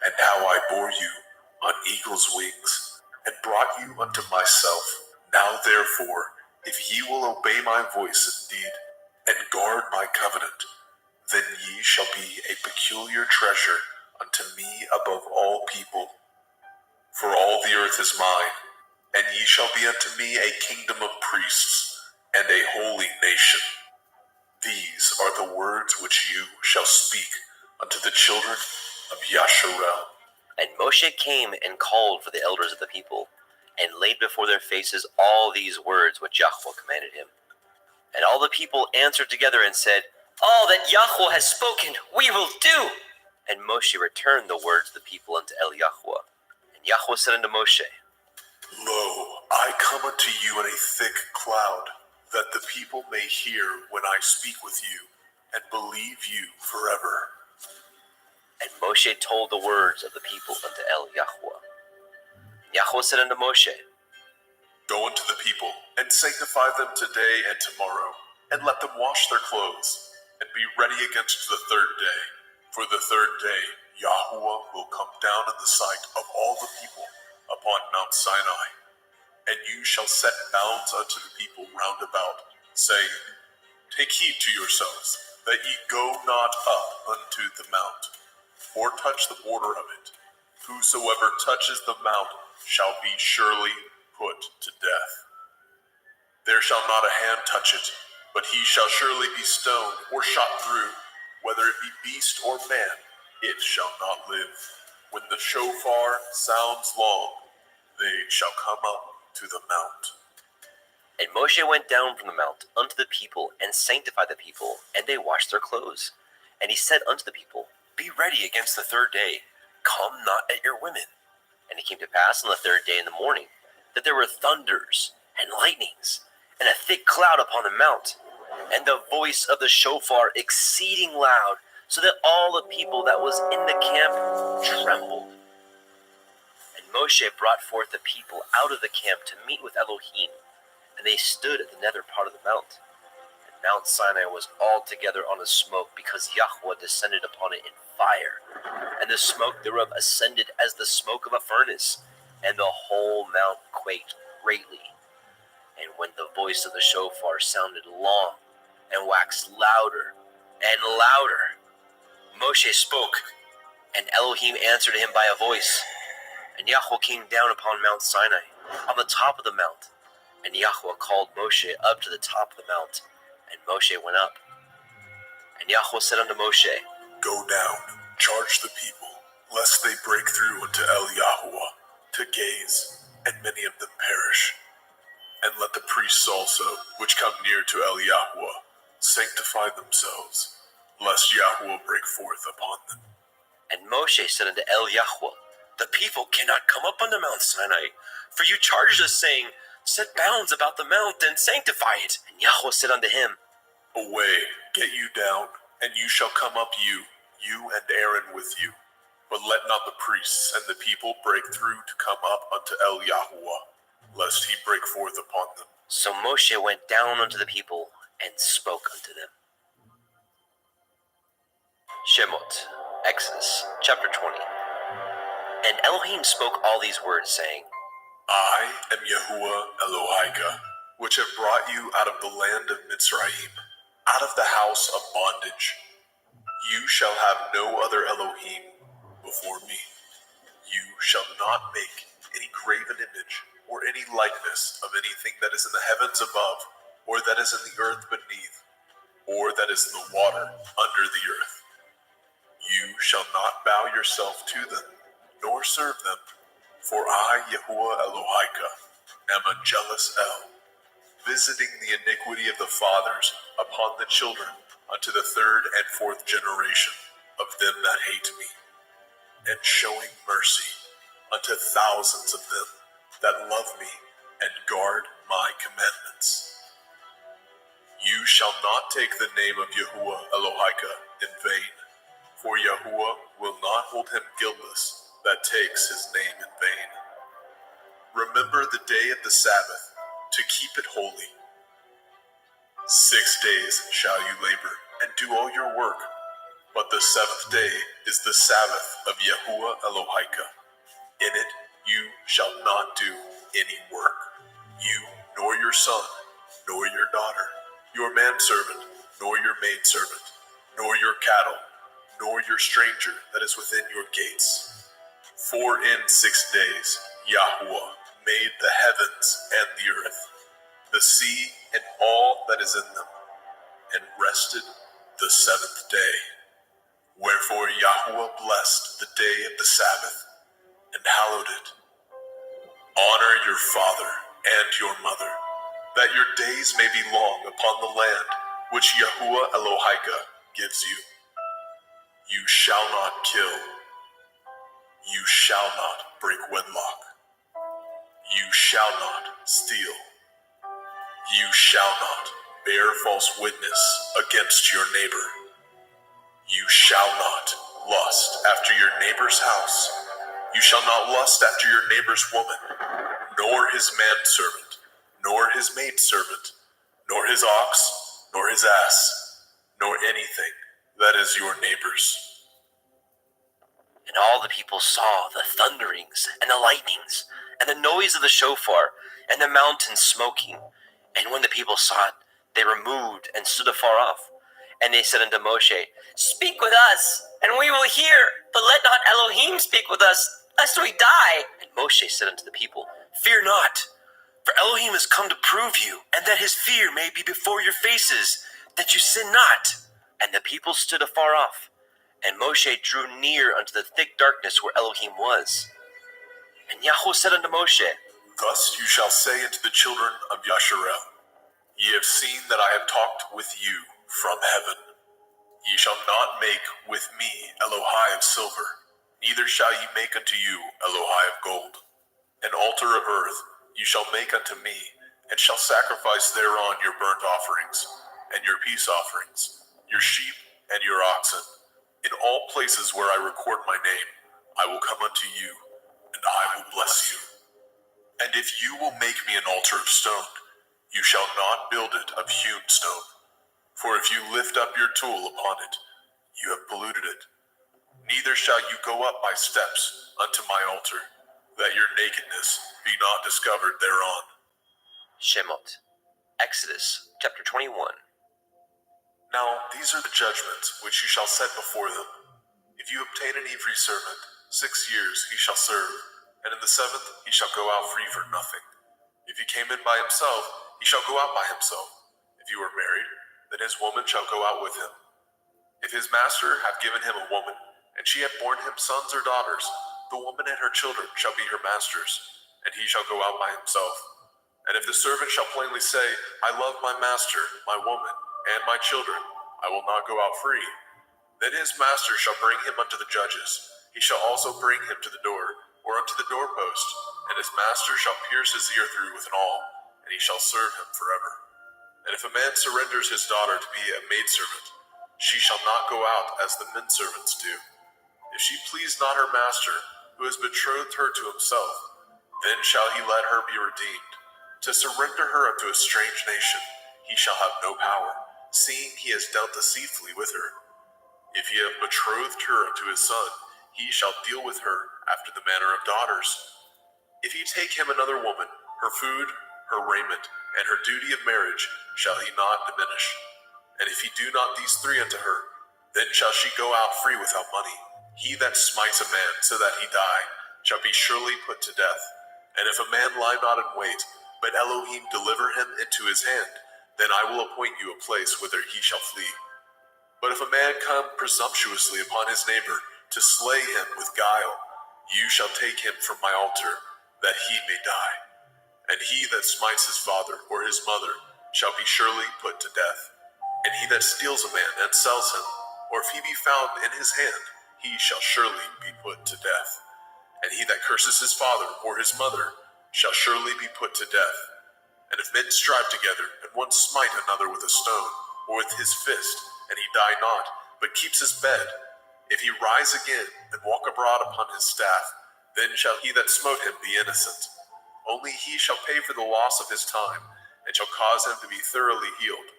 and how I bore you on eagle's wings, and brought you unto myself. Now therefore, if ye will obey my voice indeed, and guard my covenant, then ye shall be a peculiar treasure unto me above all people. For all the earth is mine, and ye shall be unto me a kingdom of priests, and a holy nation. These are the words which you shall speak unto the children of Yasharel. And Moshe came and called for the elders of the people, and laid before their faces all these words which Yahweh commanded him. And all the people answered together and said, All that Yahweh has spoken, we will do. And Moshe returned the words of the people unto Yahweh. And Yahweh said unto Moshe, Lo, I come unto you in a thick cloud, that the people may hear when I speak with you, and believe you forever. And Moshe told the words of the people unto Yahweh. And Yahweh said unto Moshe, Go unto the people, and sanctify them today and tomorrow, and let them wash their clothes, and be ready against the 3rd day. For the 3rd day Yahweh will come down in the sight of all the people upon Mount Sinai. And you shall set bounds unto the people round about, saying, Take heed to yourselves, that ye go not up unto the mount, or touch the border of it. Whosoever touches the mount shall be surely put to death. There shall not a hand touch it, but he shall surely be stoned or shot through. Whether it be beast or man, it shall not live. When the shofar sounds long, they shall come up to the mount. And Moshe went down from the mount unto the people, and sanctified the people, and they washed their clothes. And he said unto the people, Be ready against the 3rd day, come not at your women. And it came to pass on the 3rd day in the morning, that there were thunders and lightnings, and a thick cloud upon the mount, and the voice of the shofar exceeding loud, so that all the people that was in the camp trembled. And Moshe brought forth the people out of the camp to meet with Elohim, and they stood at the nether part of the mount. And Mount Sinai was altogether on a smoke, because Yahweh descended upon it in fire, and the smoke thereof ascended as the smoke of a furnace, and the whole mount quaked greatly. And when the voice of the shofar sounded long, and waxed louder and louder, Moshe spoke, and Elohim answered him by a voice. And Yahweh came down upon Mount Sinai, on the top of the mount. And Yahweh called Moshe up to the top of the mount, and Moshe went up. And Yahweh said unto Moshe, Go down, charge the people, lest they break through unto Yahweh, to gaze, and many of them perish. And let the priests also, which come near to Yahweh, sanctify themselves, lest Yahweh break forth upon them. And Moshe said unto Yahweh, The people cannot come up unto Mount Sinai, for you charged us, saying, Set bounds about the mount, and sanctify it. And Yahweh said unto him, Away, get you down, and you shall come up you and Aaron with you. But let not the priests and the people break through to come up unto Yahweh, lest he break forth upon them. So Moshe went down unto the people, and spoke unto them. Shemot, Exodus, chapter 20. And Elohim spoke all these words, saying, I am Yahuwah Elohika, which have brought you out of the land of Mitzrayim, out of the house of bondage. You shall have no other Elohim before me. You shall not make any graven image or any likeness of anything that is in the heavens above, or that is in the earth beneath, or that is in the water under the earth. You shall not bow yourself to them, nor serve them, for I, Yahuwah Elohika, am a jealous El, visiting the iniquity of the fathers upon the children unto the third and fourth generation of them that hate me, and showing mercy unto thousands of them that love me and guard my commandments. You shall not take the name of Yahuwah Elohika in vain, for Yahuwah will not hold him guiltless that takes his name in vain. Remember the day of the Sabbath, to keep it holy. 6 days shall you labor and do all your work, but the seventh day is the Sabbath of Yahuwah Elohika. In it you shall not do any work, you nor your son, nor your daughter, your manservant, nor your maidservant, nor your cattle, nor your stranger that is within your gates. For in 6 days Yahuwah made the heavens and the earth, the sea and all that is in them, and rested the seventh day. Wherefore Yahuwah blessed the day of the Sabbath, and hallowed it. Honor your father and your mother, that your days may be long upon the land which Yahuwah Elohika gives you. You shall not kill. You shall not break wedlock. You shall not steal. You shall not bear false witness against your neighbor. You shall not lust after your neighbor's house. You shall not lust after your neighbor's woman, nor his manservant, nor his maidservant, nor his ox, nor his ass, nor anything that is your neighbor's. And all the people saw the thunderings and the lightnings, and the noise of the shofar, and the mountain smoking. And when the people saw it, they removed and stood afar off. And they said unto Moshe, Speak with us, and we will hear, but let not Elohim speak with us, lest we die. And Moshe said unto the people, Fear not, for Elohim is come to prove you, and that his fear may be before your faces, that you sin not. And the people stood afar off. And Moshe drew near unto the thick darkness where Elohim was. And Yahweh said unto Moshe, Thus you shall say unto the children of Yasharel, Ye have seen that I have talked with you from heaven. Ye shall not make with me Elohai of silver, neither shall ye make unto you Elohai of gold. An altar of earth you shall make unto me, and shall sacrifice thereon your burnt offerings, and your peace offerings, your sheep and your oxen. In all places where I record my name, I will come unto you, and I will bless you. And if you will make me an altar of stone, you shall not build it of hewn stone. For if you lift up your tool upon it, you have polluted it. Neither shall you go up by steps unto my altar, that your nakedness be not discovered thereon. Shemot, Exodus chapter 21. Now these are the judgments which you shall set before them. If you obtain an Ivri servant, 6 years he shall serve, and in the 7th he shall go out free for nothing. If he came in by himself, he shall go out by himself. If you are married, then his woman shall go out with him. If his master have given him a woman, and she have borne him sons or daughters, the woman and her children shall be her master's, and he shall go out by himself. And if the servant shall plainly say, I love my master, my woman, and my children, I will not go out free, then his master shall bring him unto the judges. He shall also bring him to the door, or unto the doorpost, and his master shall pierce his ear through with an awl, and he shall serve him forever. And if a man surrenders his daughter to be a maidservant, she shall not go out as the menservants do. If she please not her master, who has betrothed her to himself, then shall he let her be redeemed. To surrender her unto a strange nation, he shall have no power, seeing he has dealt deceitfully with her. If he have betrothed her unto his son, he shall deal with her after the manner of daughters. If he take him another woman, her food, her raiment, and her duty of marriage shall he not diminish. And if he do not these 3 unto her, then shall she go out free without money. He that smites a man so that he die shall be surely put to death. And if a man lie not in wait, but Elohim deliver him into his hand, then I will appoint you a place whither he shall flee. But if a man come presumptuously upon his neighbor to slay him with guile, you shall take him from my altar, that he may die. And he that smites his father or his mother shall be surely put to death. And he that steals a man and sells him, or if he be found in his hand, he shall surely be put to death. And he that curses his father or his mother shall surely be put to death. And if men strive together, and one smite another with a stone, or with his fist, and he die not, but keeps his bed, if he rise again, and walk abroad upon his staff, then shall he that smote him be innocent. Only he shall pay for the loss of his time, and shall cause him to be thoroughly healed.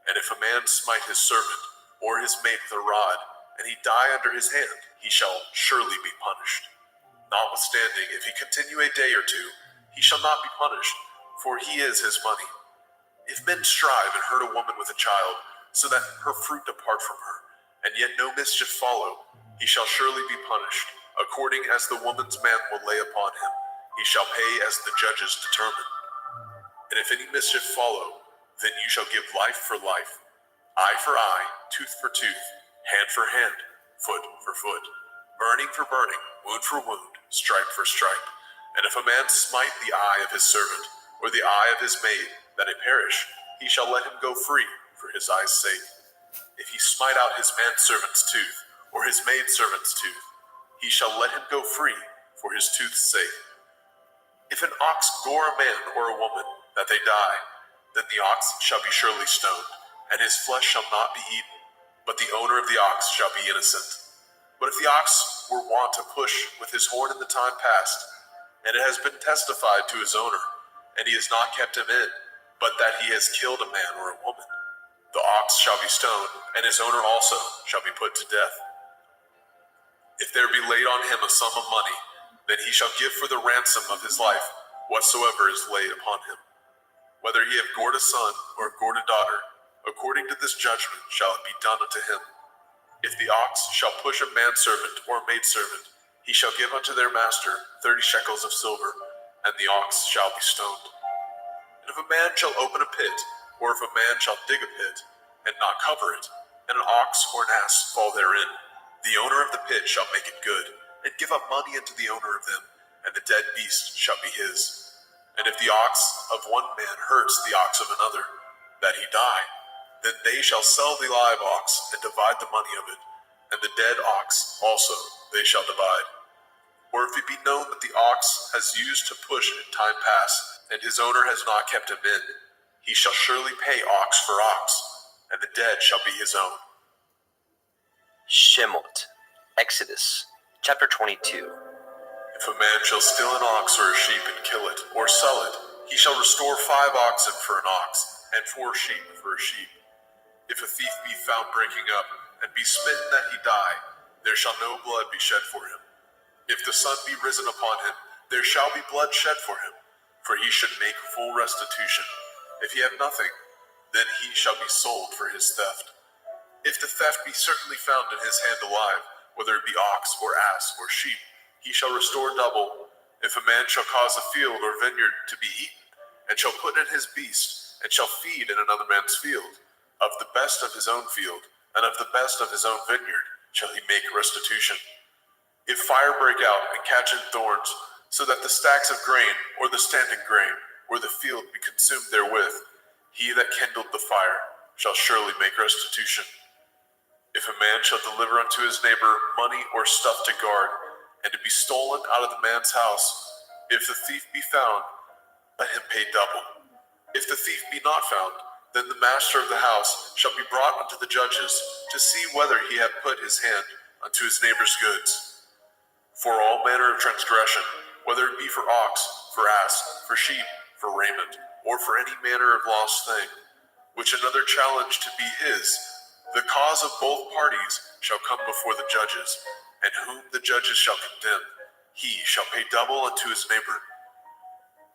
And if a man smite his servant, or his maid with a rod, and he die under his hand, he shall surely be punished. Notwithstanding, if he continue a day or two, he shall not be punished, for he is his money. If men strive and hurt a woman with a child, so that her fruit depart from her, and yet no mischief follow, he shall surely be punished, according as the woman's man will lay upon him. He shall pay as the judges determine. And if any mischief follow, then you shall give life for life, eye for eye, tooth for tooth, hand for hand, foot for foot, burning for burning, wound for wound, stripe for stripe. And if a man smite the eye of his servant, or the eye of his maid, that it perish, he shall let him go free for his eye's sake. If he smite out his manservant's tooth, or his maidservant's tooth, he shall let him go free for his tooth's sake. If an ox gore a man or a woman, that they die, then the ox shall be surely stoned, and his flesh shall not be eaten, but the owner of the ox shall be innocent. But if the ox were wont to push with his horn in the time past, and it has been testified to his owner, and he has not kept him in, but that he has killed a man or a woman, the ox shall be stoned, and his owner also shall be put to death. If there be laid on him a sum of money, then he shall give for the ransom of his life whatsoever is laid upon him. Whether he have gored a son or gored a daughter, according to this judgment shall it be done unto him. If the ox shall push a manservant or a maidservant, he shall give unto their master 30 shekels of silver, and the ox shall be stoned. And if a man shall open a pit, or if a man shall dig a pit, and not cover it, and an ox or an ass fall therein, the owner of the pit shall make it good, and give up money unto the owner of them, and the dead beast shall be his. And if the ox of one man hurts the ox of another, that he die, then they shall sell the live ox, and divide the money of it, and the dead ox also they shall divide. Or if it be known that the ox has used to push in time past, and his owner has not kept him in, he shall surely pay ox for ox, and the dead shall be his own. Shemot, Exodus, chapter 22. If a man shall steal an ox or a sheep and kill it, or sell it, he shall restore 5 oxen for an ox, and 4 sheep for a sheep. If a thief be found breaking up, and be smitten that he die, there shall no blood be shed for him. If the sun be risen upon him, there shall be blood shed for him, for he should make full restitution. If he have nothing, then he shall be sold for his theft. If the theft be certainly found in his hand alive, whether it be ox or ass or sheep, he shall restore double. If a man shall cause a field or vineyard to be eaten, and shall put in his beast, and shall feed in another man's field, of the best of his own field, and of the best of his own vineyard, shall he make restitution. If fire break out and catch in thorns, so that the stacks of grain, or the standing grain, or the field be consumed therewith, he that kindled the fire shall surely make restitution. If a man shall deliver unto his neighbor money or stuff to guard, and to be stolen out of the man's house, if the thief be found, let him pay double. If the thief be not found, then the master of the house shall be brought unto the judges, to see whether he have put his hand unto his neighbor's goods. For all manner of transgression, whether it be for ox, for ass, for sheep, for raiment, or for any manner of lost thing, which another challenged to be his, the cause of both parties shall come before the judges, and whom the judges shall condemn, he shall pay double unto his neighbor.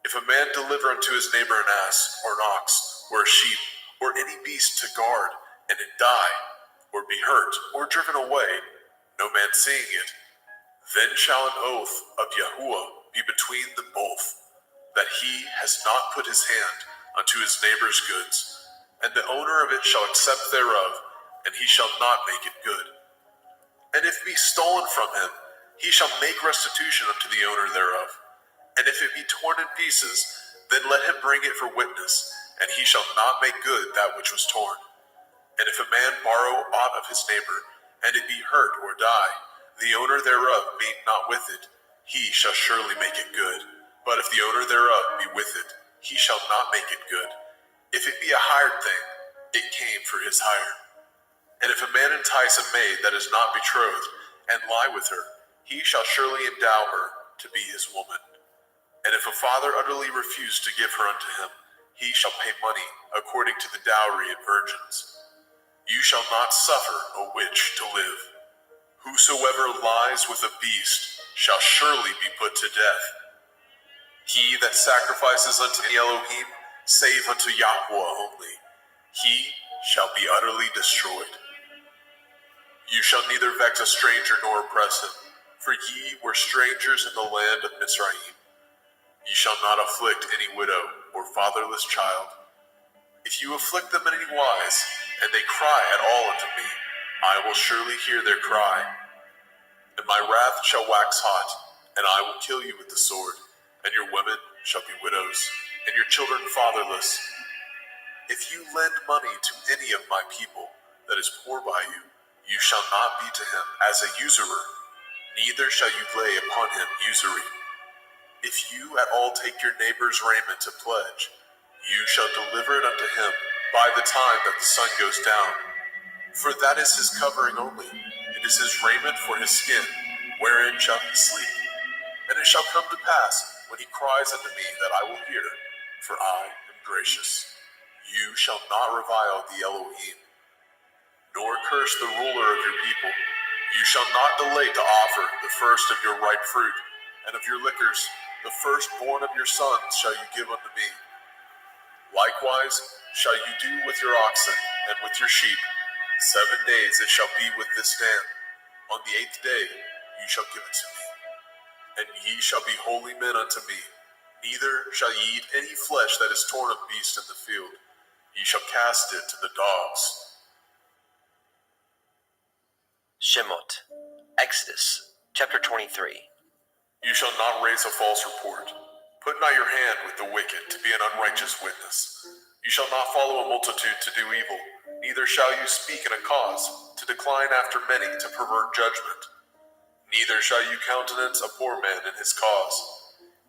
If a man deliver unto his neighbor an ass, or an ox, or a sheep, or any beast to guard, and it die, or be hurt, or driven away, no man seeing it, then shall an oath of Yahuwah be between them both, that he has not put his hand unto his neighbor's goods, and the owner of it shall accept thereof, and he shall not make it good. And if it be stolen from him, he shall make restitution unto the owner thereof. And if it be torn in pieces, then let him bring it for witness, and he shall not make good that which was torn. And if a man borrow aught of his neighbor, and it be hurt or die, the owner thereof being not with it, he shall surely make it good. But if the owner thereof be with it, he shall not make it good. If it be a hired thing, it came for his hire. And if a man entice a maid that is not betrothed, and lie with her, he shall surely endow her to be his woman. And if a father utterly refuse to give her unto him, he shall pay money according to the dowry of virgins. You shall not suffer a witch to live. Whosoever lies with a beast shall surely be put to death. He that sacrifices unto the Elohim, save unto Yahweh only, he shall be utterly destroyed. You shall neither vex a stranger nor oppress him, for ye were strangers in the land of Mizraim. Ye shall not afflict any widow or fatherless child. If you afflict them in any wise, and they cry at all unto me, I will surely hear their cry. And my wrath shall wax hot, and I will kill you with the sword, and your women shall be widows, and your children fatherless. If you lend money to any of my people that is poor by you, you shall not be to him as a usurer, neither shall you lay upon him usury. If you at all take your neighbor's raiment to pledge, you shall deliver it unto him by the time that the sun goes down. For that is his covering only, it is his raiment for his skin, wherein shall he sleep. And it shall come to pass, when he cries unto me, that I will hear, for I am gracious. You shall not revile the Elohim, nor curse the ruler of your people. You shall not delay to offer the first of your ripe fruit, and of your liquors, the firstborn of your sons shall you give unto me. Likewise shall you do with your oxen and with your sheep. 7 days it shall be with this dam. On the 8th day you shall give it to me. And ye shall be holy men unto me. Neither shall ye eat any flesh that is torn of beast in the field. Ye shall cast it to the dogs. Shemot, Exodus, chapter 23. You shall not raise a false report. Put not your hand with the wicked to be an unrighteous witness. You shall not follow a multitude to do evil, neither shall you speak in a cause, to decline after many, to pervert judgment. Neither shall you countenance a poor man in his cause.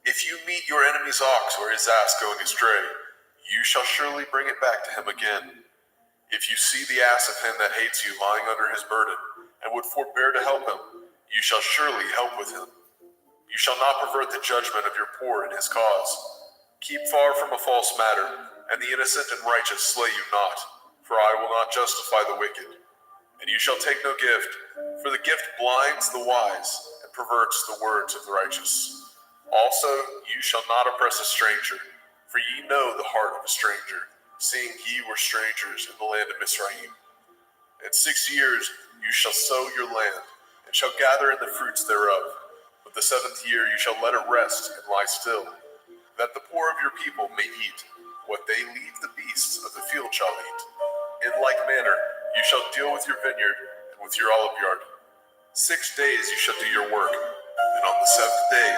If you meet your enemy's ox or his ass going astray, you shall surely bring it back to him again. If you see the ass of him that hates you lying under his burden, and would forbear to help him, you shall surely help with him. You shall not pervert the judgment of your poor in his cause. Keep far from a false matter, and the innocent and righteous slay you not, for I will not justify the wicked. And you shall take no gift, for the gift blinds the wise, and perverts the words of the righteous. Also, you shall not oppress a stranger, for ye know the heart of a stranger, seeing ye were strangers in the land of Mizraim. In 6 years you shall sow your land, and shall gather in the fruits thereof. But the 7th year you shall let it rest and lie still, that the poor of your people may eat what they leave the beasts of the field shall eat. In like manner you shall deal with your vineyard and with your olive yard. 6 days you shall do your work, and on the 7th day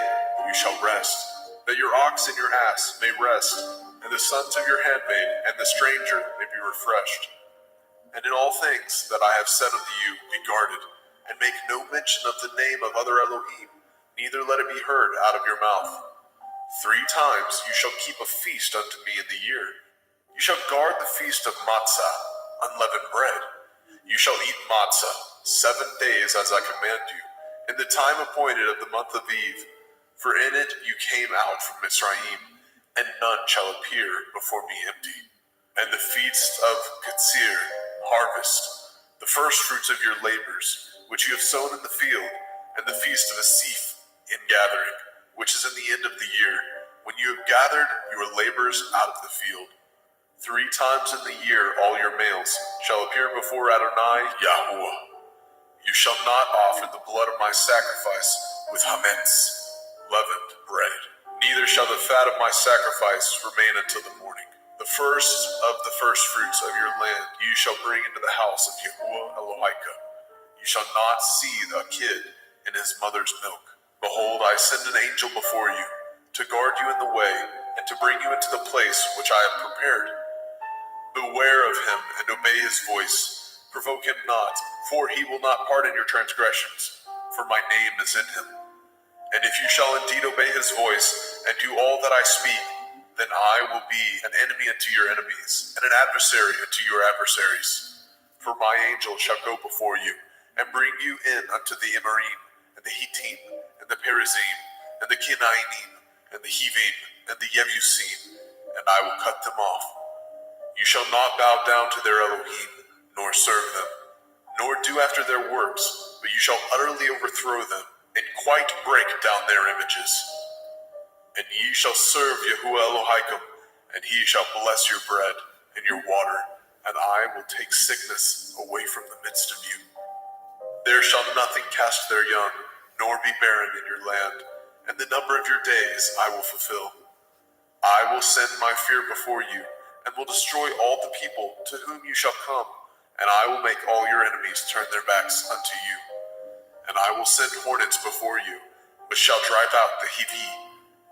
you shall rest, that your ox and your ass may rest, and the sons of your handmaid and the stranger may be refreshed. And in all things that I have said unto you, be guarded, and make no mention of the name of other Elohim, neither let it be heard out of your mouth. 3 times you shall keep a feast unto me in the year. You shall guard the feast of matzah, unleavened bread. You shall eat matzah 7 days as I command you, in the time appointed of the month of Eve. For in it you came out from Mizraim, and none shall appear before me empty. And the feast of Katsir, harvest, the first fruits of your labors, which you have sown in the field, and the feast of Asif, in gathering, which is in the end of the year, when you have gathered your labors out of the field. 3 times in the year all your males shall appear before Adonai Yahuwah. You shall not offer the blood of my sacrifice with hametz, leavened bread. Neither shall the fat of my sacrifice remain until the morning. The first of the first fruits of your land you shall bring into the house of Yahuwah Elohika. You shall not seethe a kid in his mother's milk. Behold, I send an angel before you to guard you in the way and to bring you into the place which I have prepared. Beware of him and obey his voice. Provoke him not, for he will not pardon your transgressions, for my name is in him. And if you shall indeed obey his voice and do all that I speak, then I will be an enemy unto your enemies and an adversary unto your adversaries. For my angel shall go before you and bring you in unto the Emorym and the Hittim and the Perizim and the Kenainim and the Hivim and the Yebusim, and I will cut them off. You shall not bow down to their Elohim, nor serve them, nor do after their works, but you shall utterly overthrow them, and quite break down their images. And ye shall serve Yahuwah Elohim, and he shall bless your bread and your water, and I will take sickness away from the midst of you. There shall nothing cast their young, nor be barren in your land, and the number of your days I will fulfill. I will send my fear before you, and will destroy all the people to whom you shall come, and I will make all your enemies turn their backs unto you. And I will send hornets before you, which shall drive out the Hivi,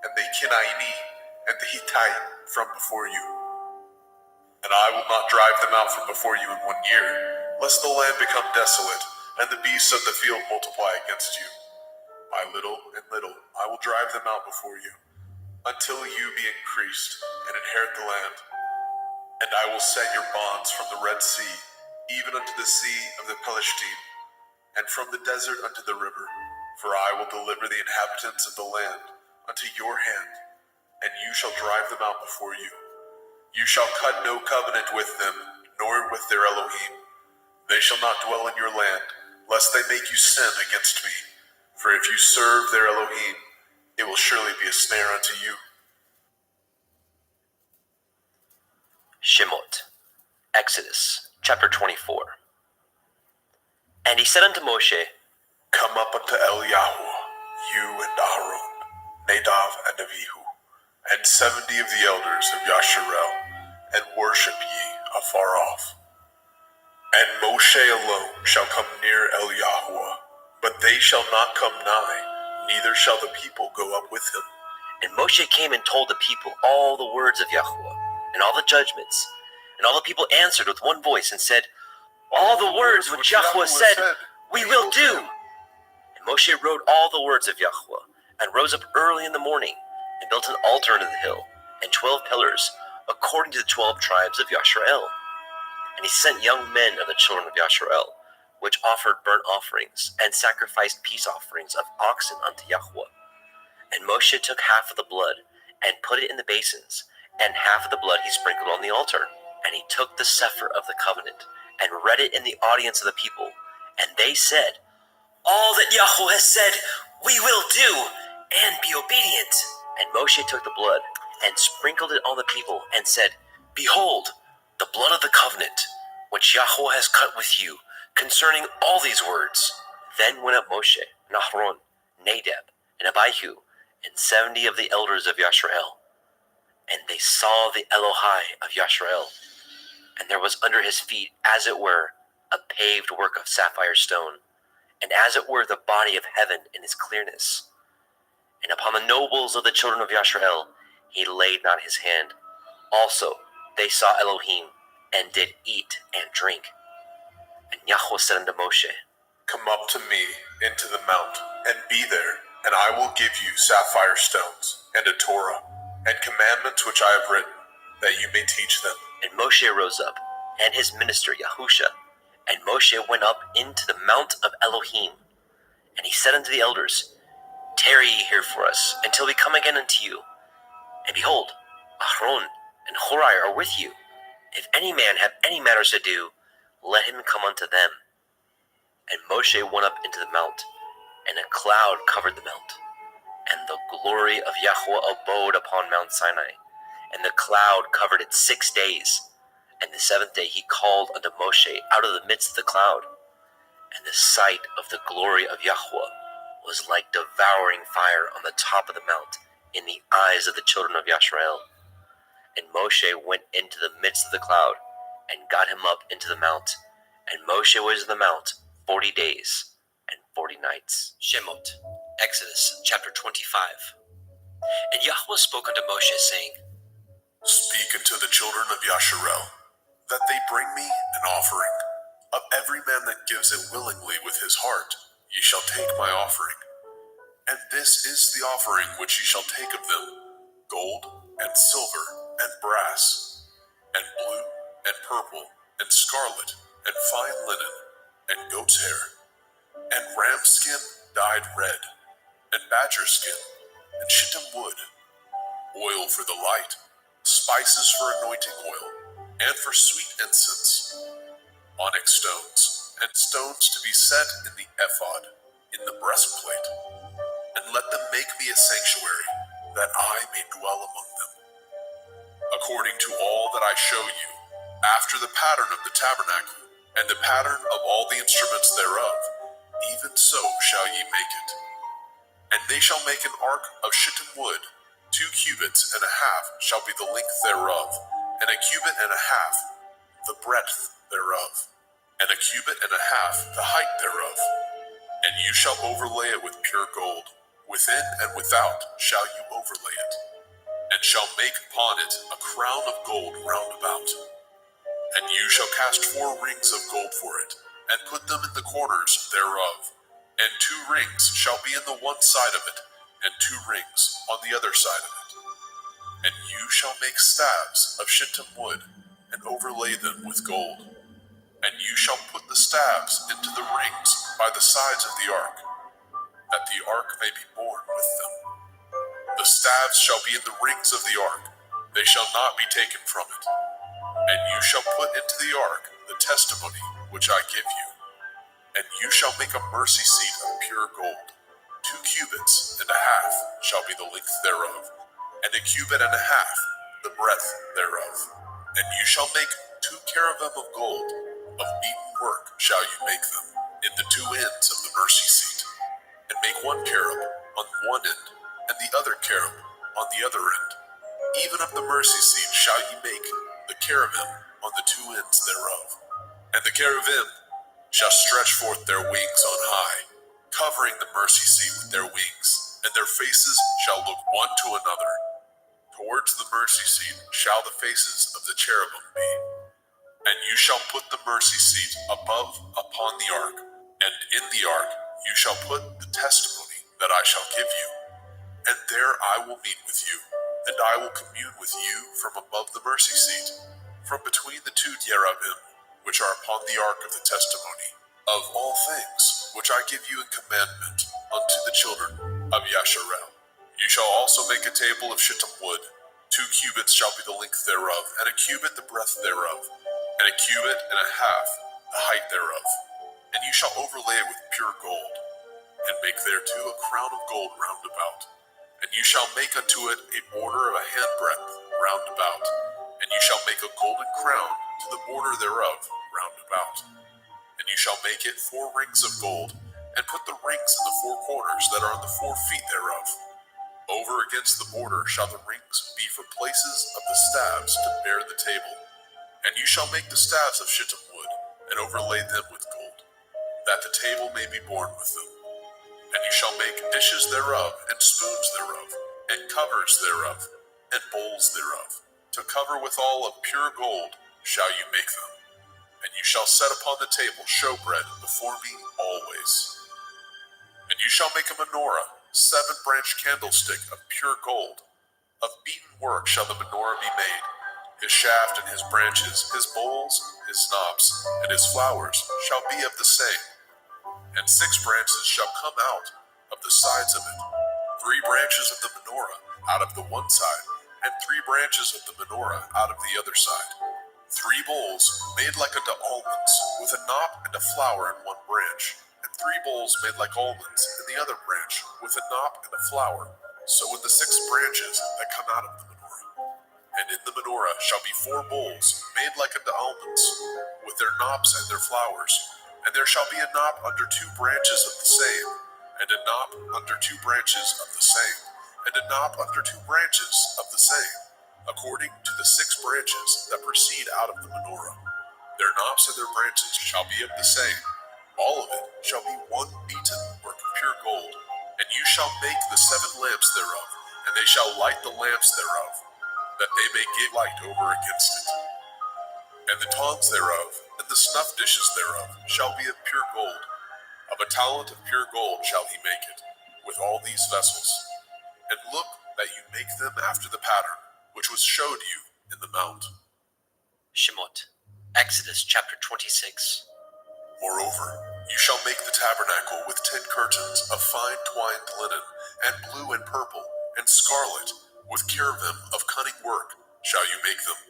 and the Kenaini, and the Hittite from before you. And I will not drive them out from before you in 1 year, lest the land become desolate, and the beasts of the field multiply against you. By little and little I will drive them out before you, until you be increased and inherit the land. And I will set your bonds from the Red Sea, even unto the sea of the Pelishtim, and from the desert unto the river. For I will deliver the inhabitants of the land unto your hand, and you shall drive them out before you. You shall cut no covenant with them, nor with their Elohim. They shall not dwell in your land, lest they make you sin against me. For if you serve their Elohim, it will surely be a snare unto you. Shemot, Exodus, chapter 24. And he said unto Moshe, Come up unto Eliyahu, you and Aaron, Nadav and Abihu, and 70 of the elders of Yasharel, and worship ye afar off. And Moshe alone shall come near Eliyahu, but they shall not come nigh, neither shall the people go up with him. And Moshe came and told the people all the words of Yahuwah, and all the judgments. And all the people answered with one voice and said, All the words which Yahuwah said, we will do. And Moshe wrote all the words of Yahuwah, and rose up early in the morning, and built an altar unto the hill, and 12 pillars, according to the 12 tribes of Yasharel. And he sent young men of the children of Yasharel, which offered burnt offerings, and sacrificed peace offerings of oxen unto Yahuwah. And Moshe took half of the blood, and put it in the basins, and half of the blood he sprinkled on the altar. And he took the sefer of the covenant, and read it in the audience of the people. And they said, All that Yahuwah has said, we will do, and be obedient. And Moshe took the blood, and sprinkled it on the people, and said, Behold, the blood of the covenant, which Yahuwah has cut with you, concerning all these words. Then went up Moshe, and Aaron, Nadab, and Abihu, and 70 of the elders of Yasharel. And they saw the Elohai of Yasharel, and there was under his feet, as it were, a paved work of sapphire stone, and as it were the body of heaven in his clearness. And upon the nobles of the children of Yasharel he laid not his hand. Also they saw Elohim, and did eat and drink. And Yahuwah said unto Moshe, Come up to me into the mount, and be there, and I will give you sapphire stones, and a Torah, and commandments which I have written, that you may teach them. And Moshe rose up, and his minister Yahusha, and Moshe went up into the mount of Elohim. And he said unto the elders, Tarry ye here for us, until we come again unto you. And behold, Aaron and Horai are with you. If any man have any matters to do, let him come unto them. And Moshe went up into the mount, and a cloud covered the mount. And the glory of Yahuwah abode upon Mount Sinai, and the cloud covered it 6 days. And the seventh day he called unto Moshe out of the midst of the cloud. And the sight of the glory of Yahweh was like devouring fire on the top of the mount in the eyes of the children of Yashrael. And Moshe went into the midst of the cloud and got him up into the mount. And Moshe was in the mount 40 days and 40 nights. Shemot, Exodus chapter 25. And Yahweh spoke unto Moshe, saying, Speak unto the children of Yasharel, that they bring me an offering. Of every man that gives it willingly with his heart, ye shall take my offering. And this is the offering which ye shall take of them: gold, and silver, and brass, and blue, and purple, and scarlet, and fine linen, and goat's hair, and ram skin dyed red, and badger skin, and shittim wood, oil for the light, spices for anointing oil, and for sweet incense, onyx stones, and stones to be set in the ephod, in the breastplate. And let them make me a sanctuary, that I may dwell among them. According to all that I show you, after the pattern of the tabernacle, and the pattern of all the instruments thereof, even so shall ye make it. And they shall make an ark of shittim wood, 2 cubits and a half shall be the length thereof, and a cubit and a half the breadth thereof, and a cubit and a half the height thereof. And you shall overlay it with pure gold. Within and without shall you overlay it, and shall make upon it a crown of gold round about. And you shall cast 4 rings of gold for it, and put them in the corners thereof. And 2 rings shall be in the one side of it, and 2 rings on the other side of it. And you shall make staves of shittim wood, and overlay them with gold. And you shall put the staves into the rings by the sides of the ark, that the ark may be borne with them. The staves shall be in the rings of the ark, they shall not be taken from it. And you shall put into the ark the testimony which I give you. And you shall make a mercy seat of pure gold. 2 cubits and a half shall be the length thereof, and a cubit and a half the breadth thereof. And you shall make 2 cherubim of gold, of beaten work shall you make them, in the 2 ends of the mercy seat. And make 1 cherub on one end, and the other cherub on the other end. Even of the mercy seat shall ye make the cherubim on the 2 ends thereof. And the cherubim shall stretch forth their wings on high, covering the mercy seat with their wings, and their faces shall look one to another. Towards the mercy seat shall the faces of the cherubim be. And you shall put the mercy seat above upon the ark, and in the ark you shall put the testimony that I shall give you. And there I will meet with you, and I will commune with you from above the mercy seat, from between the 2 cherubim, which are upon the ark of the testimony, of all things which I give you in commandment unto the children of Yasharel. You shall also make a table of shittim wood. 2 cubits shall be the length thereof, and a cubit the breadth thereof, and a cubit and a half the height thereof. And you shall overlay it with pure gold, and make thereto a crown of gold round about. And you shall make unto it a border of a handbreadth round about. And you shall make a golden crown to the border thereof round about. And you shall make it 4 rings of gold, and put the rings in the 4 corners that are on the 4 feet thereof. Over against the border shall the rings be for places of the staves to bear the table. And you shall make the staves of shittim wood, and overlay them with gold, that the table may be borne with them. And you shall make dishes thereof, and spoons thereof, and covers thereof, and bowls thereof. To cover withal of pure gold shall you make them. And you shall set upon the table showbread before me always. And you shall make a menorah, 7-branched candlestick of pure gold. Of beaten work shall the menorah be made. His shaft and his branches, his bowls, his knobs, and his flowers shall be of the same. And 6 branches shall come out of the sides of it, 3 branches of the menorah out of the one side, and 3 branches of the menorah out of the other side. 3 bowls made like unto almonds, with a knop and a flower in one branch, and 3 bowls made like almonds in the other branch, with a knop and a flower, so with the 6 branches that come out of the menorah. And in the menorah shall be 4 bowls, made like unto almonds, with their knops and their flowers. And there shall be a knop under 2 branches of the same, and a knop under 2 branches of the same, and a knop under 2 branches of the same, according to the 6 branches that proceed out of the menorah. Their knops and their branches shall be of the same. All of it shall be one beaten work of pure gold. And you shall make the 7 lamps thereof, and they shall light the lamps thereof, that they may give light over against it. And the tongs thereof, and the snuff dishes thereof, shall be of pure gold. Of a talent of pure gold shall he make it, with all these vessels. And look that you make them after the pattern, which was showed you in the mount. Shemot, Exodus chapter 26. Moreover, you shall make the tabernacle with 10 curtains of fine twined linen, and blue and purple, and scarlet, with cherubim of cunning work shall you make them.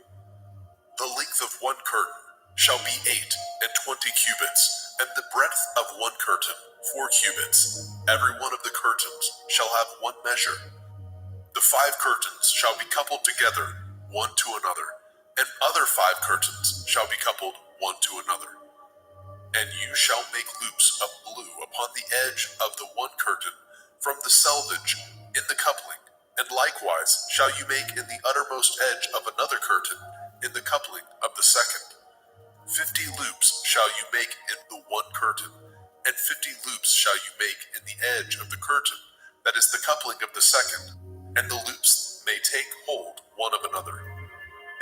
The length of one curtain shall be 8 and 20 cubits, and the breadth of one curtain 4 cubits. Every one of the curtains shall have one measure. The 5 curtains shall be coupled together, one to another, and other 5 curtains shall be coupled one to another. And you shall make loops of blue upon the edge of the one curtain from the selvage in the coupling, and likewise shall you make in the uttermost edge of another curtain in the coupling of the second. 50 loops shall you make in the one curtain, and 50 loops shall you make in the edge of the curtain that is the coupling of the second, and the loops may take hold one of another.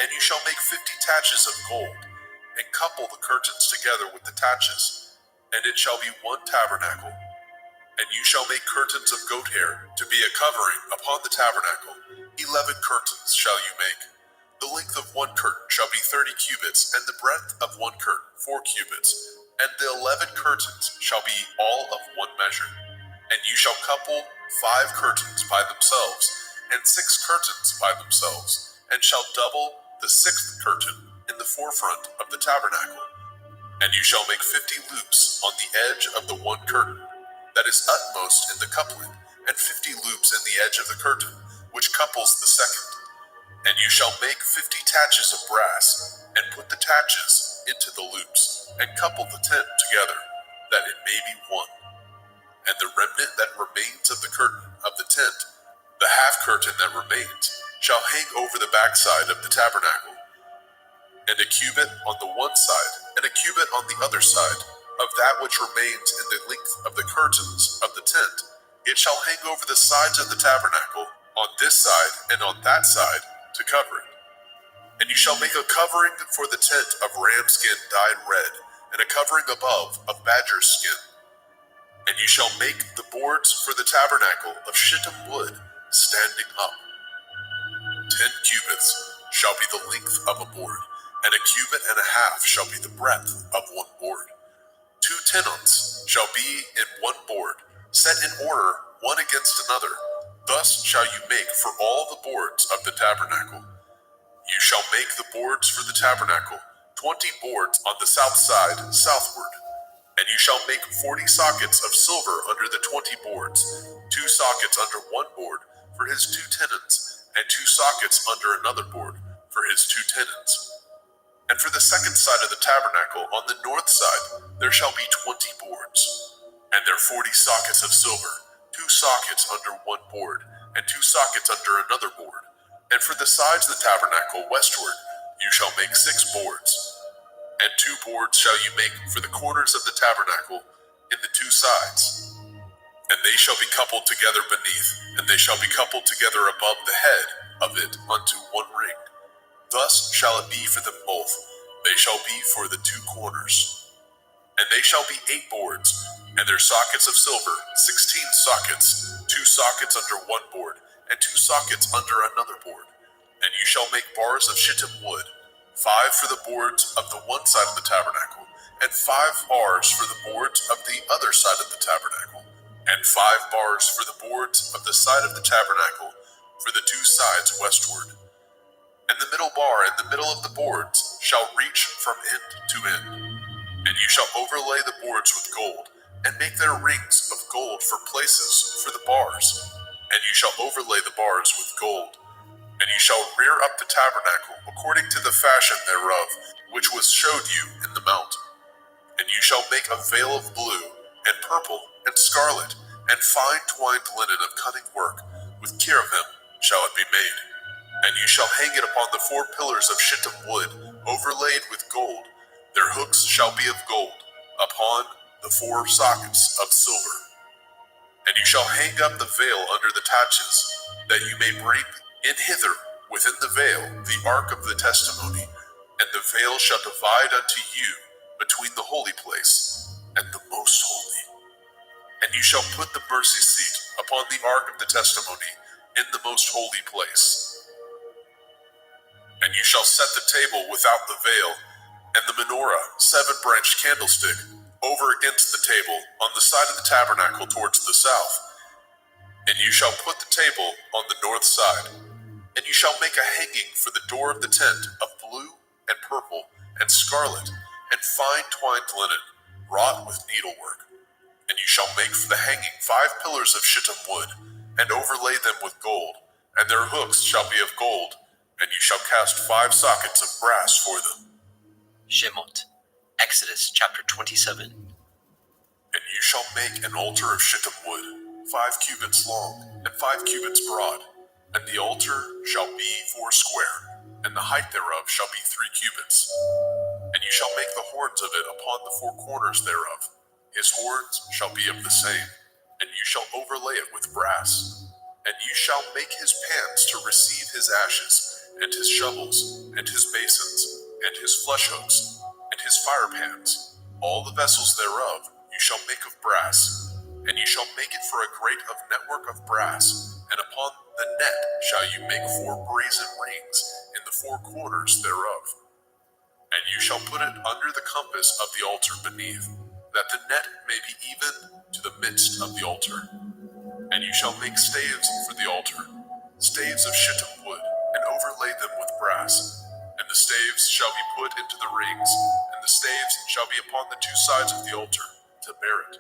And you shall make 50 taches of gold, and couple the curtains together with the taches, and it shall be one tabernacle. And you shall make curtains of goat hair to be a covering upon the tabernacle. 11 curtains shall you make. The length of one curtain shall be 30 cubits, and the breadth of one curtain 4 cubits. And the 11 curtains shall be all of one measure. And you shall couple 5 curtains by themselves, and 6 curtains by themselves, and shall double the 6th curtain in the forefront of the tabernacle. And you shall make 50 loops on the edge of the one curtain that is utmost in the coupling, and 50 loops in the edge of the curtain, which couples the second. And you shall make 50 taches of brass, and put the taches into the loops, and couple the tent together, that it may be one. And the remnant that remains of the curtain of the tent, the half curtain that remains, shall hang over the backside of the tabernacle, and a cubit on the one side, and a cubit on the other side, of that which remains in the length of the curtains of the tent. It shall hang over the sides of the tabernacle, on this side and on that side, to cover it. And you shall make a covering for the tent of ram skin dyed red, and a covering above of badger skin. And you shall make the boards for the tabernacle of shittim wood, standing up. 10 cubits shall be the length of a board, and a cubit and a half shall be the breadth of one board. 2 tenons shall be in one board, set in order one against another. Thus shall you make for all the boards of the tabernacle. You shall make the boards for the tabernacle, 20 boards on the south side southward. And you shall make 40 sockets of silver under the 20 boards, 2 sockets under one board for his 2 tenons, and 2 sockets under another board for his 2 tenons. And for the second side of the tabernacle, on the north side, there shall be 20 boards, and their 40 sockets of silver, 2 sockets under one board, and 2 sockets under another board. And for the sides of the tabernacle westward, you shall make 6 boards, and 2 boards shall you make for the corners of the tabernacle in the 2 sides. And they shall be coupled together beneath, and they shall be coupled together above the head of it unto one ring. Thus shall it be for them both. They shall be for the 2 corners. And they shall be 8 boards, and their sockets of silver, 16 sockets, 2 sockets under one board, and 2 sockets under another board. And you shall make bars of shittim wood, 5 for the boards of the one side of the tabernacle, and 5 bars for the boards of the other side of the tabernacle, and 5 bars for the boards of the side of the tabernacle for the 2 sides westward. And the middle bar in the middle of the boards shall reach from end to end. And you shall overlay the boards with gold, and make their rings of gold for places for the bars. And you shall overlay the bars with gold. And you shall rear up the tabernacle according to the fashion thereof, which was showed you in the mount. And you shall make a veil of blue, and purple, and scarlet, and fine twined linen of cunning work, with cherubim shall it be made. And you shall hang it upon the 4 pillars of shittim wood, overlaid with gold. Their hooks shall be of gold, upon the 4 sockets of silver. And you shall hang up the veil under the taches, that you may bring in hither within the veil the ark of the testimony, and the veil shall divide unto you between the holy place and the most holy. And you shall put the mercy seat upon the ark of the testimony in the most holy place. And you shall set the table without the veil, and the menorah, 7-branched candlestick, over against the table on the side of the tabernacle towards the south. And you shall put the table on the north side. And you shall make a hanging for the door of the tent of blue and purple and scarlet and fine twined linen, wrought with needlework. And you shall make for the hanging 5 pillars of shittim wood, and overlay them with gold, and their hooks shall be of gold, and you shall cast 5 sockets of brass for them. Shemot, Exodus chapter 27. And you shall make an altar of shittim wood, 5 cubits long, and 5 cubits broad, and the altar shall be 4 square, and the height thereof shall be 3 cubits. And you shall make the horns of it upon the 4 corners thereof. His horns shall be of the same, and you shall overlay it with brass. And you shall make his pans to receive his ashes, and his shovels, and his basins, and his flesh hooks, and his fire pans. All the vessels thereof you shall make of brass. And you shall make it for a grate of network of brass, and upon the net shall you make 4 brazen rings in the 4 corners thereof. And you shall put it under the compass of the altar beneath, that the net may be even to the midst of the altar. And you shall make staves for the altar, staves of shittim wood, and overlay them with brass. And the staves shall be put into the rings, and the staves shall be upon the 2 sides of the altar, to bear it.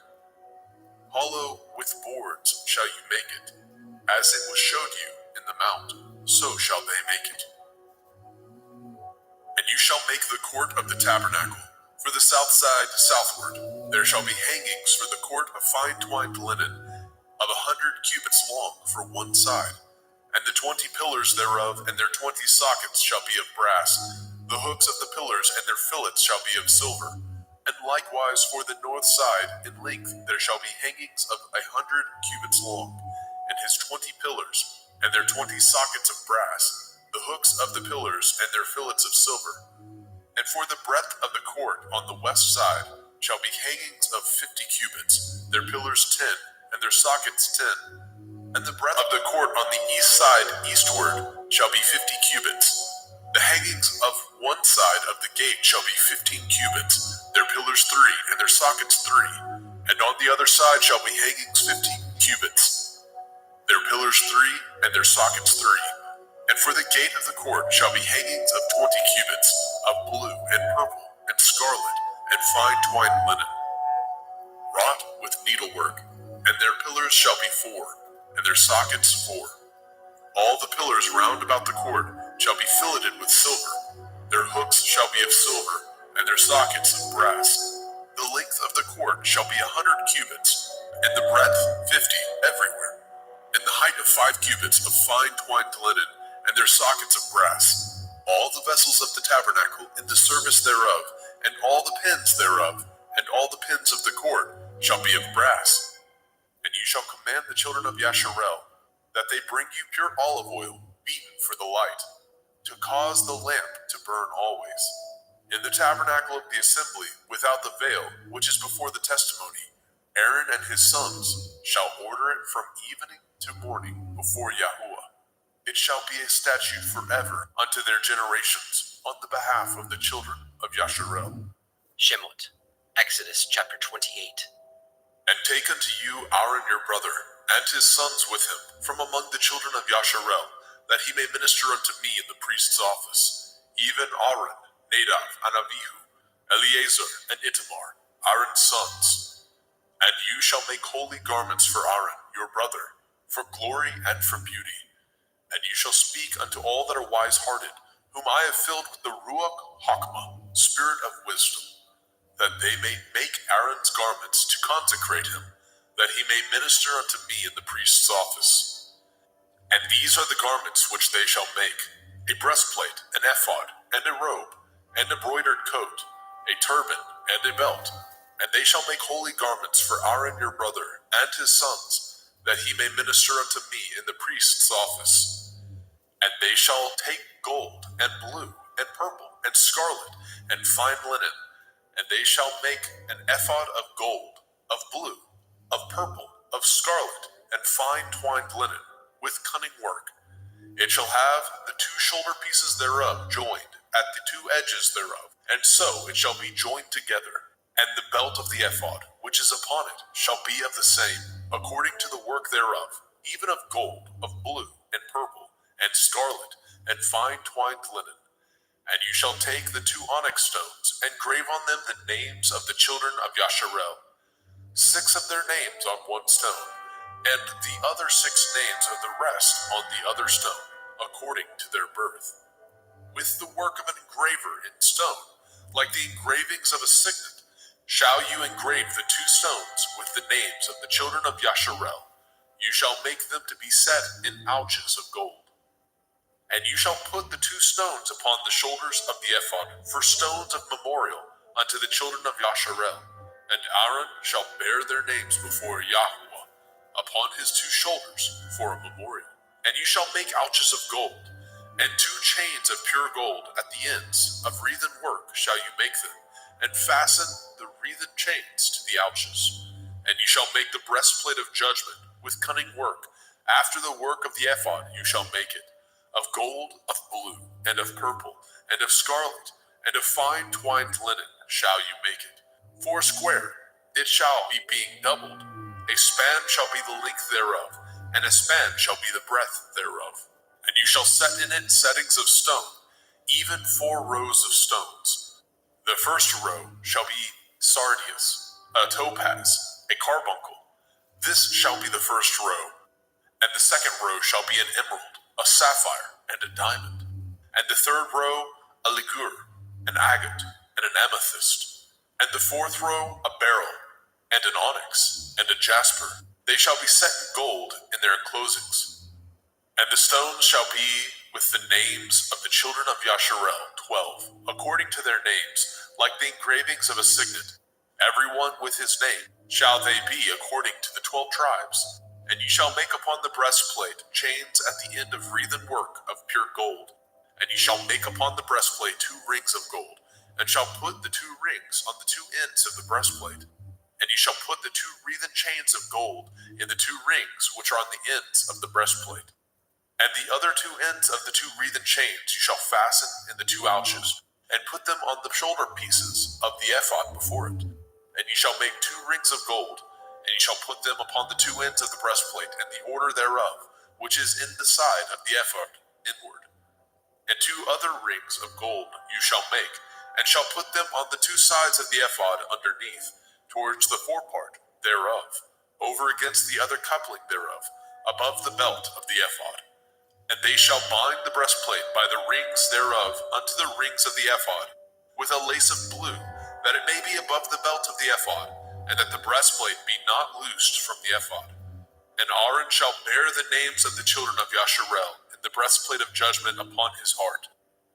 Hollow with boards shall you make it, as it was showed you in the mount, so shall they make it. And you shall make the court of the tabernacle. For the south side southward, there shall be hangings for the court of fine twined linen, of 100 cubits long for one side. And the 20 pillars thereof and their 20 sockets shall be of brass. The hooks of the pillars and their fillets shall be of silver. And likewise for the north side in length there shall be hangings of 100 cubits long, and his 20 pillars, and their 20 sockets of brass, the hooks of the pillars and their fillets of silver. And for the breadth of the court on the west side shall be hangings of 50 cubits, their pillars 10, and their sockets 10. And the breadth of the court on the east side eastward shall be 50 cubits. The hangings of one side of the gate shall be 15 cubits, their pillars 3, and their sockets 3. And on the other side shall be hangings 15 cubits, their pillars 3, and their sockets 3. And for the gate of the court shall be hangings of 20 cubits, of blue and purple and scarlet and fine twined linen, wrought with needlework. And their pillars shall be 4, and their sockets 4. All the pillars round about the court shall be filleted with silver. Their hooks shall be of silver, and their sockets of brass. The length of the court shall be 100 cubits, and the breadth 50 everywhere. And the height of 5 cubits of fine twined linen, and their sockets of brass. All the vessels of the tabernacle in the service thereof, and all the pins thereof, and all the pins of the court shall be of brass. And you shall command the children of Yasharel that they bring you pure olive oil, beaten for the light, to cause the lamp to burn always. In the tabernacle of the assembly, without the veil, which is before the testimony, Aaron and his sons shall order it from evening to morning before Yahuwah. It shall be a statute forever unto their generations on the behalf of the children of Yasharel. Shemot, Exodus chapter 28. And take unto you Aaron your brother, and his sons with him, from among the children of Yasharel, that he may minister unto me in the priest's office, even Aaron, Nadab, and Abihu, Eleazar, and Itamar, Aaron's sons. And you shall make holy garments for Aaron your brother, for glory and for beauty. And you shall speak unto all that are wise-hearted, whom I have filled with the Ruach Hakmah, spirit of wisdom, that they may make Aaron's garments to consecrate him, that he may minister unto me in the priest's office. And these are the garments which they shall make: a breastplate, an ephod, and a robe, and a broidered coat, a turban, and a belt. And they shall make holy garments for Aaron your brother and his sons, that he may minister unto me in the priest's office. And they shall take gold, and blue, and purple, and scarlet, and fine linen, and they shall make an ephod of gold, of blue, of purple, of scarlet, and fine twined linen, with cunning work. It shall have the two shoulder pieces thereof joined at the two edges thereof, and so it shall be joined together. And the belt of the ephod, which is upon it, shall be of the same, according to the work thereof, even of gold, of blue, and purple, and scarlet, and fine twined linen. And you shall take the two onyx stones, and grave on them the names of the children of Yasharel, 6 of their names on one stone, and the other 6 names of the rest on the other stone, according to their birth, with the work of an engraver in stone, like the engravings of a signet, shall you engrave the 2 stones with the names of the children of Yasharel. You shall make them to be set in ouches of gold. And you shall put the 2 stones upon the shoulders of the ephod for stones of memorial unto the children of Yasharel. And Aaron shall bear their names before Yahweh upon his 2 shoulders for a memorial. And you shall make ouches of gold, and 2 chains of pure gold at the ends of wreathen work shall you make them, and fasten the wreathen chains to the ouches. And you shall make the breastplate of judgment with cunning work. After the work of the ephod you shall make it, of gold, of blue, and of purple, and of scarlet, and of fine twined linen shall you make it. 4 square it shall be, being doubled. A span shall be the length thereof, and a span shall be the breadth thereof. And you shall set in it settings of stone, even 4 rows of stones. The first row shall be sardius, a topaz, a carbuncle. This shall be the first row. And the second row shall be an emerald, a sapphire, and a diamond. And the third row a ligure, an agate, and an amethyst. And the fourth row a beryl, and an onyx, and a jasper. They shall be set in gold in their enclosings. And the stones shall be with the names of the children of Yasharel, 12, according to their names, like the engravings of a signet. Every one with his name shall they be according to the 12 tribes. And you shall make upon the breastplate chains at the end of wreathen work of pure gold. And you shall make upon the breastplate 2 rings of gold, and shall put the 2 rings on the 2 ends of the breastplate. And you shall put the 2 wreathen chains of gold in the 2 rings which are on the ends of the breastplate. And the other 2 ends of the 2 wreathen chains you shall fasten in the 2 ouches, and put them on the shoulder pieces of the ephod before it. And you shall make 2 rings of gold, and you shall put them upon the 2 ends of the breastplate in the order thereof, which is in the side of the ephod inward. And 2 other rings of gold you shall make, and shall put them on the 2 sides of the ephod underneath, towards the forepart thereof, over against the other coupling thereof, above the belt of the ephod. And they shall bind the breastplate by the rings thereof unto the rings of the ephod, with a lace of blue, that it may be above the belt of the ephod, and that the breastplate be not loosed from the ephod. And Aaron shall bear the names of the children of Yasharel in the breastplate of judgment upon his heart,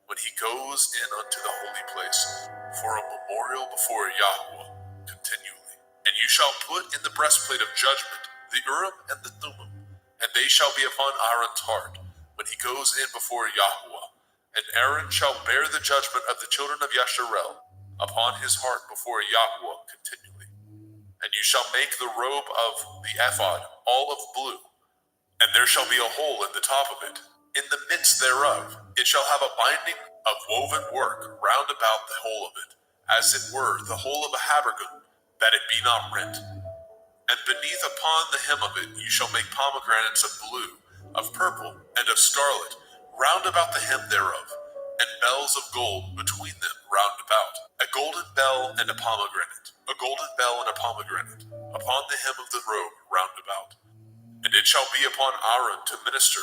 when he goes in unto the holy place, for a memorial before Yahweh continually. And you shall put in the breastplate of judgment the Urim and the Thummim, and they shall be upon Aaron's heart, when he goes in before Yahweh. And Aaron shall bear the judgment of the children of Yasharel upon his heart before Yahweh continually. And you shall make the robe of the ephod all of blue, and there shall be a hole in the top of it. In the midst thereof it shall have a binding of woven work round about the whole of it, as it were the whole of a habergeon, that it be not rent. And beneath upon the hem of it you shall make pomegranates of blue, of purple, and of scarlet, round about the hem thereof, and bells of gold between them round about, a golden bell and a pomegranate, a golden bell and a pomegranate, upon the hem of the robe round about. And it shall be upon Aaron to minister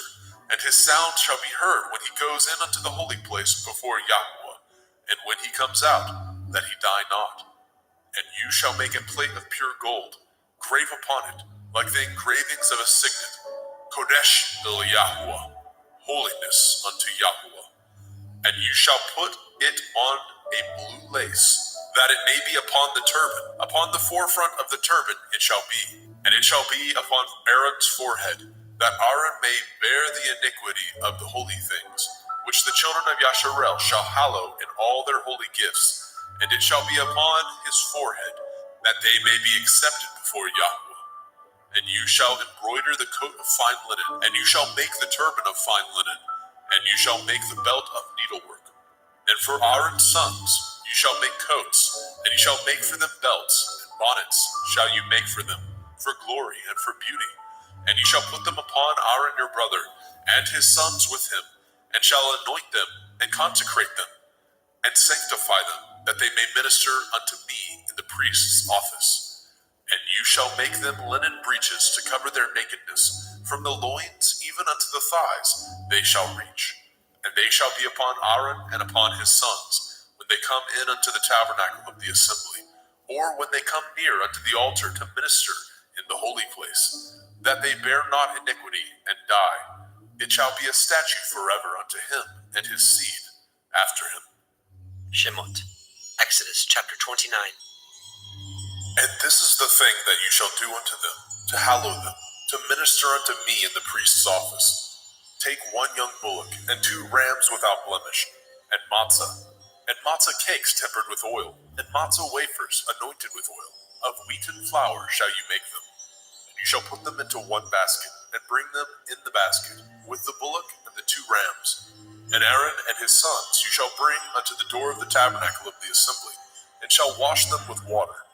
And his sound shall be heard when he goes in unto the holy place before Yahweh, and when he comes out, that he die not. And you shall make a plate of pure gold, grave upon it, like the engravings of a signet, Kodesh el Yahweh, holiness unto Yahweh. And you shall put it on a blue lace, that it may be upon the turban. Upon the forefront of the turban it shall be, and it shall be upon Aaron's forehead, that Aaron may bear the iniquity of the holy things, which the children of Yasharel shall hallow in all their holy gifts, and it shall be upon his forehead, that they may be accepted before Yahweh. And you shall embroider the coat of fine linen, and you shall make the turban of fine linen, and you shall make the belt of needlework. And for Aaron's sons you shall make coats, and you shall make for them belts, and bonnets shall you make for them, for glory and for beauty. And you shall put them upon Aaron your brother, and his sons with him, and shall anoint them, and consecrate them, and sanctify them, that they may minister unto me in the priest's office. And you shall make them linen breeches to cover their nakedness, from the loins even unto the thighs they shall reach. And they shall be upon Aaron and upon his sons, when they come in unto the tabernacle of the assembly, or when they come near unto the altar to minister in the holy place, that they bear not iniquity and die. It shall be a statute forever unto him and his seed after him. Shemot, Exodus chapter 29. And this is the thing that you shall do unto them, to hallow them, to minister unto me in the priest's office. Take 1 young bullock, and 2 rams without blemish, and matzah cakes tempered with oil, and matzah wafers anointed with oil. Of wheaten flour shall you make them. And you shall put them into 1 basket, and bring them in the basket, with the bullock and the 2 rams. And Aaron and his sons you shall bring unto the door of the tabernacle of the assembly, and shall wash them with water.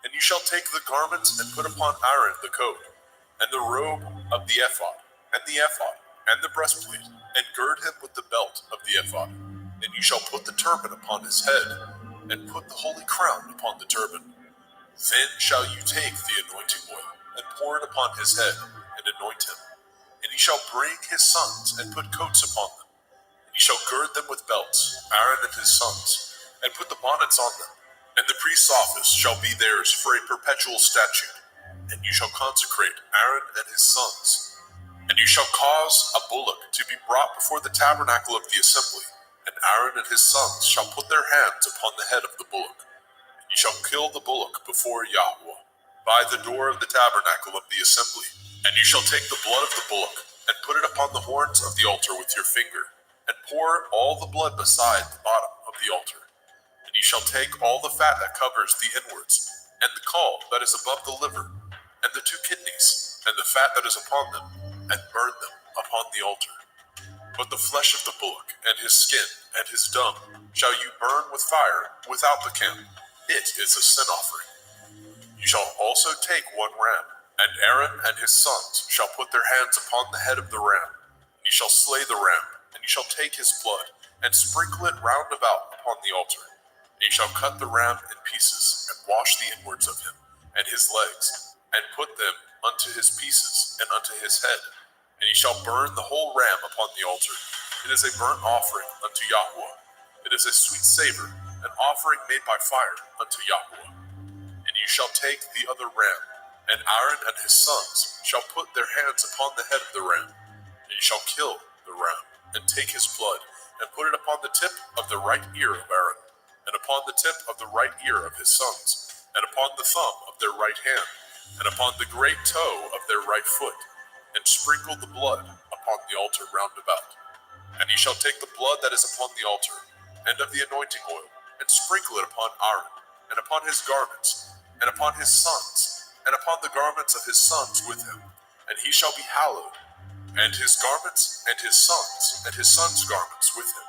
And you shall take the garments and put upon Aaron the coat, and the robe of the ephod, and the breastplate, and gird him with the belt of the ephod. And you shall put the turban upon his head, and put the holy crown upon the turban. Then shall you take the anointing oil, and pour it upon his head, and anoint him. And he shall bring his sons, and put coats upon them. And he shall gird them with belts, Aaron and his sons, and put the bonnets on them. And the priest's office shall be theirs for a perpetual statute. And you shall consecrate Aaron and his sons. And you shall cause a bullock to be brought before the tabernacle of the assembly. And Aaron and his sons shall put their hands upon the head of the bullock. And you shall kill the bullock before Yahweh, by the door of the tabernacle of the assembly. And you shall take the blood of the bullock, and put it upon the horns of the altar with your finger, and pour all the blood beside the bottom of the altar. And you shall take all the fat that covers the inwards, and the caul that is above the liver, and the 2 kidneys, and the fat that is upon them, and burn them upon the altar. But the flesh of the bullock, and his skin, and his dung, shall you burn with fire without the camp. It is a sin offering. You shall also take 1 ram, and Aaron and his sons shall put their hands upon the head of the ram. And you shall slay the ram, and you shall take his blood, and sprinkle it round about upon the altar. And you shall cut the ram in pieces, and wash the inwards of him, and his legs, and put them unto his pieces, and unto his head. And ye shall burn the whole ram upon the altar. It is a burnt offering unto Yahweh. It is a sweet savor, an offering made by fire unto Yahweh. And you shall take the other ram, and Aaron and his sons shall put their hands upon the head of the ram. And you shall kill the ram, and take his blood, and put it upon the tip of the right ear of Aaron, and upon the tip of the right ear of his sons, and upon the thumb of their right hand, and upon the great toe of their right foot, and sprinkle the blood upon the altar round about. And ye shall take the blood that is upon the altar, and of the anointing oil, and sprinkle it upon Aaron, and upon his garments, and upon his sons, and upon the garments of his sons with him, and he shall be hallowed, and his garments, and his sons' garments with him.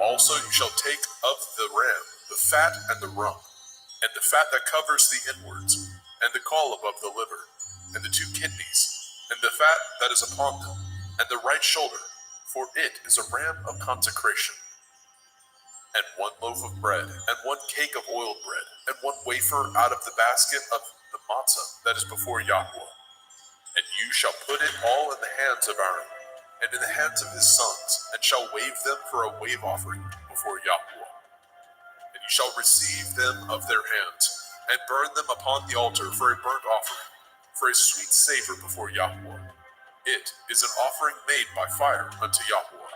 Also you shall take of the ram the fat and the rump, and the fat that covers the inwards, and the caul above the liver, and the 2 kidneys, and the fat that is upon them, and the right shoulder, for it is a ram of consecration. And 1 loaf of bread, and 1 cake of oiled bread, and 1 wafer out of the basket of the matzah that is before Yahweh. And you shall put it all in the hands of Aaron, and in the hands of his sons, and shall wave them for a wave offering before Yahweh. And you shall receive them of their hands, and burn them upon the altar for a burnt offering, for a sweet savor before Yahweh. It is an offering made by fire unto Yahweh.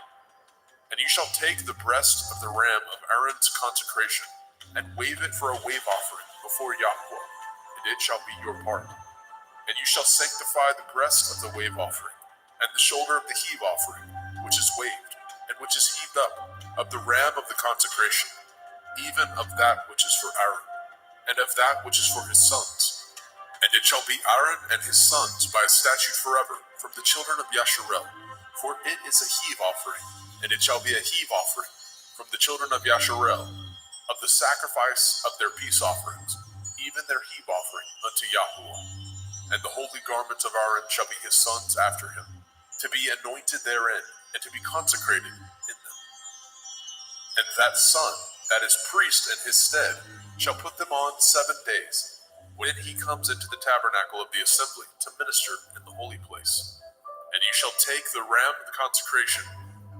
And you shall take the breast of the ram of Aaron's consecration, and wave it for a wave offering before Yahweh, and it shall be your part. And you shall sanctify the breast of the wave offering, and the shoulder of the heave offering, which is waved, and which is heaved up, of the ram of the consecration, even of that which is for Aaron, and of that which is for his sons. And it shall be Aaron and his sons by a statute forever from the children of Yasharel, for it is a heave offering, and it shall be a heave offering from the children of Yasharel, of the sacrifice of their peace offerings, even their heave offering unto Yahweh. And the holy garments of Aaron shall be his sons after him, to be anointed therein, and to be consecrated in them. And that son, that is priest in his stead, shall put them on 7 days, when he comes into the tabernacle of the assembly to minister in the holy place. And you shall take the ram of the consecration,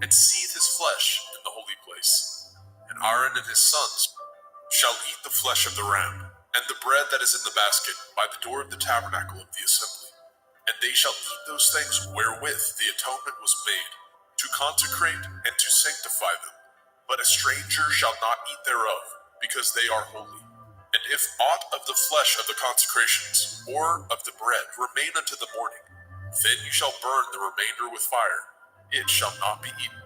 and seethe his flesh in the holy place. And Aaron and his sons shall eat the flesh of the ram, and the bread that is in the basket by the door of the tabernacle of the assembly. And they shall eat those things wherewith the atonement was made, to consecrate and to sanctify them. But a stranger shall not eat thereof, because they are holy. And if aught of the flesh of the consecrations, or of the bread, remain unto the morning, then you shall burn the remainder with fire. It shall not be eaten,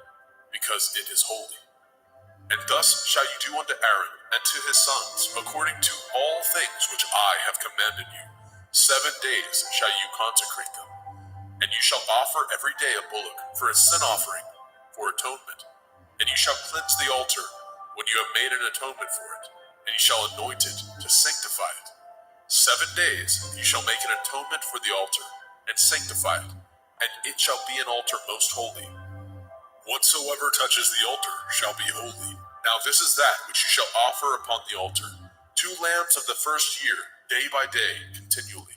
because it is holy. And thus shall you do unto Aaron and to his sons, according to all things which I have commanded you. 7 days shall you consecrate them. And you shall offer every day a bullock for a sin offering, for atonement. And you shall cleanse the altar when you have made an atonement for it, and you shall anoint it to sanctify it. 7 days you shall make an atonement for the altar, and sanctify it, and it shall be an altar most holy. Whatsoever touches the altar shall be holy. Now this is that which you shall offer upon the altar: 2 lambs of the first year, day by day, continually.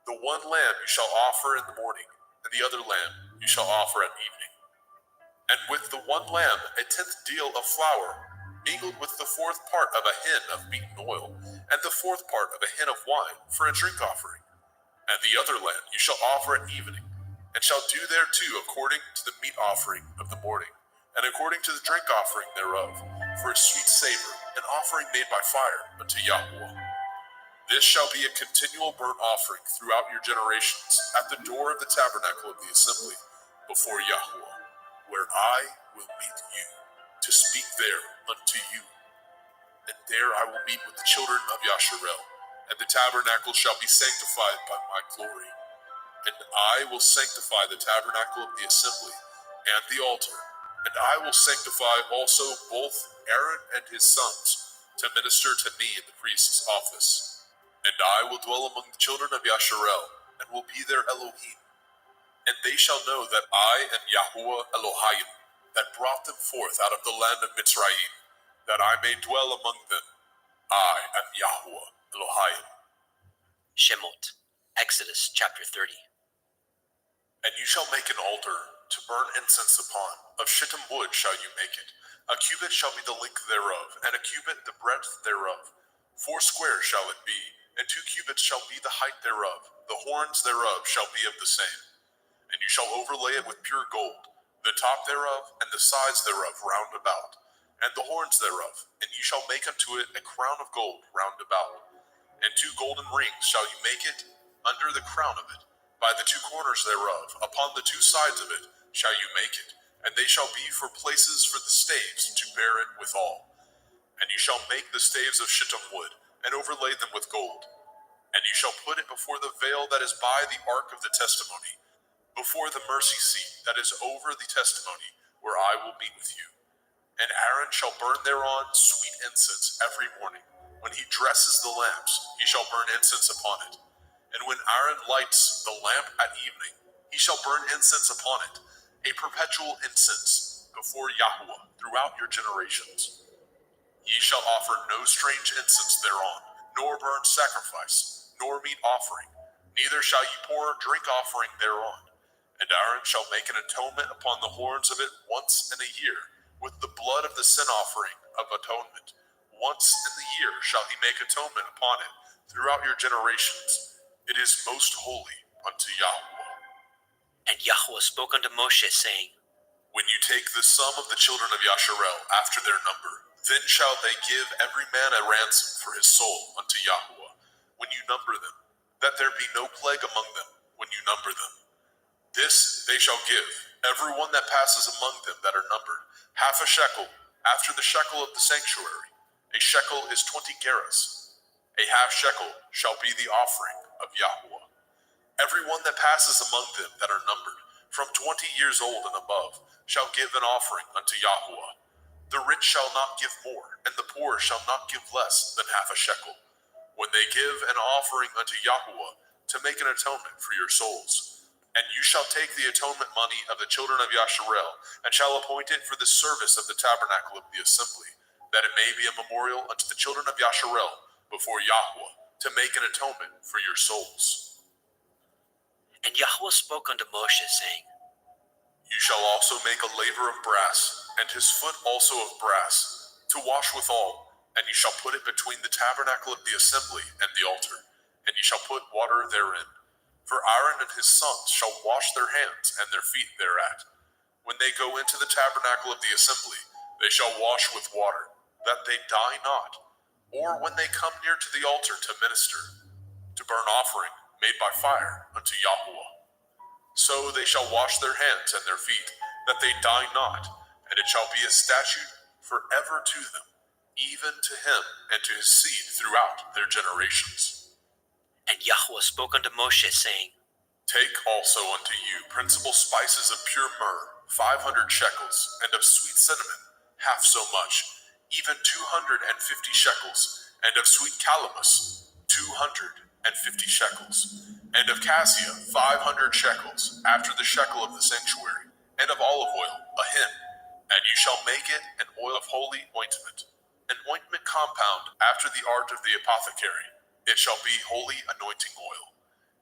The one lamb you shall offer in the morning, and the other lamb you shall offer at evening. And with the one lamb 1/10 deal of flour, mingled with the 4th part of a hin of beaten oil, and the 4th part of a hin of wine, for a drink offering. And the other lamb you shall offer at evening, and shall do thereto according to the meat offering of the morning, and according to the drink offering thereof, for a sweet savor, an offering made by fire unto Yahweh. This shall be a continual burnt offering throughout your generations, at the door of the tabernacle of the assembly, before Yahweh, where I will meet you, to speak there unto you. And there I will meet with the children of Yasharel, and the tabernacle shall be sanctified by my glory. And I will sanctify the tabernacle of the assembly and the altar, and I will sanctify also both Aaron and his sons to minister to me in the priest's office. And I will dwell among the children of Yasharel, and will be their Elohim. And they shall know that I am Yahweh Elohim, that brought them forth out of the land of Mitzrayim, that I may dwell among them. I am Yahweh Elohim. Shemot, Exodus chapter 30. And you shall make an altar to burn incense upon. Of shittim wood shall you make it. A cubit shall be the length thereof, and a cubit the breadth thereof. 4 squares shall it be, and 2 cubits shall be the height thereof. The horns thereof shall be of the same. And you shall overlay it with pure gold, the top thereof, and the sides thereof round about, and the horns thereof. And you shall make unto it a crown of gold round about. And 2 golden rings shall you make it under the crown of it. By the 2 corners thereof, upon the 2 sides of it, shall you make it, and they shall be for places for the staves to bear it withal. And you shall make the staves of shittim wood, and overlay them with gold. And you shall put it before the veil that is by the ark of the testimony, before the mercy seat that is over the testimony, where I will meet with you. And Aaron shall burn thereon sweet incense every morning. When he dresses the lamps, he shall burn incense upon it. And when Aaron lights the lamp at evening, he shall burn incense upon it, a perpetual incense before Yahweh throughout your generations. Ye shall offer no strange incense thereon, nor burnt sacrifice, nor meat offering, neither shall ye pour drink offering thereon. And Aaron shall make an atonement upon the horns of it once in a year, with the blood of the sin offering of atonement. Once in the year shall he make atonement upon it throughout your generations. It is most holy unto Yahweh. And Yahweh spoke unto Moshe, saying, When you take the sum of the children of Yasharel after their number, then shall they give every man a ransom for his soul unto Yahweh, when you number them, that there be no plague among them when you number them. This they shall give, every one that passes among them that are numbered, half a shekel after the shekel of the sanctuary. A shekel is 20 gerahs. A half shekel shall be the offering of Yahweh. Every one that passes among them that are numbered, from 20 years old and above, shall give an offering unto Yahweh. The rich shall not give more, and the poor shall not give less than half a shekel, when they give an offering unto Yahweh to make an atonement for your souls. And you shall take the atonement money of the children of Yasharel, and shall appoint it for the service of the tabernacle of the assembly, that it may be a memorial unto the children of Yasharel before Yahweh, to make an atonement for your souls. And Yahweh spoke unto Moshe, saying, You shall also make a laver of brass, and his foot also of brass, to wash withal, and you shall put it between the tabernacle of the assembly and the altar, and you shall put water therein. For Aaron and his sons shall wash their hands and their feet thereat. When they go into the tabernacle of the assembly, they shall wash with water, that they die not, or when they come near to the altar to minister, to burn offering made by fire unto Yahweh. So they shall wash their hands and their feet, that they die not, and it shall be a statute forever to them, even to him and to his seed throughout their generations. And Yahweh spoke unto Moshe, saying, Take also unto you principal spices of pure myrrh, 500 shekels, and of sweet cinnamon, half so much, even 250 shekels, and of sweet calamus, 250 shekels, and of cassia, 500 shekels, after the shekel of the sanctuary, and of olive oil, a hin. And you shall make it an oil of holy ointment, an ointment compound after the art of the apothecary. It shall be holy anointing oil.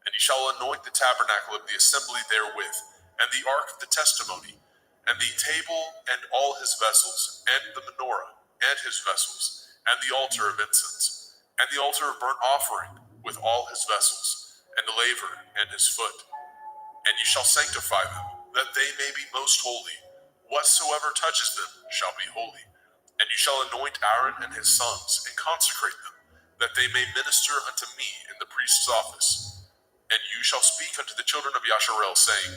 And ye shall anoint the tabernacle of the assembly therewith, and the ark of the testimony, and the table and all his vessels, and the menorah and his vessels, and the altar of incense, and the altar of burnt offering with all his vessels, and the laver and his foot. And ye shall sanctify them, that they may be most holy. Whatsoever touches them shall be holy. And ye shall anoint Aaron and his sons, and consecrate them, that they may minister unto me in the priest's office. And you shall speak unto the children of Yasharel, saying,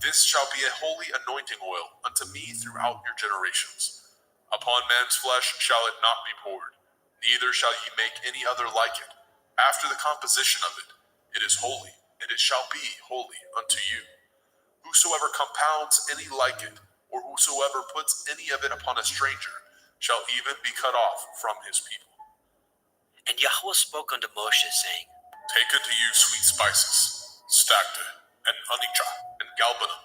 This shall be a holy anointing oil unto me throughout your generations. Upon man's flesh shall it not be poured, neither shall ye make any other like it. After the composition of it, it is holy, and it shall be holy unto you. Whosoever compounds any like it, or whosoever puts any of it upon a stranger, shall even be cut off from his people. And Yahweh spoke unto Moshe, saying, Take unto you sweet spices, stacte, and onycha, and galbanum.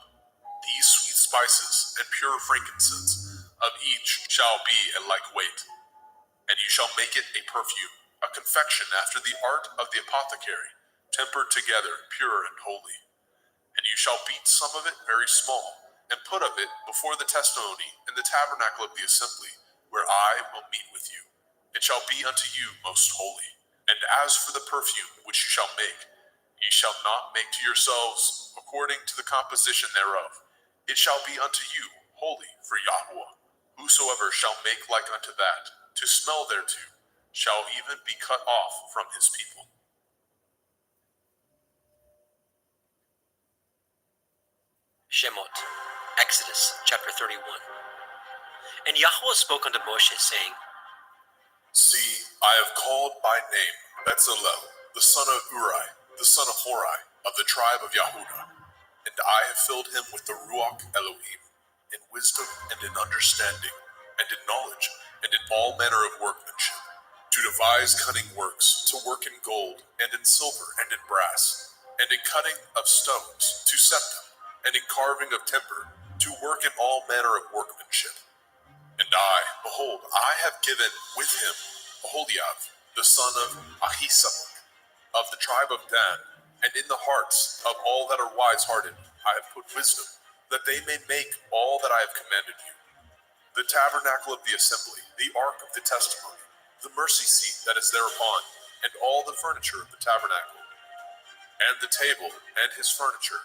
These sweet spices and pure frankincense, of each shall be a like weight. And you shall make it a perfume, a confection after the art of the apothecary, tempered together, pure and holy. And you shall beat some of it very small, and put of it before the testimony in the tabernacle of the assembly, where I will meet with you. It shall be unto you most holy. And as for the perfume which you shall make, ye shall not make to yourselves according to the composition thereof. It shall be unto you holy for Yahweh. Whosoever shall make like unto that, to smell thereto, shall even be cut off from his people. Shemot, Exodus chapter 31. And Yahweh spoke unto Moshe, saying, See, I have called by name Bezalel, the son of Uri, the son of Hori, of the tribe of Yehudah, and I have filled him with the Ruach Elohim, in wisdom and in understanding, and in knowledge, and in all manner of workmanship, to devise cunning works, to work in gold, and in silver, and in brass, and in cutting of stones, to set them, and in carving of timber, to work in all manner of workmanship. And I, behold, I have given with him Aholiab, the son of Ahisamach, of the tribe of Dan, and in the hearts of all that are wise-hearted I have put wisdom, that they may make all that I have commanded you: the tabernacle of the assembly, the ark of the testimony, the mercy seat that is thereupon, and all the furniture of the tabernacle, and the table and his furniture,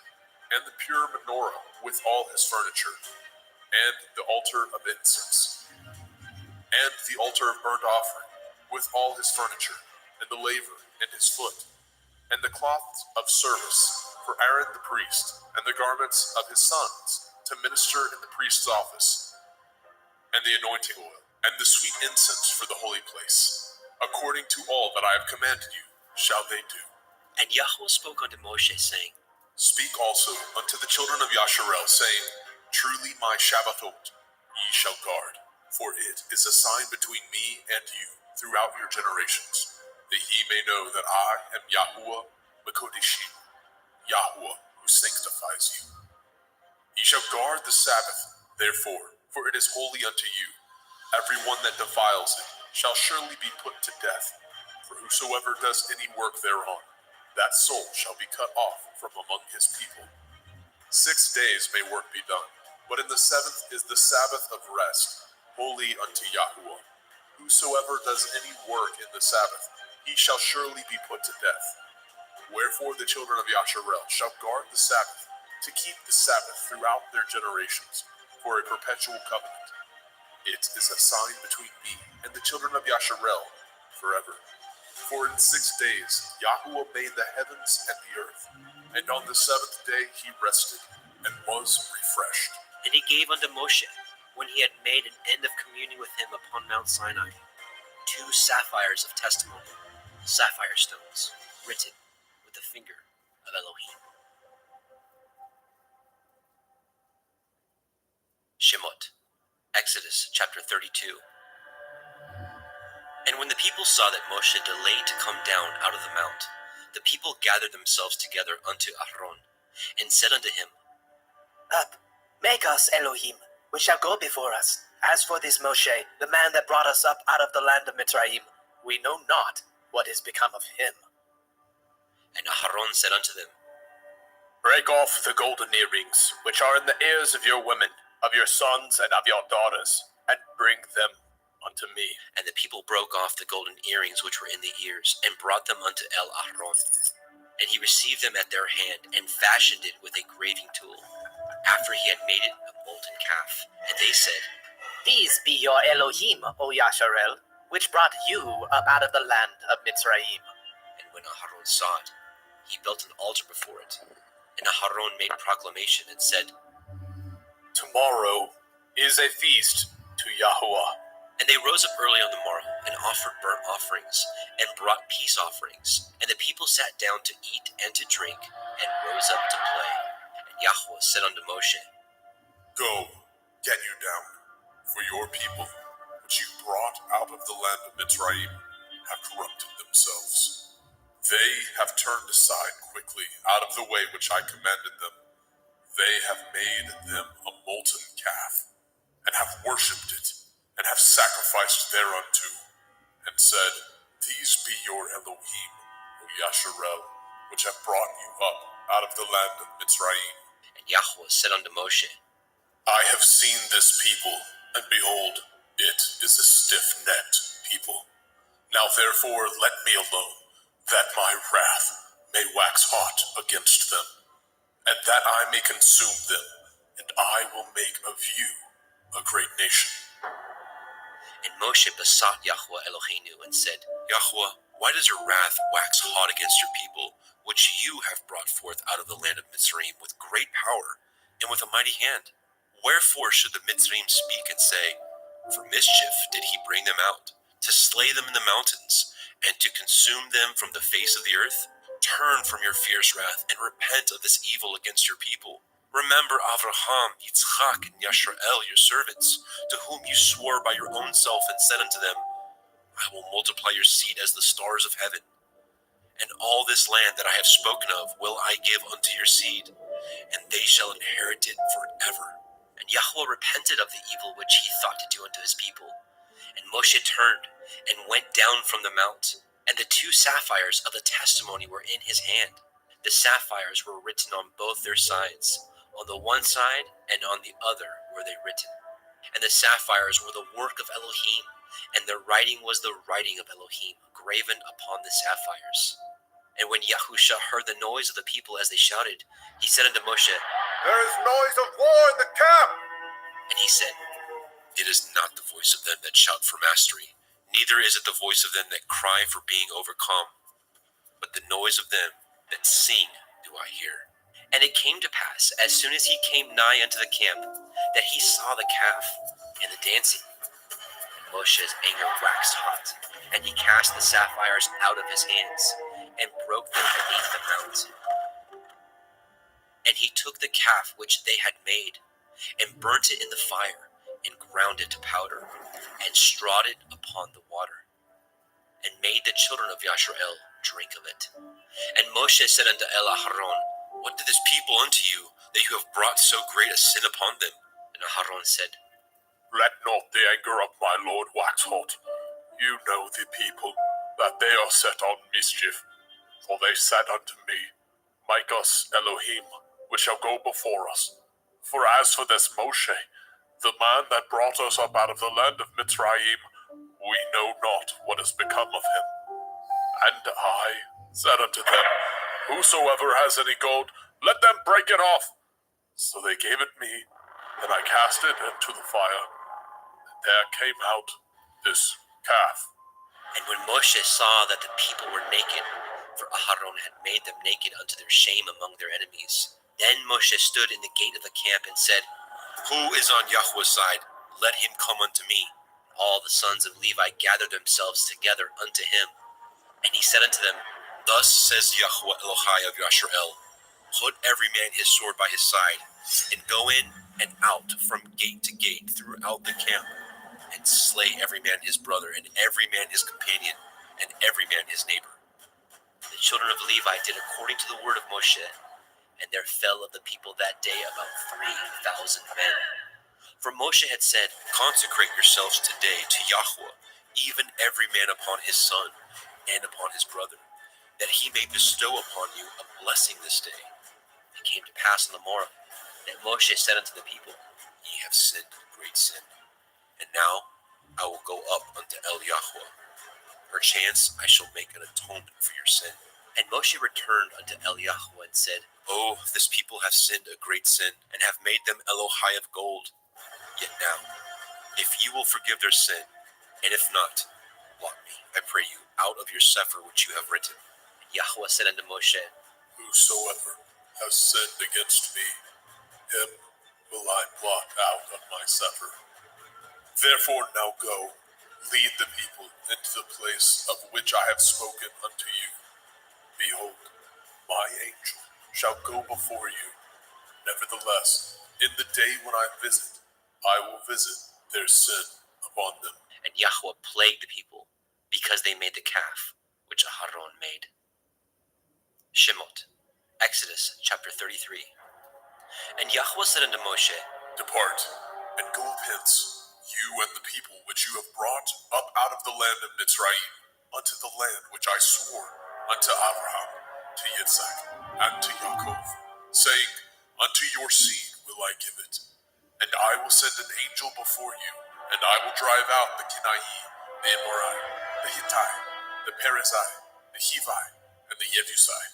and the pure menorah with all his furniture, and the altar of incense, and the altar of burnt offering with all his furniture, and the laver and his foot, and the cloths of service for Aaron the priest, and the garments of his sons to minister in the priest's office, and the anointing oil, and the sweet incense for the holy place. According to all that I have commanded you, shall they do. And Yahweh spoke unto Moshe, saying, Speak also unto the children of Yasharel, saying, Truly my Shabbathot ye shall guard, for it is a sign between me and you throughout your generations, that ye may know that I am Yahuwah Mekodeshim, Yahuwah who sanctifies you. Ye shall guard the Sabbath, therefore, for it is holy unto you. Every one that defiles it shall surely be put to death. For whosoever does any work thereon, that soul shall be cut off from among his people. 6 days may work be done, but in the seventh is the Sabbath of rest, holy unto Yahuwah. Whosoever does any work in the Sabbath, he shall surely be put to death. Wherefore the children of Yasharel shall guard the Sabbath, to keep the Sabbath throughout their generations, for a perpetual covenant. It is a sign between me and the children of Yasharel forever. For in 6 days Yahuwah made the heavens and the earth, and on the seventh day he rested and was refreshed. And he gave unto Moshe, when he had made an end of communing with him upon Mount Sinai, 2 sapphires of testimony, sapphire stones, written with the finger of Elohim. Shemot, Exodus chapter 32. And when the people saw that Moshe delayed to come down out of the mount, the people gathered themselves together unto Aaron, and said unto him, Up, make us Elohim, which shall go before us. As for this Moshe, the man that brought us up out of the land of Mitzrayim, we know not what is become of him. And Aaron said unto them, Break off the golden earrings, which are in the ears of your women, of your sons and of your daughters, and bring them unto me. And the people broke off the golden earrings which were in the ears, and brought them unto Aaron. And he received them at their hand, and fashioned it with a graving tool, after he had made it a molten calf. And they said, These be your Elohim, O Yasharel, which brought you up out of the land of Mitzrayim. And when Aaron saw it, he built an altar before it. And Aaron made proclamation and said, Tomorrow is a feast to Yahuwah. And they rose up early on the morrow, and offered burnt offerings, and brought peace offerings. And the people sat down to eat and to drink, and rose up to play. And Yahweh said unto Moshe, Go, get you down, for your people, which you brought out of the land of Mitzrayim, have corrupted themselves. They have turned aside quickly out of the way which I commanded them. They have made them a molten calf, and have worshipped it, and have sacrificed thereunto, and said, These be your Elohim, O Yasharel, which have brought you up out of the land of Mitzrayim. And Yahweh said unto Moshe, I have seen this people, and behold, it is a stiff-necked people. Now therefore let me alone, that my wrath may wax hot against them, and that I may consume them, and I will make of you a great nation. And Moshe besought Yahweh Eloheinu, and said, Yahweh, why does your wrath wax hot against your people, which you have brought forth out of the land of Mitzrayim with great power, and with a mighty hand? Wherefore should the Mitzrayim speak and say, For mischief did he bring them out, to slay them in the mountains, and to consume them from the face of the earth? Turn from your fierce wrath, and repent of this evil against your people. Remember Avraham, Yitzchak, and Yasharel, your servants, to whom you swore by your own self, and said unto them, I will multiply your seed as the stars of heaven. And all this land that I have spoken of will I give unto your seed, and they shall inherit it forever. And Yahweh repented of the evil which he thought to do unto his people. And Moshe turned, and went down from the mount, and the 2 sapphires of the testimony were in his hand. The sapphires were written on both their sides, On the one side and on the other were they written. And the sapphires were the work of Elohim, and their writing was the writing of Elohim, graven upon the sapphires. And when Yahusha heard the noise of the people as they shouted, he said unto Moshe, There is noise of war in the camp. and he said, It is not the voice of them that shout for mastery, neither is it the voice of them that cry for being overcome, but the noise of them that sing do I hear. And it came to pass, as soon as he came nigh unto the camp, that he saw the calf and the dancing. And Moshe's anger waxed hot, and he cast the sapphires out of his hands, and broke them beneath the mount. And he took the calf which they had made, and burnt it in the fire, and ground it to powder, and strawed it upon the water, and made the children of Yashrael drink of it. And Moshe said unto Aharon, What did this people unto you, that you have brought so great a sin upon them? And Aharon said, Let not the anger of my lord wax hot. You know the people, that they are set on mischief. For they said unto me, Make us Elohim, which shall go before us. For as for this Moshe, the man that brought us up out of the land of Mitzrayim, we know not what has become of him. And I said unto them, Whosoever has any gold, let them break it off. So they gave it me, and I cast it into the fire. And there came out this calf. And when Moshe saw that the people were naked, for Aharon had made them naked unto their shame among their enemies, then Moshe stood in the gate of the camp and said, Who is on Yahweh's side? Let him come unto me. All the sons of Levi gathered themselves together unto him. And he said unto them, Thus says Yahweh Elohai of Yashrael, Put every man his sword by his side, and go in and out from gate to gate throughout the camp, and slay every man his brother, and every man his companion, and every man his neighbor. The children of Levi did according to the word of Moshe, and there fell of the people that day about 3,000 men. For Moshe had said, Consecrate yourselves today to Yahweh, even every man upon his son, and upon his brother, that he may bestow upon you a blessing this day. It came to pass on the morrow, that Moshe said unto the people, Ye have sinned a great sin, and now I will go up unto El Yahweh. Perchance I shall make an atonement for your sin. And Moshe returned unto El Yahweh and said, Oh, this people have sinned a great sin, and have made them Elohai of gold. Yet now, if you will forgive their sin, and if not, blot me, I pray you, out of your sefer which you have written. And Yahweh said unto Moshe, Whosoever has sinned against me, him will I blot out of my sefer. Therefore now go, lead the people into the place of which I have spoken unto you. Behold, my angel shall go before you. Nevertheless, in the day when I will visit their sin upon them. And Yahweh plagued the people, because they made the calf which Aharon made. Shemot, Exodus chapter 33. And Yahweh said unto Moshe, Depart, and go up hence, you and the people which you have brought up out of the land of Mitzrayim, unto the land which I swore unto Abraham, to Yitzhak, and to Yaakov, saying, Unto your seed will I give it. And I will send an angel before you, and I will drive out the Kenai, the Amorai, the Hittai, the Perizzai, the Hivi, and the Jebusai,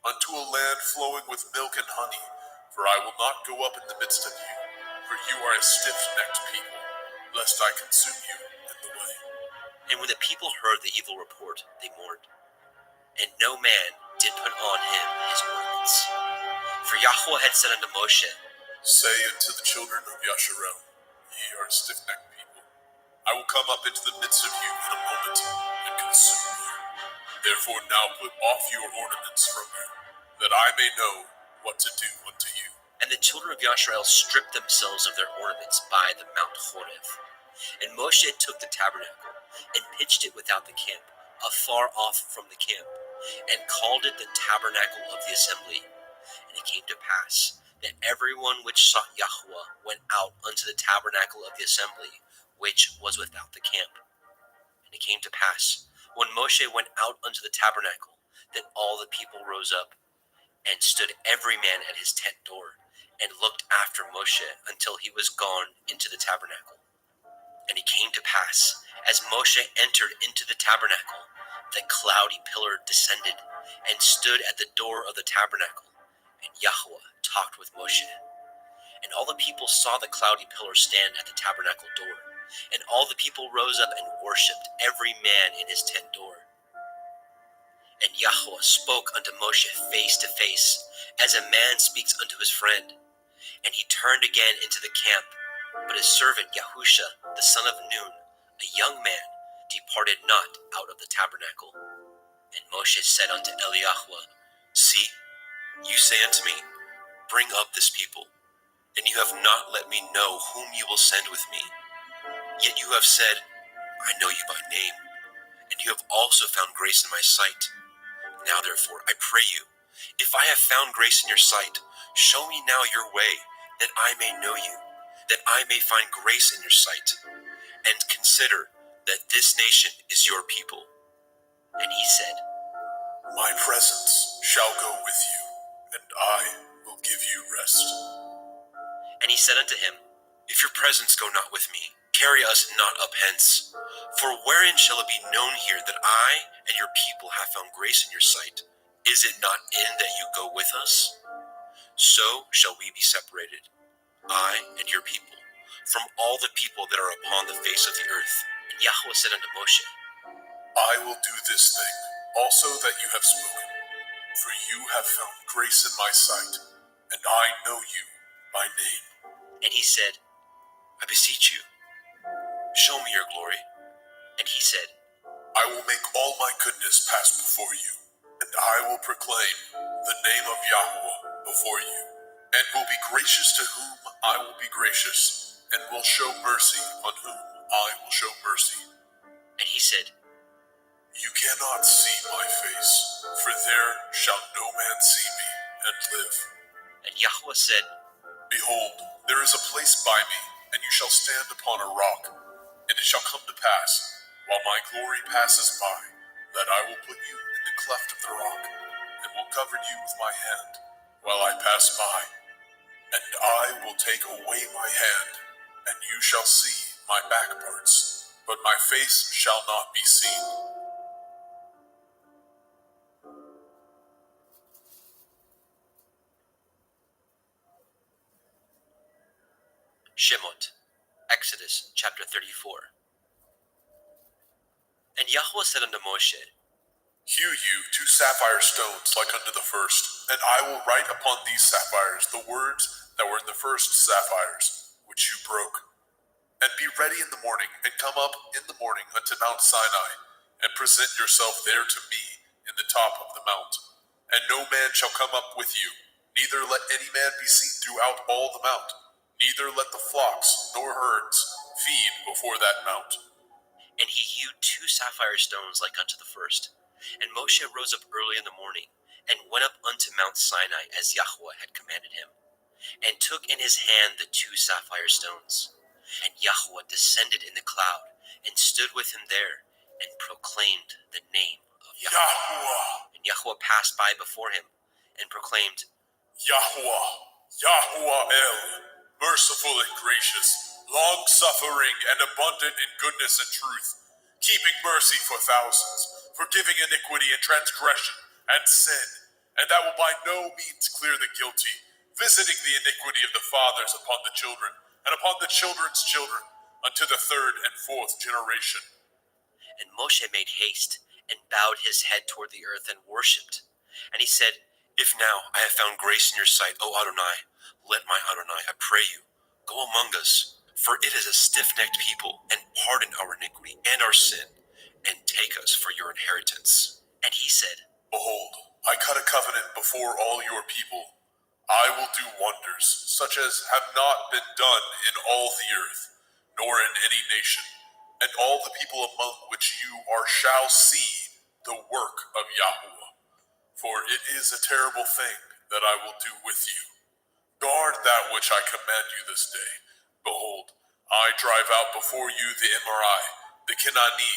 unto a land flowing with milk and honey, for I will not go up in the midst of you, for you are a stiff-necked people, lest I consume you in the way. And when the people heard the evil report, they mourned. And no man did put on him his ornaments. For Yahweh had said unto Moshe, Say unto the children of Yasharel, Ye are a stiff-necked people. I will come up into the midst of you in a moment, and consume you. Therefore now put off your ornaments from you, that I may know what to do unto you. And the children of Yashrael stripped themselves of their ornaments by the Mount Horeb. And Moshe took the tabernacle, and pitched it without the camp, afar off from the camp, and called it the tabernacle of the assembly. And it came to pass, that everyone which sought Yahweh went out unto the tabernacle of the assembly, which was without the camp. And it came to pass, when Moshe went out unto the tabernacle, that all the people rose up, and stood every man at his tent door, and looked after Moshe until he was gone into the tabernacle. And it came to pass, as Moshe entered into the tabernacle, the cloudy pillar descended and stood at the door of the tabernacle, and Yahweh talked with Moshe. And all the people saw the cloudy pillar stand at the tabernacle door, and all the people rose up and worshipped, every man in his tent door. And Yahweh spoke unto Moshe face to face, as a man speaks unto his friend. And he turned again into the camp, but his servant Yahusha, the son of Nun, a young man, departed not out of the tabernacle. And Moshe said unto Eliyahu, See, you say unto me, Bring up this people, and you have not let me know whom you will send with me. Yet you have said, I know you by name, and you have also found grace in my sight. Now therefore, I pray you, if I have found grace in your sight, show me now your way, that I may know you, that I may find grace in your sight, and consider that this nation is your people. And he said, My presence shall go with you, and I will give you rest. And he said unto him, If your presence go not with me, carry us not up hence. For wherein shall it be known here that I and your people have found grace in your sight? Is it not in that you go with us? So shall we be separated, I and your people, from all the people that are upon the face of the earth. And Yahweh said unto Moshe, I will do this thing also that you have spoken, for you have found grace in my sight, and I know you by name. And he said, I beseech you, show me your glory. And he said, I will make all my goodness pass before you, and I will proclaim the name of Yahweh before you, and will be gracious to whom I will be gracious, and will show mercy on whom I will show mercy. And he said, You cannot see my face, for there shall no man see me and live. And Yahweh said, Behold, there is a place by me, and you shall stand upon a rock. And it shall come to pass, while my glory passes by, that I will put you in the cleft of the rock, and will cover you with my hand, while I pass by. And I will take away my hand, and you shall see my back parts, but my face shall not be seen. Shemot, Exodus chapter 34. And Yahweh said unto Moshe, Hew you 2 sapphire stones like unto the first, and I will write upon these sapphires the words that were in the first sapphires, which you broke. And be ready in the morning, and come up in the morning unto Mount Sinai, and present yourself there to me in the top of the mount. And no man shall come up with you, neither let any man be seen throughout all the mount, neither let the flocks nor herds feed before that mount. And he hewed 2 sapphire stones like unto the first. And Moshe rose up early in the morning, and went up unto Mount Sinai as Yahweh had commanded him, and took in his hand the 2 sapphire stones. And Yahweh descended in the cloud, and stood with him there, and proclaimed the name of Yahweh. Yahuwah, And Yahweh passed by before him, and proclaimed, Yahuwah, Yahuwah El, merciful and gracious, long-suffering and abundant in goodness and truth, keeping mercy for thousands, forgiving iniquity and transgression and sin, and that will by no means clear the guilty, visiting the iniquity of the fathers upon the children, and upon the children's children, unto the 3rd and 4th generation. And Moshe made haste, and bowed his head toward the earth, and worshipped. And he said, If now I have found grace in your sight, O Adonai, let my Adonai, I pray you, go among us, for it is a stiff-necked people, and pardon our iniquity and our sin, and take us for your inheritance. And he said, Behold, I cut a covenant before all your people. I will do wonders, such as have not been done in all the earth, nor in any nation. And all the people among which you are shall see the work of Yahuwah. For it is a terrible thing that I will do with you. Guard that which I command you this day. Behold, I drive out before you the Emori, the Kenani,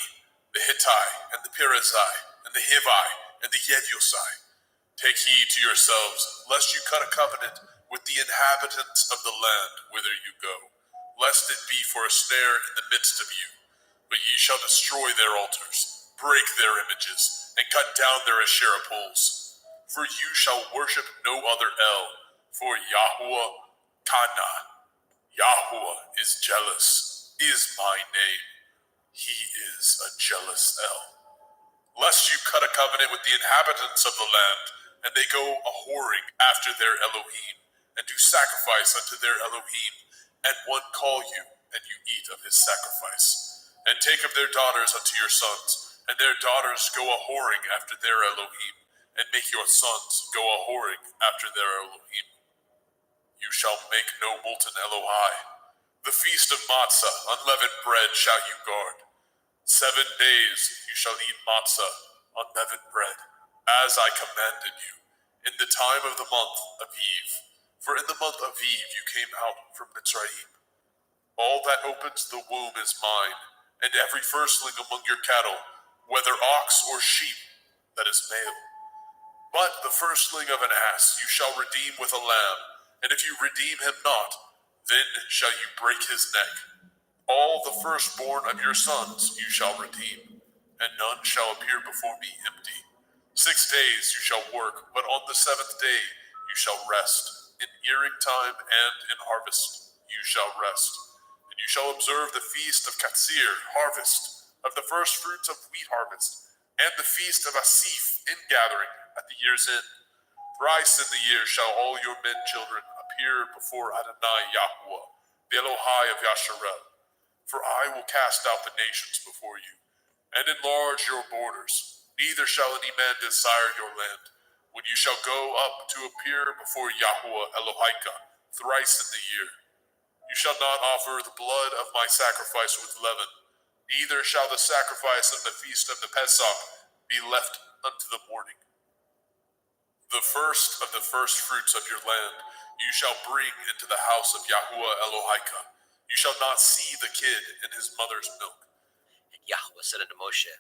the Hittite, and the Perizzai, and the Hivi, and the Yebusai. Take heed to yourselves, lest you cut a covenant with the inhabitants inhabitants of the land whither you go, lest it be for a snare in the midst of you. But ye shall destroy their altars, break their images, and cut down their Asherah poles. For you shall worship no other El, for Yahuwah Kana, Yahuwah is jealous, is my name. He is a jealous El. Lest you cut a covenant with the inhabitants of the land, and they go a-whoring after their Elohim, and do sacrifice unto their Elohim, and one call you, and you eat of his sacrifice, and take of their daughters unto your sons, and their daughters go a-whoring after their Elohim, and make your sons go a-whoring after their Elohim. You shall make no molten Elohai. The feast of matzah, unleavened bread, shall you guard. 7 days you shall eat matzah, unleavened bread, as I commanded you, in the time of the month of Eve. For in the month of Eve you came out from Mitzrayim. All that opens the womb is mine, and every firstling among your cattle, whether ox or sheep, that is male. But the firstling of an ass you shall redeem with a lamb, and if you redeem him not, then shall you break his neck. All the firstborn of your sons you shall redeem, and none shall appear before me empty. 6 days you shall work, but on the 7th day you shall rest. In earing time and in harvest you shall rest. And you shall observe the feast of Katsir, harvest, of the first fruits of wheat harvest, and the feast of Asif, ingathering, at the year's end. Thrice in the year shall all your men children appear before Adonai Yahuwah, the Elohai of Yasharel. For I will cast out the nations before you, and enlarge your borders. Neither shall any man desire your land, when you shall go up to appear before Yahuwah Elohika thrice in the year. You shall not offer the blood of my sacrifice with leaven, neither shall the sacrifice of the feast of the Pesach be left unto the morning. The first of the first fruits of your land you shall bring into the house of Yahuwah Elohika. You shall not see the kid in his mother's milk. And Yahweh said unto Moshe,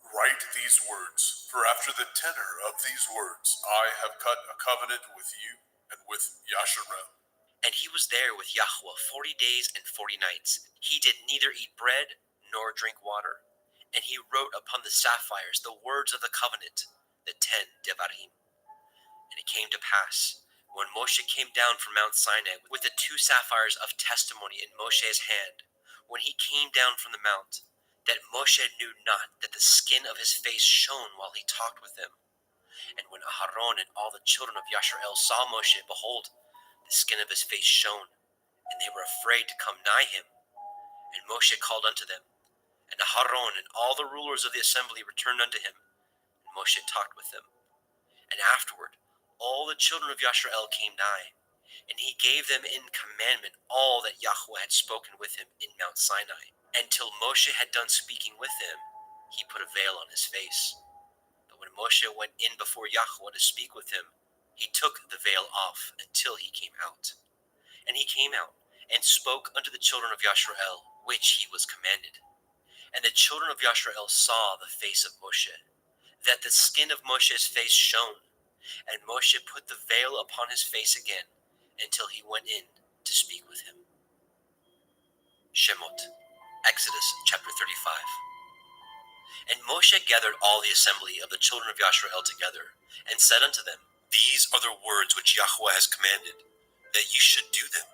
Write these words, for after the tenor of these words I have cut a covenant with you and with Yasharel. And he was there with Yahweh 40 days and 40 nights. He did neither eat bread nor drink water. And he wrote upon the sapphires the words of the covenant, the 10 Devarim. And it came to pass, when Moshe came down from Mount Sinai with the 2 sapphires of testimony in Moshe's hand, when he came down from the mount, that Moshe knew not that the skin of his face shone while he talked with him. And when Aharon and all the children of Yasharel saw Moshe, behold, the skin of his face shone, and they were afraid to come nigh him. And Moshe called unto them, and Aharon and all the rulers of the assembly returned unto him, and Moshe talked with them. And afterward all the children of Yasharel came nigh, and he gave them in commandment all that Yahweh had spoken with him in Mount Sinai. And till Moshe had done speaking with him, he put a veil on his face. But when Moshe went in before Yahweh to speak with him, he took the veil off until he came out. And he came out and spoke unto the children of Yasharel, which he was commanded. And the children of Yasharel saw the face of Moshe, that the skin of Moshe's face shone. And Moshe put the veil upon his face again, until he went in to speak with him. Shemot, Exodus chapter 35. And Moshe gathered all the assembly of the children of Yasharel together, and said unto them, These are the words which Yahweh has commanded, that ye should do them.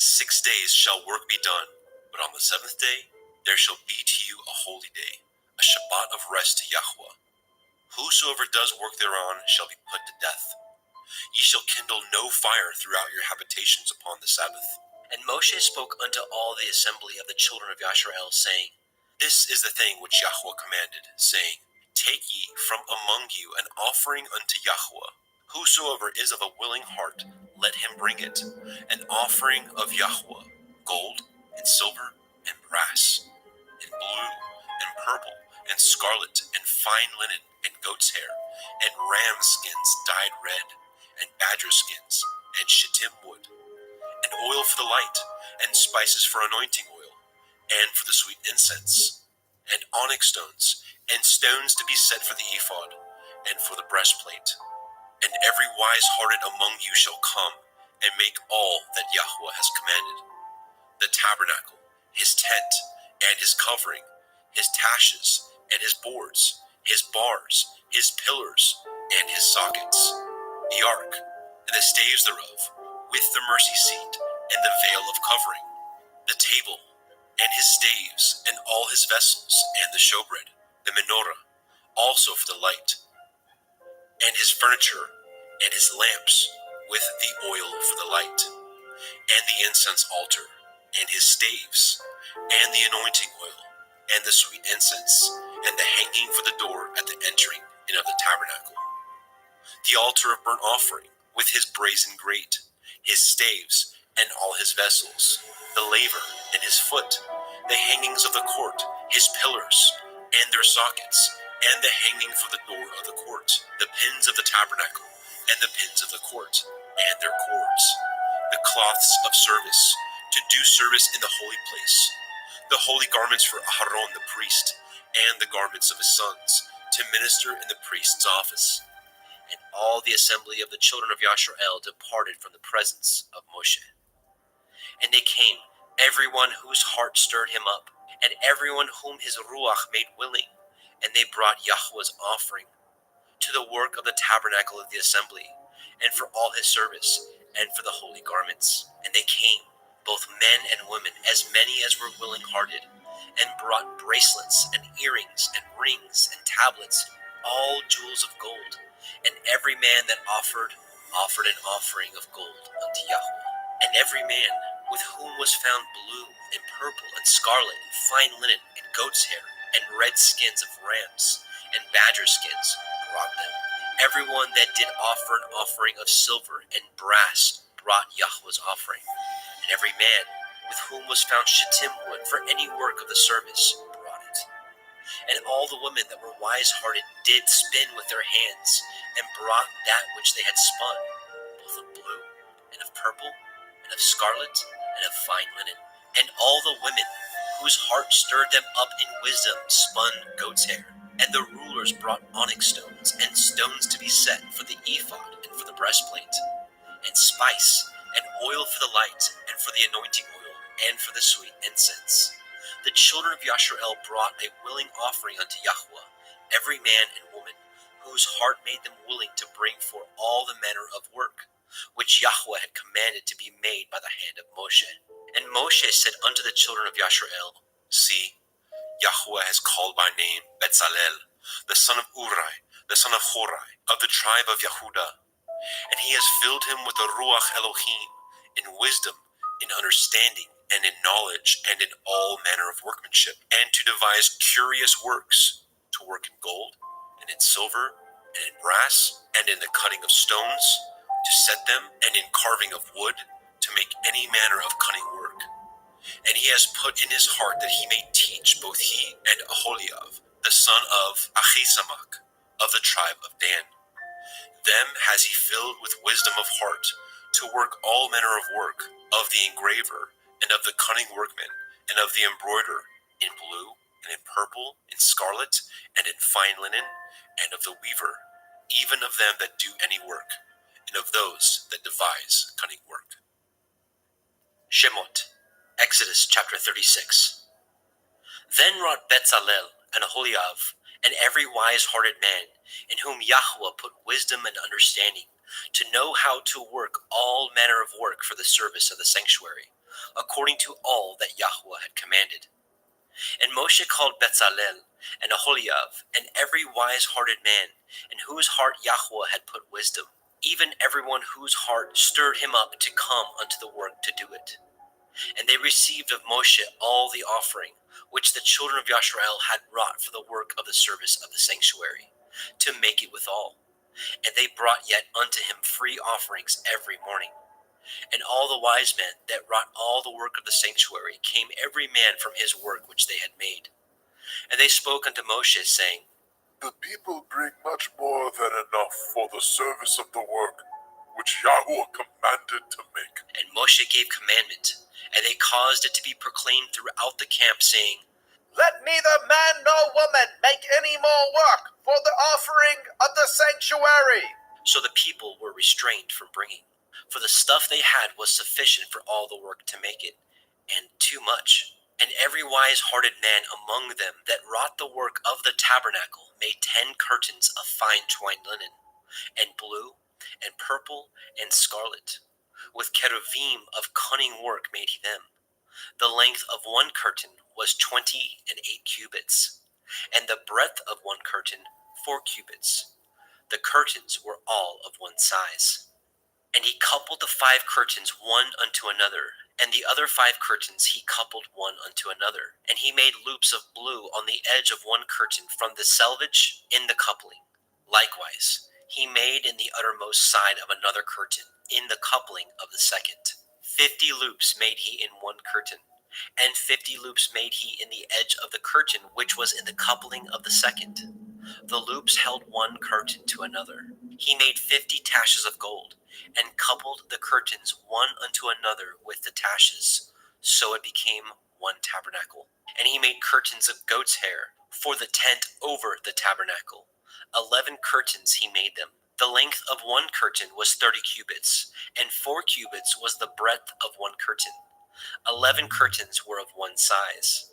6 days shall work be done, but on the 7th day there shall be to you a holy day, a Shabbat of rest to Yahweh. Whosoever does work thereon shall be put to death. Ye shall kindle no fire throughout your habitations upon the Sabbath. And Moshe spoke unto all the assembly of the children of Yasharel, saying, This is the thing which Yahweh commanded, saying, Take ye from among you an offering unto Yahweh. Whosoever is of a willing heart, let him bring it, an offering of Yahweh, gold and silver and brass, and blue and purple and scarlet and fine linen and goat's hair, and ram skins dyed red, and badger skins, and shittim wood, and oil for the light, and spices for anointing oil, and for the sweet incense, and onyx stones, and stones to be set for the ephod, and for the breastplate. And every wise-hearted among you shall come, and make all that Yahweh has commanded: the tabernacle, his tent, and his covering, his taches, and his boards, his bars, his pillars, and his sockets, the ark, and the staves thereof, with the mercy seat, and the veil of covering, the table, and his staves, and all his vessels, and the showbread, the menorah, also for the light, and his furniture, and his lamps, with the oil for the light, and the incense altar, and his staves, and the anointing oil, and the sweet incense, and the hanging for the door at the entering in of the tabernacle, the altar of burnt offering, with his brazen grate, his staves, and all his vessels, the laver and his foot, the hangings of the court, his pillars, and their sockets, and the hanging for the door of the court, the pins of the tabernacle, and the pins of the court, and their cords, the cloths of service, to do service in the holy place, the holy garments for Aharon the priest, and the garments of his sons, to minister in the priest's office. And all the assembly of the children of Yasharel departed from the presence of Moshe. And they came, everyone whose heart stirred him up, and everyone whom his ruach made willing, and they brought Yahweh's offering to the work of the tabernacle of the assembly, and for all his service, and for the holy garments. And they came, both men and women, as many as were willing-hearted, and brought bracelets, and earrings, and rings, and tablets, all jewels of gold. And every man that offered an offering of gold unto Yahweh. And every man with whom was found blue, and purple, and scarlet, and fine linen, and goat's hair, and red skins of rams, and badger skins, brought them. Everyone that did offer an offering of silver and brass brought Yahweh's offering. And every man with whom was found shittim wood for any work of the service brought it. And all the women that were wise-hearted did spin with their hands, and brought that which they had spun, both of blue, and of purple, and of scarlet, and of fine linen. And all the women whose heart stirred them up in wisdom spun goat's hair. And the rulers brought onyx stones, and stones to be set for the ephod, and for the breastplate, and spice, and oil for the light, and for the anointing oil, and for the sweet incense. The children of Yasharel brought a willing offering unto Yahweh, every man and woman, whose heart made them willing to bring for all the manner of work, which Yahweh had commanded to be made by the hand of Moshe. And Moshe said unto the children of Yasharel, See, Yahweh has called by name Betzalel, the son of Uri, the son of Horai, of the tribe of Yehudah, and he has filled him with the Ruach Elohim, in wisdom, in understanding, and in knowledge, and in all manner of workmanship, and to devise curious works, to work in gold, and in silver, and in brass, and in the cutting of stones, to set them, and in carving of wood, to make any manner of cunning work. And he has put in his heart that he may teach both he and Aholiab, the son of Achisamach, of the tribe of Dan. Them has he filled with wisdom of heart, to work all manner of work, of the engraver, and of the cunning workman, and of the embroiderer, in blue, and in purple, in scarlet, and in fine linen, and of the weaver, even of them that do any work, and of those that devise cunning work. Shemot, Exodus chapter 36. Then wrought Betzalel and Aholiab, and every wise-hearted man, in whom Yahweh put wisdom and understanding, to know how to work all manner of work for the service of the sanctuary, according to all that Yahweh had commanded. And Moshe called Betzalel and Aholiab, and every wise-hearted man, in whose heart Yahweh had put wisdom, even everyone whose heart stirred him up to come unto the work to do it. And they received of Moshe all the offering, which the children of Yasharel had wrought for the work of the service of the sanctuary, to make it withal. And they brought yet unto him free offerings every morning. And all the wise men that wrought all the work of the sanctuary came every man from his work which they had made. And they spoke unto Moshe, saying, The people bring much more than enough for the service of the work which Yahweh commanded to make. And Moshe gave commandment, and they caused it to be proclaimed throughout the camp, saying, Let neither man nor woman make any more work for the offering of the sanctuary. So the people were restrained from bringing. for the stuff they had was sufficient for all the work to make it, and too much. And every wise-hearted man among them that wrought the work of the tabernacle made 10 curtains of fine twined linen, and blue, and purple, and scarlet. With cherubim of cunning work made he them. The length of one curtain was 28 cubits, and the breadth of one curtain 4 cubits. The curtains were all of one size. And he coupled the 5 curtains one unto another, and the other 5 curtains he coupled one unto another. And he made loops of blue on the edge of one curtain from the selvage in the coupling. Likewise, he made in the uttermost side of another curtain in the coupling of the second. 50 loops made he in one curtain, and 50 loops made he in the edge of the curtain which was in the coupling of the second. The loops held one curtain to another. He made 50 taches of gold, and coupled the curtains one unto another with the taches. So it became one tabernacle. And he made curtains of goat's hair for the tent over the tabernacle. 11 curtains he made them. The length of one curtain was 30 cubits, and 4 cubits was the breadth of one curtain. 11 curtains were of one size.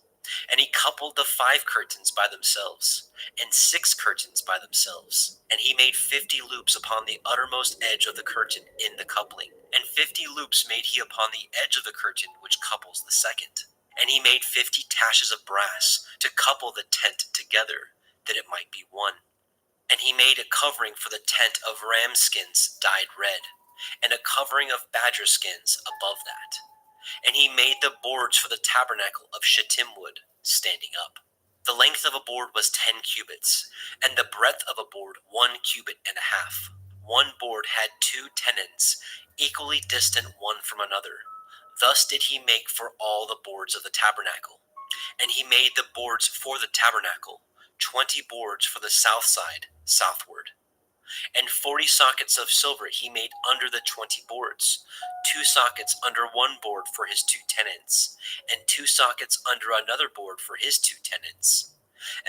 And he coupled the 5 curtains by themselves, and 6 curtains by themselves. And he made 50 loops upon the uttermost edge of the curtain in the coupling, and 50 loops made he upon the edge of the curtain which couples the second. And he made 50 taches of brass to couple the tent together, that it might be one. And he made a covering for the tent of ram skins dyed red, and a covering of badger skins above that. And he made the boards for the tabernacle of shittim wood, standing up. The length of a board was 10 cubits, and the breadth of a board 1 cubit and a half. One board had 2 tenons, equally distant one from another. Thus did he make for all the boards of the tabernacle. And he made the boards for the tabernacle, 20 boards for the south side, southward. And 40 sockets of silver he made under the 20 boards, 2 sockets under one board for his 2 tenons, and 2 sockets under another board for his 2 tenons.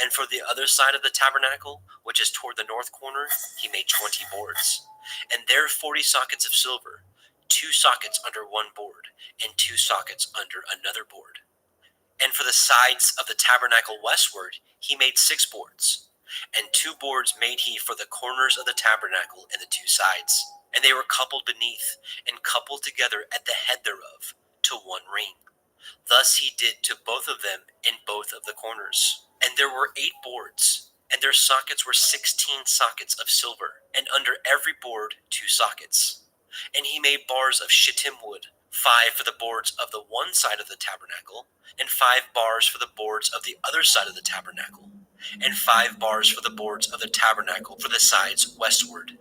And for the other side of the tabernacle, which is toward the north corner, he made 20 boards, and there 40 sockets of silver, 2 sockets under one board, and 2 sockets under another board. And for the sides of the tabernacle westward, he made 6 boards. And 2 boards made he for the corners of the tabernacle and the 2 sides. And they were coupled beneath, and coupled together at the head thereof, to one ring. Thus he did to both of them in both of the corners. And there were 8 boards, and their sockets were 16 sockets of silver, and under every board 2 sockets. And he made bars of shittim wood, 5 for the boards of the one side of the tabernacle, and 5 bars for the boards of the other side of the tabernacle, and 5 bars for the boards of the tabernacle for the sides westward.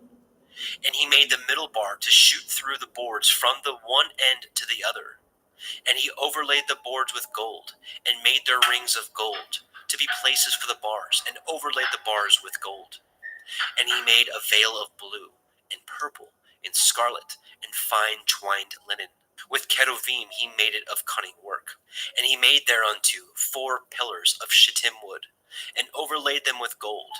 And he made the middle bar to shoot through the boards from the one end to the other. And he overlaid the boards with gold, and made their rings of gold, to be places for the bars, and overlaid the bars with gold. And he made a veil of blue, and purple, and scarlet, and fine twined linen. With cherubim he made it of cunning work. And he made thereunto 4 pillars of shittim wood, and overlaid them with gold.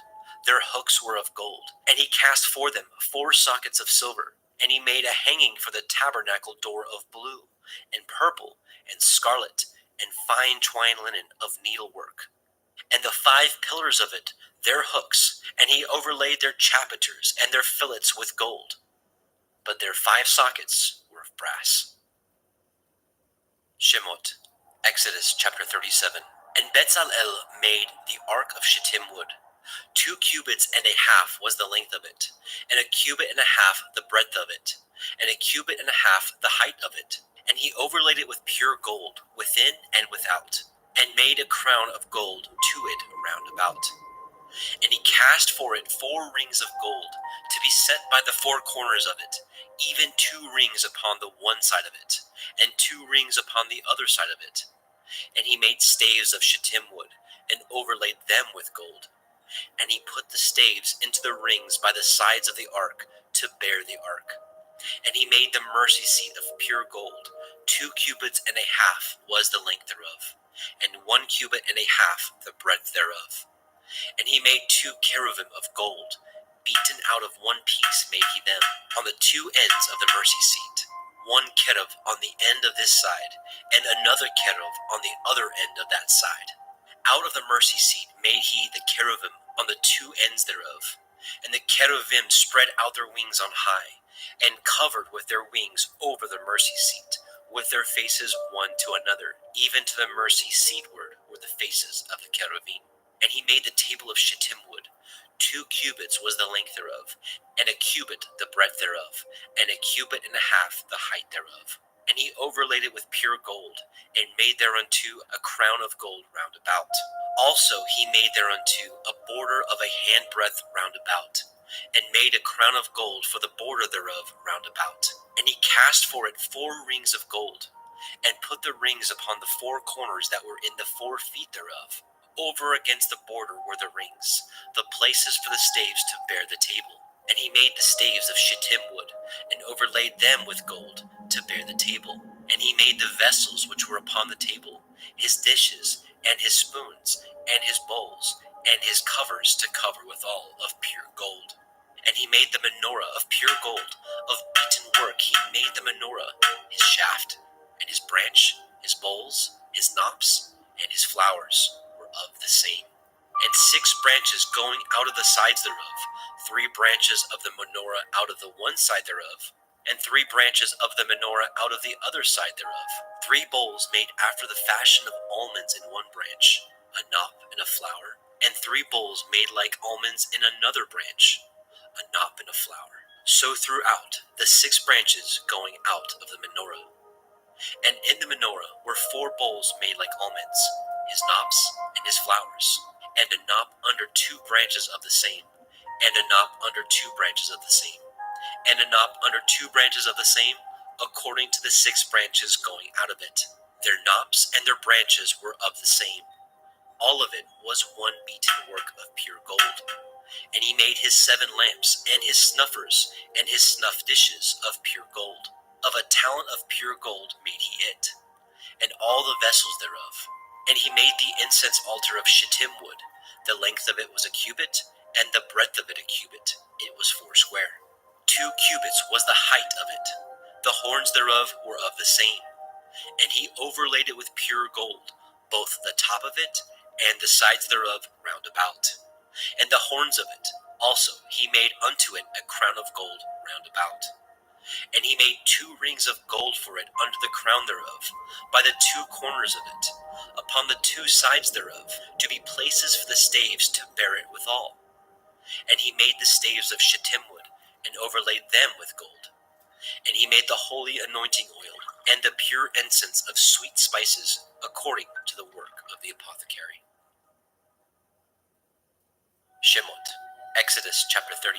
Their hooks were of gold. And he cast for them 4 sockets of silver. And he made a hanging for the tabernacle door of blue, and purple, and scarlet, and fine twined linen of needlework. And the 5 pillars of it, their hooks, and he overlaid their chapiters and their fillets with gold. But their 5 sockets were of brass. Shemot, Exodus chapter 37. And Bezalel made the ark of shittim wood. 2 cubits and a half was the length of it, and a cubit and a half the breadth of it, and a cubit and a half the height of it. And he overlaid it with pure gold, within and without, and made a crown of gold to it round about. And he cast for it 4 rings of gold, to be set by the 4 corners of it, even 2 rings upon the one side of it, and 2 rings upon the other side of it. And he made staves of shittim wood, and overlaid them with gold. And he put the staves into the rings by the sides of the ark, to bear the ark. And he made the mercy seat of pure gold. 2 cubits and a half was the length thereof, and 1 cubit and a half the breadth thereof. And he made 2 cherubim of gold. beaten out of one piece made he them, on the two ends of the mercy seat, one keruv on the end of this side, and another keruv on the other end of that side. Out of the mercy seat made he the cherubim on the two ends thereof, and the cherubim spread out their wings on high, and covered with their wings over the mercy seat, with their faces one to another, even to the mercy seatward were the faces of the cherubim. And he made the table of shittim wood. 2 cubits was the length thereof, and a cubit the breadth thereof, and a cubit and a half the height thereof. And he overlaid it with pure gold, and made thereunto a crown of gold round about. Also he made thereunto a border of a handbreadth round about, and made a crown of gold for the border thereof round about. And he cast for it 4 rings of gold, and put the rings upon the 4 corners that were in the 4 feet thereof. Over against the border were the rings, the places for the staves to bear the table. And he made the staves of shittim wood, and overlaid them with gold, to bear the table. And he made the vessels which were upon the table, his dishes, and his spoons, and his bowls, and his covers to cover withal of pure gold. And he made the menorah of pure gold, of beaten work he made the menorah, his shaft, and his branch, his bowls, his knops, and his flowers were of the same. And 6 branches going out of the sides thereof, 3 branches of the menorah out of the one side thereof, and 3 branches of the menorah out of the other side thereof. 3 bowls made after the fashion of almonds in one branch, a knop and a flower, and 3 bowls made like almonds in another branch, a knop and a flower. So throughout the 6 branches going out of the menorah. And in the menorah were 4 bowls made like almonds, his knops and his flowers, and a knop under 2 branches of the same, and a knop under 2 branches of the same, and a knop under 2 branches of the same, according to the 6 branches going out of it. Their knops and their branches were of the same. All of it was one beaten work of pure gold. And he made his 7 lamps, and his snuffers, and his snuff dishes of pure gold. Of a talent of pure gold made he it, and all the vessels thereof. And he made the incense altar of shittim wood. The length of it was a cubit, and the breadth of it a cubit. It was 4 square. 2 cubits was the height of it. The horns thereof were of the same. And he overlaid it with pure gold, both the top of it, and the sides thereof round about. And the horns of it also he made unto it a crown of gold round about. And he made 2 rings of gold for it under the crown thereof, by the 2 corners of it, upon the 2 sides thereof, to be places for the staves to bear it withal. And he made the staves of shittim wood, and overlaid them with gold. And he made the holy anointing oil, and the pure incense of sweet spices, according to the work of the apothecary. Shemot, Exodus chapter 38.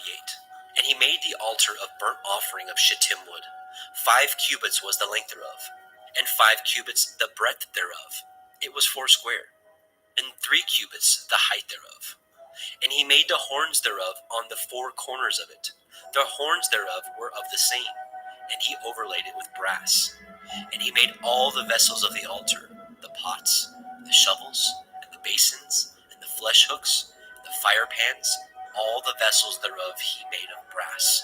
And he made the altar of burnt offering of shittim wood. 5 cubits was the length thereof, and 5 cubits the breadth thereof. It was 4 square, and 3 cubits the height thereof. And he made the horns thereof on the 4 corners of it. The horns thereof were of the same, and he overlaid it with brass. And he made all the vessels of the altar, the pots, the shovels, and the basins, and the flesh hooks, and the fire pans, all the vessels thereof he made of brass.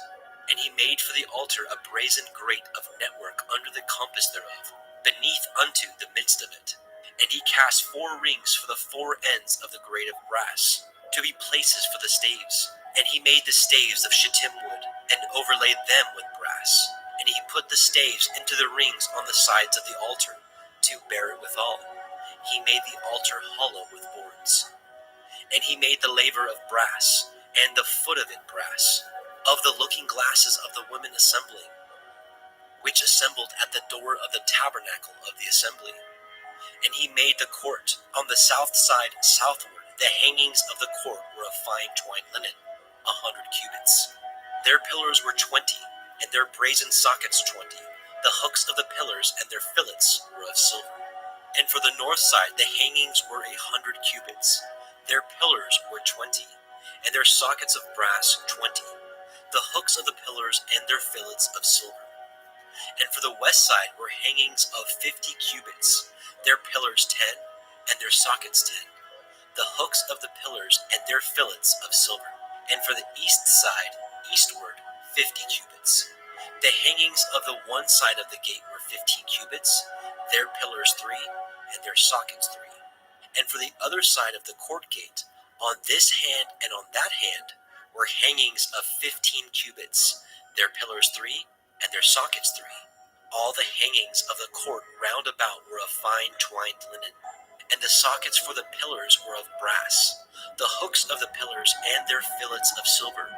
And he made for the altar a brazen grate of network under the compass thereof, beneath unto the midst of it. And he cast 4 rings for the 4 ends of the grate of brass, to be places for the staves. And he made the staves of shittim wood, and overlaid them with brass. And he put the staves into the rings on the sides of the altar, to bear it withal. He made the altar hollow with boards. And he made the laver of brass, and the foot of it brass, of the looking glasses of the women assembling, which assembled at the door of the tabernacle of the assembly. And he made the court on the south side southward. The hangings of the court were of fine twined linen, 100 cubits. Their pillars were 20, and their brazen sockets 20. The hooks of the pillars and their fillets were of silver. And for the north side the hangings were 100 cubits. Their pillars were 20, and their sockets of brass 20. The hooks of the pillars and their fillets of silver. And for the west side were hangings of 50 cubits. Their pillars 10, and their sockets 10. The hooks of the pillars and their fillets of silver. and for the east side, eastward, 50 cubits. The hangings of the one side of the gate were 15 cubits, their pillars 3, and their sockets 3. And for the other side of the court gate, on this hand and on that hand, were hangings of 15 cubits, their pillars 3, and their sockets 3. All the hangings of the court round about were of fine twined linen, and the sockets for the pillars were of brass, the hooks of the pillars and their fillets of silver,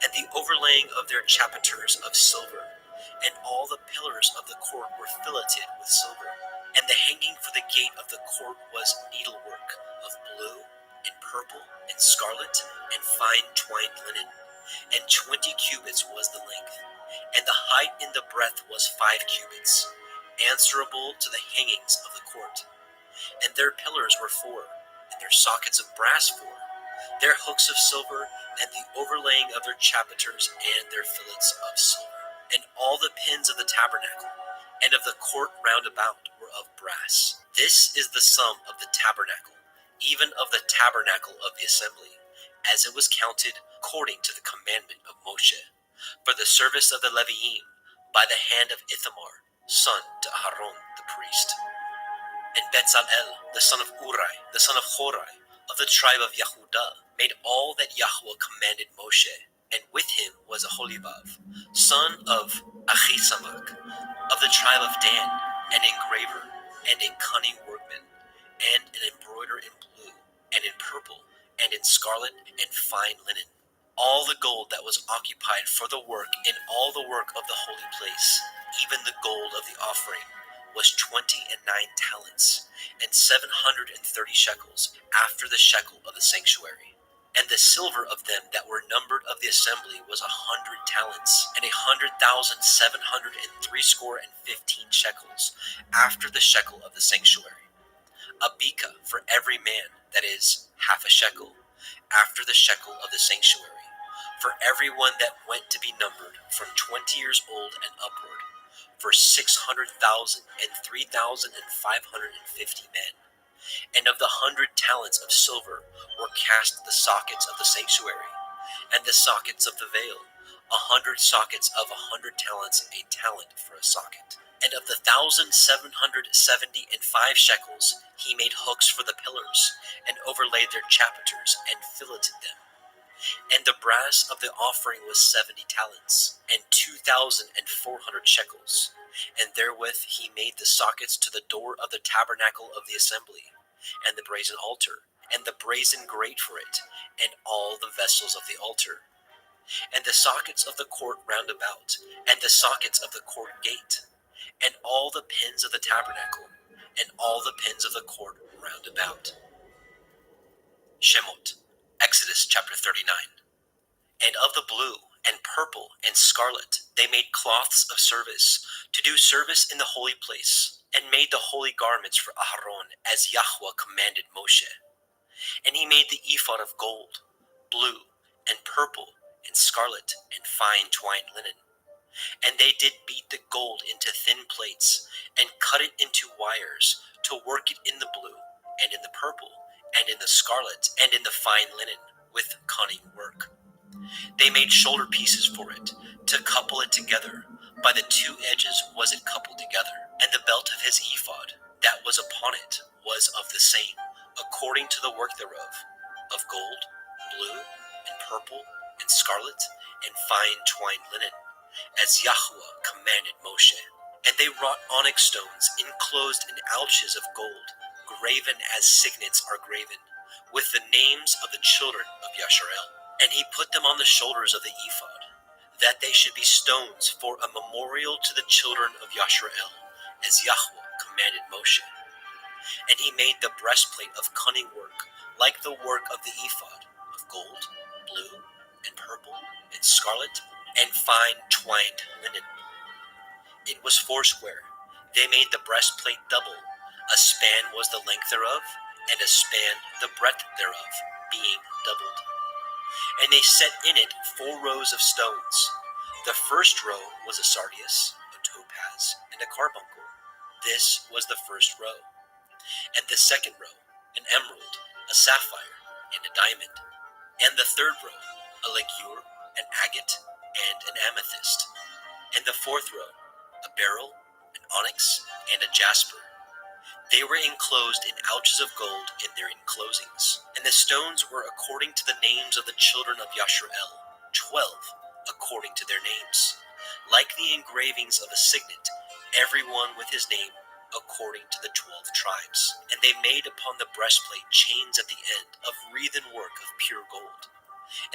and the overlaying of their chapiters of silver, and all the pillars of the court were filleted with silver. And the hanging for the gate of the court was needlework of blue, and purple, and scarlet, and fine twined linen, and 20 cubits was the length, and the height in the breadth was 5 cubits, answerable to the hangings of the court. And their pillars were 4, and their sockets of brass 4, their hooks of silver, and the overlaying of their chapiters and their fillets of silver. And all the pins of the tabernacle and of the court round about were of brass. This is the sum of the tabernacle, even of the tabernacle of the assembly, as it was counted according to the commandment of Moshe, for the service of the Leviim, by the hand of Ithamar, son to Aaron the priest. And Bezalel, the son of Uri, the son of Horai, of the tribe of Yehudah, made all that Yahweh commanded Moshe, and with him was Aholibav, son of Achisamach, of the tribe of Dan, an engraver, and a cunning workman, and an embroiderer in blue, and in purple, and in scarlet, and fine linen. All the gold that was occupied for the work in all the work of the holy place, even the gold of the offering, was 29 talents, and 730 shekels, after the shekel of the sanctuary. And the silver of them that were numbered of the assembly was 100 talents, and 100,703 shekels, after the shekel of the sanctuary. A beka for every man, that is, half a shekel, after the shekel of the sanctuary, for every one that went to be numbered from 20 years old and upward, for 600,000 and 3,550 men. And of the 100 talents of silver were cast the sockets of the sanctuary, and the sockets of the veil, 100 sockets of 100 talents, a talent for a socket. And of the 1,775 shekels he made hooks for the pillars, and overlaid their chapiters, and filleted them. And the brass of the offering was 70 talents, and 2,400 shekels. And therewith he made the sockets to the door of the tabernacle of the assembly, and the brazen altar, and the brazen grate for it, and all the vessels of the altar, and the sockets of the court round about, and the sockets of the court gate, and all the pins of the tabernacle, and all the pins of the court round about. Shemot, Exodus chapter 39. And of the blue, and purple, and scarlet, they made cloths of service, to do service in the holy place, and made the holy garments for Aharon, as Yahweh commanded Moshe. And he made the ephod of gold, blue, and purple, and scarlet, and fine twined linen. And they did beat the gold into thin plates, and cut it into wires, to work it in the blue, and in the purple, and in the scarlet, and in the fine linen, with cunning work. They made shoulder pieces for it, to couple it together. By the 2 edges was it coupled together. And the belt of his ephod, that was upon it, was of the same, according to the work thereof, of gold, blue, and purple, and scarlet, and fine twined linen, as Yahweh commanded Moshe. And they wrought onyx stones enclosed in ouches of gold, graven as signets are graven, with the names of the children of Yasharel. And he put them on the shoulders of the ephod, that they should be stones for a memorial to the children of Yasharel, as Yahweh commanded Moshe. And he made the breastplate of cunning work, like the work of the ephod, of gold, blue, and purple, and scarlet, and fine twined linen. It was foursquare. They made the breastplate double. A span was the length thereof, and a span the breadth thereof, being doubled. And they set in it 4 rows of stones. The first row was a sardius, a topaz, and a carbuncle. This was the first row. And the second row, an emerald, a sapphire, and a diamond. And the third row, a ligure, an agate, and an amethyst. And the fourth row, a beryl, an onyx, and a jasper. They were enclosed in ouches of gold in their enclosings. And the stones were according to the names of the children of Yashrael, 12, according to their names. Like the engravings of a signet, every one with his name, according to the 12 tribes. And they made upon the breastplate chains at the end of wreathen work of pure gold.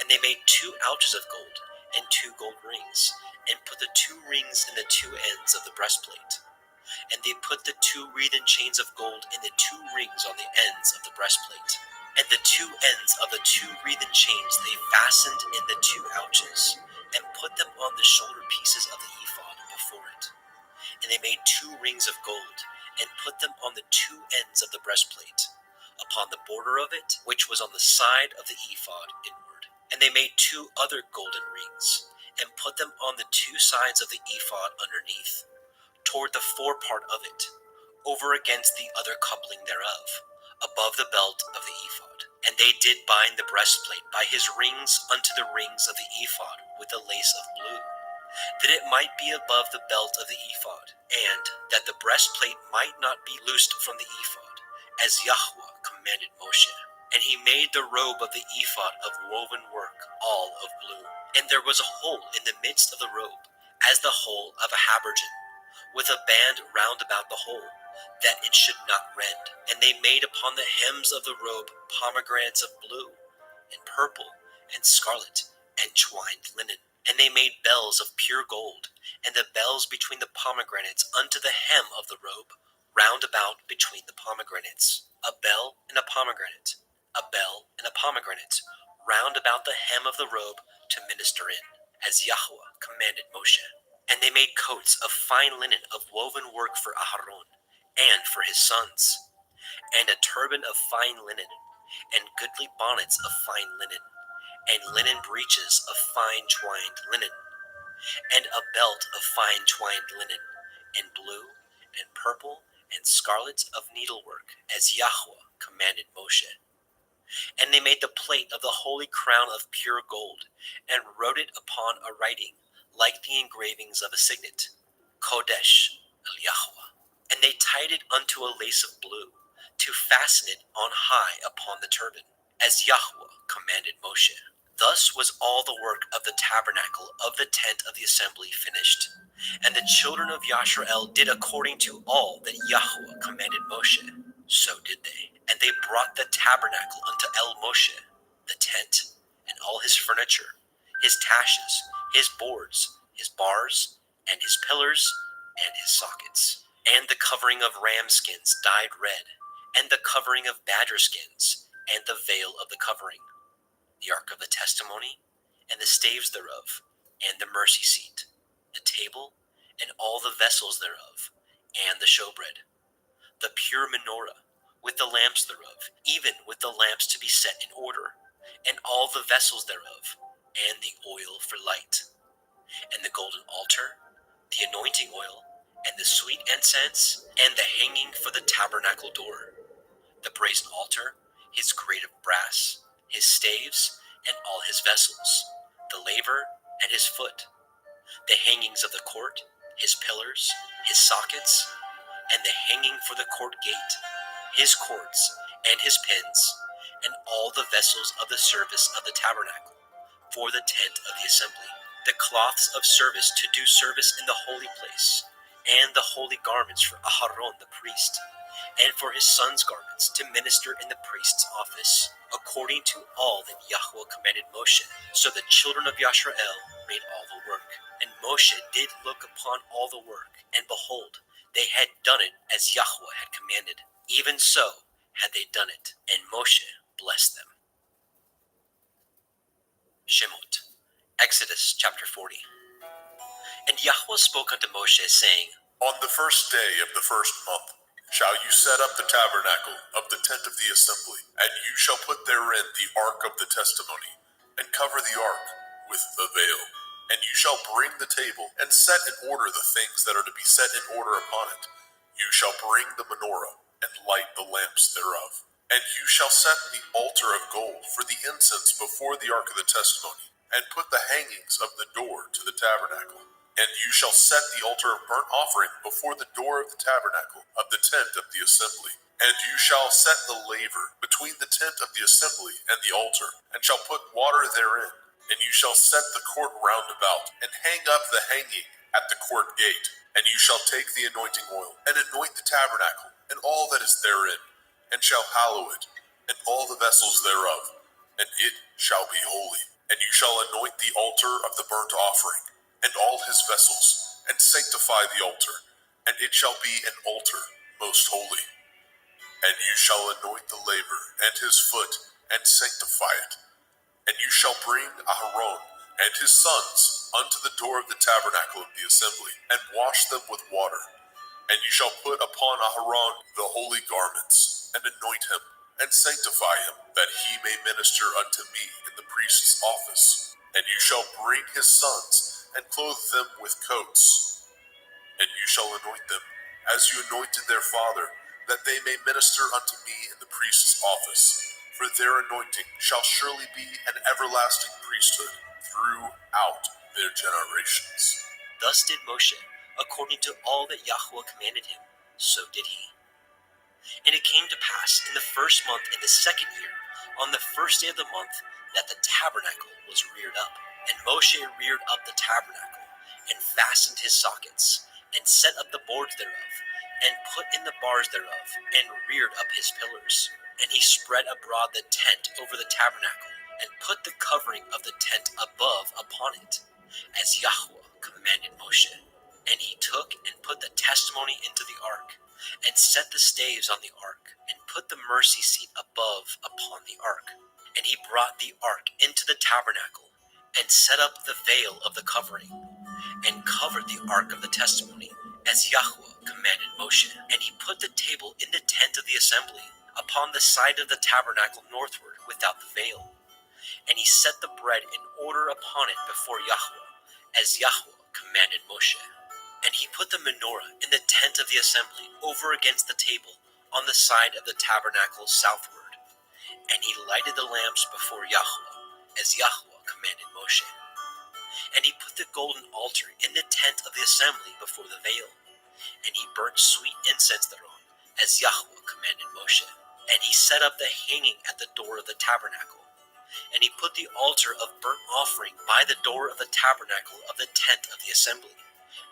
And they made 2 ouches of gold, and 2 gold rings, and put the 2 rings in the 2 ends of the breastplate. And they put the 2 wreathen chains of gold in the 2 rings on the ends of the breastplate. And the 2 ends of the 2 wreathen chains they fastened in the 2 ouches, and put them on the shoulder pieces of the ephod before it. And they made 2 rings of gold, and put them on the 2 ends of the breastplate, upon the border of it, which was on the side of the ephod inward. And they made 2 other golden rings, and put them on the 2 sides of the ephod underneath, toward the forepart of it, over against the other coupling thereof, above the belt of the ephod. And they did bind the breastplate by his rings unto the rings of the ephod with a lace of blue, that it might be above the belt of the ephod, and that the breastplate might not be loosed from the ephod, as Yahweh commanded Moshe. And he made the robe of the ephod of woven work, all of blue. And there was a hole in the midst of the robe, as the hole of a habergeon, with a band round about the hole, that it should not rend. And they made upon the hems of the robe pomegranates of blue, and purple, and scarlet, and twined linen. And they made bells of pure gold, and the bells between the pomegranates unto the hem of the robe, round about between the pomegranates. A bell and a pomegranate, a bell and a pomegranate, round about the hem of the robe to minister in, as Yahweh commanded Moshe. And they made coats of fine linen of woven work for Aharon, and for his sons, and a turban of fine linen, and goodly bonnets of fine linen, and linen breeches of fine twined linen, and a belt of fine twined linen, and blue, and purple, and scarlet of needlework, as Yahweh commanded Moshe. And they made the plate of the holy crown of pure gold, and wrote it upon a writing, like the engravings of a signet, Kodesh el Yahweh. And they tied it unto a lace of blue, to fasten it on high upon the turban, as Yahweh commanded Moshe. Thus was all the work of the tabernacle of the tent of the assembly finished. And the children of Yashrael did according to all that Yahweh commanded Moshe. So did they. And they brought the tabernacle unto El Moshe, the tent, and all his furniture, his taches, his boards, his bars, and his pillars, and his sockets, and the covering of ram skins dyed red, and the covering of badger skins, and the veil of the covering, the ark of the testimony, and the staves thereof, and the mercy seat, the table, and all the vessels thereof, and the showbread, the pure menorah, with the lamps thereof, even with the lamps to be set in order, and all the vessels thereof, and the oil for light, and the golden altar, the anointing oil, and the sweet incense, and the hanging for the tabernacle door, the brazen altar, his grate of brass, his staves, and all his vessels, the laver, and his foot, the hangings of the court, his pillars, his sockets, and the hanging for the court gate, his cords, and his pins, and all the vessels of the service of the tabernacle, for the tent of the assembly, the cloths of service to do service in the holy place, and the holy garments for Aharon the priest, and for his sons' garments to minister in the priest's office, according to all that Yahweh commanded Moshe. So the children of Yashrael made all the work. And Moshe did look upon all the work, and behold, they had done it as Yahweh had commanded. Even so had they done it, and Moshe blessed them. Shemot, Exodus chapter 40. And Yahweh spoke unto Moshe, saying, On the first day of the first month shall you set up the tabernacle of the tent of the assembly, and you shall put therein the ark of the testimony, and cover the ark with the veil. And you shall bring the table, and set in order the things that are to be set in order upon it. You shall bring the menorah, and light the lamps thereof. And you shall set the altar of gold for the incense before the ark of the testimony, and put the hangings of the door to the tabernacle. And you shall set the altar of burnt offering before the door of the tabernacle of the tent of the assembly. And you shall set the laver between the tent of the assembly and the altar, and shall put water therein. And you shall set the court round about, and hang up the hanging at the court gate. And you shall take the anointing oil, and anoint the tabernacle, and all that is therein, and shall hallow it, and all the vessels thereof, and it shall be holy. And you shall anoint the altar of the burnt offering, and all his vessels, and sanctify the altar, and it shall be an altar most holy. And you shall anoint the laver and his foot, and sanctify it. And you shall bring Aharon and his sons unto the door of the tabernacle of the assembly, and wash them with water. And you shall put upon Aharon the holy garments, and anoint him, and sanctify him, that he may minister unto me in the priest's office. And you shall bring his sons, and clothe them with coats. And you shall anoint them, as you anointed their father, that they may minister unto me in the priest's office. For their anointing shall surely be an everlasting priesthood throughout their generations. Thus did Moshe, according to all that Yahweh commanded him, so did he. And it came to pass in the first month in the second year, on the first day of the month, that the tabernacle was reared up. And Moshe reared up the tabernacle, and fastened his sockets, and set up the boards thereof, and put in the bars thereof, and reared up his pillars. And he spread abroad the tent over the tabernacle, and put the covering of the tent above upon it, as Yahweh commanded Moshe. And he took and put the testimony into the ark, and set the staves on the ark, and put the mercy seat above upon the ark. And he brought the ark into the tabernacle, and set up the veil of the covering, and covered the ark of the testimony, as Yahweh commanded Moshe. And he put the table in the tent of the assembly, upon the side of the tabernacle northward, without the veil. And he set the bread in order upon it before Yahweh, as Yahweh commanded Moshe. And he put the menorah in the tent of the assembly, over against the table, on the side of the tabernacle southward. And he lighted the lamps before Yahweh, as Yahweh commanded Moshe. And he put the golden altar in the tent of the assembly before the veil. And he burnt sweet incense thereon, as Yahweh commanded Moshe. And he set up the hanging at the door of the tabernacle. And he put the altar of burnt offering by the door of the tabernacle of the tent of the assembly,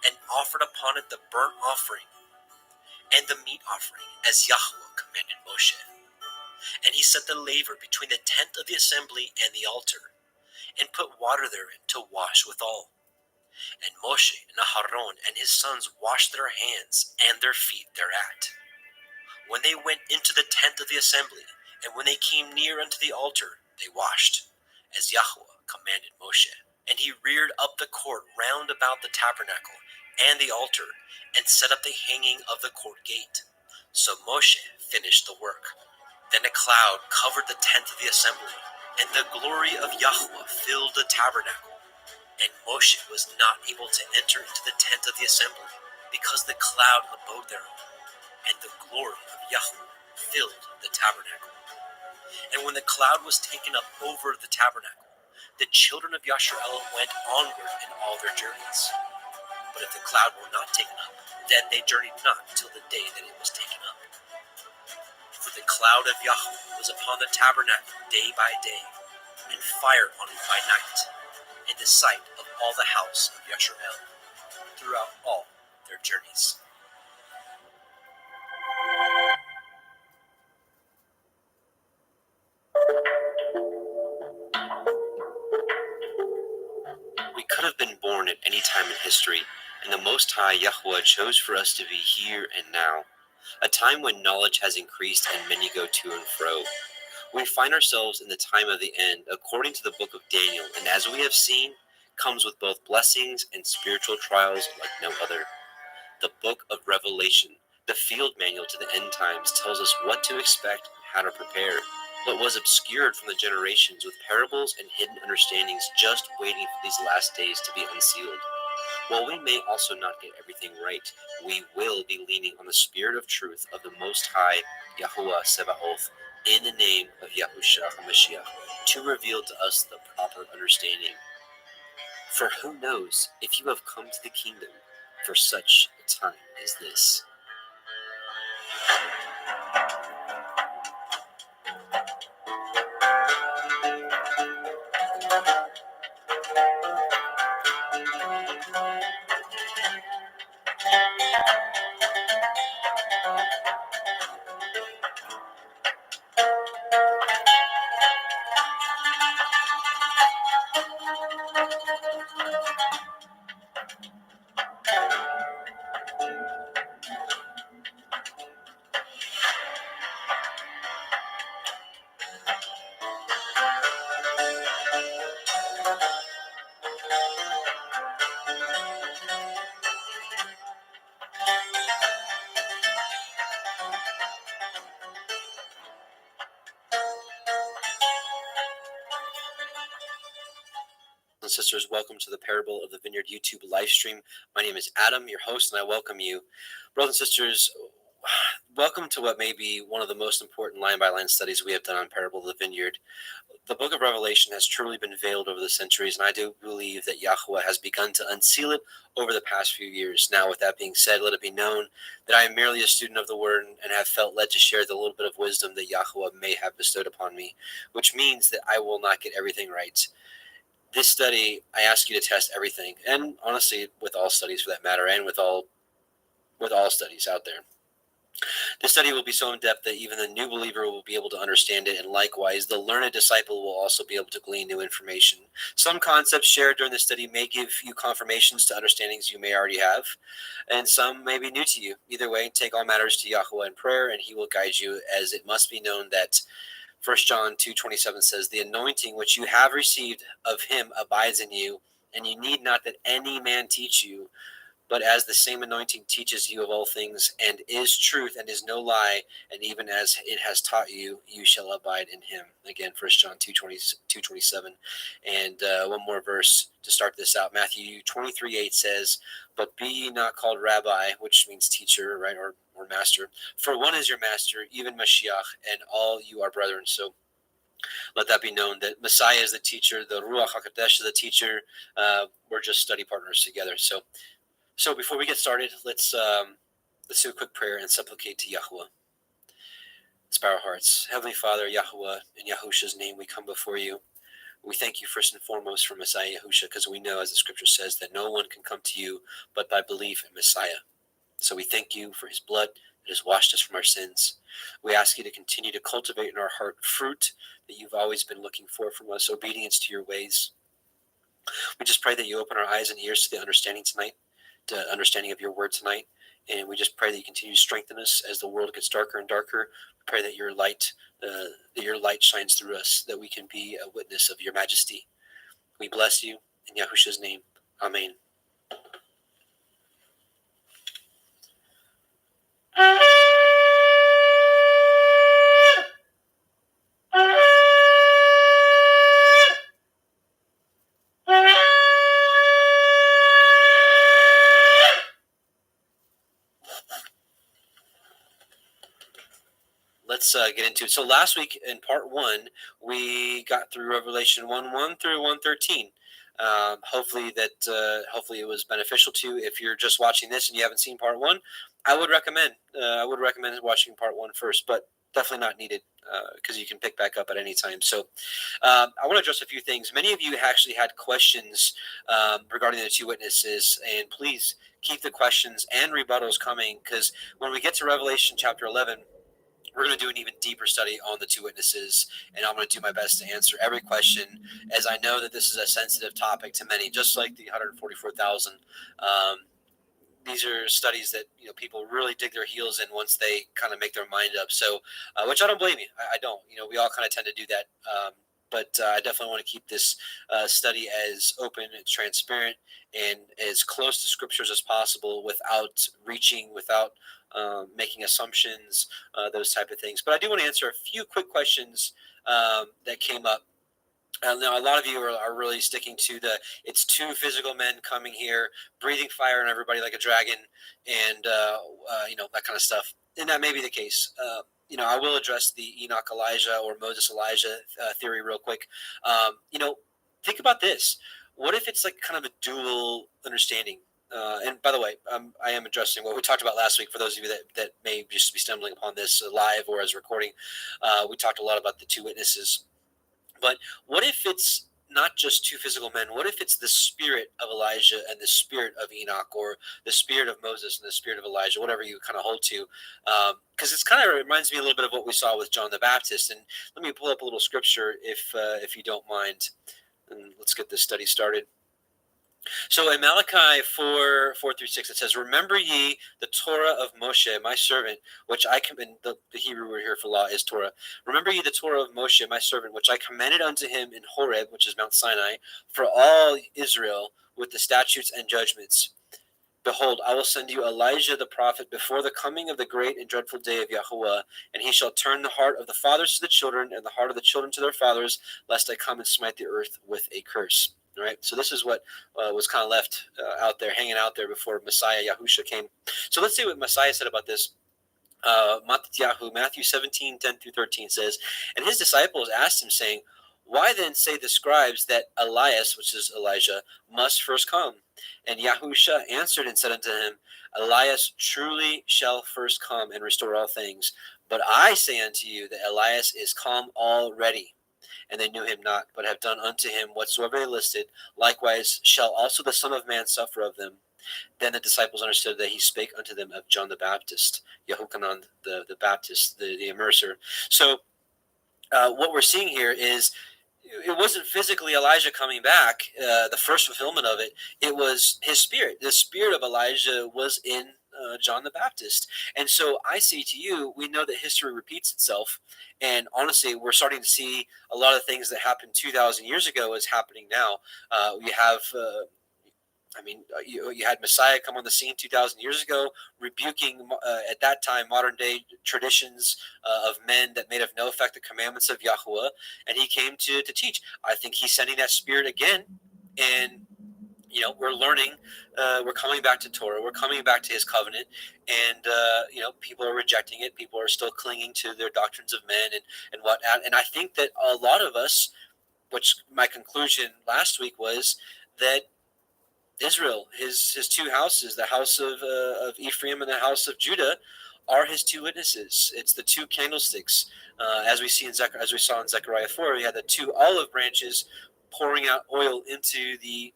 and offered upon it the burnt offering and the meat offering, as Yahweh commanded Moshe. And he set the laver between the tent of the assembly and the altar, and put water therein to wash withal. And Moshe and Aharon and his sons washed their hands and their feet thereat, when they went into the tent of the assembly, and when they came near unto the altar, they washed, as Yahweh commanded Moshe. And he reared up the court round about the tabernacle and the altar, and set up the hanging of the court gate. So Moshe finished the work. Then a cloud covered the tent of the assembly, and the glory of Yahweh filled the tabernacle. And Moshe was not able to enter into the tent of the assembly, because the cloud abode thereon, and the glory of Yahweh filled the tabernacle. And when the cloud was taken up over the tabernacle, the children of Yasharel went onward in all their journeys. But if the cloud were not taken up, then they journeyed not till the day that it was taken up. For the cloud of Yahweh was upon the tabernacle day by day, and fire on it by night, in the sight of all the house of Yasharel, throughout all their journeys. We could have been born at any time in history, and the Most High Yahweh chose for us to be here and now, a time when knowledge has increased and many go to and fro. We find ourselves in the time of the end, according to the book of Daniel, and as we have seen, comes with both blessings and spiritual trials like no other. The book of Revelation, the field manual to the end times, tells us what to expect and how to prepare. What was obscured from the generations with parables and hidden understandings, just waiting for these last days to be unsealed. While we may also not get everything right, we will be leaning on the spirit of truth of the Most High Yahuwah Sebaoth, in the name of Yahushua HaMashiach, to reveal to us the proper understanding. For who knows if you have come to the kingdom for such a time as this? And sisters, welcome to the Parable of the Vineyard YouTube live stream. My name is Adam, your host, and I welcome you. Brothers and sisters, welcome to what may be one of the most important line-by-line studies we have done on Parable of the Vineyard. The book of Revelation has truly been veiled over the centuries, and I do believe that Yahweh has begun to unseal it over the past few years. Now, with that being said, let it be known that I am merely a student of the Word and have felt led to share the little bit of wisdom that Yahweh may have bestowed upon me, which means that I will not get everything right. This study, I ask you to test everything, and honestly, with all studies for that matter, and with all studies out there. This study will be so in depth that even the new believer will be able to understand it, and likewise, the learned disciple will also be able to glean new information. Some concepts shared during the study may give you confirmations to understandings you may already have, and some may be new to you. Either way, take all matters to Yahweh in prayer, and he will guide you, as it must be known that 1 John 2:27 says, "The anointing which you have received of him abides in you, and you need not that any man teach you, but as the same anointing teaches you of all things, and is truth, and is no lie, and even as it has taught you, you shall abide in him." Again, 1 John 2:27. And one more verse to start this out. Matthew 23:8 says, "But be ye not called rabbi," which means teacher, right, or master, "for one is your master, even Mashiach, and all you are brethren." So let that be known that Messiah is the teacher, the Ruach HaKodesh is the teacher. We're just study partners together. So before we get started, let's do a quick prayer and supplicate to Yahweh. Let's bow our hearts. Heavenly Father, Yahweh, in Yahusha's name we come before you. We thank you first and foremost for Messiah Yahusha, because we know, as the scripture says, that no one can come to you but by belief in Messiah. So we thank you for his blood that has washed us from our sins. We ask you to continue to cultivate in our heart fruit that you've always been looking for from us, obedience to your ways. We just pray that you open our eyes and ears to the understanding tonight, to understanding of your word tonight. And we just pray that you continue to strengthen us as the world gets darker and darker. We pray that your light shines through us, that we can be a witness of your majesty. We bless you in Yahusha's name. Amen. Let's get into it. So last week in part 1, we got through Revelation 1:1 through 1:13. Hopefully it was beneficial to you. If you're just watching this and you haven't seen part 1, I would recommend watching part 1 first, but definitely not needed, because you can pick back up at any time. So I want to address a few things. Many of you actually had questions regarding the two witnesses, and please keep the questions and rebuttals coming, because when we get to Revelation chapter 11, we're going to do an even deeper study on the two witnesses, and I'm going to do my best to answer every question, as I know that this is a sensitive topic to many, just like the 144,000. These are studies that people really dig their heels in once they kind of make their mind up. So, which I don't blame you. I don't. We all kind of tend to do that. But I definitely want to keep this study as open and transparent and as close to scriptures as possible, without reaching, without making assumptions, those type of things. But I do want to answer a few quick questions that came up. Now, a lot of you are really sticking to it's two physical men coming here, breathing fire on everybody like a dragon, and that kind of stuff. And that may be the case. I will address the Enoch Elijah or Moses Elijah theory real quick. Think about this. What if it's like kind of a dual understanding? And by the way, I am addressing what we talked about last week. For those of you that may just be stumbling upon this live or as recording, we talked a lot about the two witnesses. But what if it's not just two physical men? What if it's the spirit of Elijah and the spirit of Enoch, or the spirit of Moses and the spirit of Elijah, whatever you kind of hold to? Because it's kind of reminds me a little bit of what we saw with John the Baptist. And let me pull up a little scripture if you don't mind, and let's get this study started. So in Malachi 4:4-6, it says, "Remember ye the Torah of Moshe, my servant, which I command." The Hebrew word here for law is Torah. "Remember ye the Torah of Moshe, my servant, which I commanded unto him in Horeb," which is Mount Sinai, "for all Israel with the statutes and judgments. Behold, I will send you Elijah the prophet before the coming of the great and dreadful day of Yahuwah, and he shall turn the heart of the fathers to the children, and the heart of the children to their fathers, lest I come and smite the earth with a curse." All right, so this is what was kind of left out there, hanging out there before Messiah Yahusha came. So let's see what Messiah said about this. Matthew 17:10-13 says, "And his disciples asked him, saying, Why then say the scribes that Elias," which is Elijah, "must first come? And Yahusha answered and said unto him, Elias truly shall first come and restore all things. But I say unto you that Elias is come already, and they knew him not, but have done unto him whatsoever they listed. Likewise shall also the Son of Man suffer of them. Then the disciples understood that he spake unto them of John the Baptist," Yehochanan the Baptist, the immerser. So what we're seeing here is it wasn't physically Elijah coming back, the first fulfillment of it. It was his spirit. The spirit of Elijah was in John the Baptist. And so I say to you, we know that history repeats itself. And honestly, we're starting to see a lot of things that happened 2,000 years ago is happening now. You have... you had Messiah come on the scene 2,000 years ago, rebuking at that time modern day traditions of men that made of no effect the commandments of Yahuwah, and he came to teach. I think he's sending that spirit again, and we're learning. We're coming back to Torah. We're coming back to his covenant, and people are rejecting it. People are still clinging to their doctrines of men and whatnot. And I think that a lot of us, which my conclusion last week was that Israel, his two houses, the house of Ephraim and the house of Judah, are his two witnesses. It's the two candlesticks, as we see as we saw in Zechariah 4. We had the two olive branches pouring out oil into the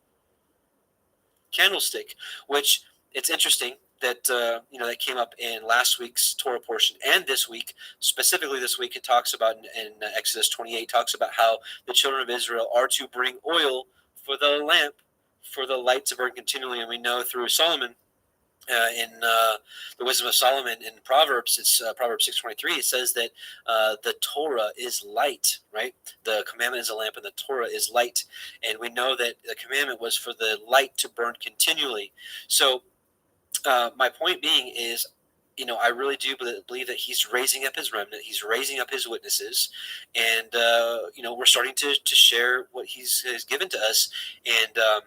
candlestick, which it's interesting that that came up in last week's Torah portion and this week. Specifically, this week it talks about in Exodus 28 talks about how the children of Israel are to bring oil for the lamp, for the light to burn continually. And we know through Solomon, in the wisdom of Solomon in Proverbs, it's Proverbs 6:23. It says that the Torah is light, right? The commandment is a lamp, and the Torah is light. And we know that the commandment was for the light to burn continually. So my point being is, I really do believe that he's raising up his remnant. He's raising up his witnesses, and we're starting to share what he's given to us, and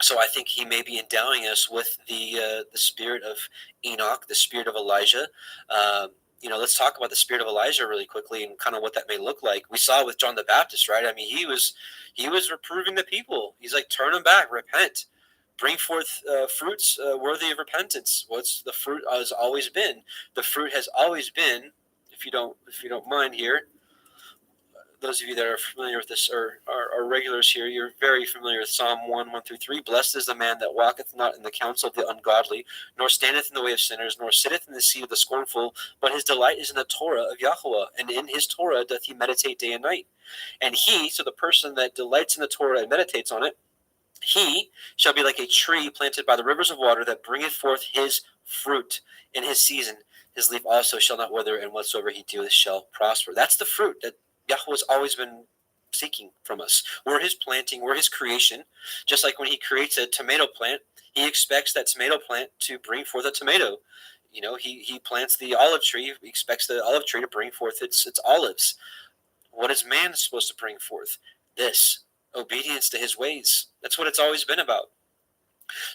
so I think he may be endowing us with the spirit of Enoch, the spirit of Elijah. Let's talk about the spirit of Elijah really quickly and kind of what that may look like. We saw with John the Baptist, right? I mean, he was reproving the people. He's like, turn them back, repent, bring forth fruits worthy of repentance. What's the fruit has always been? The fruit has always been, if you don't mind here, those of you that are familiar with this or are regulars here, you're very familiar with Psalm 1:1-3. "Blessed is the man that walketh not in the counsel of the ungodly, nor standeth in the way of sinners, nor sitteth in the seat of the scornful, but his delight is in the Torah of Yahuwah, and in his Torah doth he meditate day and night. And he," so the person that delights in the Torah and meditates on it, "he shall be like a tree planted by the rivers of water that bringeth forth his fruit in his season. His leaf also shall not wither, and whatsoever he doeth shall prosper." That's the fruit that Yahweh's always been seeking from us. We're his planting, we're his creation. Just like when he creates a tomato plant, he expects that tomato plant to bring forth a tomato. He plants the olive tree, he expects the olive tree to bring forth its olives. What is man supposed to bring forth? This, obedience to his ways. That's what it's always been about.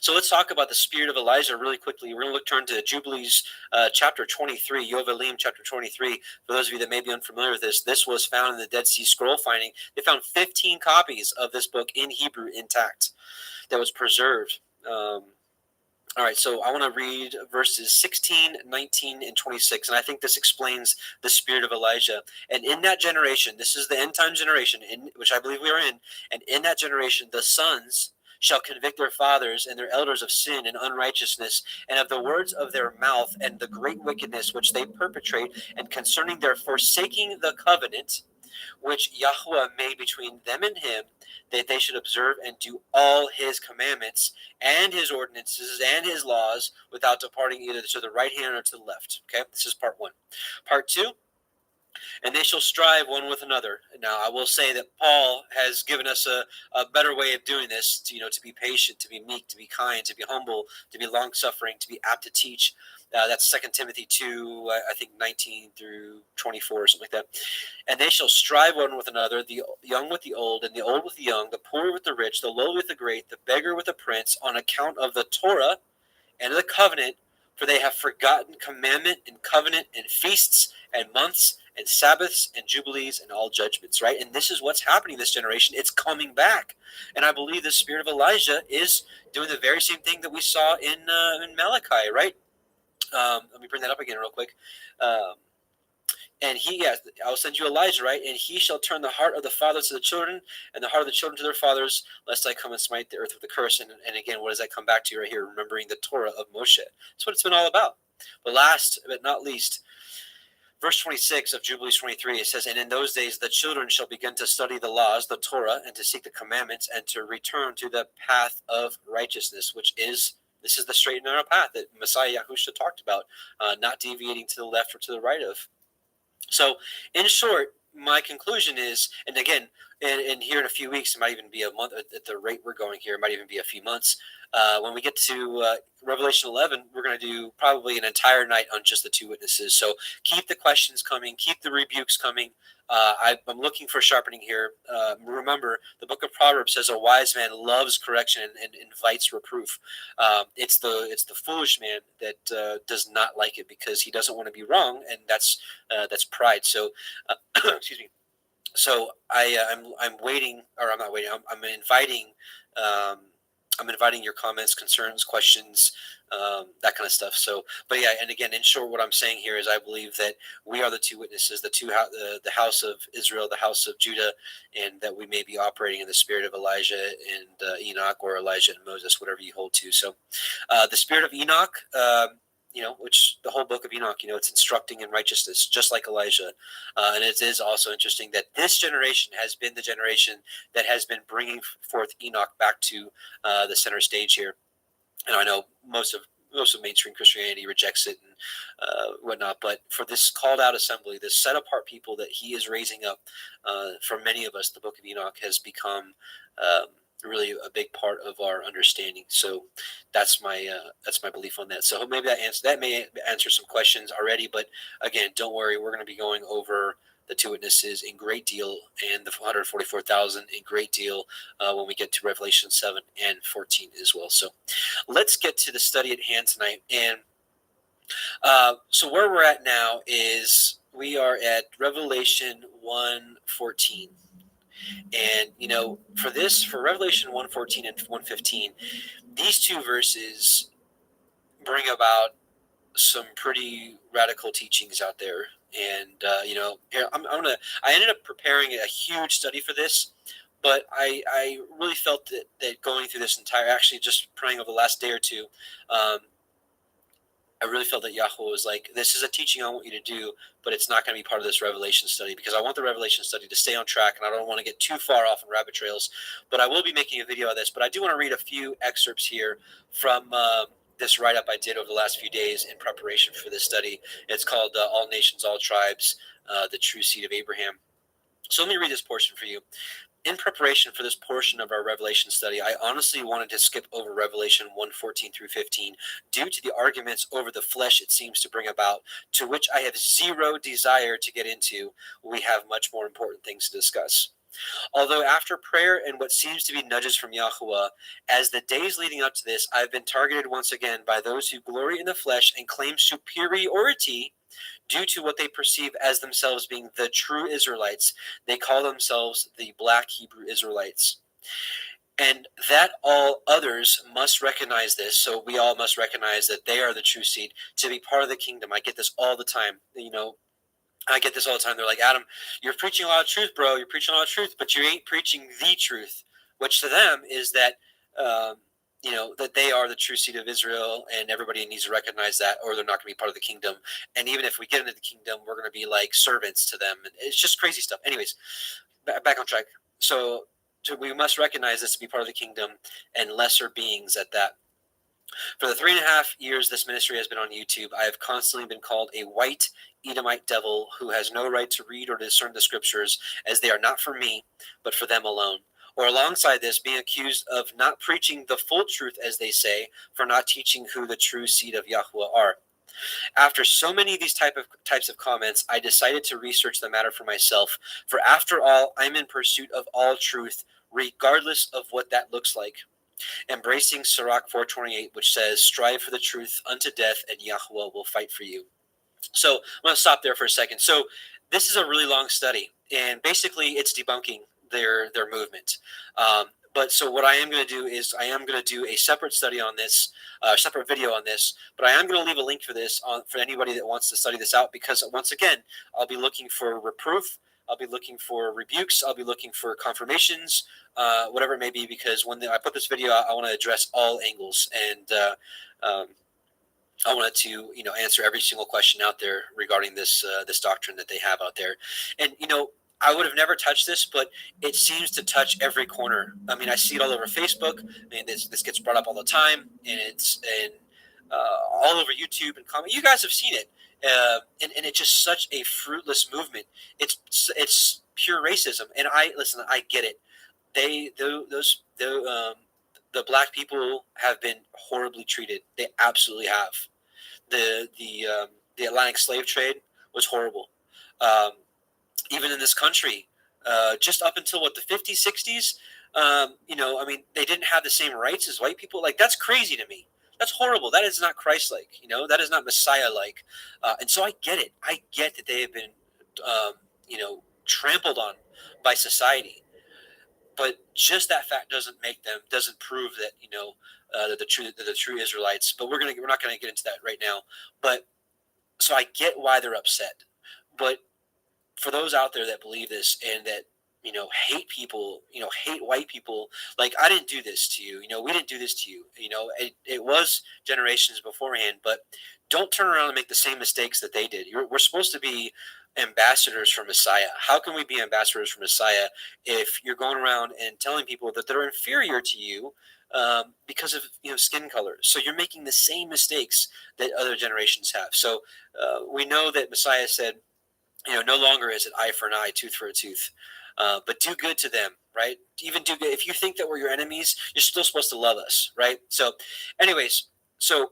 So let's talk about the spirit of Elijah really quickly. We're going to turn to Jubilees chapter 23, Yovelim chapter 23. For those of you that may be unfamiliar with this was found in the Dead Sea Scroll finding. They found 15 copies of this book in Hebrew intact that was preserved. All right, so I want to read verses 16, 19, and 26, and I think this explains the spirit of Elijah. And in that generation, this is the end time generation, in which I believe we are in, and in that generation, the sons shall convict their fathers and their elders of sin and unrighteousness, and of the words of their mouth and the great wickedness which they perpetrate, and concerning their forsaking the covenant which Yahweh made between them and him, that they should observe and do all his commandments and his ordinances and his laws without departing either to the right hand or to the left. Okay, this is part one. Part two, and they shall strive one with another. Now, I will say that Paul has given us a better way of doing this, to be patient, to be meek, to be kind, to be humble, to be long-suffering, to be apt to teach. That's 2 Timothy 2, I think 19 through 24 or something like that. And they shall strive one with another, the young with the old, and the old with the young, the poor with the rich, the lowly with the great, the beggar with the prince, on account of the Torah and of the covenant, for they have forgotten commandment and covenant and feasts and months and Sabbaths and jubilees and all judgments, right? And this is what's happening in this generation. It's coming back. And I believe the spirit of Elijah is doing the very same thing that we saw in Malachi, right? Let me bring that up again real quick. I'll send you Elijah, right? And he shall turn the heart of the fathers to the children, and the heart of the children to their fathers, lest I come and smite the earth with a curse. And again, what does that come back to right here? Remembering the Torah of Moshe. That's what it's been all about. But last but not least, verse 26 of Jubilees 23, it says, and in those days the children shall begin to study the laws, the Torah, and to seek the commandments, and to return to the path of righteousness, this is the straight and narrow path that Messiah Yahusha talked about, not deviating to the left or to the right of. So, in short, my conclusion is, and again, and here in a few weeks, it might even be a month at the rate we're going here. It might even be a few months. When we get to Revelation 11, we're going to do probably an entire night on just the two witnesses. So keep the questions coming, keep the rebukes coming. I'm looking for sharpening here. Remember, the book of Proverbs says a wise man loves correction and invites reproof. It's the foolish man that does not like it because he doesn't want to be wrong, and that's pride. So, excuse me. So I'm waiting, or I'm not waiting. I'm inviting. I'm inviting your comments, concerns, questions, that kind of stuff. So, but yeah, and again, in short, what I'm saying here is I believe that we are the two witnesses, the house of Israel, the house of Judah, and that we may be operating in the spirit of Elijah and Enoch, or Elijah and Moses, whatever you hold to. So, the spirit of Enoch, which the whole book of Enoch, it's instructing in righteousness, just like Elijah. And it is also interesting that this generation has been the generation that has been bringing forth Enoch back to the center stage here. And I know most of mainstream Christianity rejects it and whatnot, but for this called out assembly, this set apart people that he is raising up, for many of us, the book of Enoch has become really a big part of our understanding. So that's my belief on that. So maybe that may answer some questions already, but again, don't worry, we're going to be going over the two witnesses in great deal and the 144,000 in great deal when we get to Revelation 7 and 14 as well. So let's get to the study at hand tonight. And so where we're at now is we are at Revelation 1:14. And for Revelation 1:14 and 1:15, these two verses bring about some pretty radical teachings out there. And here I ended up preparing a huge study for this, but I really felt that going through this actually just praying over the last day or two, I really felt that Yahweh was like, this is a teaching I want you to do, but it's not going to be part of this Revelation study, because I want the Revelation study to stay on track, and I don't want to get too far off in rabbit trails. But I will be making a video of this. But I do want to read a few excerpts here from this write-up I did over the last few days in preparation for this study. It's called All Nations, All Tribes, the True Seed of Abraham. So let me read this portion for you. In preparation for this portion of our Revelation study, I honestly wanted to skip over Revelation 1:14 through 15 due to the arguments over the flesh it seems to bring about, to which I have zero desire to get into. We have much more important things to discuss. Although after prayer and what seems to be nudges from Yahuwah, as the days leading up to this, I've been targeted once again by those who glory in the flesh and claim superiority due to what they perceive as themselves being the true Israelites. They call themselves the Black Hebrew Israelites. And that all others must recognize this, so we all must recognize that they are the true seed to be part of the kingdom. I get this all the time. I get this all the time. They're like, Adam, you're preaching a lot of truth, bro. You're preaching a lot of truth, but you ain't preaching the truth, which to them is that, that they are the true seed of Israel, and everybody needs to recognize that, or they're not going to be part of the kingdom. And even if we get into the kingdom, we're going to be like servants to them. And it's just crazy stuff. Anyways, back on track. So we must recognize this to be part of the kingdom and lesser beings at that. For the 3.5 years this ministry has been on YouTube, I have constantly been called a white Edomite devil who has no right to read or discern the scriptures, as they are not for me, but for them alone. Or alongside this, being accused of not preaching the full truth, as they say, for not teaching who the true seed of Yahuwah are. After so many of these types of comments, I decided to research the matter for myself, for after all, I'm in pursuit of all truth, regardless of what that looks like. Embracing Sirach 4:28, which says, strive for the truth unto death, and Yahuwah will fight for you. So I'm going to stop there for a second. So this is a really long study, and basically it's debunking their movement. But so what I am going to do is I am going to do a separate study on this, separate video on this, but I am going to leave a link for this for anybody that wants to study this out, because once again, I'll be looking for reproof, I'll be looking for rebukes, I'll be looking for confirmations, whatever it may be, because when I put this video out, I want to address all angles, and I wanted to, answer every single question out there regarding this doctrine that they have out there. And, I would have never touched this, but it seems to touch every corner. I mean, I see it all over Facebook. I mean, this gets brought up all the time, and it's all over YouTube and comment. You guys have seen it, and it's just such a fruitless movement. It's pure racism, and I get it. The black people have been horribly treated. They absolutely have. The Atlantic slave trade was horrible. Even in this country, just up until the 50s, 60s, they didn't have the same rights as white people. Like, that's crazy to me. That's horrible. That is not Christ-like. That is not Messiah-like. And so I get it. I get that they have been, trampled on by society. But just that fact doesn't prove that the true Israelites. But we're not gonna get into that right now. But so I get why they're upset. But for those out there that believe this and that hate people, hate white people, like, I didn't do this to you. We didn't do this to you. It was generations beforehand. But don't turn around and make the same mistakes that they did. We're supposed to be ambassadors for Messiah. How can we be ambassadors for Messiah if you're going around and telling people that they're inferior to you because of skin color? So you're making the same mistakes that other generations have. So we know that Messiah said, no longer is it eye for an eye, tooth for a tooth, but do good to them, right? Even do good. If you think that we're your enemies, you're still supposed to love us, right? So anyways, so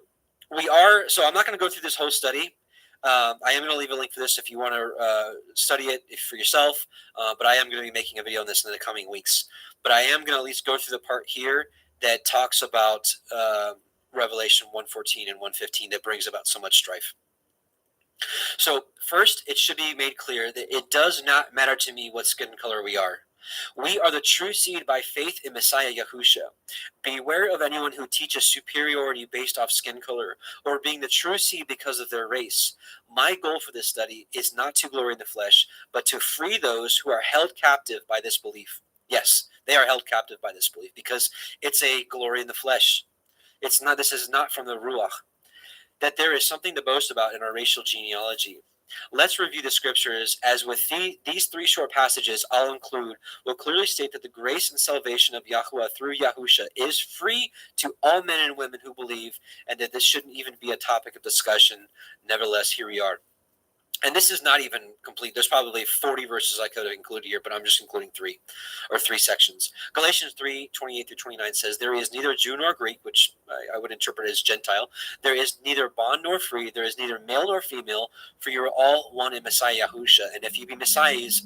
I'm not going to go through this whole study. I am going to leave a link for this if you want to study it for yourself, but I am going to be making a video on this in the coming weeks. But I am going to at least go through the part here that talks about Revelation 1:14 and 1:15 that brings about so much strife. So first, it should be made clear that it does not matter to me what skin color we are. We are the true seed by faith in Messiah Yahusha. Beware of anyone who teaches superiority based off skin color or being the true seed because of their race. My goal for this study is not to glory in the flesh, but to free those who are held captive by this belief. Yes, they are held captive by this belief because it's a glory in the flesh. This is not from the Ruach. That there is something to boast about in our racial genealogy. Let's review the scriptures, as with these 3 short passages I'll include will clearly state that the grace and salvation of Yahuwah through Yahusha is free to all men and women who believe, and that this shouldn't even be a topic of discussion. Nevertheless, here we are. And this is not even complete. There's probably 40 verses I could have included here, but I'm just including three sections. Galatians 3:28 through 29 says, there is neither Jew nor Greek, which I would interpret as Gentile. There is neither bond nor free. There is neither male nor female, for you are all one in Messiah Yahusha. And if you be messiahs,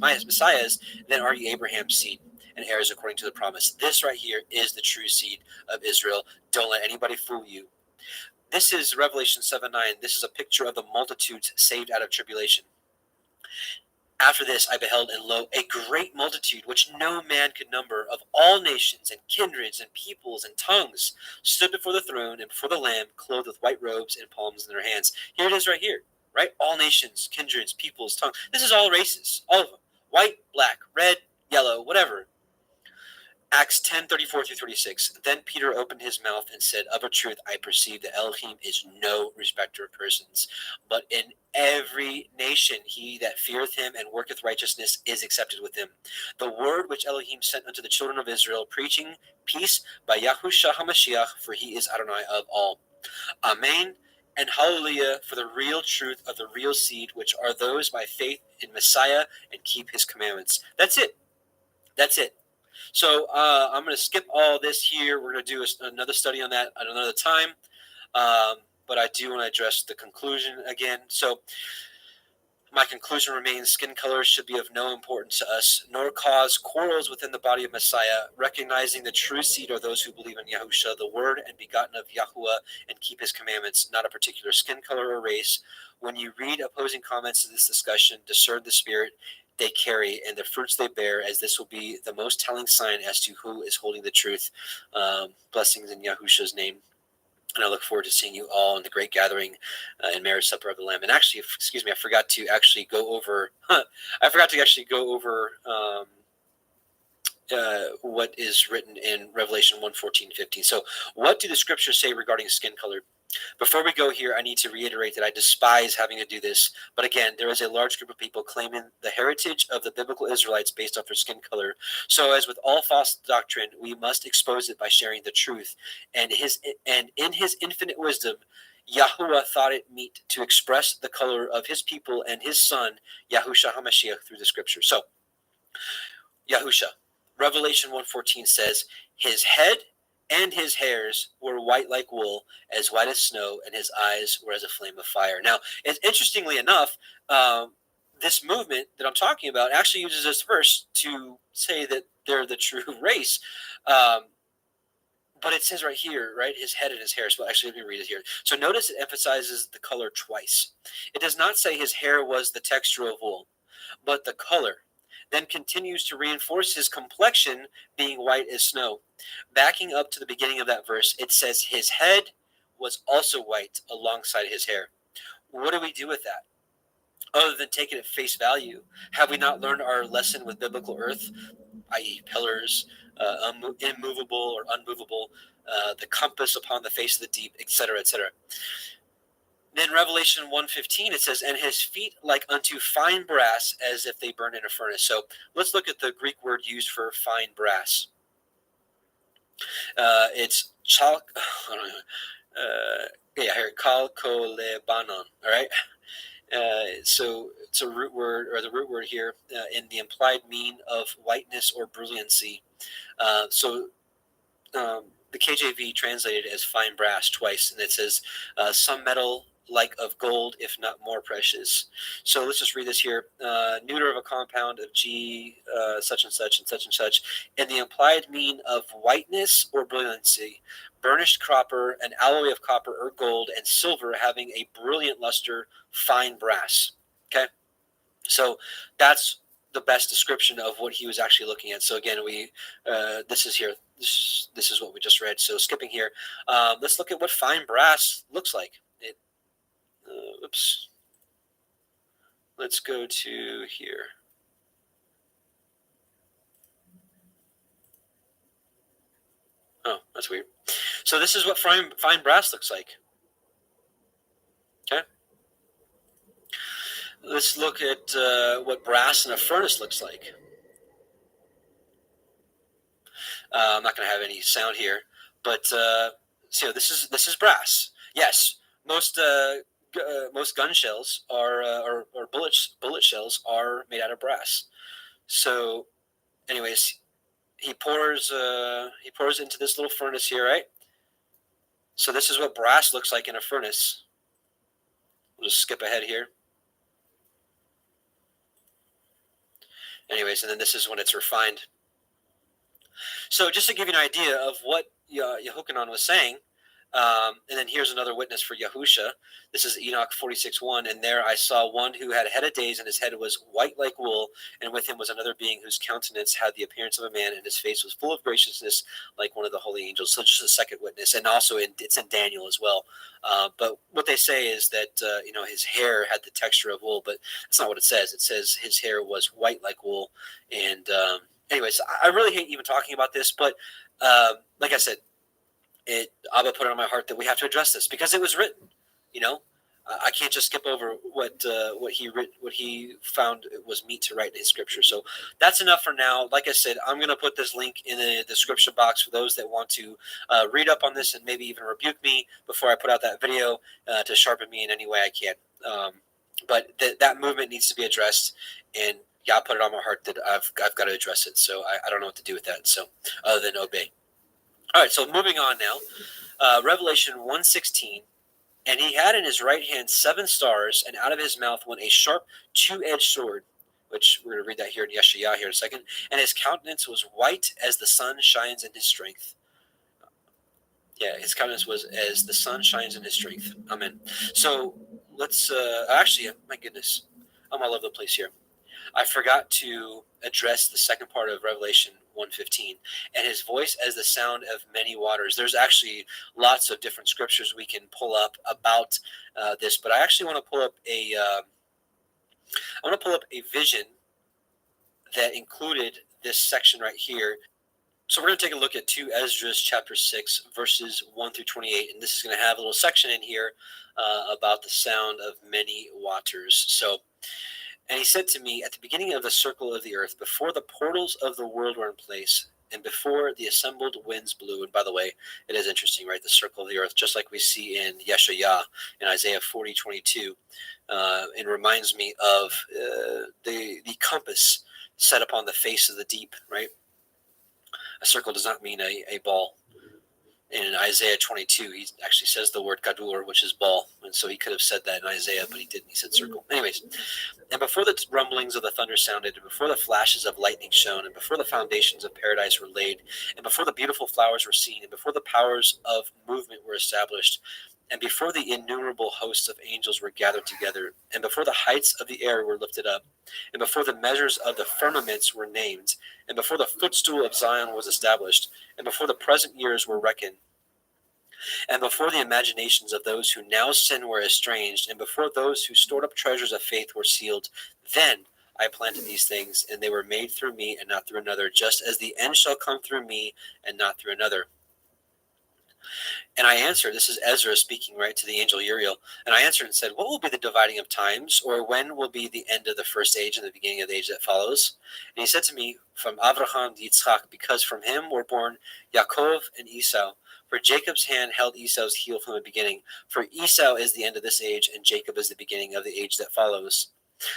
then are you Abraham's seed and heirs according to the promise. This right here is the true seed of Israel. Don't let anybody fool you. This is Revelation 7:9. This is a picture of the multitudes saved out of tribulation. After this I beheld, and lo, a great multitude, which no man could number, of all nations and kindreds and peoples and tongues, stood before the throne and before the Lamb, clothed with white robes and palms in their hands. Here it is right here, right? All nations, kindreds, peoples, tongues. This is all races, all of them. White, black, red, yellow, whatever. Acts 10:34 through 36. Then Peter opened his mouth and said, of a truth I perceive that Elohim is no respecter of persons, but in every nation he that feareth him and worketh righteousness is accepted with him. The word which Elohim sent unto the children of Israel, preaching peace by Yahushua HaMashiach, for he is Adonai of all. Amen and hallelujah for the real truth of the real seed, which are those by faith in Messiah and keep his commandments. That's it. That's it. So I'm going to skip all this here. We're going to do another study on that at another time. But I do want to address the conclusion again. So my conclusion remains: skin color should be of no importance to us, nor cause quarrels within the body of Messiah, recognizing the true seed are those who believe in Yahusha, the word and begotten of Yahuwah, and keep his commandments, not a particular skin color or race. When you read opposing comments to this discussion, discern the spirit they carry and the fruits they bear, as this will be the most telling sign as to who is holding the truth. Blessings in Yahusha's name. And I look forward to seeing you all in the great gathering in marriage supper of the Lamb. And actually, excuse me, I forgot to actually go over what is written in Revelation 1:14-15. So what do the scriptures say regarding skin color? Before we go here, I need to reiterate that I despise having to do this. But again, there is a large group of people claiming the heritage of the biblical Israelites based off their skin color. So as with all false doctrine, we must expose it by sharing the truth. And in his infinite wisdom, Yahuwah thought it meet to express the color of his people and his son, Yahushua HaMashiach, through the scripture. So, Yahusha, Revelation 1:14 says, his head and his hairs were white like wool, as white as snow, and his eyes were as a flame of fire. Now, interestingly enough, this movement that I'm talking about actually uses this verse to say that they're the true race. But it says right here, right, his head and his hair. So actually, let me read it here. So notice it emphasizes the color twice. It does not say his hair was the texture of wool, but the color. Then continues to reinforce his complexion being white as snow. Backing up to the beginning of that verse, it says his head was also white alongside his hair. What do we do with that? Other than take it at face value, have we not learned our lesson with biblical earth, i.e. pillars, immovable or unmovable, the compass upon the face of the deep, etc., etc.? Then Revelation 1:15, it says, and his feet like unto fine brass, as if they burn in a furnace. So let's look at the Greek word used for fine brass. It's kalkolebanon. All right. So it's a root word, or the root word here, in the implied mean of whiteness or brilliancy. The KJV translated as fine brass twice, and it says some metal like of gold, if not more precious. So let's just read this here. Neuter of a compound of G, such and such and such and such, in the implied mean of whiteness or brilliancy, burnished copper, an alloy of copper or gold, and silver having a brilliant luster, fine brass. Okay, so that's the best description of what he was actually looking at. So again, this is here. This is what we just read. So skipping here, let's look at what fine brass looks like. Oops. Let's go to here. Oh, that's weird. So this is what fine brass looks like. Okay. Let's look at what brass in a furnace looks like. I'm not going to have any sound here, but so this is brass. Yes, most gun shells are or bullet shells are made out of brass. So, anyways, he pours into this little furnace here, right? So this is what brass looks like in a furnace. We'll just skip ahead here. Anyways, and then this is when it's refined. So just to give you an idea of what Yehochanan was saying, and then here's another witness for Yahusha. This is Enoch 46:1, and there I saw one who had a head of days, and his head was white like wool, and with him was another being whose countenance had the appearance of a man, and his face was full of graciousness like one of the holy angels. So just a second witness, and also it's in Daniel as well. But what they say is that his hair had the texture of wool, but that's not what it says. It says his hair was white like wool, and anyways, I really hate even talking about this, but like I said, Abba put it on my heart that we have to address this because it was written. I can't just skip over what he found was meet to write in his scripture. So that's enough for now. Like I said, I'm going to put this link in the description box for those that want to read up on this and maybe even rebuke me before I put out that video to sharpen me in any way I can. But that movement needs to be addressed, and Yah put it on my heart that I've got to address it. So I don't know what to do with that. So other than obey. All right, so moving on now, Revelation 1:16, and he had in his right hand 7 stars, and out of his mouth went a sharp 2-edged sword, which we're going to read that here in Yeshayah here in a second, and his countenance was white as the sun shines in his strength. Yeah, his countenance was as the sun shines in his strength. Amen. So let's, actually, my goodness, I'm all over the place here. I forgot to address the second part of Revelation 1:15, and his voice as the sound of many waters. There's actually lots of different scriptures we can pull up about this, but I actually want to pull up a vision that included this section right here. So we're going to take a look at 2 Esdras chapter 6 verses 1 through 28, and this is going to have a little section in here about the sound of many waters. So. And he said to me, at the beginning of the circle of the earth, before the portals of the world were in place, and before the assembled winds blew, and by the way, it is interesting, right? The circle of the earth, just like we see in Yeshayah, in Isaiah 40:22, it reminds me of the compass set upon the face of the deep, right? A circle does not mean a ball. In Isaiah 22, he actually says the word gadur, which is ball. And so he could have said that in Isaiah, but he didn't. He said circle. Anyways, and before the rumblings of the thunder sounded, and before the flashes of lightning shone, and before the foundations of paradise were laid, and before the beautiful flowers were seen, and before the powers of movement were established, and before the innumerable hosts of angels were gathered together, and before the heights of the air were lifted up, and before the measures of the firmaments were named, and before the footstool of Zion was established, and before the present years were reckoned, and before the imaginations of those who now sin were estranged, and before those who stored up treasures of faith were sealed, then I planted these things, and they were made through me and not through another, just as the end shall come through me and not through another. And I answered, this is Ezra speaking, right, to the angel Uriel, and I answered and said, what will be the dividing of times, or when will be the end of the first age and the beginning of the age that follows? And he said to me, from Avraham to Yitzchak, because from him were born Yaakov and Esau. For Jacob's hand held Esau's heel from the beginning. For Esau is the end of this age, and Jacob is the beginning of the age that follows.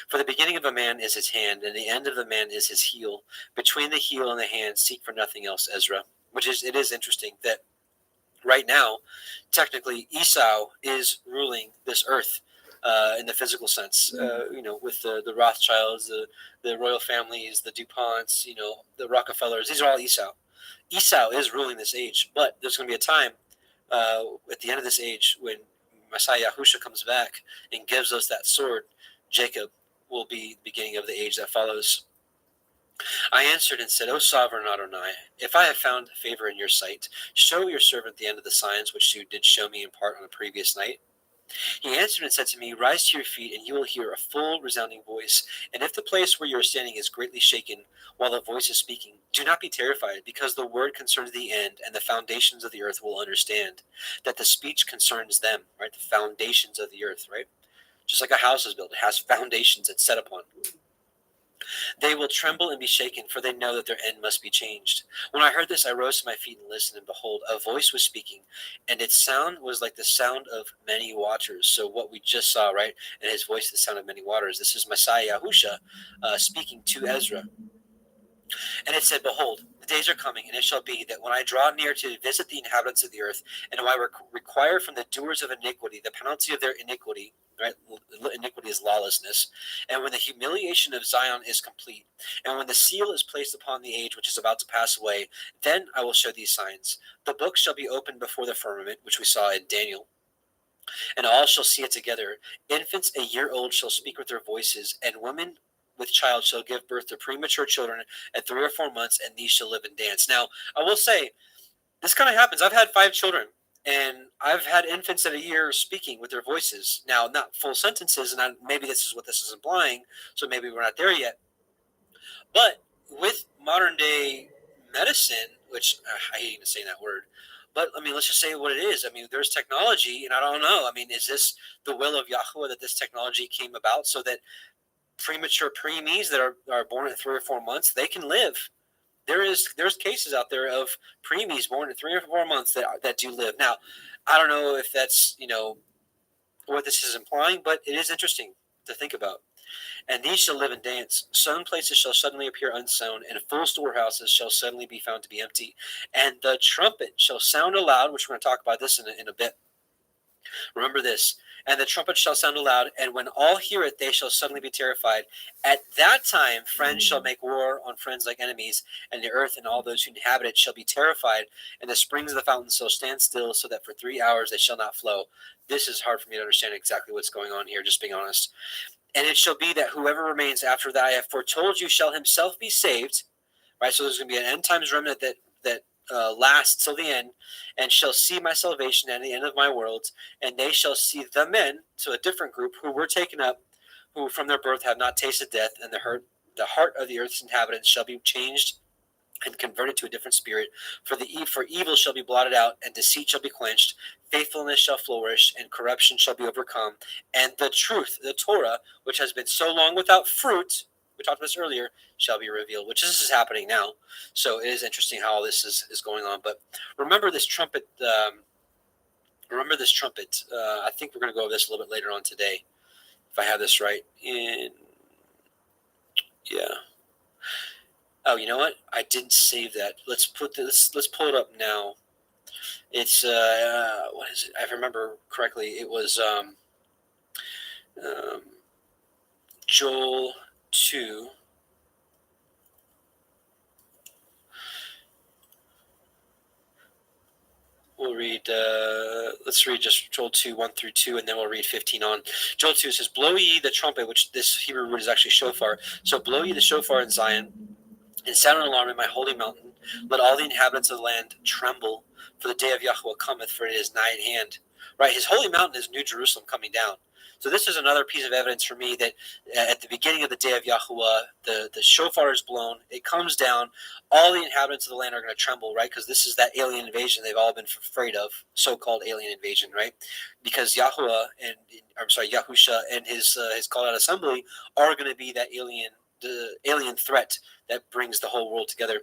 For the beginning of a man is his hand, and the end of the man is his heel. Between the heel and the hand, seek for nothing else, Ezra. It is interesting that right now, technically, Esau is ruling this earth in the physical sense. With the Rothschilds, the royal families, the DuPonts, the Rockefellers. These are all Esau. Esau is ruling this age, but there's going to be a time at the end of this age when Messiah Yahusha comes back and gives us that sword. Jacob will be the beginning of the age that follows. I answered and said, O sovereign Adonai, if I have found favor in your sight, show your servant the end of the signs which you did show me in part on the previous night. He answered and said to me, rise to your feet, and you will hear a full resounding voice. And if the place where you are standing is greatly shaken while the voice is speaking, do not be terrified, because the word concerns the end, and the foundations of the earth will understand that the speech concerns them, right? The foundations of the earth, right? Just like a house is built, it has foundations it's set upon. They will tremble and be shaken, for they know that their end must be changed. When I heard this, I rose to my feet and listened, and behold, a voice was speaking, and its sound was like the sound of many waters. So what we just saw, right? And his voice, the sound of many waters. This is Messiah Yahusha speaking to Ezra. And it said, Behold, the days are coming, and it shall be that when I draw near to visit the inhabitants of the earth, and when I require from the doers of iniquity the penalty of their iniquity, right? Iniquity is lawlessness. And when the humiliation of Zion is complete, and when the seal is placed upon the age which is about to pass away, then I will show these signs. The book shall be opened before the firmament, which we saw in Daniel, and all shall see it together. Infants a year old shall speak with their voices, and women with child shall give birth to premature children at 3 or 4 months, and these shall live and dance. Now, I will say, this kind of happens. I've had 5 children, and I've had infants at a year speaking with their voices. Now, not full sentences, and maybe this is what this is implying, so maybe we're not there yet. But with modern day medicine, which I hate even saying that word, but I mean, let's just say what it is. I mean, there's technology, and I don't know. I mean, is this the will of Yahweh that this technology came about so that premature preemies that are born at 3 or 4 months, they can live? There's cases out there of preemies born at 3 or 4 months that do live. Now, I don't know if that's what this is implying, but it is interesting to think about. And these shall live and dance. Sown places shall suddenly appear unsown, and full storehouses shall suddenly be found to be empty. And the trumpet shall sound aloud, which we're going to talk about this in a bit. Remember this. And the trumpet shall sound aloud, and when all hear it, they shall suddenly be terrified. At that time, friends shall make war on friends like enemies, and the earth and all those who inhabit it shall be terrified, and the springs of the fountains shall stand still, so that for 3 hours they shall not flow. This is hard for me to understand exactly what's going on here, just being honest. And it shall be that whoever remains after that I have foretold you shall himself be saved. Right, so there's going to be an end times remnant that lasts till the end, and shall see my salvation at the end of my world, and they shall see the men, so a different group, who were taken up, who from their birth have not tasted death, and the heart of the earth's inhabitants shall be changed and converted to a different spirit. For evil shall be blotted out, and deceit shall be quenched. Faithfulness shall flourish, and corruption shall be overcome. And the truth, the Torah, which has been so long without fruit, we talked about this earlier, shall be revealed, which this is happening now. So it is interesting how all this is going on. But remember this trumpet. I think we're going to go over this a little bit later on today, if I have this right. Oh, you know what? I didn't save that. Let's pull it up now. It's what is it? If I remember correctly, it was Joel 2. We'll read. Let's read just Joel 2, 1 through 2, and then we'll read 15 on. Joel 2 says, "Blow ye the trumpet," which this Hebrew word is actually shofar. So blow ye the shofar in Zion, and sound an alarm in my holy mountain. Let all the inhabitants of the land tremble, for the day of Yahweh cometh, for it is nigh at hand. Right, his holy mountain is New Jerusalem coming down. So this is another piece of evidence for me that at the beginning of the day of Yahuwah, the shofar is blown, it comes down, all the inhabitants of the land are going to tremble, right? Because this is that alien invasion they've all been afraid of, so-called alien invasion, right? Because Yahusha and his called out assembly are going to be that alien threat that brings the whole world together.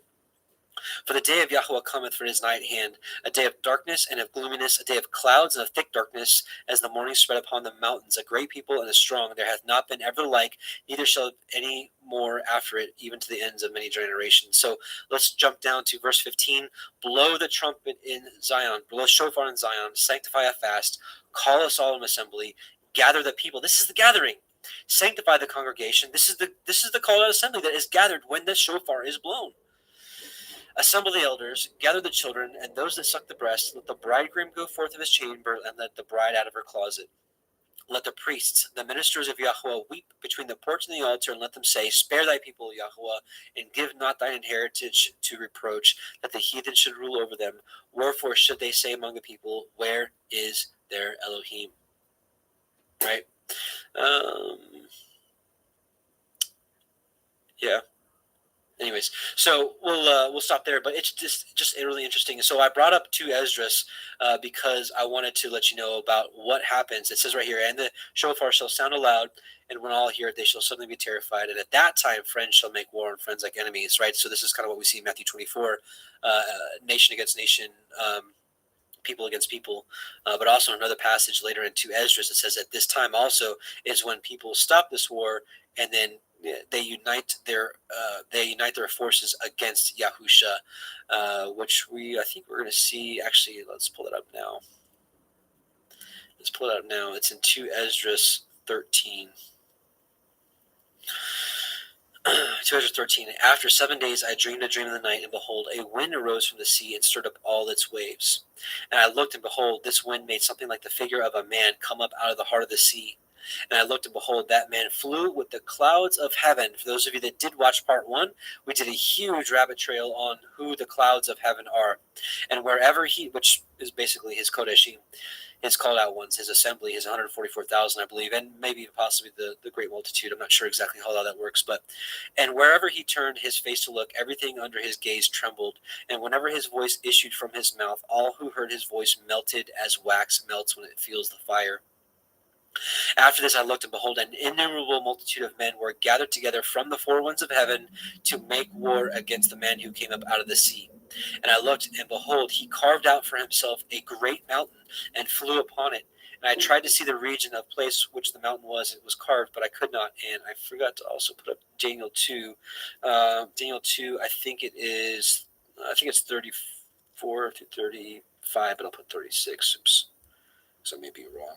For the day of Yahweh cometh, for it is nigh at hand, a day of darkness and of gloominess, a day of clouds and of thick darkness, as the morning spread upon the mountains, a great people and a strong. There hath not been ever the like, neither shall any more after it, even to the ends of many generations. So let's jump down to verse 15. Blow the trumpet in Zion, blow shofar in Zion, sanctify a fast, call us all in assembly, gather the people. This is the gathering. Sanctify the congregation. This is the called out assembly that is gathered when the shofar is blown. Assemble the elders, gather the children, and those that suck the breast. Let the bridegroom go forth of his chamber, and let the bride out of her closet. Let the priests, the ministers of Yahweh, weep between the porch and the altar, and let them say, Spare thy people, Yahweh, and give not thine heritage to reproach, that the heathen should rule over them. Wherefore should they say among the people, Where is their Elohim? Right? Anyways, anyways, so we'll stop there. But it's just really interesting. So I brought up to Esdras because I wanted to let you know about what happens. It says right here, and the shofar shall sound aloud, and when all hear it, they shall suddenly be terrified. And at that time, friends shall make war on friends like enemies. Right. So this is kind of what we see in Matthew 24, nation against nation. People against people, but also another passage later in 2 Esdras, it says at this time also is when people stop this war, and then they unite their forces against Yahusha, which I think we're going to see. Actually, let's pull it up now. It's in 2 Esdras 13. 2 Esdras 13. After 7 days I dreamed a dream in the night, and behold, a wind arose from the sea and stirred up all its waves. And I looked, and behold, this wind made something like the figure of a man come up out of the heart of the sea. And I looked, and behold, that man flew with the clouds of heaven. For those of you that did watch part 1, we did a huge rabbit trail on who the clouds of heaven are. And wherever which is basically his Kodeshim, his called out ones, his assembly, his 144,000, I believe, and maybe possibly the great multitude. I'm not sure exactly how that works, and wherever he turned his face to look, everything under his gaze trembled. And whenever his voice issued from his mouth, all who heard his voice melted as wax melts when it feels the fire. After this I looked, and behold, an innumerable multitude of men were gathered together from the four winds of heaven to make war against the man who came up out of the sea. And I looked, and behold, he carved out for himself a great mountain and flew upon it. And I tried to see the region of place which the mountain was. It was carved, but I could not. And I forgot to also put up Daniel 2. Daniel 2, I think it's 34 to 35, but I'll put 36. Oops. So I may be wrong.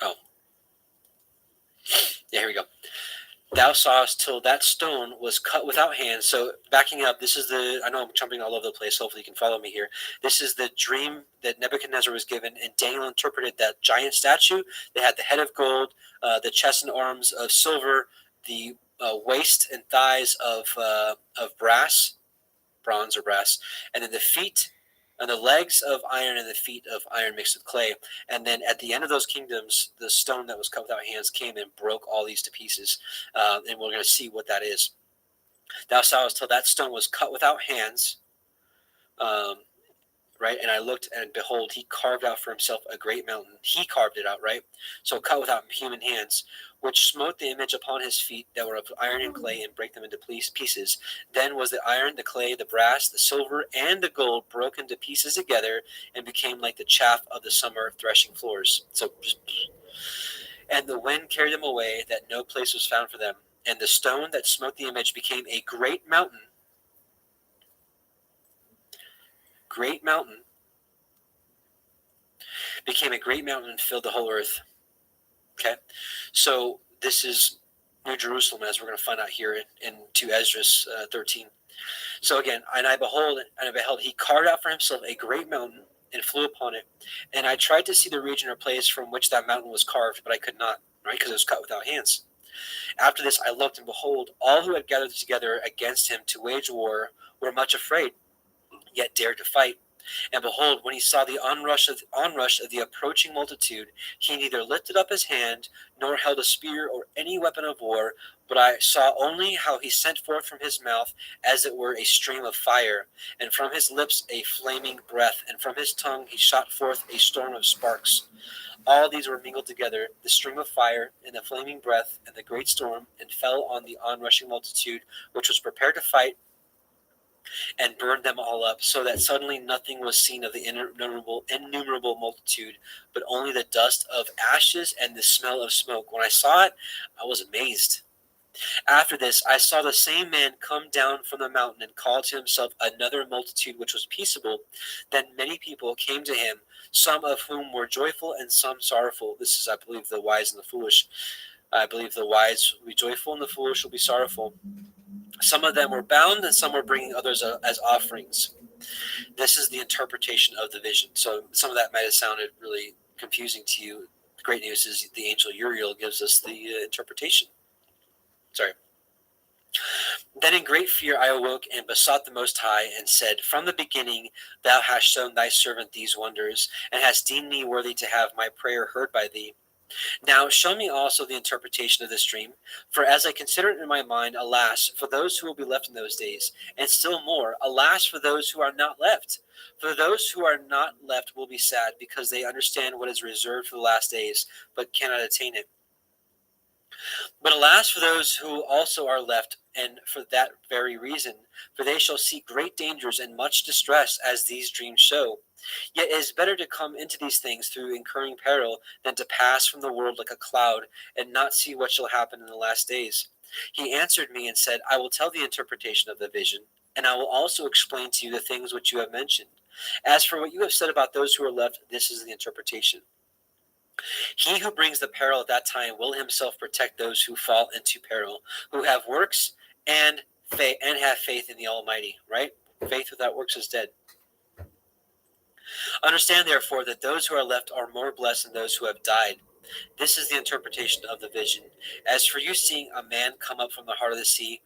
Oh. Yeah, here we go. Thou sawest till that stone was cut without hands. So backing up, I know I'm jumping all over the place. Hopefully you can follow me here. This is the dream that Nebuchadnezzar was given, and Daniel interpreted that giant statue that had the head of gold, the chest and arms of silver, the waist and thighs of bronze or brass, and then the feet and the legs of iron and the feet of iron mixed with clay. And then at the end of those kingdoms, the stone that was cut without hands came and broke all these to pieces. And we're going to see what that is. Thou sawest till that stone was cut without hands. Right? And I looked, and behold, he carved out for himself a great mountain. He carved it out, right? So cut without human hands, which smote the image upon his feet that were of iron and clay, and brake them into pieces. Then was the iron, the clay, the brass, the silver, and the gold broken to pieces together, and became like the chaff of the summer threshing floors. And the wind carried them away, that no place was found for them. And the stone that smote the image became a great mountain, and filled the whole earth. Okay, so this is New Jerusalem, as we're going to find out here in 2 Esdras 13. So again, and I beheld, he carved out for himself a great mountain and flew upon it. And I tried to see the region or place from which that mountain was carved, but I could not, right, because it was cut without hands. After this I looked, and behold, all who had gathered together against him to wage war were much afraid, yet dared to fight. And behold, when he saw the onrush of the approaching multitude, he neither lifted up his hand, nor held a spear or any weapon of war, but I saw only how he sent forth from his mouth as it were a stream of fire, and from his lips a flaming breath, and from his tongue he shot forth a storm of sparks. All these were mingled together, the stream of fire, and the flaming breath, and the great storm, and fell on the onrushing multitude, which was prepared to fight, and burned them all up, so that suddenly nothing was seen of the innumerable multitude, but only the dust of ashes and the smell of smoke. When I saw it, I was amazed. After this, I saw the same man come down from the mountain and called to himself another multitude which was peaceable. Then many people came to him, some of whom were joyful and some sorrowful. This is, I believe, the wise and the foolish. I believe the wise will be joyful and the foolish will be sorrowful. Some of them were bound, and some were bringing others as offerings. This is the interpretation of the vision. So some of that might have sounded really confusing to you. The great news is the angel Uriel gives us the interpretation. Sorry. Then in great fear I awoke and besought the Most High, and said, From the beginning thou hast shown thy servant these wonders, and hast deemed me worthy to have my prayer heard by thee. Now show me also the interpretation of this dream, for as I consider it in my mind, alas, for those who will be left in those days, and still more, alas, for those who are not left. For those who are not left will be sad, because they understand what is reserved for the last days, but cannot attain it. But alas for those who also are left, and for that very reason, for they shall see great dangers and much distress, as these dreams show. Yet it is better to come into these things through incurring peril than to pass from the world like a cloud and not see what shall happen in the last days. He answered me and said, I will tell the interpretation of the vision, and I will also explain to you the things which you have mentioned. As for what you have said about those who are left, this is the interpretation. He who brings the peril at that time will himself protect those who fall into peril, who have works and have faith in the Almighty, right? Faith without works is dead. Understand, therefore, that those who are left are more blessed than those who have died. This is the interpretation of the vision. As for you seeing a man come up from the heart of the sea,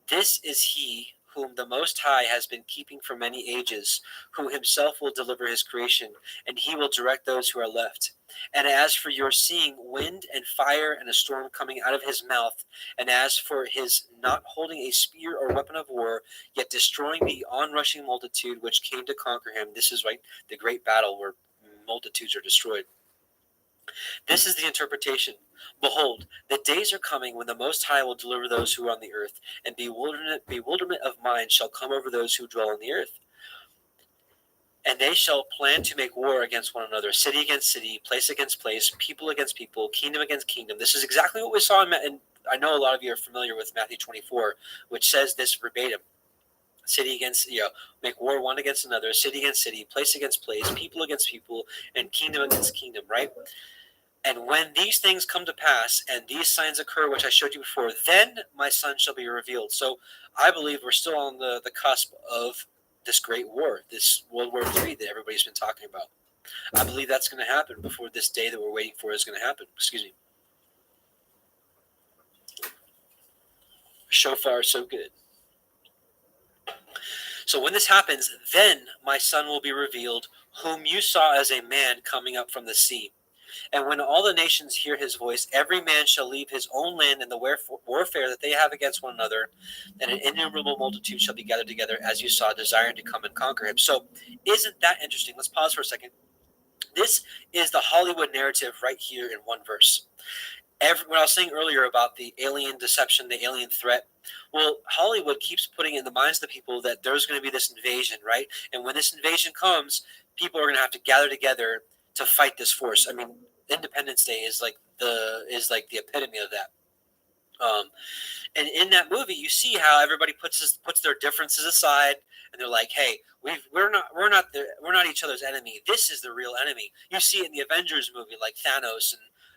this is he whom the Most High has been keeping for many ages, who himself will deliver his creation, and he will direct those who are left. And as for your seeing wind and fire and a storm coming out of his mouth, and as for his not holding a spear or weapon of war, yet destroying the onrushing multitude which came to conquer him, this is right, the great battle where multitudes are destroyed. This is the interpretation. Behold, the days are coming when the Most High will deliver those who are on the earth, and bewilderment of mind shall come over those who dwell on the earth. And they shall plan to make war against one another, city against city, place against place, people against people, kingdom against kingdom. This is exactly what we saw in I know a lot of you are familiar with Matthew 24, which says this verbatim. City against, make war one against another, city against city, place against place, people against people, and kingdom against kingdom, right? And when these things come to pass, and these signs occur, which I showed you before, then my son shall be revealed. So I believe we're still on the cusp of this great war, this World War III that everybody's been talking about. I believe that's going to happen before this day that we're waiting for is going to happen. Excuse me. Shofar, so good. So when this happens, then my son will be revealed, whom you saw as a man coming up from the sea. And when all the nations hear his voice, every man shall leave his own land and the warfare that they have against one another, and an innumerable multitude shall be gathered together, as you saw, desiring to come and conquer him. So isn't that interesting? Let's pause for a second. This is the Hollywood narrative right here in one verse. What I was saying earlier about the alien deception, the alien threat, well, Hollywood keeps putting in the minds of the people that there's going to be this invasion, right? And when this invasion comes, people are going to have to gather together to fight this force. I mean, Independence Day is like the epitome of that. And in that movie, you see how everybody puts their differences aside, and they're like, "Hey, we're not each other's enemy. This is the real enemy." You see it in the Avengers movie, like Thanos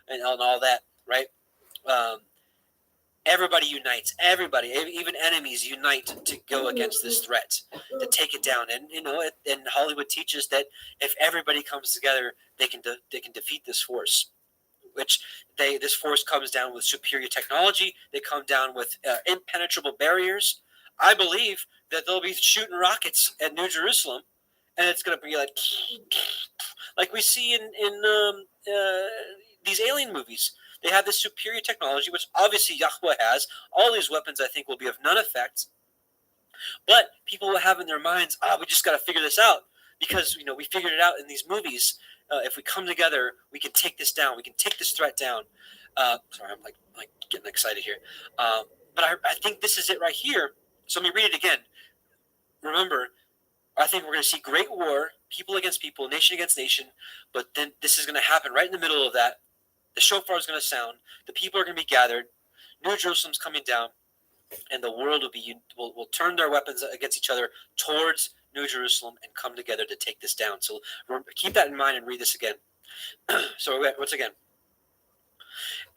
and all that, right? Everybody unites. Everybody, even enemies, unite to go against this threat, to take it down. And and Hollywood teaches that if everybody comes together, they can defeat this force. This force comes down with superior technology. They come down with impenetrable barriers. I believe that they'll be shooting rockets at New Jerusalem, and it's going to be like we see in these alien movies. They have this superior technology, which obviously Yahweh has. All these weapons, I think, will be of none effect. But people will have in their minds, we just got to figure this out, because we figured it out in these movies. If we come together, we can take this down. We can take this threat down. Sorry, I'm like getting excited here. But I think this is it right here. So let me read it again. Remember, I think we're going to see great war, people against people, nation against nation. But then this is going to happen right in the middle of that. The shofar is going to sound. The people are going to be gathered. New Jerusalem's coming down, and the world will turn their weapons against each other towards New Jerusalem and come together to take this down. So keep that in mind and read this again. So once again.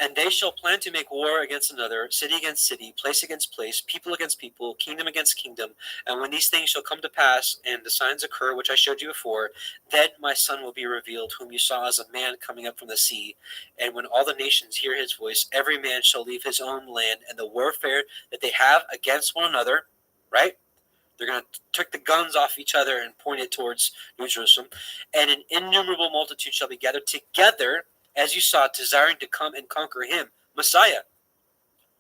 And they shall plan to make war against another, city against city, place against place, people against people, kingdom against kingdom. And when these things shall come to pass, and the signs occur, which I showed you before, then my son will be revealed, whom you saw as a man coming up from the sea. And when all the nations hear his voice, every man shall leave his own land, and the warfare that they have against one another, right? They're going to take the guns off each other and point it towards New Jerusalem. And an innumerable multitude shall be gathered together, as you saw, desiring to come and conquer him, Messiah.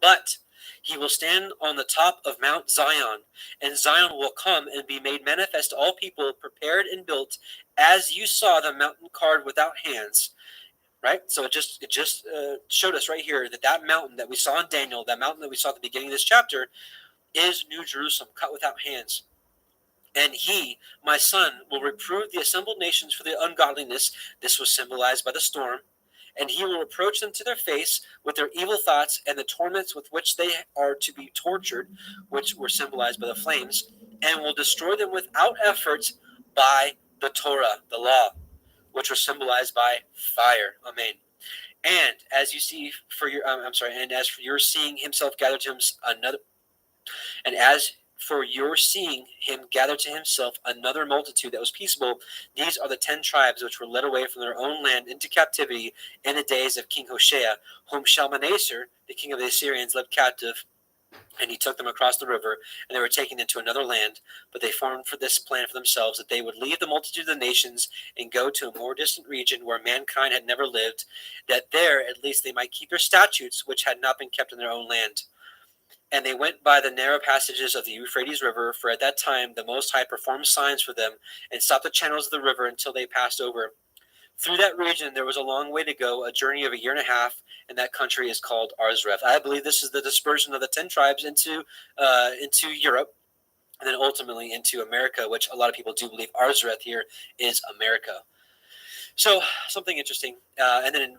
But he will stand on the top of Mount Zion, and Zion will come and be made manifest to all people, prepared and built, as you saw the mountain carved without hands. Right? So it just showed us right here that mountain that we saw in Daniel, that mountain that we saw at the beginning of this chapter, is New Jerusalem, cut without hands. And he, my son, will reprove the assembled nations for their ungodliness. This was symbolized by the storm. And he will reproach them to their face with their evil thoughts and the torments with which they are to be tortured, which were symbolized by the flames, and will destroy them without effort by the Torah, the law, which was symbolized by fire. Amen. And as you see for your, and as for your seeing himself gather to him another, and as for your seeing him gather to himself another multitude that was peaceable, these are the 10 tribes which were led away from their own land into captivity in the days of King Hoshea, whom Shalmaneser, the king of the Assyrians, led captive. And he took them across the river, and they were taken into another land. But they formed for this plan for themselves, that they would leave the multitude of the nations and go to a more distant region where mankind had never lived, that there at least they might keep their statutes, which had not been kept in their own land. And they went by the narrow passages of the Euphrates River, for at that time the Most High performed signs for them, and stopped the channels of the river until they passed over. Through that region there was a long way to go, a journey of a year and a half, and that country is called Arzref. I believe this is the dispersion of the 10 tribes into Europe, and then ultimately into America, which a lot of people do believe Arzref here is America. So something interesting. And then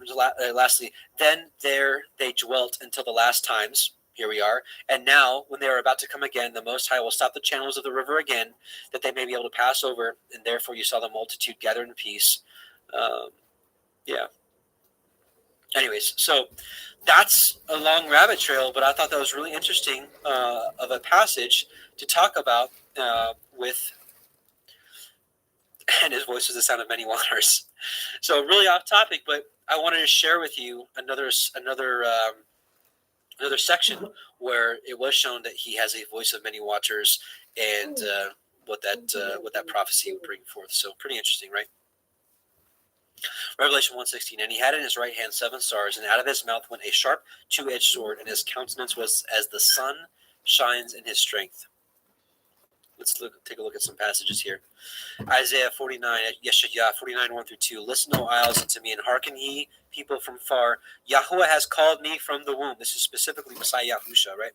lastly, then there they dwelt until the last times. Here we are. And now, when they are about to come again, the Most High will stop the channels of the river again, that they may be able to pass over. And therefore you saw the multitude gather in peace. Yeah. Anyways, so that's a long rabbit trail, but I thought that was really interesting of a passage to talk about with, and his voice was the sound of many waters. So really off topic, but I wanted to share with you another section where it was shown that he has a voice of many waters, and what that prophecy would bring forth. So pretty interesting, right? Revelation 1:16, and he had in his right hand 7 stars, and out of his mouth went a sharp 2-edged sword, and his countenance was as the sun shines in his strength. Let's take a look at some passages here. Isaiah 49, Yeshayah 49, 1 through 2. Listen, O isles, unto me, and hearken ye, people from far. Yahweh has called me from the womb. This is specifically Messiah Yahusha, right?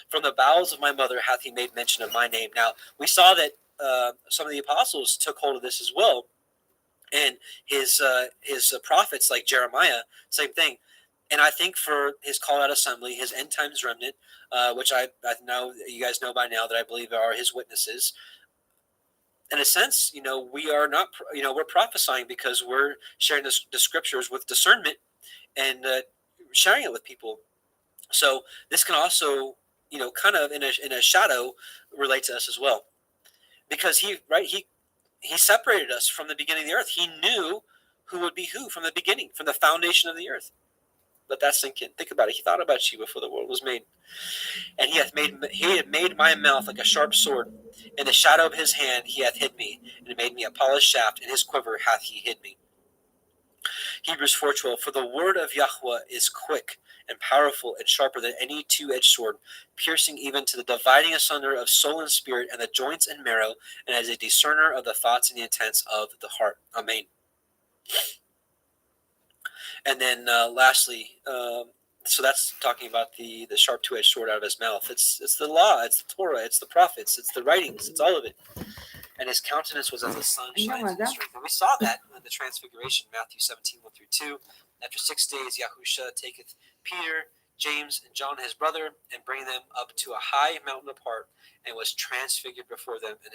From the bowels of my mother hath he made mention of my name. Now, we saw that some of the apostles took hold of this as well. And his prophets like Jeremiah, same thing. And I think for his call out assembly, his end times remnant, which I know you guys know by now that I believe are his witnesses. In a sense, we are not, we're prophesying because we're sharing the scriptures with discernment and sharing it with people. So this can also, kind of in a shadow relate to us as well, because he separated us from the beginning of the earth. He knew who would be who from the beginning, from the foundation of the earth. Let that sink in. Think about it. He thought about you before the world was made. And he had made my mouth like a sharp sword. In the shadow of his hand he hath hid me, and made me a polished shaft. In his quiver hath he hid me. Hebrews 4:12. For the word of Yahweh is quick and powerful and sharper than any 2-edged sword, piercing even to the dividing asunder of soul and spirit and the joints and marrow, and as a discerner of the thoughts and the intents of the heart. Amen. And then lastly, so that's talking about the sharp 2-edged sword out of his mouth. It's the law, it's the Torah, it's the prophets, it's the writings, it's all of it. And his countenance was as the sun shines in strength. And we saw that in the transfiguration, Matthew 17, 1 through 2. After 6 days, Yahusha taketh Peter, James, and John his brother, and bring them up to a high mountain apart, and was transfigured before them. And